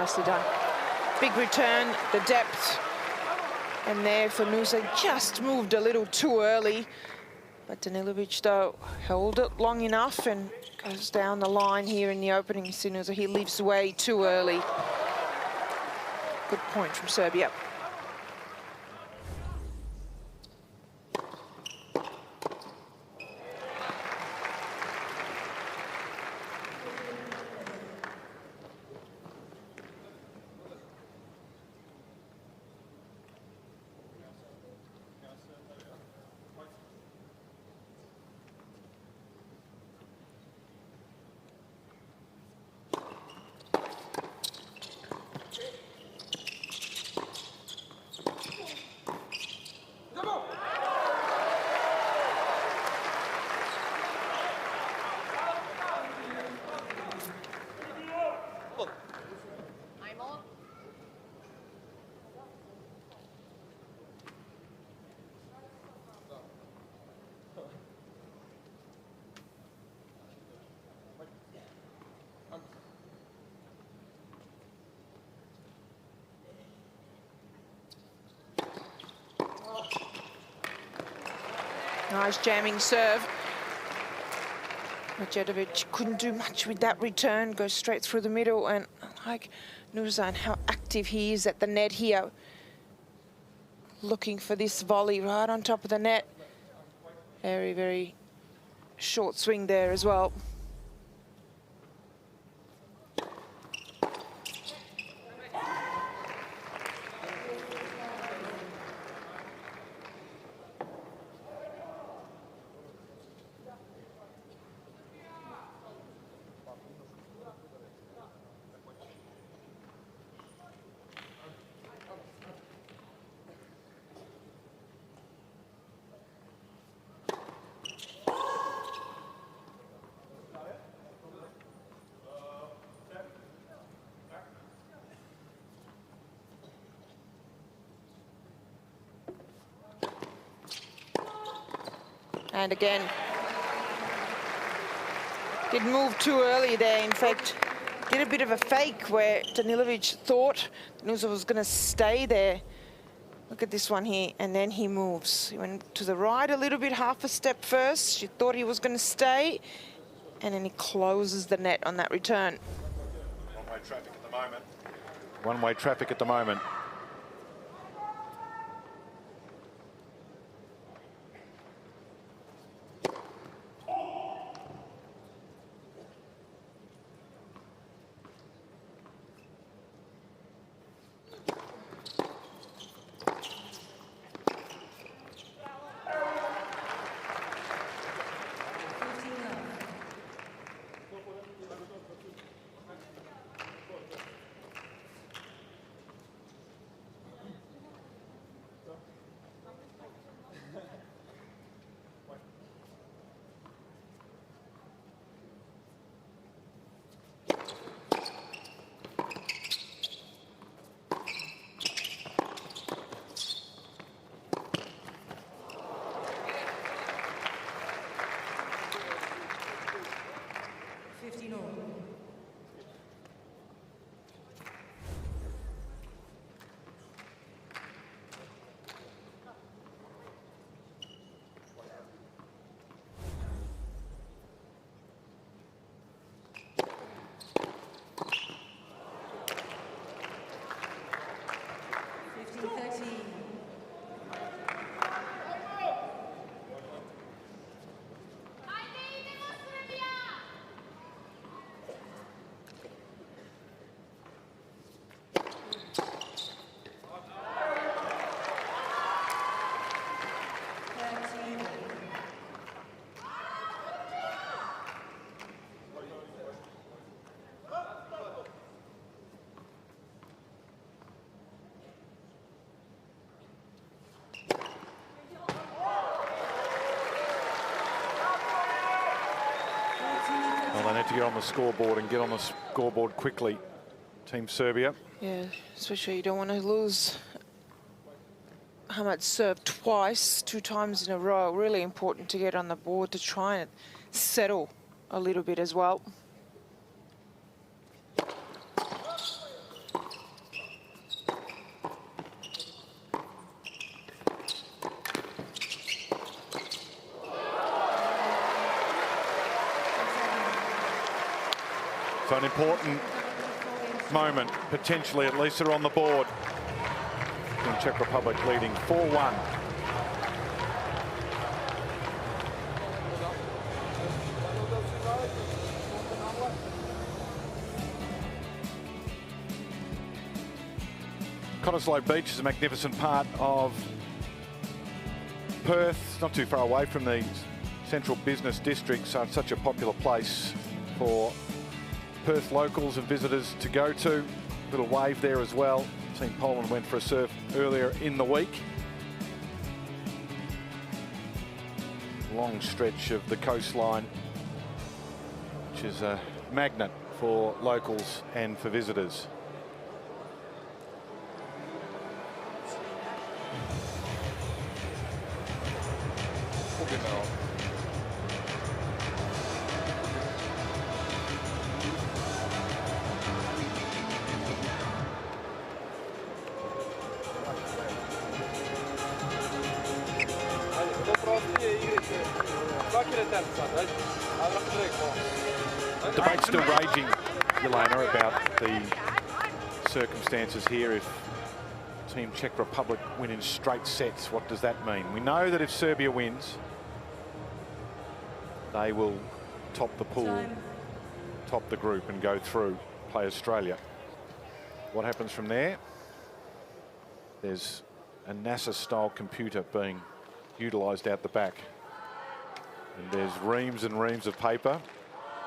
Nicely done. Big return, the depth. And there Vondrousova just moved a little too early. But Danilovic, though, held it long enough and goes down the line here in the opening. Vondrousova, he leaves way too early. Good point from Serbia. Nice jamming serve. Medjedovic couldn't do much with that return, goes straight through the middle, and like Nuzan, how active he is at the net here. Looking for this volley right on top of the net. Very, very short swing there as well. And again, didn't move too early there. In fact, did a bit of a fake where Danilovic thought Vondrousova was going to stay there. Look at this one here, and then he moves. He went to the right a little bit, half a step first. She thought he was going to stay, and then he closes the net on that return. One-way traffic at the moment. One-way traffic at the moment. Well, they need to get on the scoreboard and get on the scoreboard quickly, Team Serbia. Yeah, especially you don't want to lose. Hamad served twice, 2 times in a row. Really important to get on the board to try and settle a little bit as well. So an important moment, potentially, at least they're on the board. In Czech Republic leading 4-1. Cottesloe Beach is a magnificent part of Perth, not too far away from the central business district, so it's such a popular place for Perth locals and visitors to go to. Little wave there as well. Team Poland went for a serve earlier in the week. Long stretch of the coastline, which is a magnet for locals and for visitors. Debate's still raging, Yelena, about the circumstances here. If Team Czech Republic win in straight sets, what does that mean? We know that if Serbia wins, they will top the pool, top the group and go through, play Australia. What happens from there? There's a NASA-style computer being utilised out the back. And there's reams and reams of paper,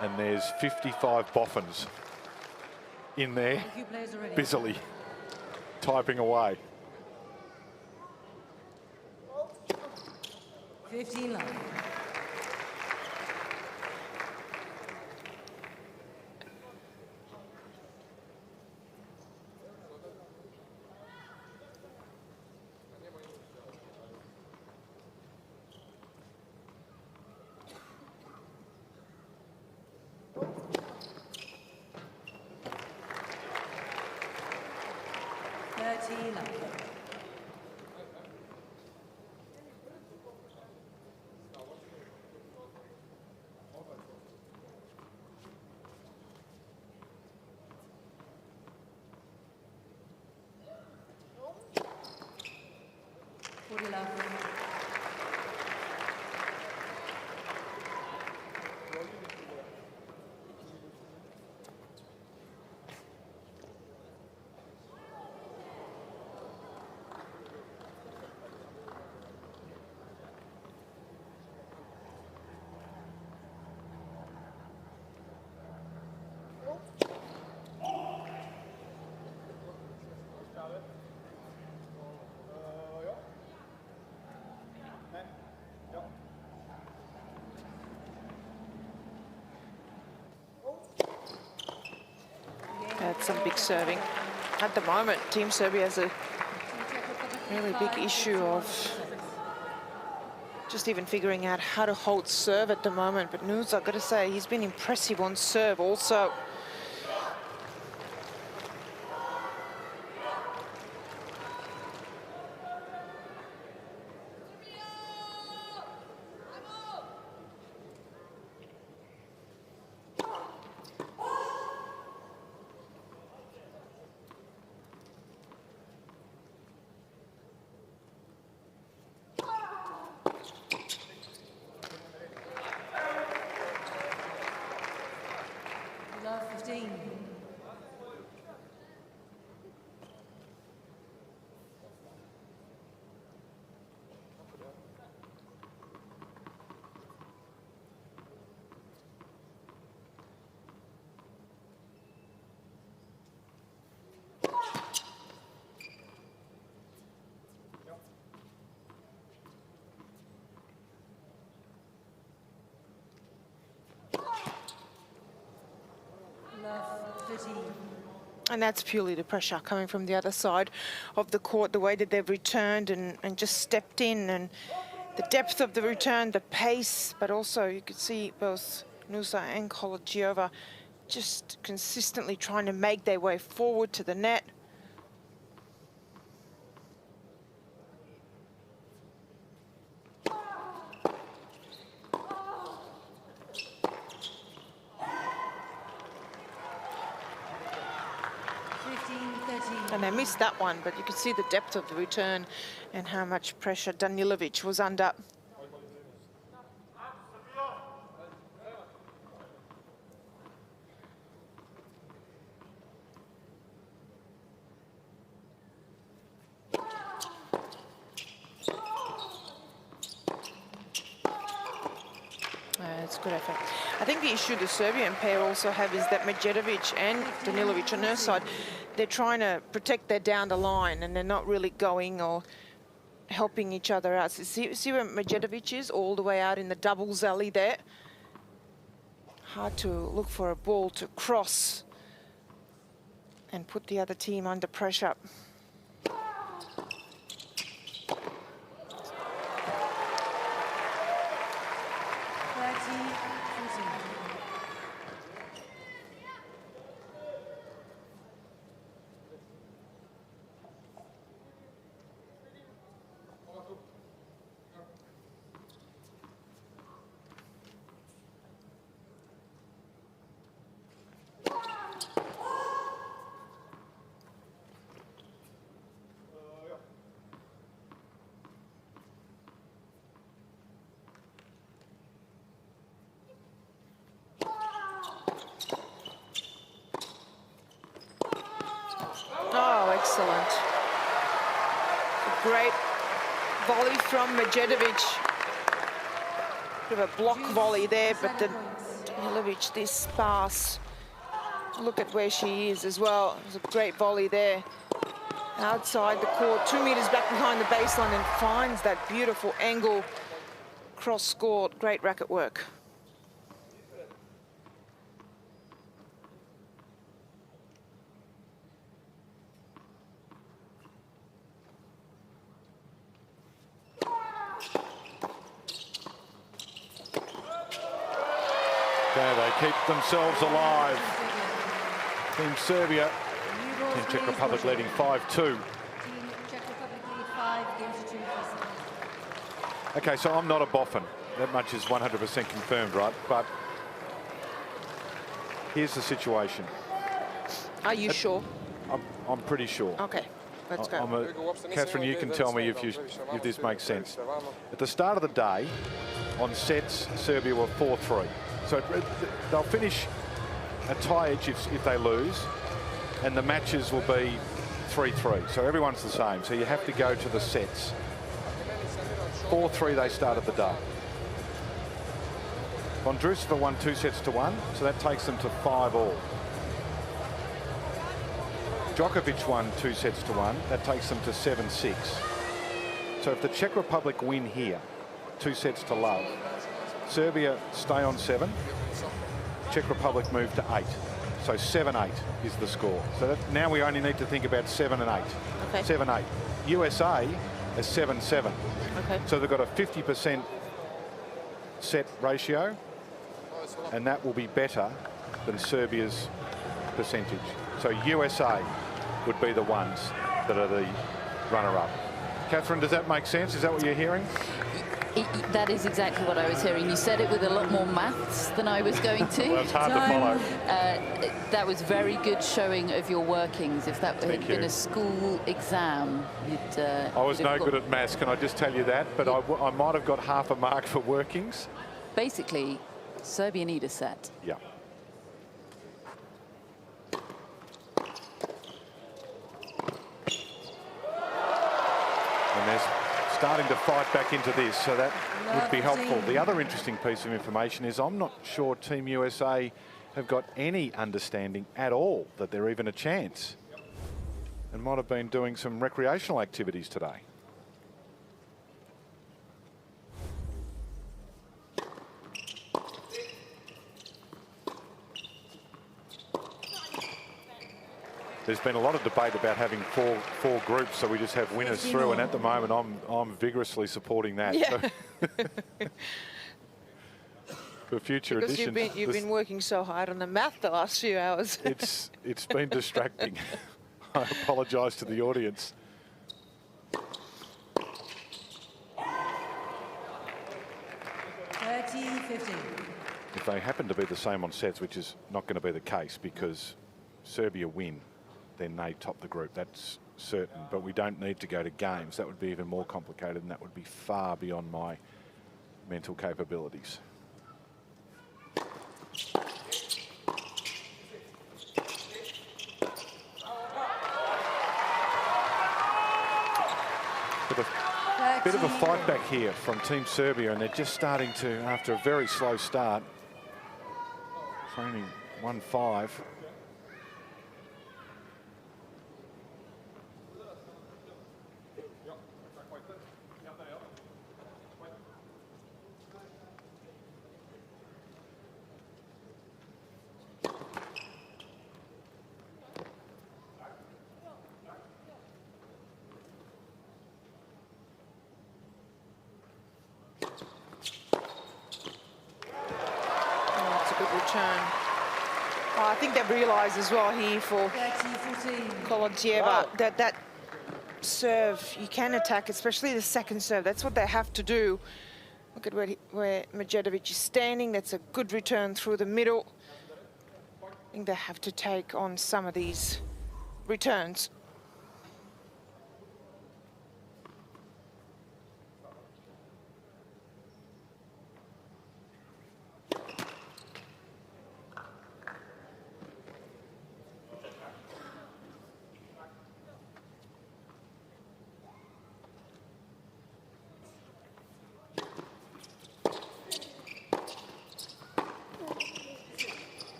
and there's 55 boffins in there, busily typing away. 15 love. Had some big serving. At the moment, Team Serbia has a really big issue of just even figuring out how to hold serve at the moment. But Nusa, I've got to say, he's been impressive on serve also. Love 15. And that's purely the pressure coming from the other side of the court, the way that they've returned and just stepped in, and the depth of the return, the pace, but also you could see both Nusa and Hologic just consistently trying to make their way forward to the net. And they missed that one, but you could see the depth of the return and how much pressure Danilovic was under. It's good effort. I think the issue the Serbian pair also have is that Medjedovic and Danilovic on her side, they're trying to protect their down the line and they're not really going or helping each other out. So see where Medjedovic is, all the way out in the doubles alley there. Hard to look for a ball to cross and put the other team under pressure. Oh, excellent. A great volley from Medjedovic. Bit of a block volley there, but Danilovic, this pass. Look at where she is as well. It was a great volley there. Outside the court, 2 meters back behind the baseline, and finds that beautiful angle. Cross-scored, great racket work. They keep themselves alive. Team Serbia, Team Czech Republic leading 5-2. Okay, so I'm not a boffin. That much is 100% confirmed, right? But here's the situation. Are you sure? I'm pretty sure. Okay, let's go. Catherine, you can tell me if this makes sense. At the start of the day, on sets, Serbia were 4-3. So they'll finish a tie each if they lose, and the matches will be 3-3. So everyone's the same. So you have to go to the sets. 4-3 they started the day. Vondrousova won 2-1, so that takes them to 5-all. Djokovic won 2-1, that takes them to 7-6. So if the Czech Republic win here, 2-0, Serbia stay on 7, Czech Republic move to 8. So 7-8 is the score. So now we only need to think about 7 and 8. Okay. 7-8. USA is 7-7. Okay. So they've got a 50% set ratio, and that will be better than Serbia's percentage. So USA would be the ones that are the runner-up. Catherine, does that make sense? Is that what you're hearing? That is exactly what I was hearing. You said it with a lot more maths than I was going to. Well, it's hard to follow. That was very good showing of your workings. If that had been a school exam, you'd... I was no good at maths, can I just tell you that? But I might have got half a mark for workings. Basically, Serbia need a set. Yeah. And they're starting to fight back into this, so that would be helpful. The other interesting piece of information is I'm not sure Team USA have got any understanding at all that they're even a chance, and might have been doing some recreational activities today. There's been a lot of debate about having four groups, so we just have winners through, and at the moment I'm vigorously supporting that. Yeah. So for future because editions, you've been working so hard on the math the last few hours. it's been distracting. I apologise to the audience. If they happen to be the same on sets, which is not going to be the case because Serbia win, then they top the group. That's certain. But we don't need to go to games. That would be even more complicated, and that would be far beyond my mental capabilities. Bit of a fight back here from Team Serbia, and they're just starting to, after a very slow start, training 1-5. I think they've realised as well here for Hologic that serve, you can attack, especially the second serve. That's what they have to do. Look at where Medjedovic is standing. That's a good return through the middle. I think they have to take on some of these returns.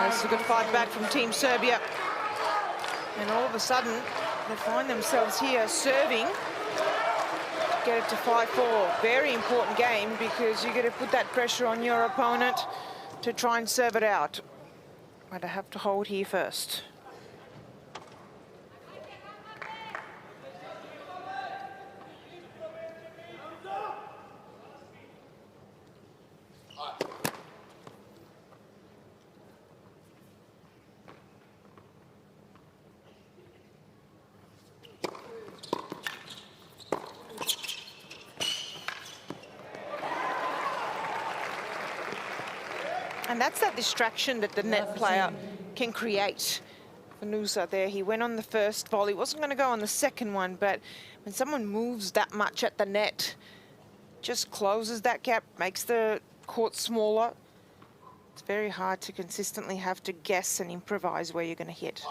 It's a good fight back from Team Serbia. And all of a sudden, they find themselves here serving. Get it to 5-4. Very important game because you're going to put that pressure on your opponent to try and serve it out. But I have to hold here first. And that's that distraction that the net player can create. Vondrousova there, he went on the first volley, wasn't going to go on the second one, but when someone moves that much at the net, just closes that gap, makes the court smaller. It's very hard to consistently have to guess and improvise where you're going to hit.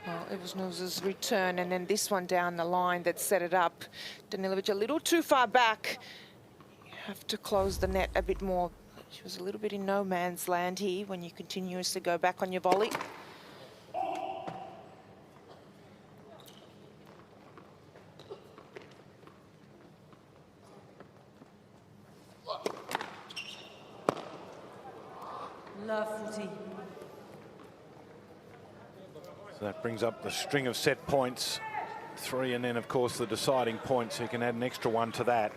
Well, it was Vondrousova's return, and then this one down the line that set it up. Danilovic a little too far back. You have to close the net a bit more. She was a little bit in no man's land here when you continuously go back on your volley. So that brings up the string of set points, 3, and then of course the deciding point, so you can add an extra one to that.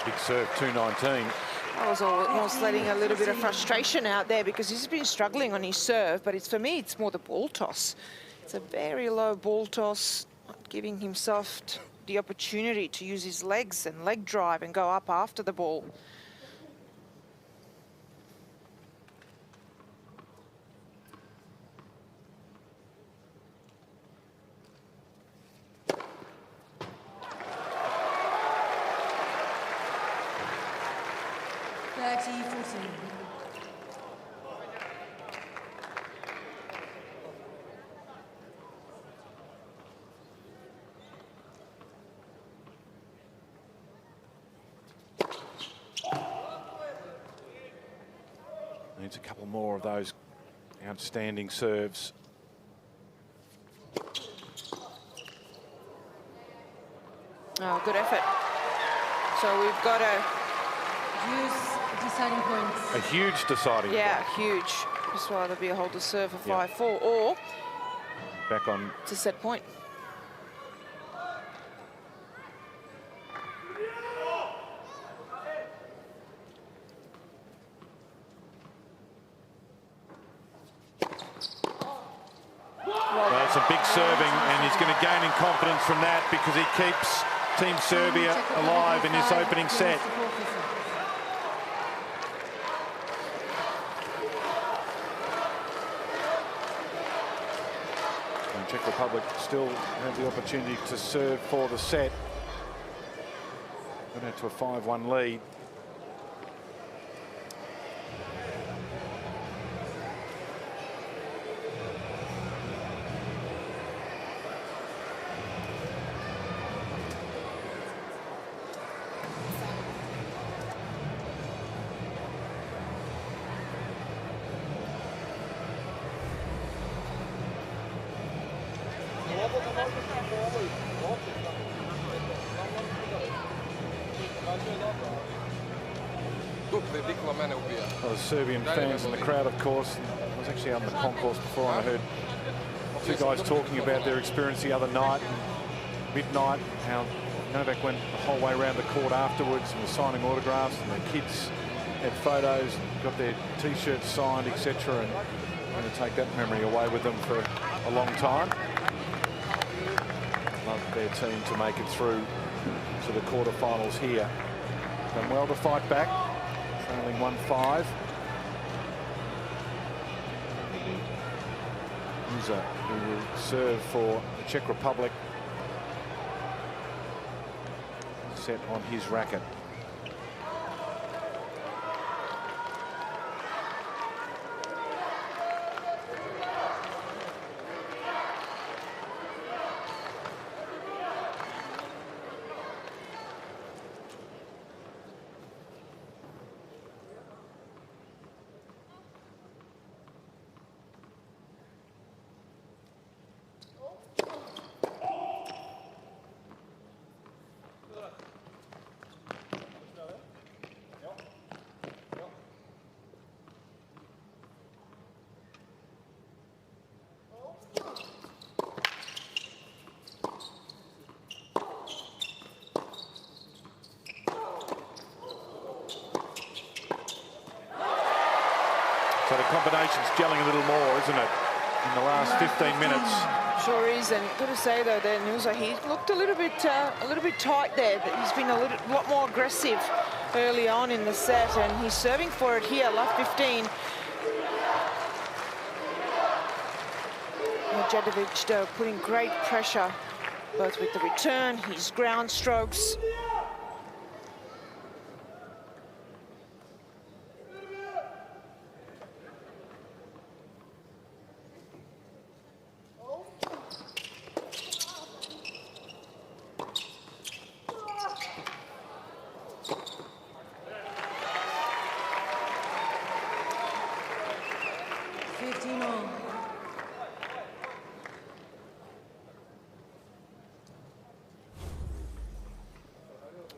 Big serve, 219. I was almost letting a little bit of frustration out there because he's been struggling on his serve, but for me, it's more the ball toss. It's a very low ball toss, not giving himself the opportunity to use his legs and leg drive and go up after the ball. Needs a couple more of those outstanding serves. Oh, good effort. So we've got a... Use deciding points. A huge deciding Yeah, point. huge. Just rather be a hold to serve for Yep. 5-4 or Back on. to set point. Well, some big serving, and he's going to gain in confidence from that because he keeps Team Serbia alive in this opening set. And Czech Republic still have the opportunity to serve for the set. Went out to a 5-1 lead. Well, the Serbian fans in the crowd, of course. I was actually out in the concourse before, and I heard two guys talking about their experience the other night, midnight, how Novak went the whole way around the court afterwards and was signing autographs, and the kids had photos, got their T-shirts signed, etc. And going to take that memory away with them for a long time. Love their team to make it through to the quarterfinals here. Done well to fight back, trailing 1-5. Musa, who will serve for the Czech Republic, set on his racket. So the combination's gelling a little more, isn't it, in the last 15 minutes? Sure is, and got to say though, there Nusa, he looked a little bit tight there. But he's been a lot more aggressive early on in the set, and he's serving for it here, love 15. Medjedovic putting great pressure, both with the return, his ground strokes.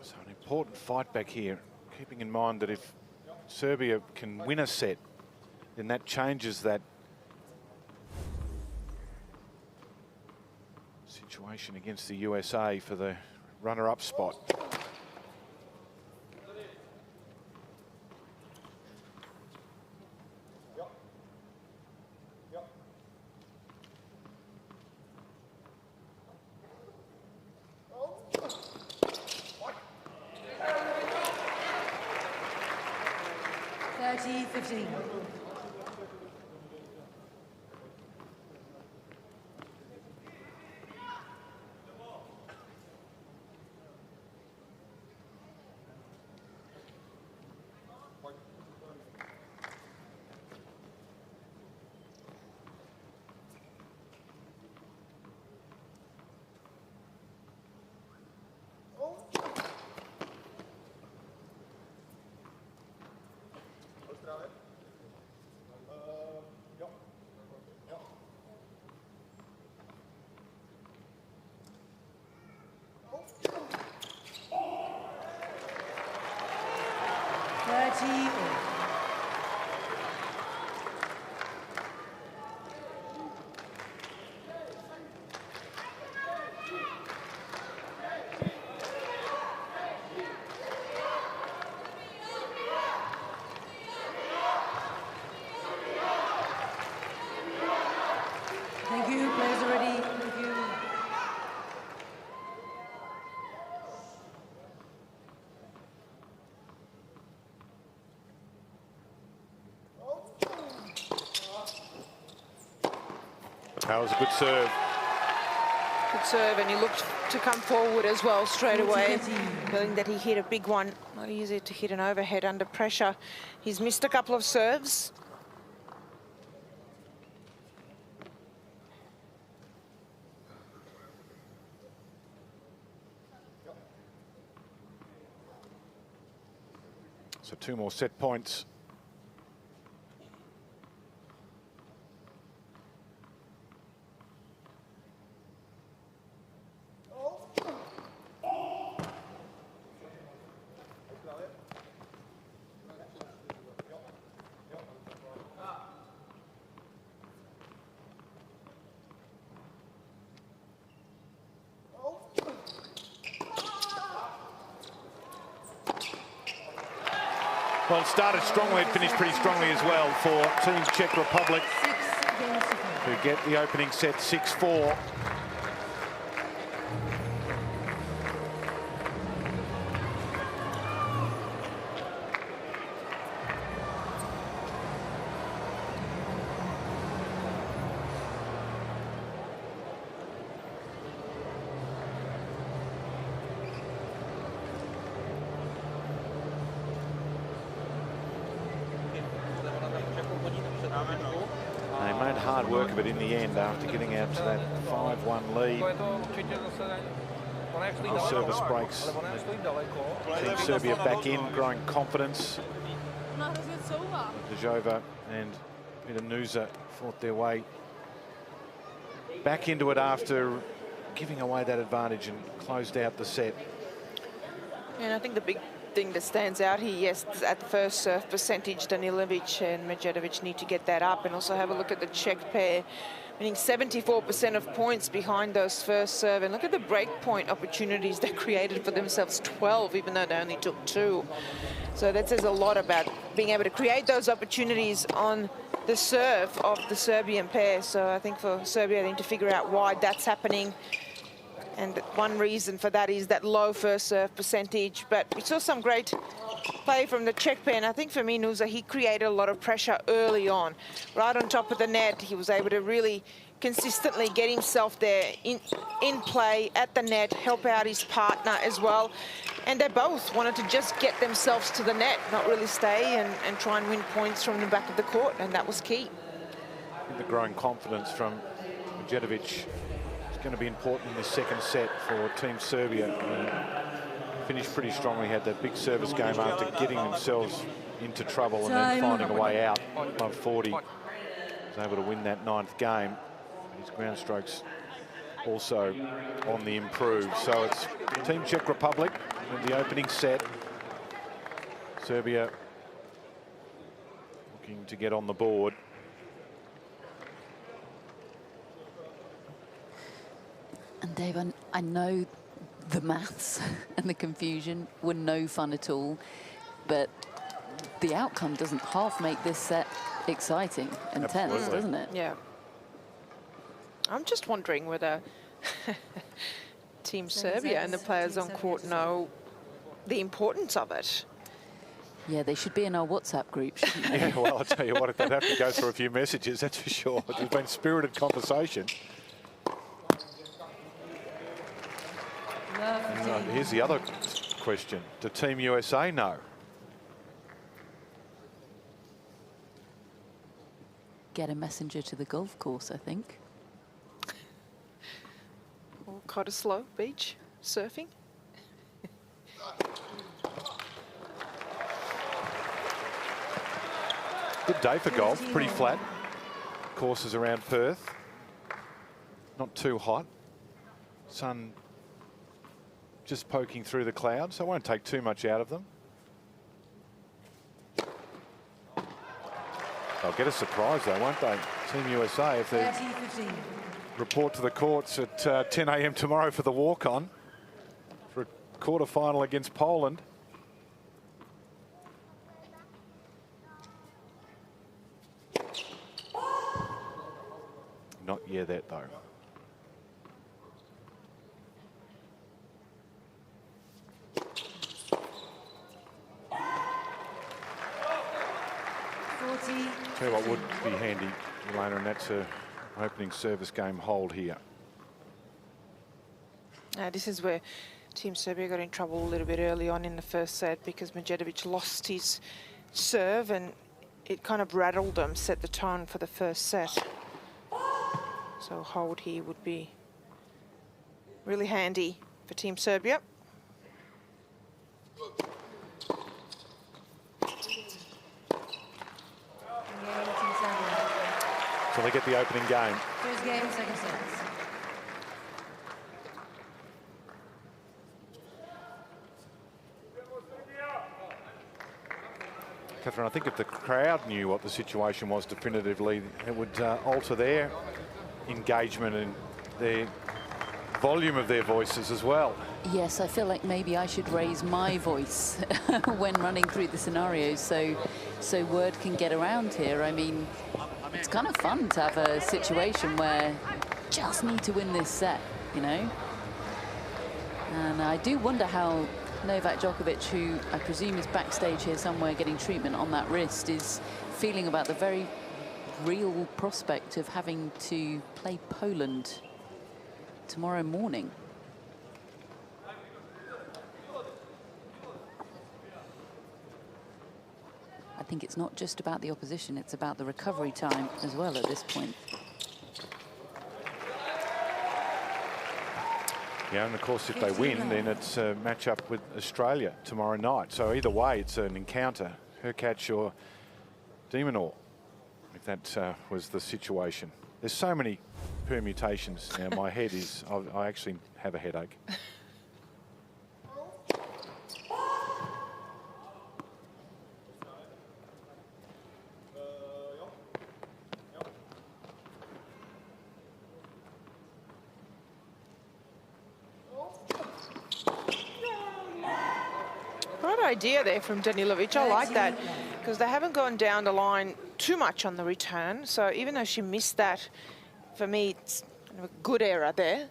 So an important fight back here, keeping in mind that if Serbia can win a set, then that changes that situation against the USA for the runner-up spot. That was a good serve. Good serve, and he looked to come forward as well straight away, feeling that he hit a big one. Not easy to hit an overhead under pressure. He's missed a couple of serves. So 2 more set points. Well, it started strongly, it finished pretty strongly as well for Team Czech Republic, who get the opening set 6-4. They made hard work of it in the end after getting out to that 5-1 lead. The service breaks. Team Serbia back in, growing confidence. Vondrousova and Vondrousova fought their way back into it after giving away that advantage and closed out the set. And I think the big thing that stands out here, yes, at the first serve percentage, Danilovic and Medjedovic need to get that up, and also have a look at the Czech pair, winning 74% of points behind those first serve. And look at the break point opportunities they created for themselves, 12, even though they only took 2. So that says a lot about being able to create those opportunities on the serve of the Serbian pair. So I think for Serbia, they need to figure out why that's happening. And one reason for that is that low first serve percentage. But we saw some great play from the Czech pair, and I think for me, Nusa, he created a lot of pressure early on. Right on top of the net, he was able to really consistently get himself there in play at the net, help out his partner as well. And they both wanted to just get themselves to the net, not really stay and try and win points from the back of the court, and that was key. I think the growing confidence from Medjedovic going to be important in the second set for Team Serbia. Finished pretty strongly, had that big service game after getting themselves into trouble and then finding a way out above 40. Was able to win that 9th game. His ground strokes also on the improve. So it's Team Czech Republic in the opening set. Serbia looking to get on the board. And Dave, I know the maths and the confusion were no fun at all, but the outcome doesn't half make this set exciting and tense, doesn't it? Yeah. I'm just wondering whether Team Serbia and the players on court know the importance of it. Yeah, they should be in our WhatsApp group, shouldn't they? Yeah, well, I'll tell you what, they'd have to go through a few messages, that's for sure. There's been spirited conversation. Here's the other question. Do Team USA know? Get a messenger to the golf course, I think. Or Cottesloe Beach, surfing. Good day for golf, pretty flat. Courses around Perth. Not too hot. Sun just poking through the clouds, so it won't take too much out of them. They'll get a surprise though, won't they? Team USA, if they report to the courts at 10 a.m. tomorrow for the walk-on for a quarter-final against Poland. Not yet that though. Tell you what would be handy, Elena, and that's a opening service game hold here. This is where Team Serbia got in trouble a little bit early on in the first set because Medjedovic lost his serve and it kind of rattled them, set the tone for the first set. So hold here would be really handy for Team Serbia. So they get the opening game. First game, second set. Catherine, I think if the crowd knew what the situation was definitively, it would alter their engagement and the volume of their voices as well. Yes, I feel like maybe I should raise my voice when running through the scenarios so word can get around here. I mean, it's kind of fun to have a situation where you just need to win this set, you know? And I do wonder how Novak Djokovic, who I presume is backstage here somewhere getting treatment on that wrist, is feeling about the very real prospect of having to play Poland tomorrow morning. I think it's not just about the opposition, it's about the recovery time as well at this point. Yeah, and of course, if they win, then it's a match-up with Australia tomorrow night. So either way, it's an encounter, Hurkacz or de Minaur, if that was the situation. There's so many permutations now. My head is, I actually have a headache. Idea there from Danilovic. I like that because they haven't gone down the line too much on the return. So even though she missed that, for me, it's kind of a good error there.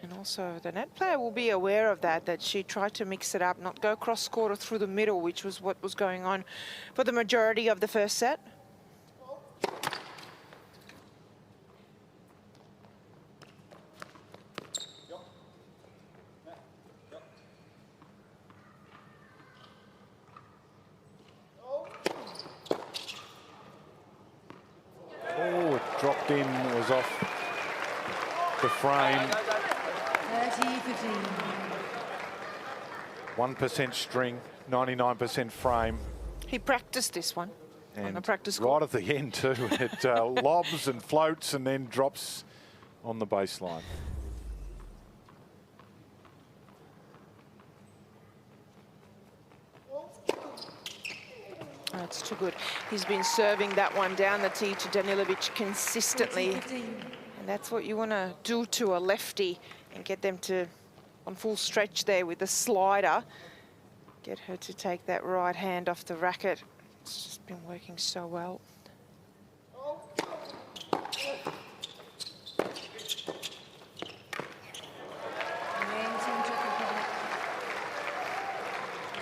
And also the net player will be aware of that she tried to mix it up, not go cross-court or through the middle, which was what was going on for the majority of the first set. Dropped in, was off the frame. 1% string, 99% frame. He practiced this one and on the practice right court. at the end too. It lobs and floats and then drops on the baseline. That's too good. He's been serving that one down the tee to Danilovic consistently. And that's what you want to do to a lefty and get them to, on full stretch there with the slider, get her to take that right hand off the racket. It's just been working so well.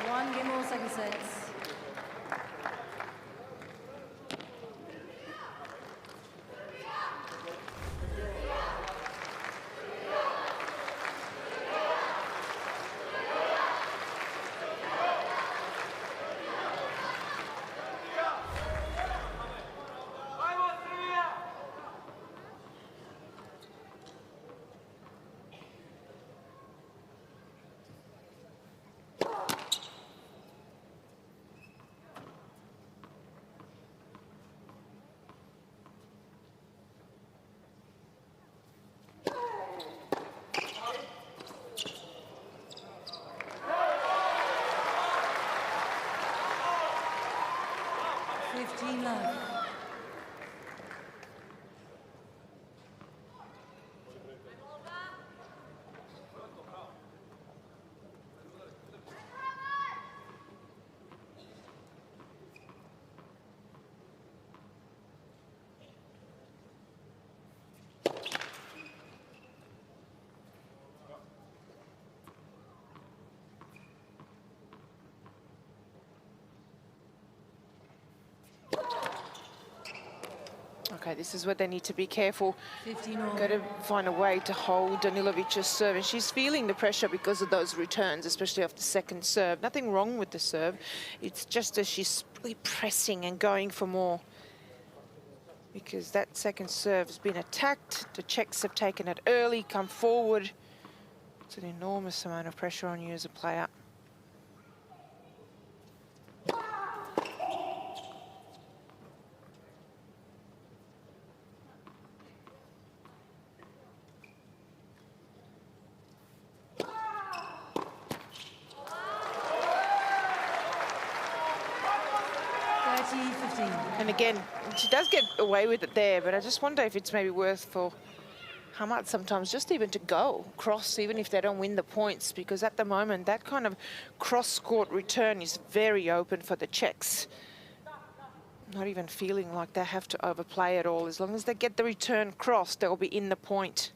One game more, second sets. Okay, this is where they need to be careful. 15 all. Got to find a way to hold Danilovic's serve, and she's feeling the pressure because of those returns, especially off the second serve. Nothing wrong with the serve. It's just as she's really pressing and going for more. Because that second serve has been attacked. The Czechs have taken it early, come forward. It's an enormous amount of pressure on you as a player. And again, she does get away with it there, but I just wonder if it's maybe worth for Hamad sometimes just even to go cross, even if they don't win the points, because at the moment that kind of cross-court return is very open for the Czechs. Not even feeling like they have to overplay at all. As long as they get the return cross, they'll be in the point.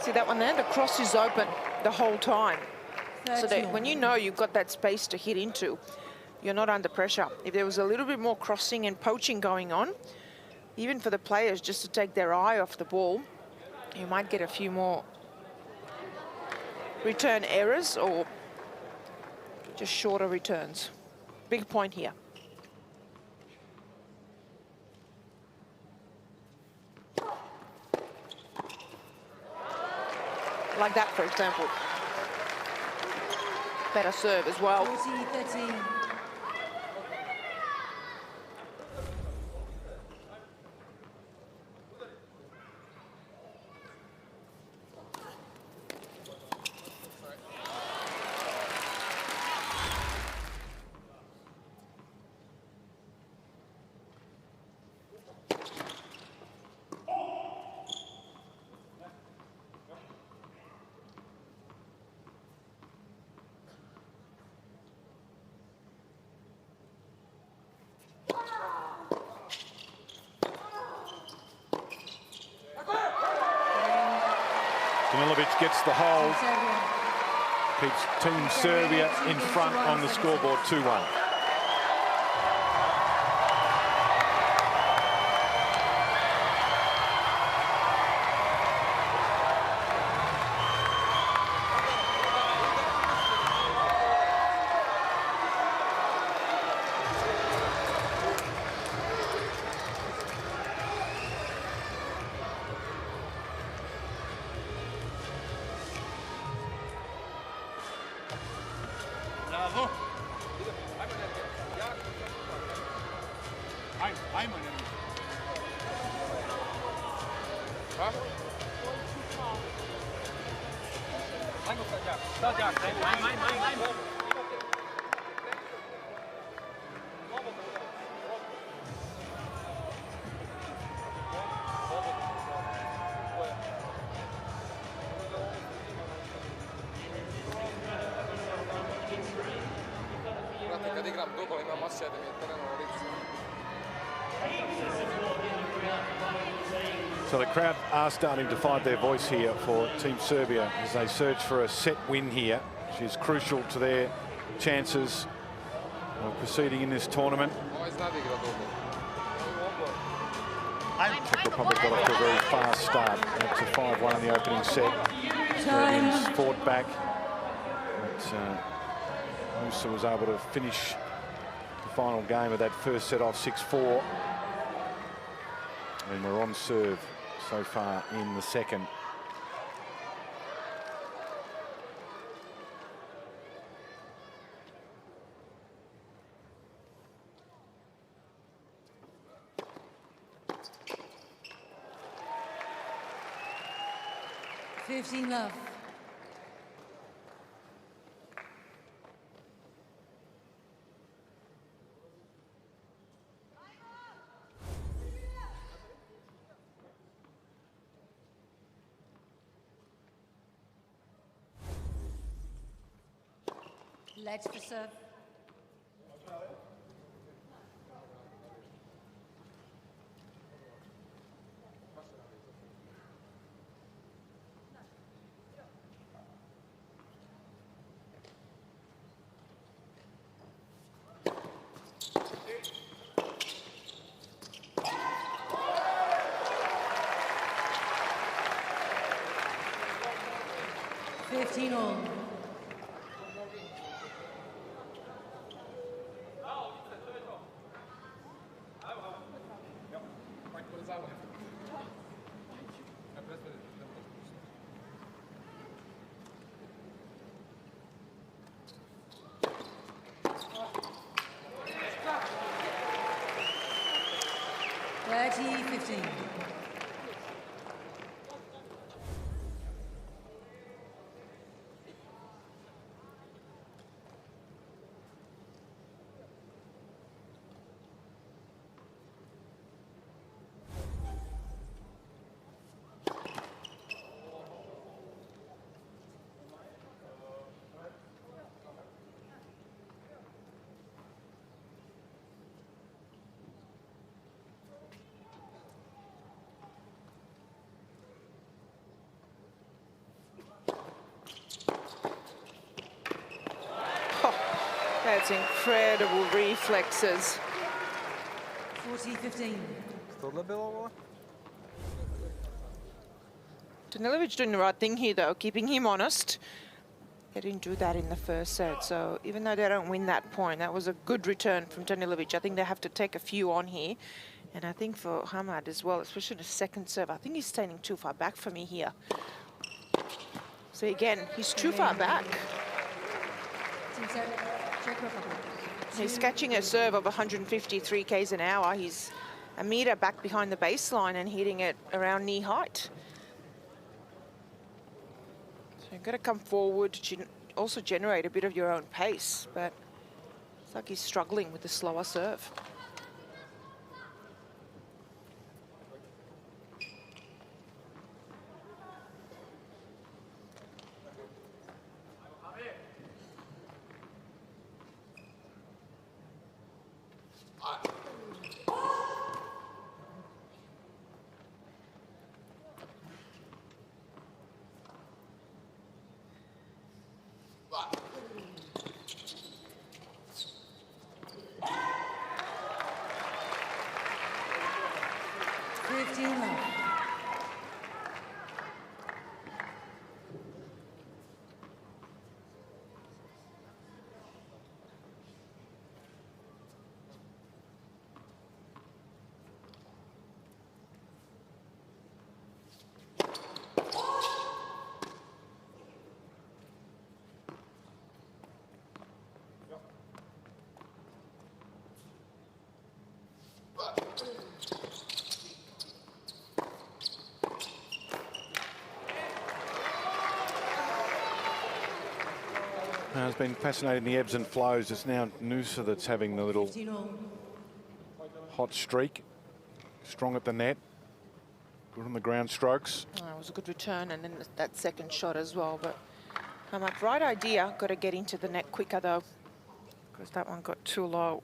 See that one there? The cross is open the whole time. So that when you know you've got that space to hit into, you're not under pressure. If there was a little bit more crossing and poaching going on, even for the players just to take their eye off the ball, you might get a few more return errors or just shorter returns. Big point here. Like that, for example. Better serve as well. 40-13. Danilovic gets the hold, keeps Team Serbia in front on the scoreboard 2-1. So the crowd are starting to find their voice here for Team Serbia as they search for a set win here, which is crucial to their chances of proceeding in this tournament. Czech Republic got off to a very fast start. That's a 5-1 in the opening set. Serbians fought back, but Musa was able to finish the final game of that first set off 6-4. And we're on serve so far in the second. Love. Let's for serve. 15 all. That's incredible reflexes. 40-15. Danilovic doing the right thing here, though, keeping him honest. They didn't do that in the first set, so even though they don't win that point, that was a good return from Danilovic. I think they have to take a few on here. And I think for Hamad as well, especially the second serve, I think he's standing too far back for me here. So again, he's too far back. He's catching a serve of 153 k's an hour. He's a metre back behind the baseline and hitting it around knee height. So you've got to come forward, also generate a bit of your own pace, but it's like he's struggling with the slower serve. It's been fascinating, the ebbs and flows. It's now Noosa that's having the little hot streak. Strong at the net. Good on the ground strokes. Oh, it was a good return, and then that second shot as well. But Hamad, right idea. Got to get into the net quicker, though, because that one got too low.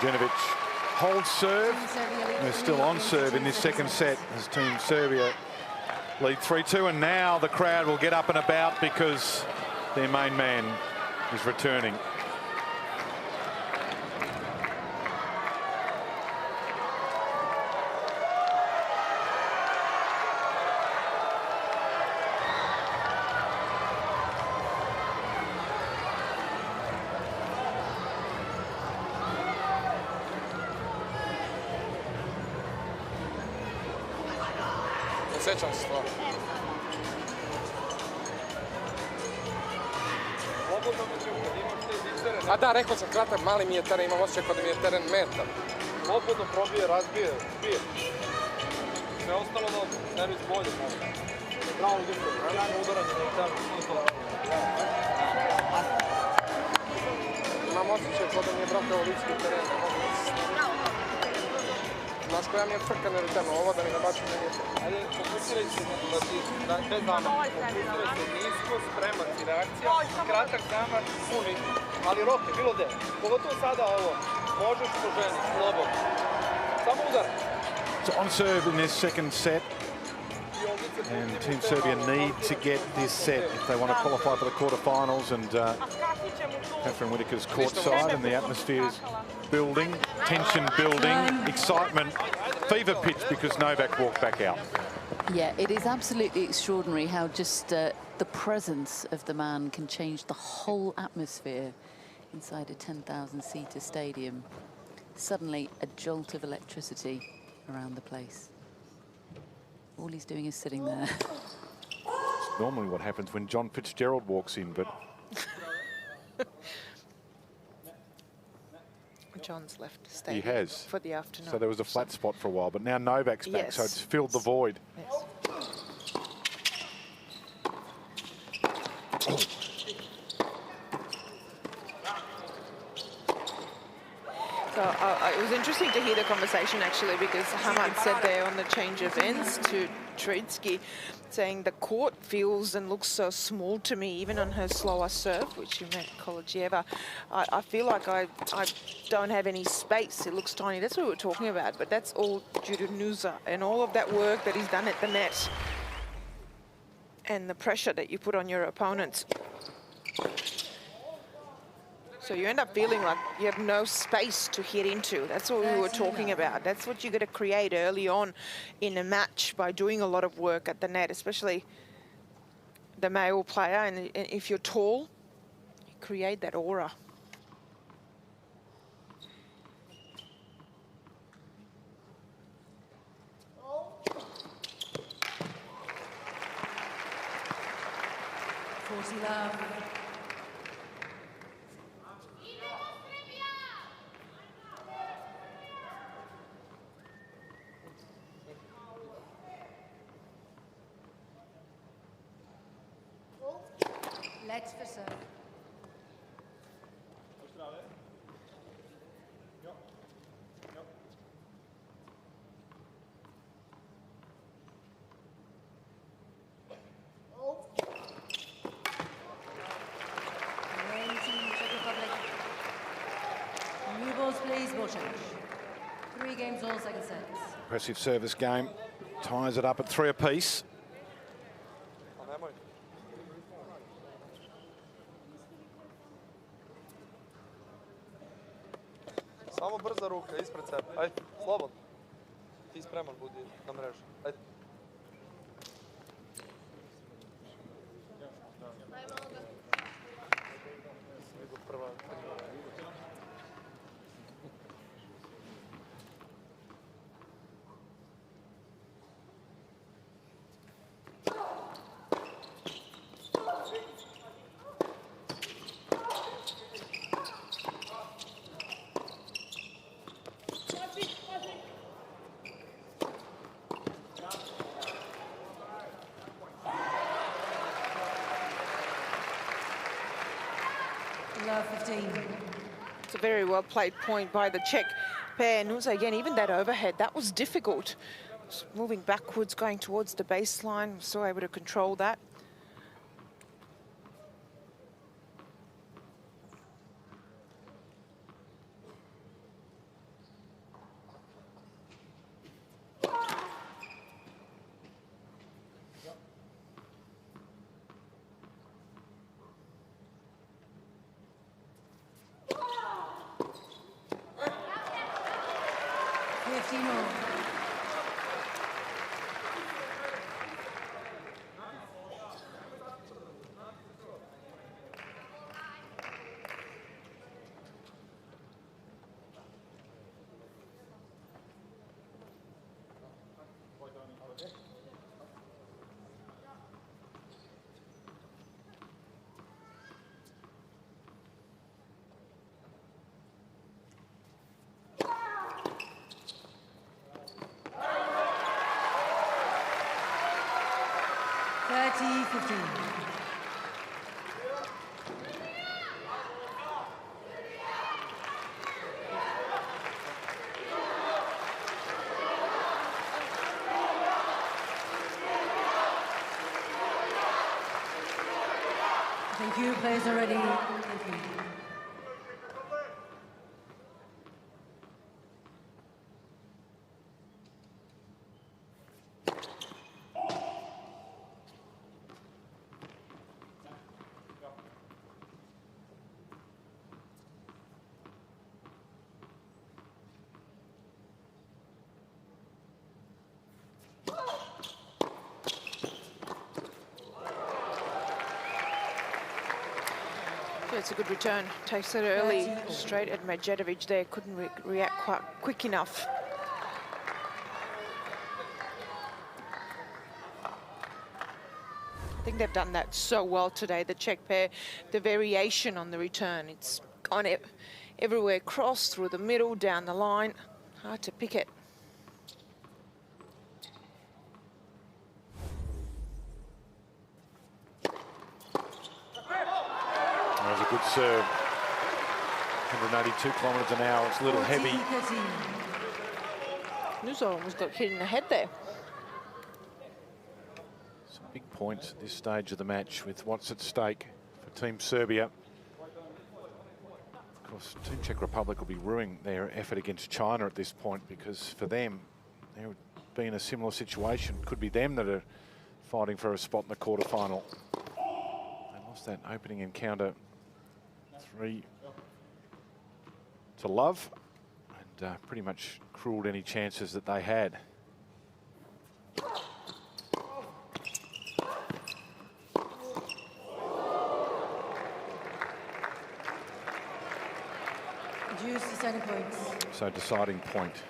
Janovic holds serve. They're still on serve in this second set as Team Serbia lead 3-2. And now the crowd will get up and about because their main man is returning. Sjećam se stvarno. A da, rekao sam kratak, mali mi je teren, imam osjećaj kao da mi je teren metar. Slobodno probije, razbije, bije. Sve ostalo dobro, servis bolje. Bravo, Djokovic, sjajno udaranje na tamo, to. Imam osjećaj kao da mi je brate ovo lidski teren. Znaš koja mi je frka na returnu, ovo da mi nabaču na nječe. Ajde, fokusiraj se da ti, bez zamah, fokusiraj se nisko, spremac i reakcija, kratak zamah, puni, ali roke, bilo gde. Pogotovo sada ovo, možeš što želiš, slobodno. Samo udar. So on serve in this second set. And Team Serbia need to get this set if they want to qualify for the quarterfinals. And Catherine Whitaker's courtside, and the atmosphere's building, tension building, excitement, fever pitch because Novak walked back out. Yeah, it is absolutely extraordinary how just the presence of the man can change the whole atmosphere inside a 10,000-seater stadium. Suddenly, a jolt of electricity around the place. All he's doing is sitting there. It's normally what happens when John Fitzgerald walks in, but... John's left the stadium. He has. For the afternoon. So there was a flat spot for a while, but now Novak's back, Yes. so it's filled the void. Yes. So it was interesting to hear the conversation actually, because Hamad said there on the change of ends to Tritsky, saying the court feels and looks so small to me, even on her slower serve, which you met Hologic. I feel like I don't have any space. It looks tiny. That's what we were talking about, but that's all due to Nusa and all of that work that he's done at the net and the pressure that you put on your opponents. So you end up feeling like you have no space to hit into. That's what we were talking about. That's what you're going to create early on in a match by doing a lot of work at the net, especially the male player. And if you're tall, you create that aura. Let's for serve. New balls, please, ball change. 3 games, all second sets. Impressive service game. Ties it up at 3 apiece. Samo brza ruka, ispred sebe. Ajde, slobodno. Ti spreman budi na mrežu. Ajde. Love 15. It's a very well played point by the Czech pair. Nusa again, even that overhead, that was difficult. Just moving backwards, going towards the baseline, still able to control that. 30-15. Thank you, players are ready. Thank you. It's a good return. Takes it early, straight at Medjedovic there. Couldn't react quite quick enough. I think they've done that so well today, the Czech pair. The variation on the return, it's gone everywhere, cross through the middle, down the line. Hard to pick it. That was a good serve. 182 kilometres an hour. It's a little heavy. Vondrousova almost got hit in the head there. Some big points at this stage of the match with what's at stake for Team Serbia. Of course, Team Czech Republic will be ruining their effort against China at this point, because for them, they would be in a similar situation. Could be them that are fighting for a spot in the quarterfinal. They lost that opening encounter 3-0, and pretty much cruelled any chances that they had. Juice deciding points. So deciding point.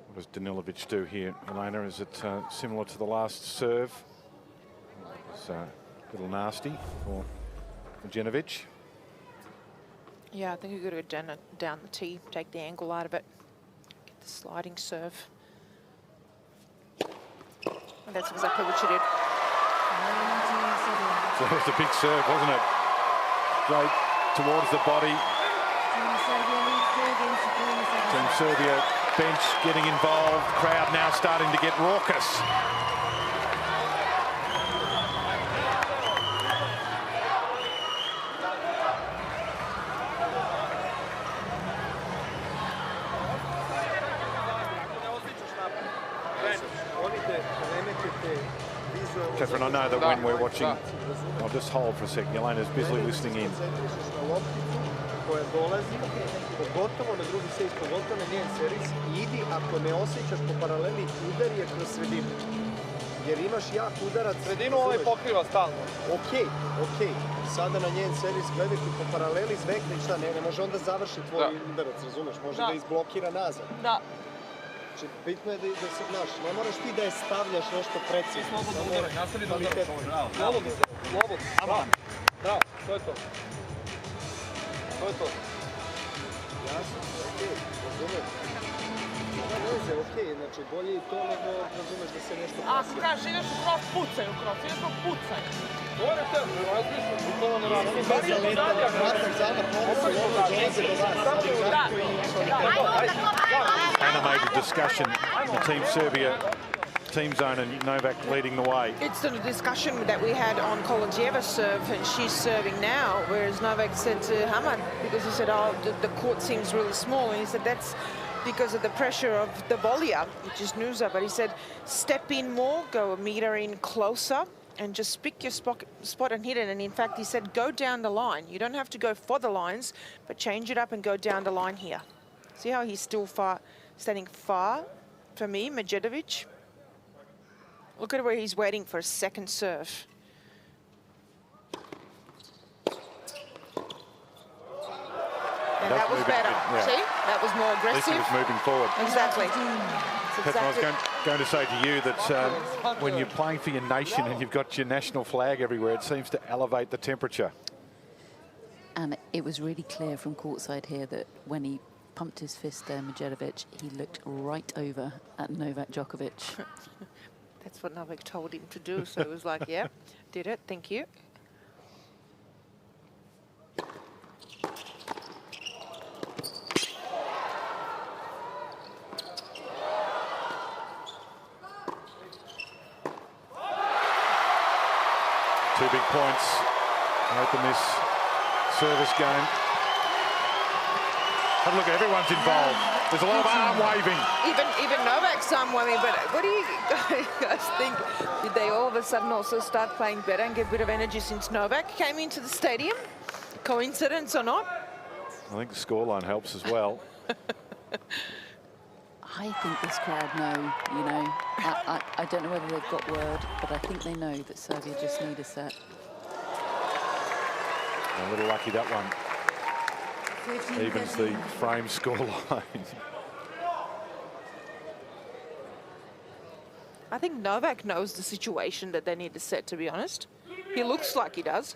What does Danilovic do here, Elena? Is it similar to the last serve? It's a little nasty for Medjedovic. Yeah, I think you've got to go down the tee, take the angle out of it, get the sliding serve. And that's exactly what she did. So it was a big serve, wasn't it? Straight towards the body. Team Serbia bench getting involved. Crowd now starting to get raucous. Catherine, I know that when we're watching, I'll just hold for a second. Elena's busily listening in. Koja dolazi, pogotovo na drugi servis, pogotovo na njen servis, idi ako ne osjećaš po paraleli, udari je kroz sredinu. Jer imaš jak udarac. Sredinu ovaj pokriva stalno. Okej. Sada na njen servis gledaj ti po paraleli, zvekne i šta, ne može onda završi tvoj udarac, razumeš? Može da izblokira nazad. Da. Znači, bitno je da se znaš, ne moraš ti da je stavljaš nešto precizno. Slobodno udaraj, nastavi da udaraš. Slobodno. Bravo, to je to. To je to. Jasno, okej, razumeš. Nema veze, okej, znači bolje i to nego razumeš da se nešto pasira. Ako kažeš ideš u kroz, pucaj u kroz, ideš u pucaj. Gore te, razmišljam, bukvalno ne razmišljam. Stvari je leta, kratak zamah, ovo se ovo dolaze do vas. Animated discussion in the Team Serbia team zone, and Novak leading the way. It's the discussion that we had on Hologic's serve, and she's serving now, whereas Novak said to Hamad, because he said, oh, the court seems really small, and he said that's because of the pressure of the volleyer, which is Nusa, but he said step in more, go a meter in closer, and just pick your spot and hit it. And in fact, he said go down the line. You don't have to go for the lines, but change it up and go down the line here. See how he's still standing far for me, Medjedovic? Look at where he's waiting for a second serve. And that was better. Yeah. See? That was more aggressive. At least he was moving forward. Exactly. I was going to say to you that when you're playing for your nation and you've got your national flag everywhere, it seems to elevate the temperature. And it was really clear from courtside here that when he pumped his fist there, Medjedovic. He looked right over at Novak Djokovic. That's what Novak told him to do, so it was like, yeah, did it, thank you. Two big points open this service game. Have a look, everyone's involved. There's a lot of arm waving. Even Novak's arm waving, but what do you guys think? Did they all of a sudden also start playing better and get a bit of energy since Novak came into the stadium? Coincidence or not? I think the scoreline helps as well. I think this crowd know, you know. I don't know whether they've got word, but I think they know that Serbia just need a set. A little lucky that one. Evens the frame scoreline. I think Novak knows the situation that they need a set, to be honest. He looks like he does.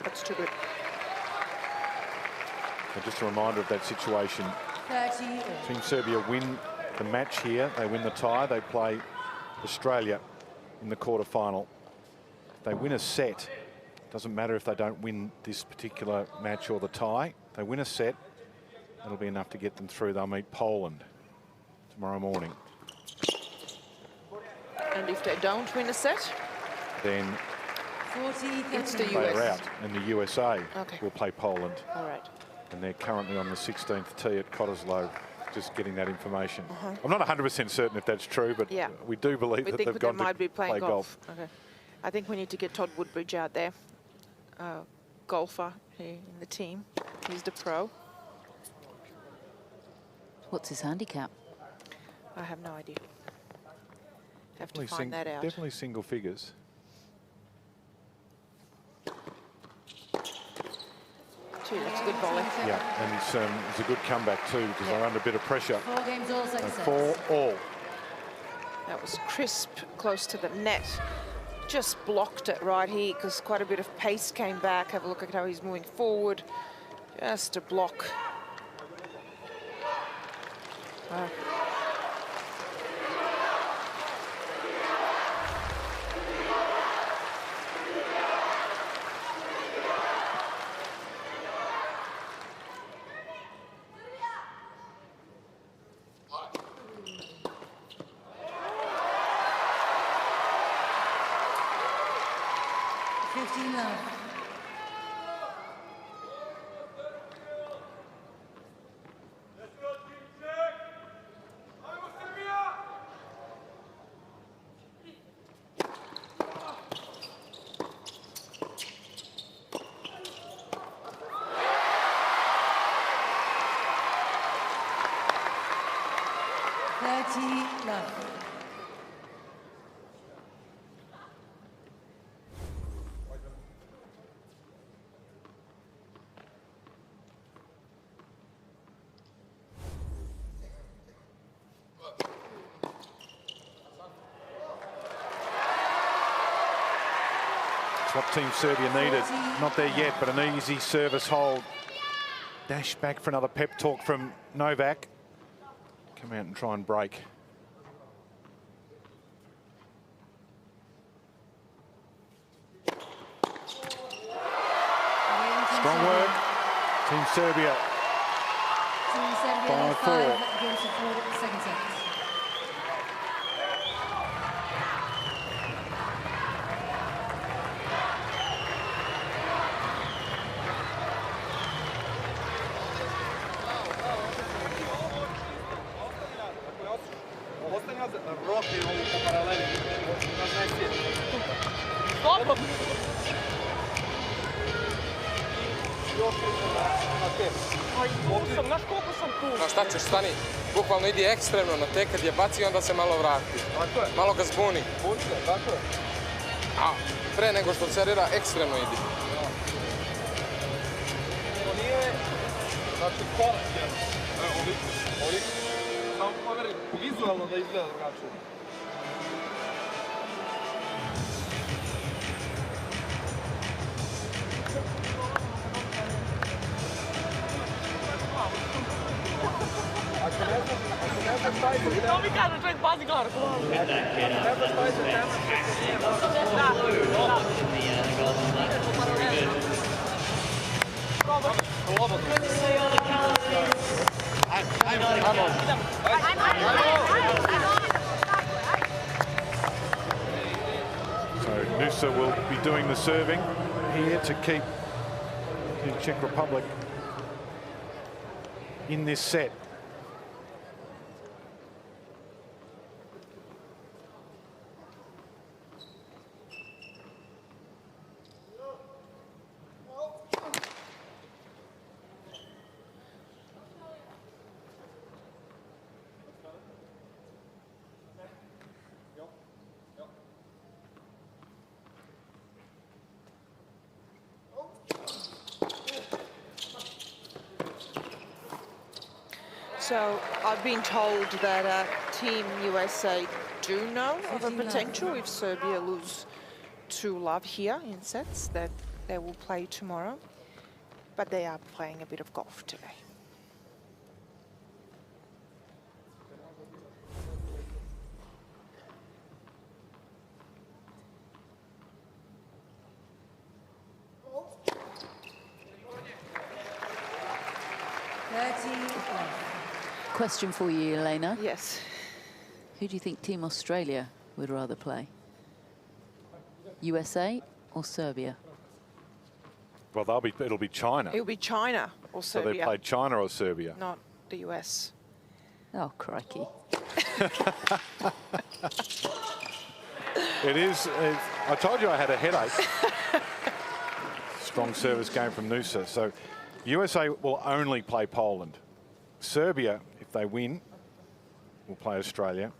That's too good. And just a reminder of that situation. 30. Team Serbia win the match here. They win the tie. They play Australia in the quarterfinal. If they win a set, doesn't matter if they don't win this particular match or the tie. If they win a set, that'll be enough to get them through. They'll meet Poland tomorrow morning. And if they don't win a set? Then 40, it's the they US. are out, and the USA Okay. will play Poland. All right. And they're currently on the 16th tee at Cottesloe, just getting that information. I'm not 100% certain if that's true, but Yeah. we do believe that they've gone might to be playing play golf. Okay. I think we need to get Todd Woodbridge out there. Golfer here in the team. He's the pro. What's his handicap? I have no idea. Have to Definitely find that out. Definitely single figures. Gee, that's a good volley. Yeah, and it's a good comeback too, because they're under a bit of pressure. 4 games all, second set. 4-all. That was crisp, close to the net. Just blocked it right here because quite a bit of pace came back. Have a look at how he's moving forward. Just a block. Wow. What Team Serbia needed. Not there yet, but an easy service hold. Dash back for another pep talk from Novak. Come out and try and break. Strong work. Team Serbia. Team Serbia 5-4. 5 against the 4 second set. Ma šta ćeš, stani, bukvalno idi ekstremno na te, kad je baci onda se malo vrati. Malo ga zbuni. A, pre nego što cerira, ekstremno idi. To nije, znači korak jedan. Oliko. Samo veri, vizualno da izgleda drugačije. To mi kažu, čovjek pazi glavu. Ne znaš šta je za tema. So Noosa will be doing the serving here to keep the Czech Republic in this set. So I've been told that Team USA do know of a potential if Serbia lose 2-love here in sets, that they will play tomorrow. But they are playing a bit of golf today. Question for you, Elena. Yes. Who do you think Team Australia would rather play? USA or Serbia? Well, it'll be China. It'll be China or Serbia. So they played China or Serbia? Not the US. Oh, crikey. It is. I told you I had a headache. Strong service game from Noosa. So USA will only play Poland. Serbia, if they win, will play Australia.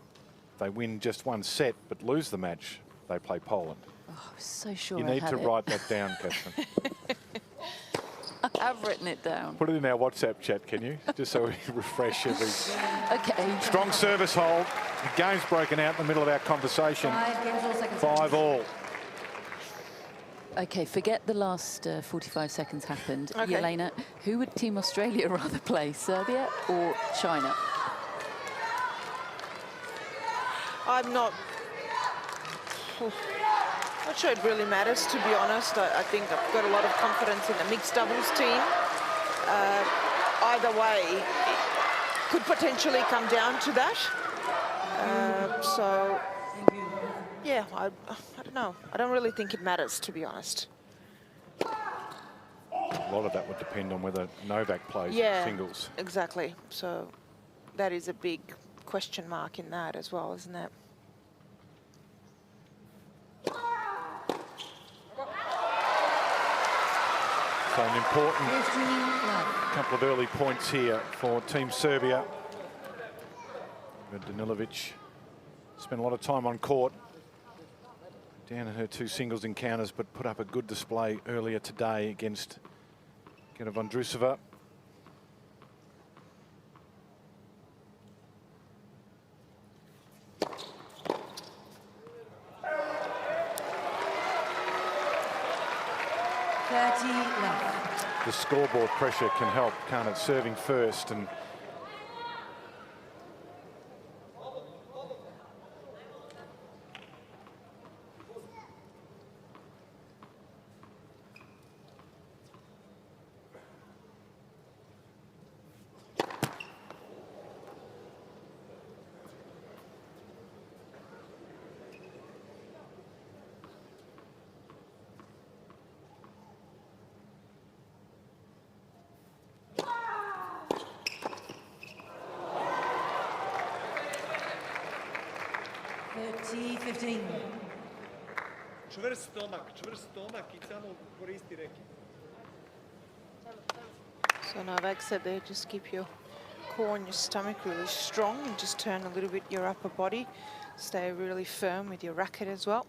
If they win just one set but lose the match, they play Poland. Oh, I was so sure You I need had to it. write that down, Catherine. I have written it down. Put it in our WhatsApp chat, can you? Just so we refresh every... Okay. Strong service hold. The game's broken out in the middle of our conversation. 5-all. Okay, forget the last 45 seconds happened. Okay. Elena, who would Team Australia rather play, Serbia or China? I'm not sure it really matters, to be honest. I think I've got a lot of confidence in the mixed doubles team. Either way, it could potentially come down to that. So, yeah, I don't know. I don't really think it matters, to be honest. A lot of that would depend on whether Novak plays singles. Exactly. So that is a big question mark in that as well, isn't it? So an important couple of early points here for Team Serbia. Danilovic spent a lot of time on court. Down in her 2 singles encounters, but put up a good display earlier today against Vondrousova. The scoreboard pressure can help, can't it? Serving first and Čvrst stomak I samo koristi reke. So Novak said there, just keep your core and your stomach really strong and just turn a little bit your upper body. Stay really firm with your racket as well.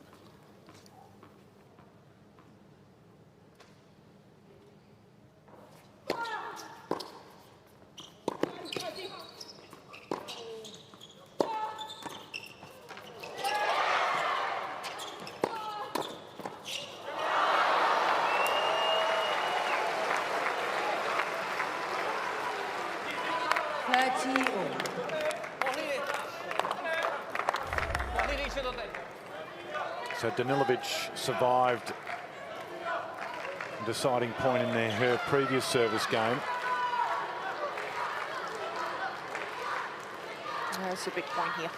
So Danilovic survived a deciding point in her previous service game. That's a big point here.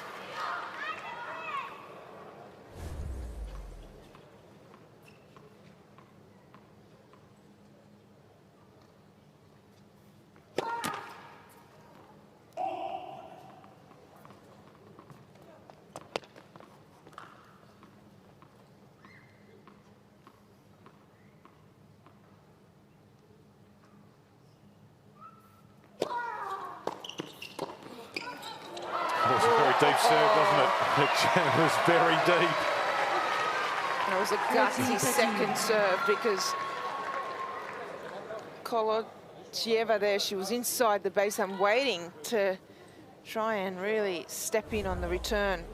It was a very deep serve, wasn't it? It was very deep. That was a gutsy second serve because Hologic there, she was inside the base and waiting to try and really step in on the return,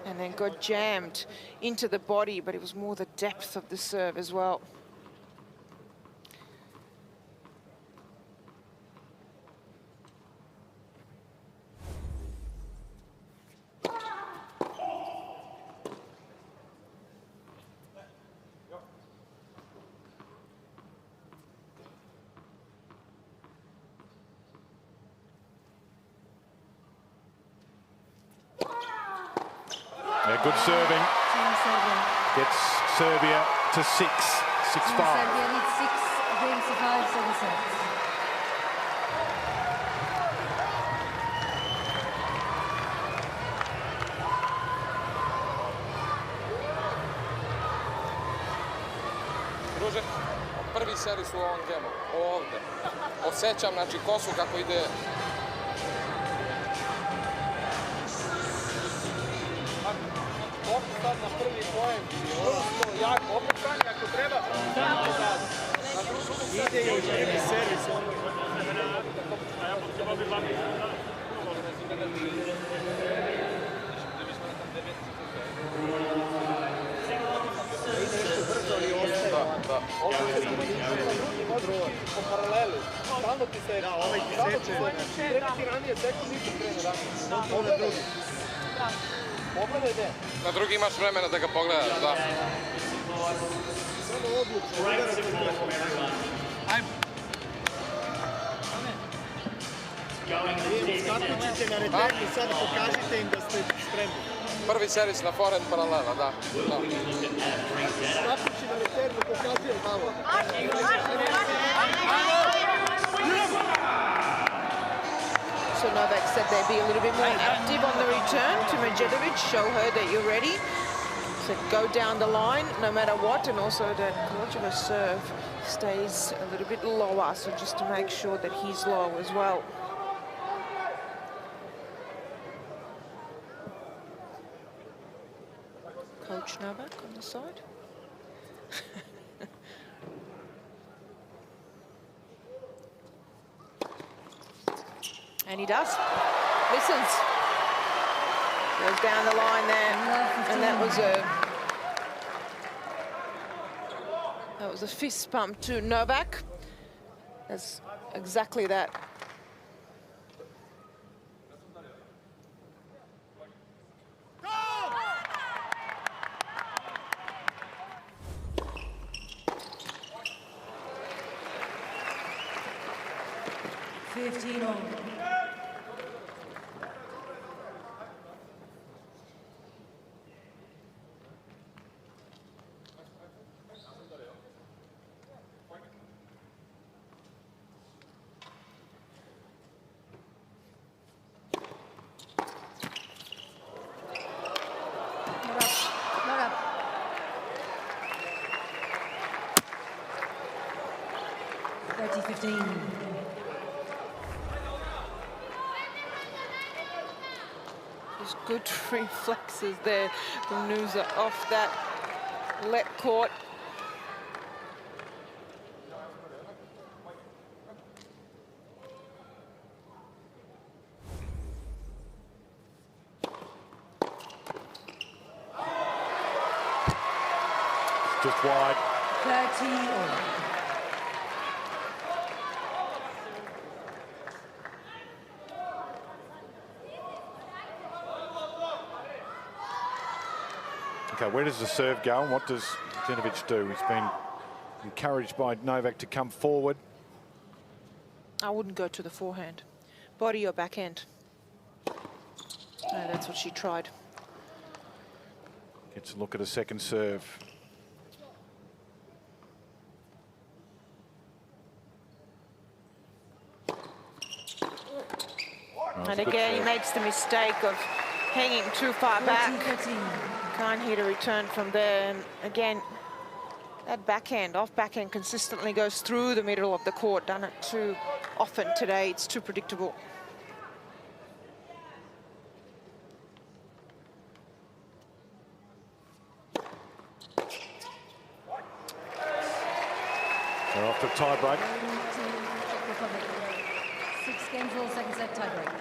and then got jammed into the body, but it was more the depth of the serve as well. Yeah, good serving. Gets Serbia to 6-5. Serbia needs 6 games to 5 7 sets. Druže, prvi servis u ovom gemu, ovde. Osjećam, znači, kosu kako ide. Sad na prvi poen, vrlo jako opećanje, ako treba, ide i prvi servis. Po paralelu, stalno ti se kreni ranije, sekund nisu krene ranije. Pogledaj gdje. Na drugi imaš vremena da ga pogledaš, da. Samo odlučno, udarate ajmo. Skakućite na returnu, sada pokažite im da ste spremni. Prvi servis na forehand paralela, da. Skakući na returnu, pokazuje malo. So Novak said they'd be a little bit more active on the return to Medjedovic, show her that you're ready. So go down the line no matter what, and also that Hologic serve stays a little bit lower, so just to make sure that he's low as well. Coach Novak on the side. And he does. Listens. Goes down the line there. And that was a fist pump to Novak. That's exactly that. There's good reflexes there from Noosa off that let court. Just wide. 30-all. Lehecka. Where does the serve go and what does Djokovic do? He's been encouraged by Novak to come forward. I wouldn't go to the forehand. Body or backhand. No, that's what she tried. Gets a look at a second serve. And again, he makes the mistake of hanging too far back. Can't hit a return from there. And again, that backhand, off backhand, consistently goes through the middle of the court. Done it too often today. It's too predictable. They're off to tie break. 6 games all, second set tiebreak.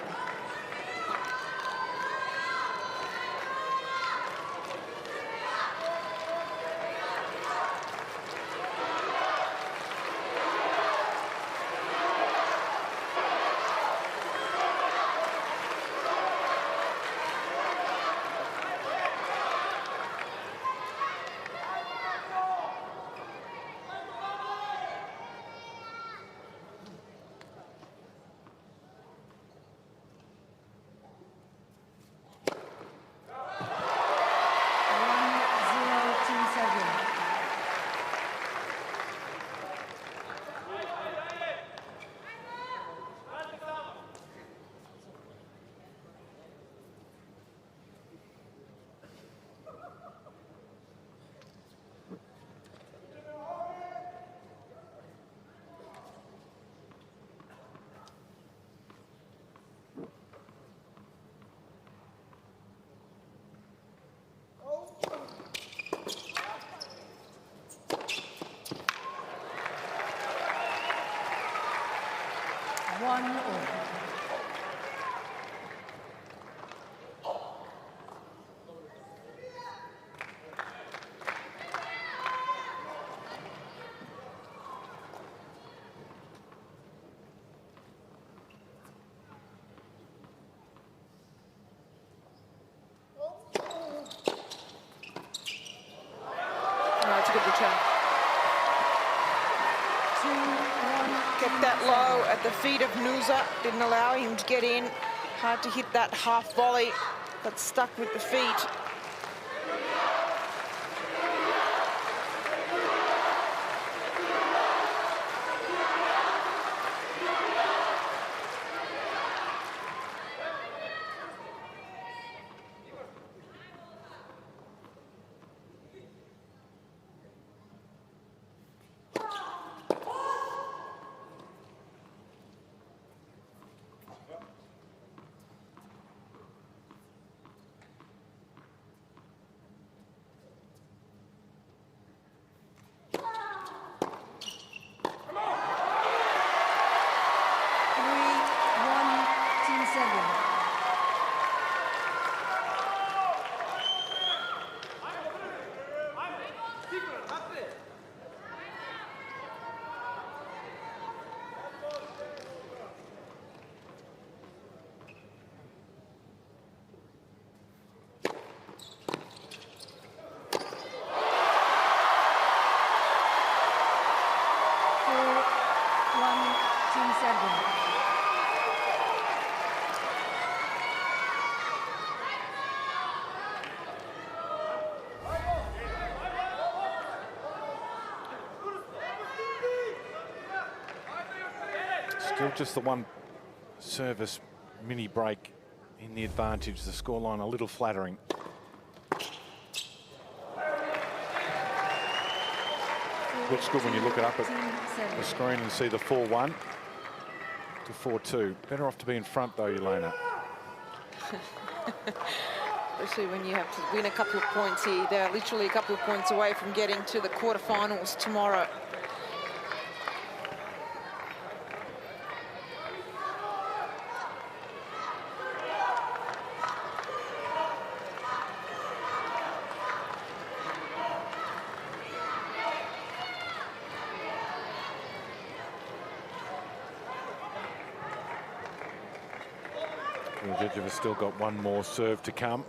One all. It's a good return. 2-1. Kept that low at the feet of Nusa. Didn't allow him to get in. Hard to hit that half volley, but stuck with the feet. Still just the one service mini break in the advantage. The scoreline a little flattering. Looks good when you look it up at the screen and see the 4-1 to 4-2. Better off to be in front though, Elena. Especially when you have to win a couple of points here. They're literally a couple of points away from getting to the quarterfinals tomorrow. Djokovic has still got one more serve to come.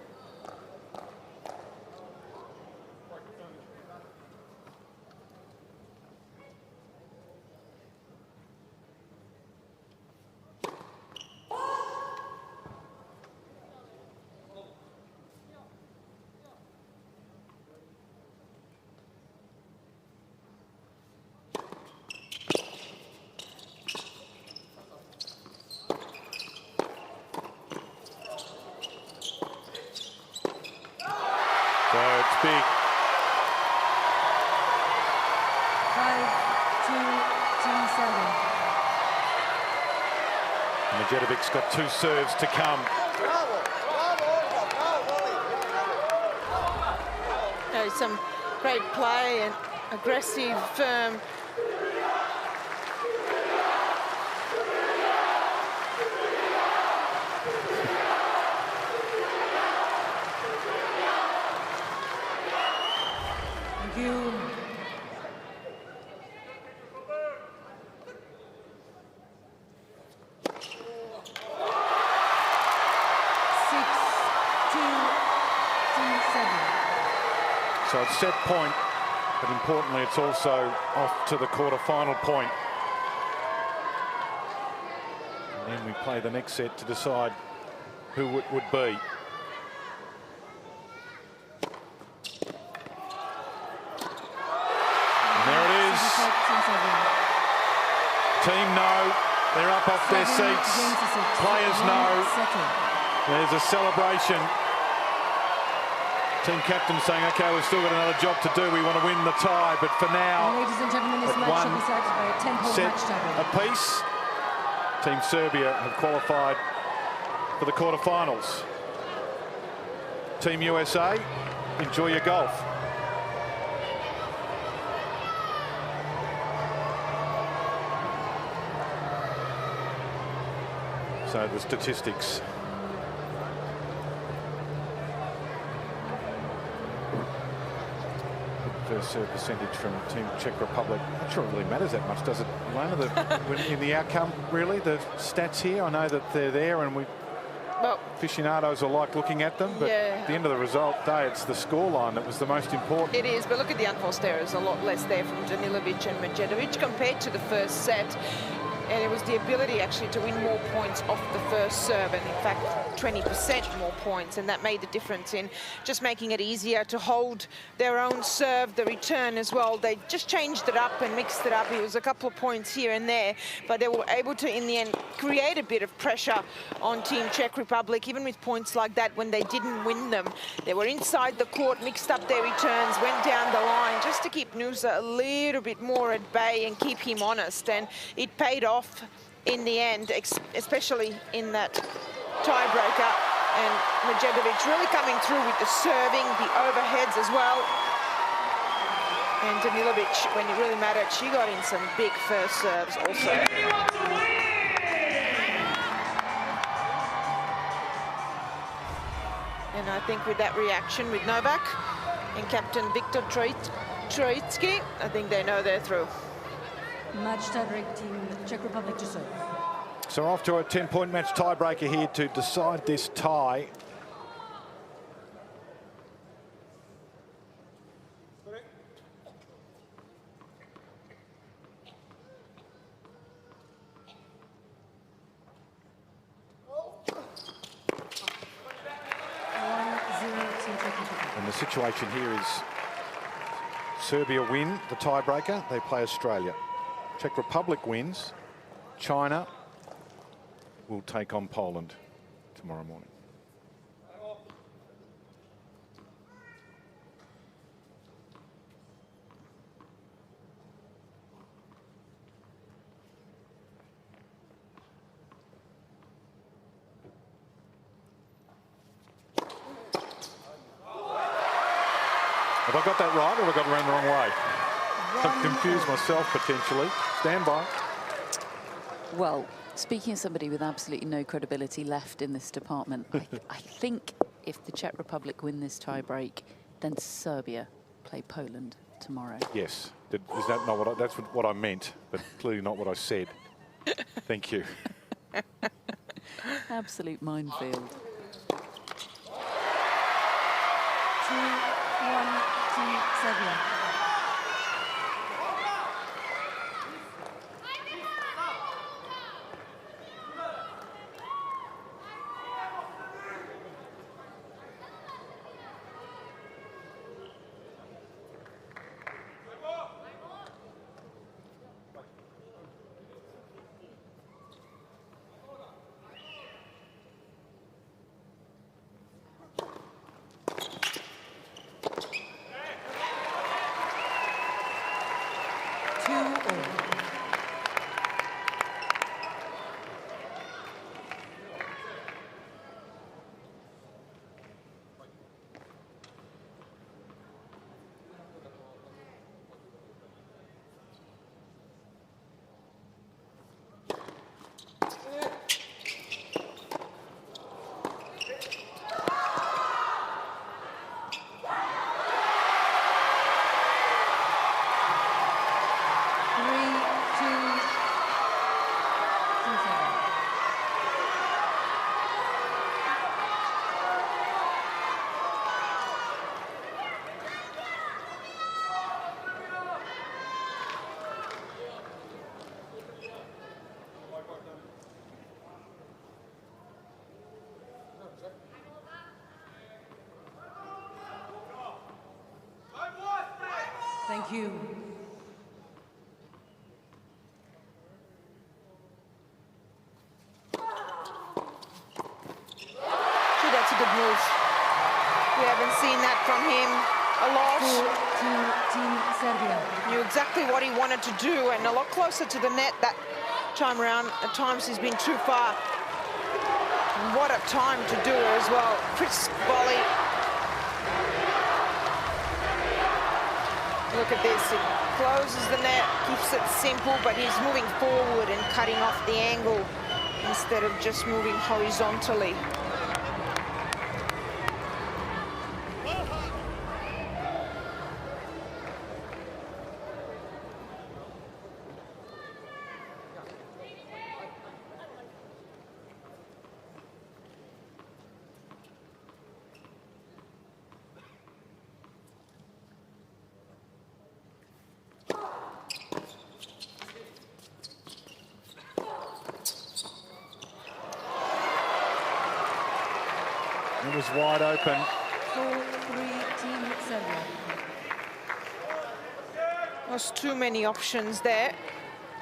So it's big. 5-2, Team Serbia. Medjedovic's got 2 serves to come. Some great play and aggressive, firm. Thank you. So it's set point, but importantly, it's also off to the quarter-final point. And then we play the next set to decide who it would be. And there it is. Team know. They're up off their seats. Players know. There's a celebration. Team captain saying, OK, we've still got another job to do. We want to win the tie, but for now, Ladies and gentlemen, this match shall be decided by a 10-point set match tie. apiece. Team Serbia have qualified for the quarterfinals. Team USA, enjoy your golf. So the statistics. First serve percentage from Team Czech Republic. Not sure it really matters that much, does it, Ilona? In the outcome, really, the stats here. I know that they're there, and aficionados are like looking at them. But at the end of the result day, it's the scoreline that was the most important. It is, but look at the unforced errors. A lot less there from Danilovic and Medjedovic compared to the first set. And it was the ability actually to win more points off the first serve, and in fact 20% more points, and that made the difference in just making it easier to hold their own serve, the return as well. They just changed it up and mixed it up. It was a couple of points here and there, but they were able to in the end create a bit of pressure on Team Czech Republic, even with points like that when they didn't win them. They were inside the court, mixed up their returns, went down the line just to keep Nusa a little bit more at bay and keep him honest, and it paid off in the end, especially in that tiebreaker. And Medjedovic really coming through with the serving, the overheads as well. And Danilovic, when it really mattered, she got in some big first serves also. And I think with that reaction with Novak and captain Viktor Troitsky, I think they know they're through. Match tiebreak, Team Czech Republic to serve. So off to a 10-point match tiebreaker here to decide this tie. And the situation here is Serbia win the tiebreaker, they play Australia. Czech Republic wins, China will take on Poland tomorrow morning. Have I got that right, or have I got it around the wrong way? I've confused myself potentially. Stand by. Well, speaking of somebody with absolutely no credibility left in this department, I think if the Czech Republic win this tie-break, then Serbia play Poland tomorrow. Yes. Is that not what that's what I meant, but clearly not what I said. Thank you. Absolute minefield. 2-1, Team Serbia. Thank you. Gee, that's a good move. We haven't seen that from him a lot. Team Serbia. Knew exactly what he wanted to do and a lot closer to the net that time around. At times he's been too far. And what a time to do it as well. Crisp volley. Look at this, it closes the net, keeps it simple, but he's moving forward and cutting off the angle instead of just moving horizontally. It was wide open. 4-3 Team Serbia. Lost too many options there.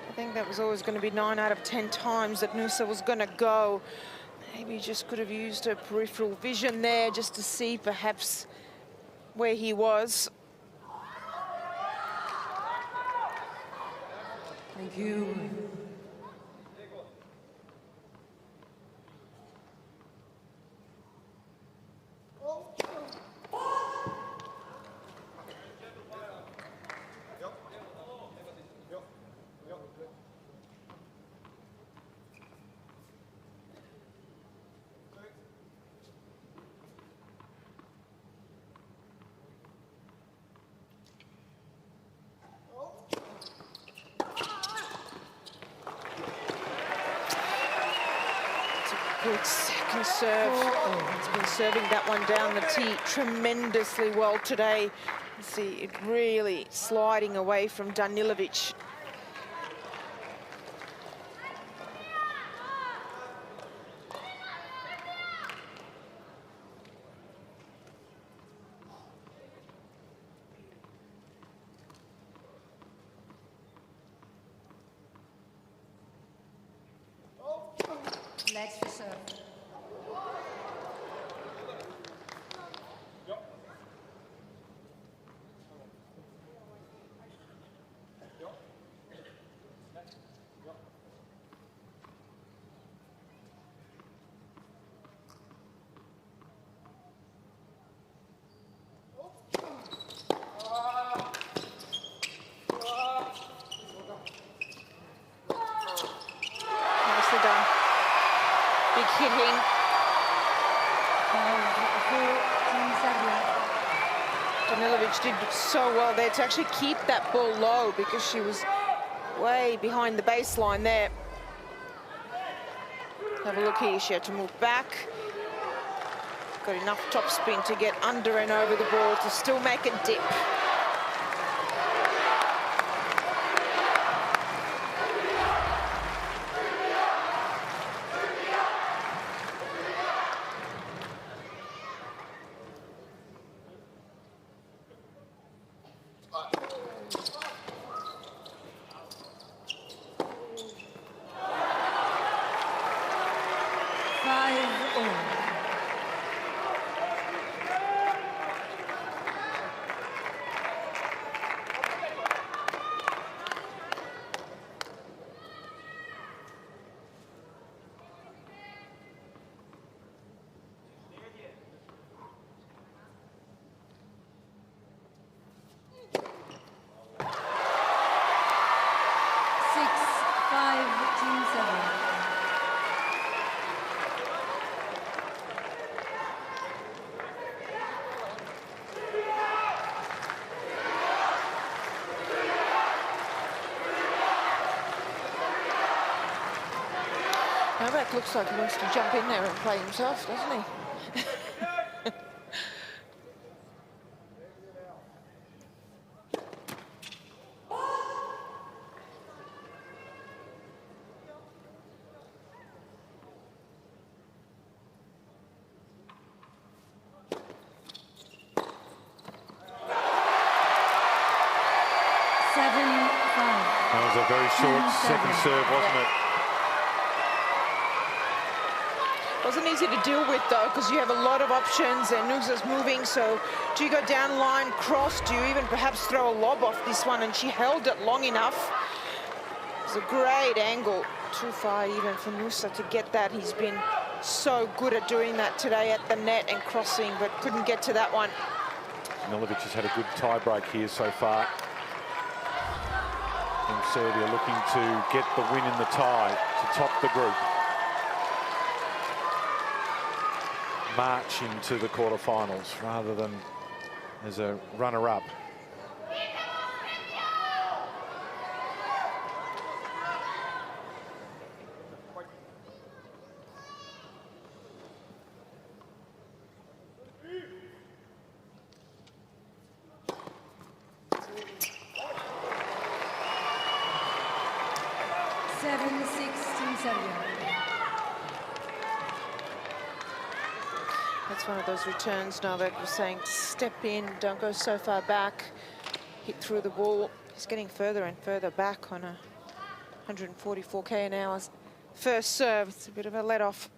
I think that was always going to be 9 out of 10 times that Noosa was going to go. Maybe just could have used her peripheral vision there just to see perhaps where he was. Thank you. Good second serve. It's been serving that one down the tee tremendously well today. You see it really sliding away from Danilovic. Legs for serve. Nicely done. Big hitting. Danilovic did so well there to actually keep that ball low because she was way behind the baseline there. Have a look here, she had to move back. Got enough topspin to get under and over the ball to still make a dip. Novak looks like he wants to jump in there and play himself, doesn't he? very short second serve, wasn't it? Wasn't easy to deal with though, because you have a lot of options and Nusa's moving. So do you go down line, cross? Do you even perhaps throw a lob off this one? And she held it long enough. It's a great angle. Too far even for Nusa to get that. He's been so good at doing that today at the net and crossing, but couldn't get to that one. Danilovic has had a good tie break here so far. And Serbia looking to get the win in the tie to top the group. March into the quarterfinals rather than as a runner-up. That's one of those returns Novak was saying, step in, don't go so far back, hit through the ball. He's getting further and further back on a 144 km an hour first serve. It's a bit of a let-off.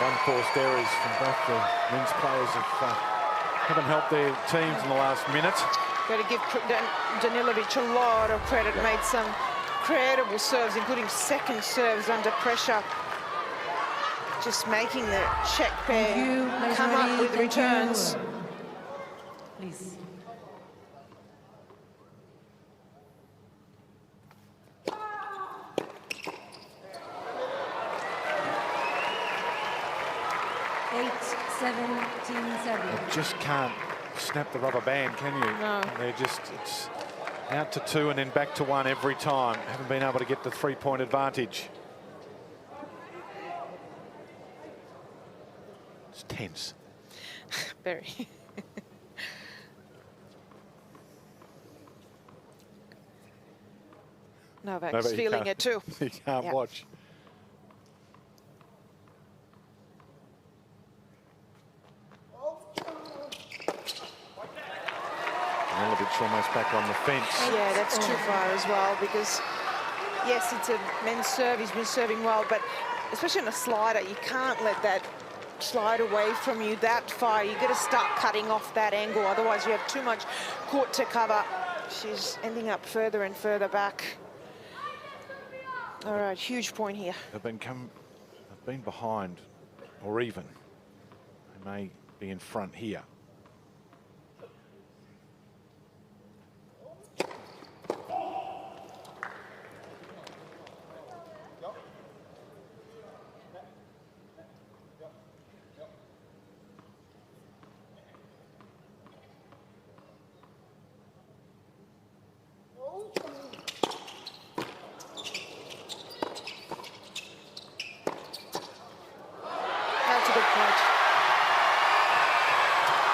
Unforced errors from both the men's players haven't helped their teams in the last minute. Got to give Danilovic a lot of credit. Made some credible serves, including second serves under pressure. Just making the Czech pair come up with returns. Please. You just can't snap the rubber band, can you? No. They're just, it's out to 2 and then back to 1 every time. Haven't been able to get the 3-point advantage. It's tense. Very. Novak's feeling it too. He can't watch. Hologic almost back on the fence. Yeah, that's too far as well, because yes, it's a men's serve. He's been serving well, but especially on a slider, you can't let that slide away from you that far. You got to start cutting off that angle, otherwise you have too much court to cover. She's ending up further and further back. All right, huge point here. They've been behind, or even. They may be in front here.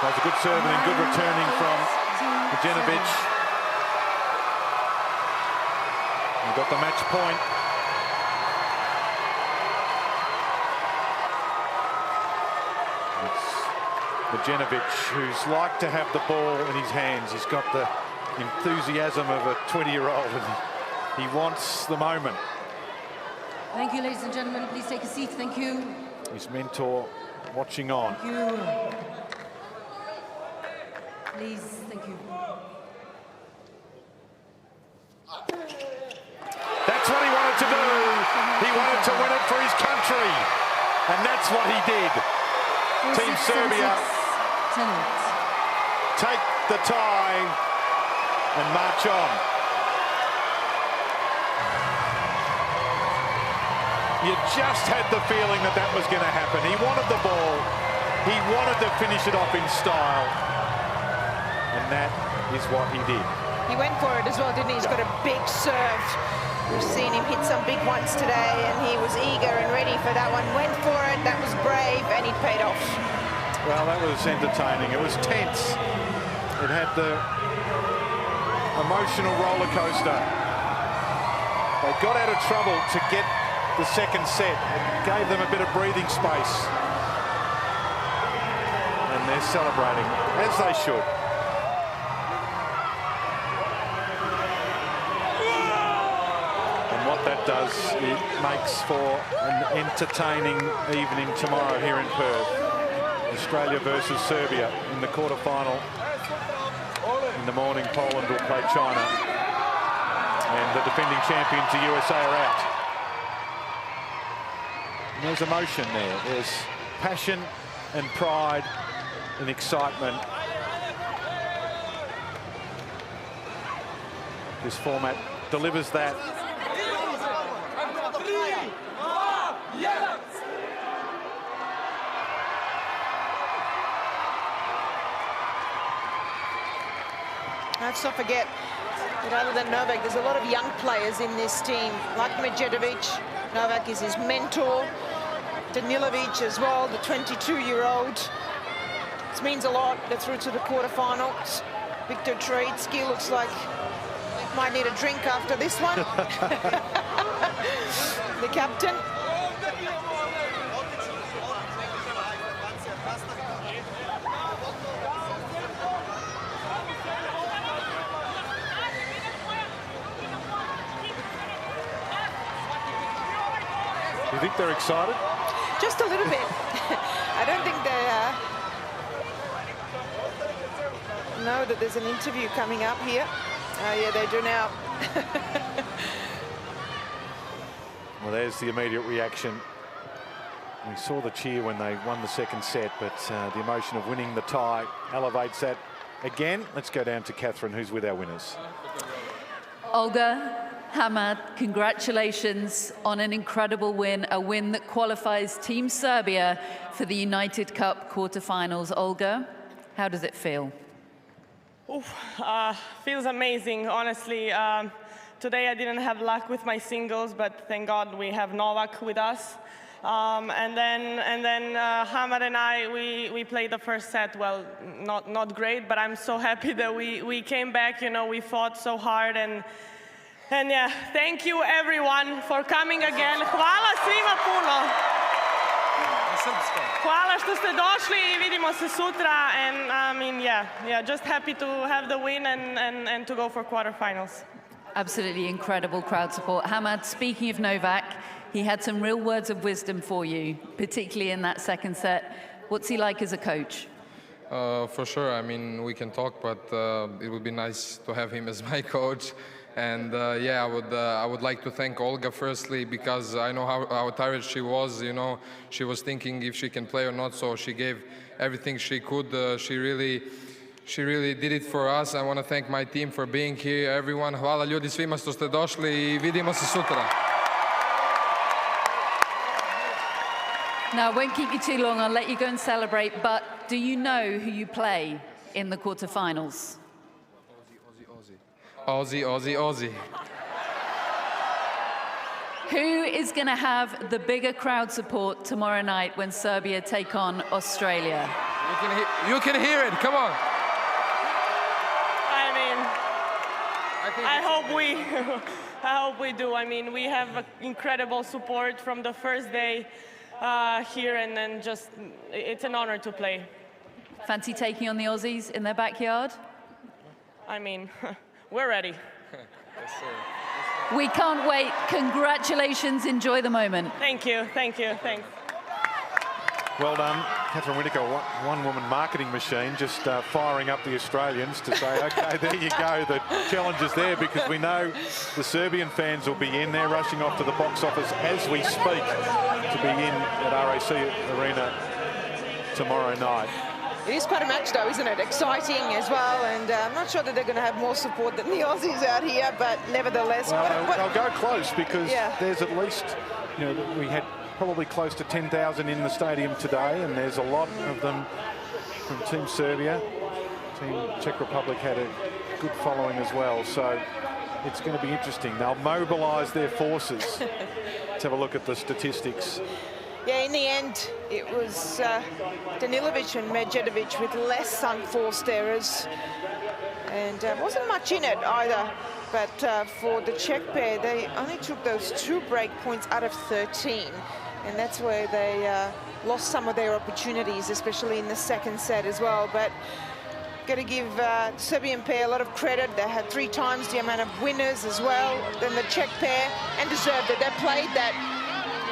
That was a good serve and good returning from Djokovic. He got the match point. It's Djokovic, who's like to have the ball in his hands. He's got the enthusiasm of a 20-year-old and he wants the moment. Thank you, ladies and gentlemen. Please take a seat. Thank you. His mentor watching on. Thank you. Please, thank you. That's what he wanted to do. He wanted to win it for his country. And that's what he did. Team Serbia take the tie and march on. You just had the feeling that that was going to happen. He wanted the ball. He wanted to finish it off in style. And that is what he did. He went for it as well, didn't he? He's got a big serve. We've seen him hit some big ones today, and he was eager and ready for that one. Went for it, that was brave, and it paid off. Well, that was entertaining. It was tense. It had the emotional roller coaster. They got out of trouble to get the second set. It gave them a bit of breathing space. And they're celebrating, as they should. And what that does, it makes for an entertaining evening tomorrow here in Perth. Australia versus Serbia in the quarterfinal. In the morning, Poland will play China. And the defending champions, the USA, are out. And there's emotion there. There's passion and pride and excitement. This format delivers that. Let's not forget that other than Novak, there's a lot of young players in this team, like Medjedovic. Novak is his mentor. Danilovic as well, the 22-year-old. This means a lot. They're through to the quarterfinals. Victor Troitsky looks like might need a drink after this one. The captain. You think they're excited? Just a little bit. I don't think they know that there's an interview coming up here. Yeah, they do now. Well, there's the immediate reaction. We saw the cheer when they won the second set, but the emotion of winning the tie elevates that again. Let's go down to Catherine, who's with our winners. Olga, Hamad, congratulations on an incredible win, a win that qualifies Team Serbia for the United Cup quarterfinals. Olga, how does it feel? Feels amazing, honestly. Today I didn't have luck with my singles, but thank God we have Novak with us. And then Hamad and I, we played the first set. Well, not great, but I'm so happy that we came back. You know, we fought so hard, and yeah, thank you everyone for coming again. Hvala svima puno. Hvala što ste došli i vidimo se sutra. And I mean, yeah, just happy to have the win and to go for quarterfinals. Absolutely incredible crowd support. Hamad, speaking of Novak, he had some real words of wisdom for you, particularly in that second set. What's he like as a coach? For sure. I mean, we can talk, but it would be nice to have him as my coach. And yeah, I would like to thank Olga firstly, because I know how tired she was. You know, she was thinking if she can play or not, so she gave everything she could. She really did it for us. I want to thank my team for being here. Everyone, hvala ljudi svima što ste došli i vidimo se sutra. Now, I won't keep you too long. I'll let you go and celebrate. But do you know who you play in the quarterfinals? Aussie. Who is going to have the bigger crowd support tomorrow night when Serbia take on Australia? You can hear it. Come on. I mean, I hope we do. I mean, we have incredible support from the first day here, and then just it's an honor to play. Fancy taking on the Aussies in their backyard? I mean, we're ready. Yes, sir. We can't wait. Congratulations. Enjoy the moment. Thank you. Thanks. Well done, Catherine Whitaker, one-woman marketing machine, just firing up the Australians to say, okay, there you go, the challenge is there, because we know the Serbian fans will be in there, rushing off to the box office as we speak to be in at RAC Arena tomorrow night. It is quite a match, though, isn't it? Exciting as well, and I'm not sure that they're going to have more support than the Aussies out here, but nevertheless... Well, they'll go close, because there's at least, you know, we had probably close to 10,000 in the stadium today, and there's a lot of them from Team Serbia. Team Czech Republic had good following as well. So it's going to be interesting. They'll mobilise their forces. Let's have a look at the statistics. Yeah, in the end, it was Danilovic and Medjedovic with less unforced errors. And wasn't much in it either. But for the Czech pair, they only took those 2 break points out of 13. And that's where they lost some of their opportunities, especially in the second set as well. But got to give the Serbian pair a lot of credit. They had 3 times the amount of winners as well than the Czech pair, and deserved it. They played that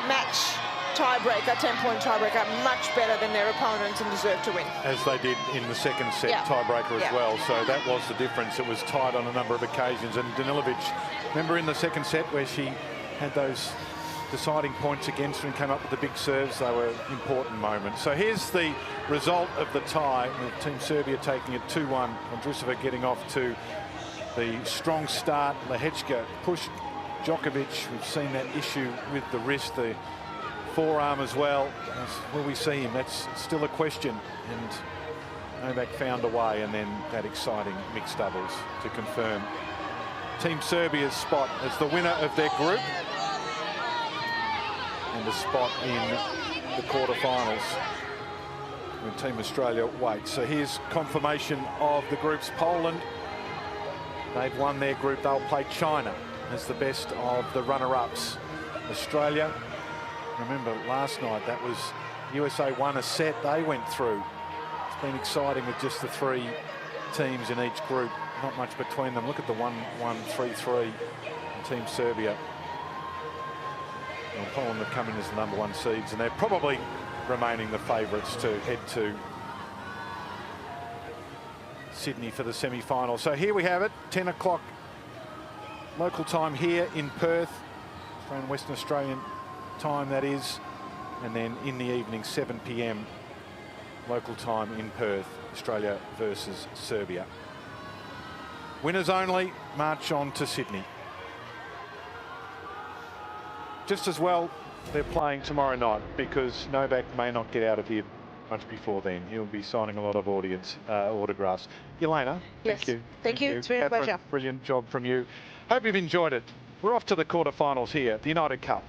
match tiebreaker, 10-point tiebreaker, much better than their opponents and deserved to win. As they did in the second set tiebreaker as well. So that was the difference. It was tied on a number of occasions. And Danilovic, remember in the second set where she had those deciding points against her and came up with the big serves? They were important moments. So here's the result of the tie, with Team Serbia taking it 2-1. Vondrousova getting off to the strong start. Lehecka pushed Djokovic. We've seen that issue with the wrist, the forearm as well. Will we see him? That's still a question. And Novak found a way, and then that exciting mixed doubles to confirm Team Serbia's spot as the winner of their group and a spot in the quarterfinals when Team Australia waits. So here's confirmation of the groups. Poland, they've won their group. They'll play China as the best of the runner-ups. Australia, remember last night, that was USA won a set, they went through. It's been exciting with just the 3 teams in each group. Not much between them. Look at the 1-1, 3-3 in Team Serbia. Well, Poland have come in as the #1 seeds, and they're probably remaining the favourites to head to Sydney for the semi-final. So here we have it, 10 o'clock local time here in Perth, Australian, Western Australian time that is, and then in the evening 7 p.m. local time in Perth, Australia versus Serbia. Winners only march on to Sydney. Just as well they're playing tomorrow night, because Novak may not get out of here much before then. He'll be signing a lot of autographs. Elena, yes. Thank you. Thank you. It's been a Catherine, pleasure. Brilliant job from you. Hope you've enjoyed it. We're off to the quarterfinals here, the United Cup.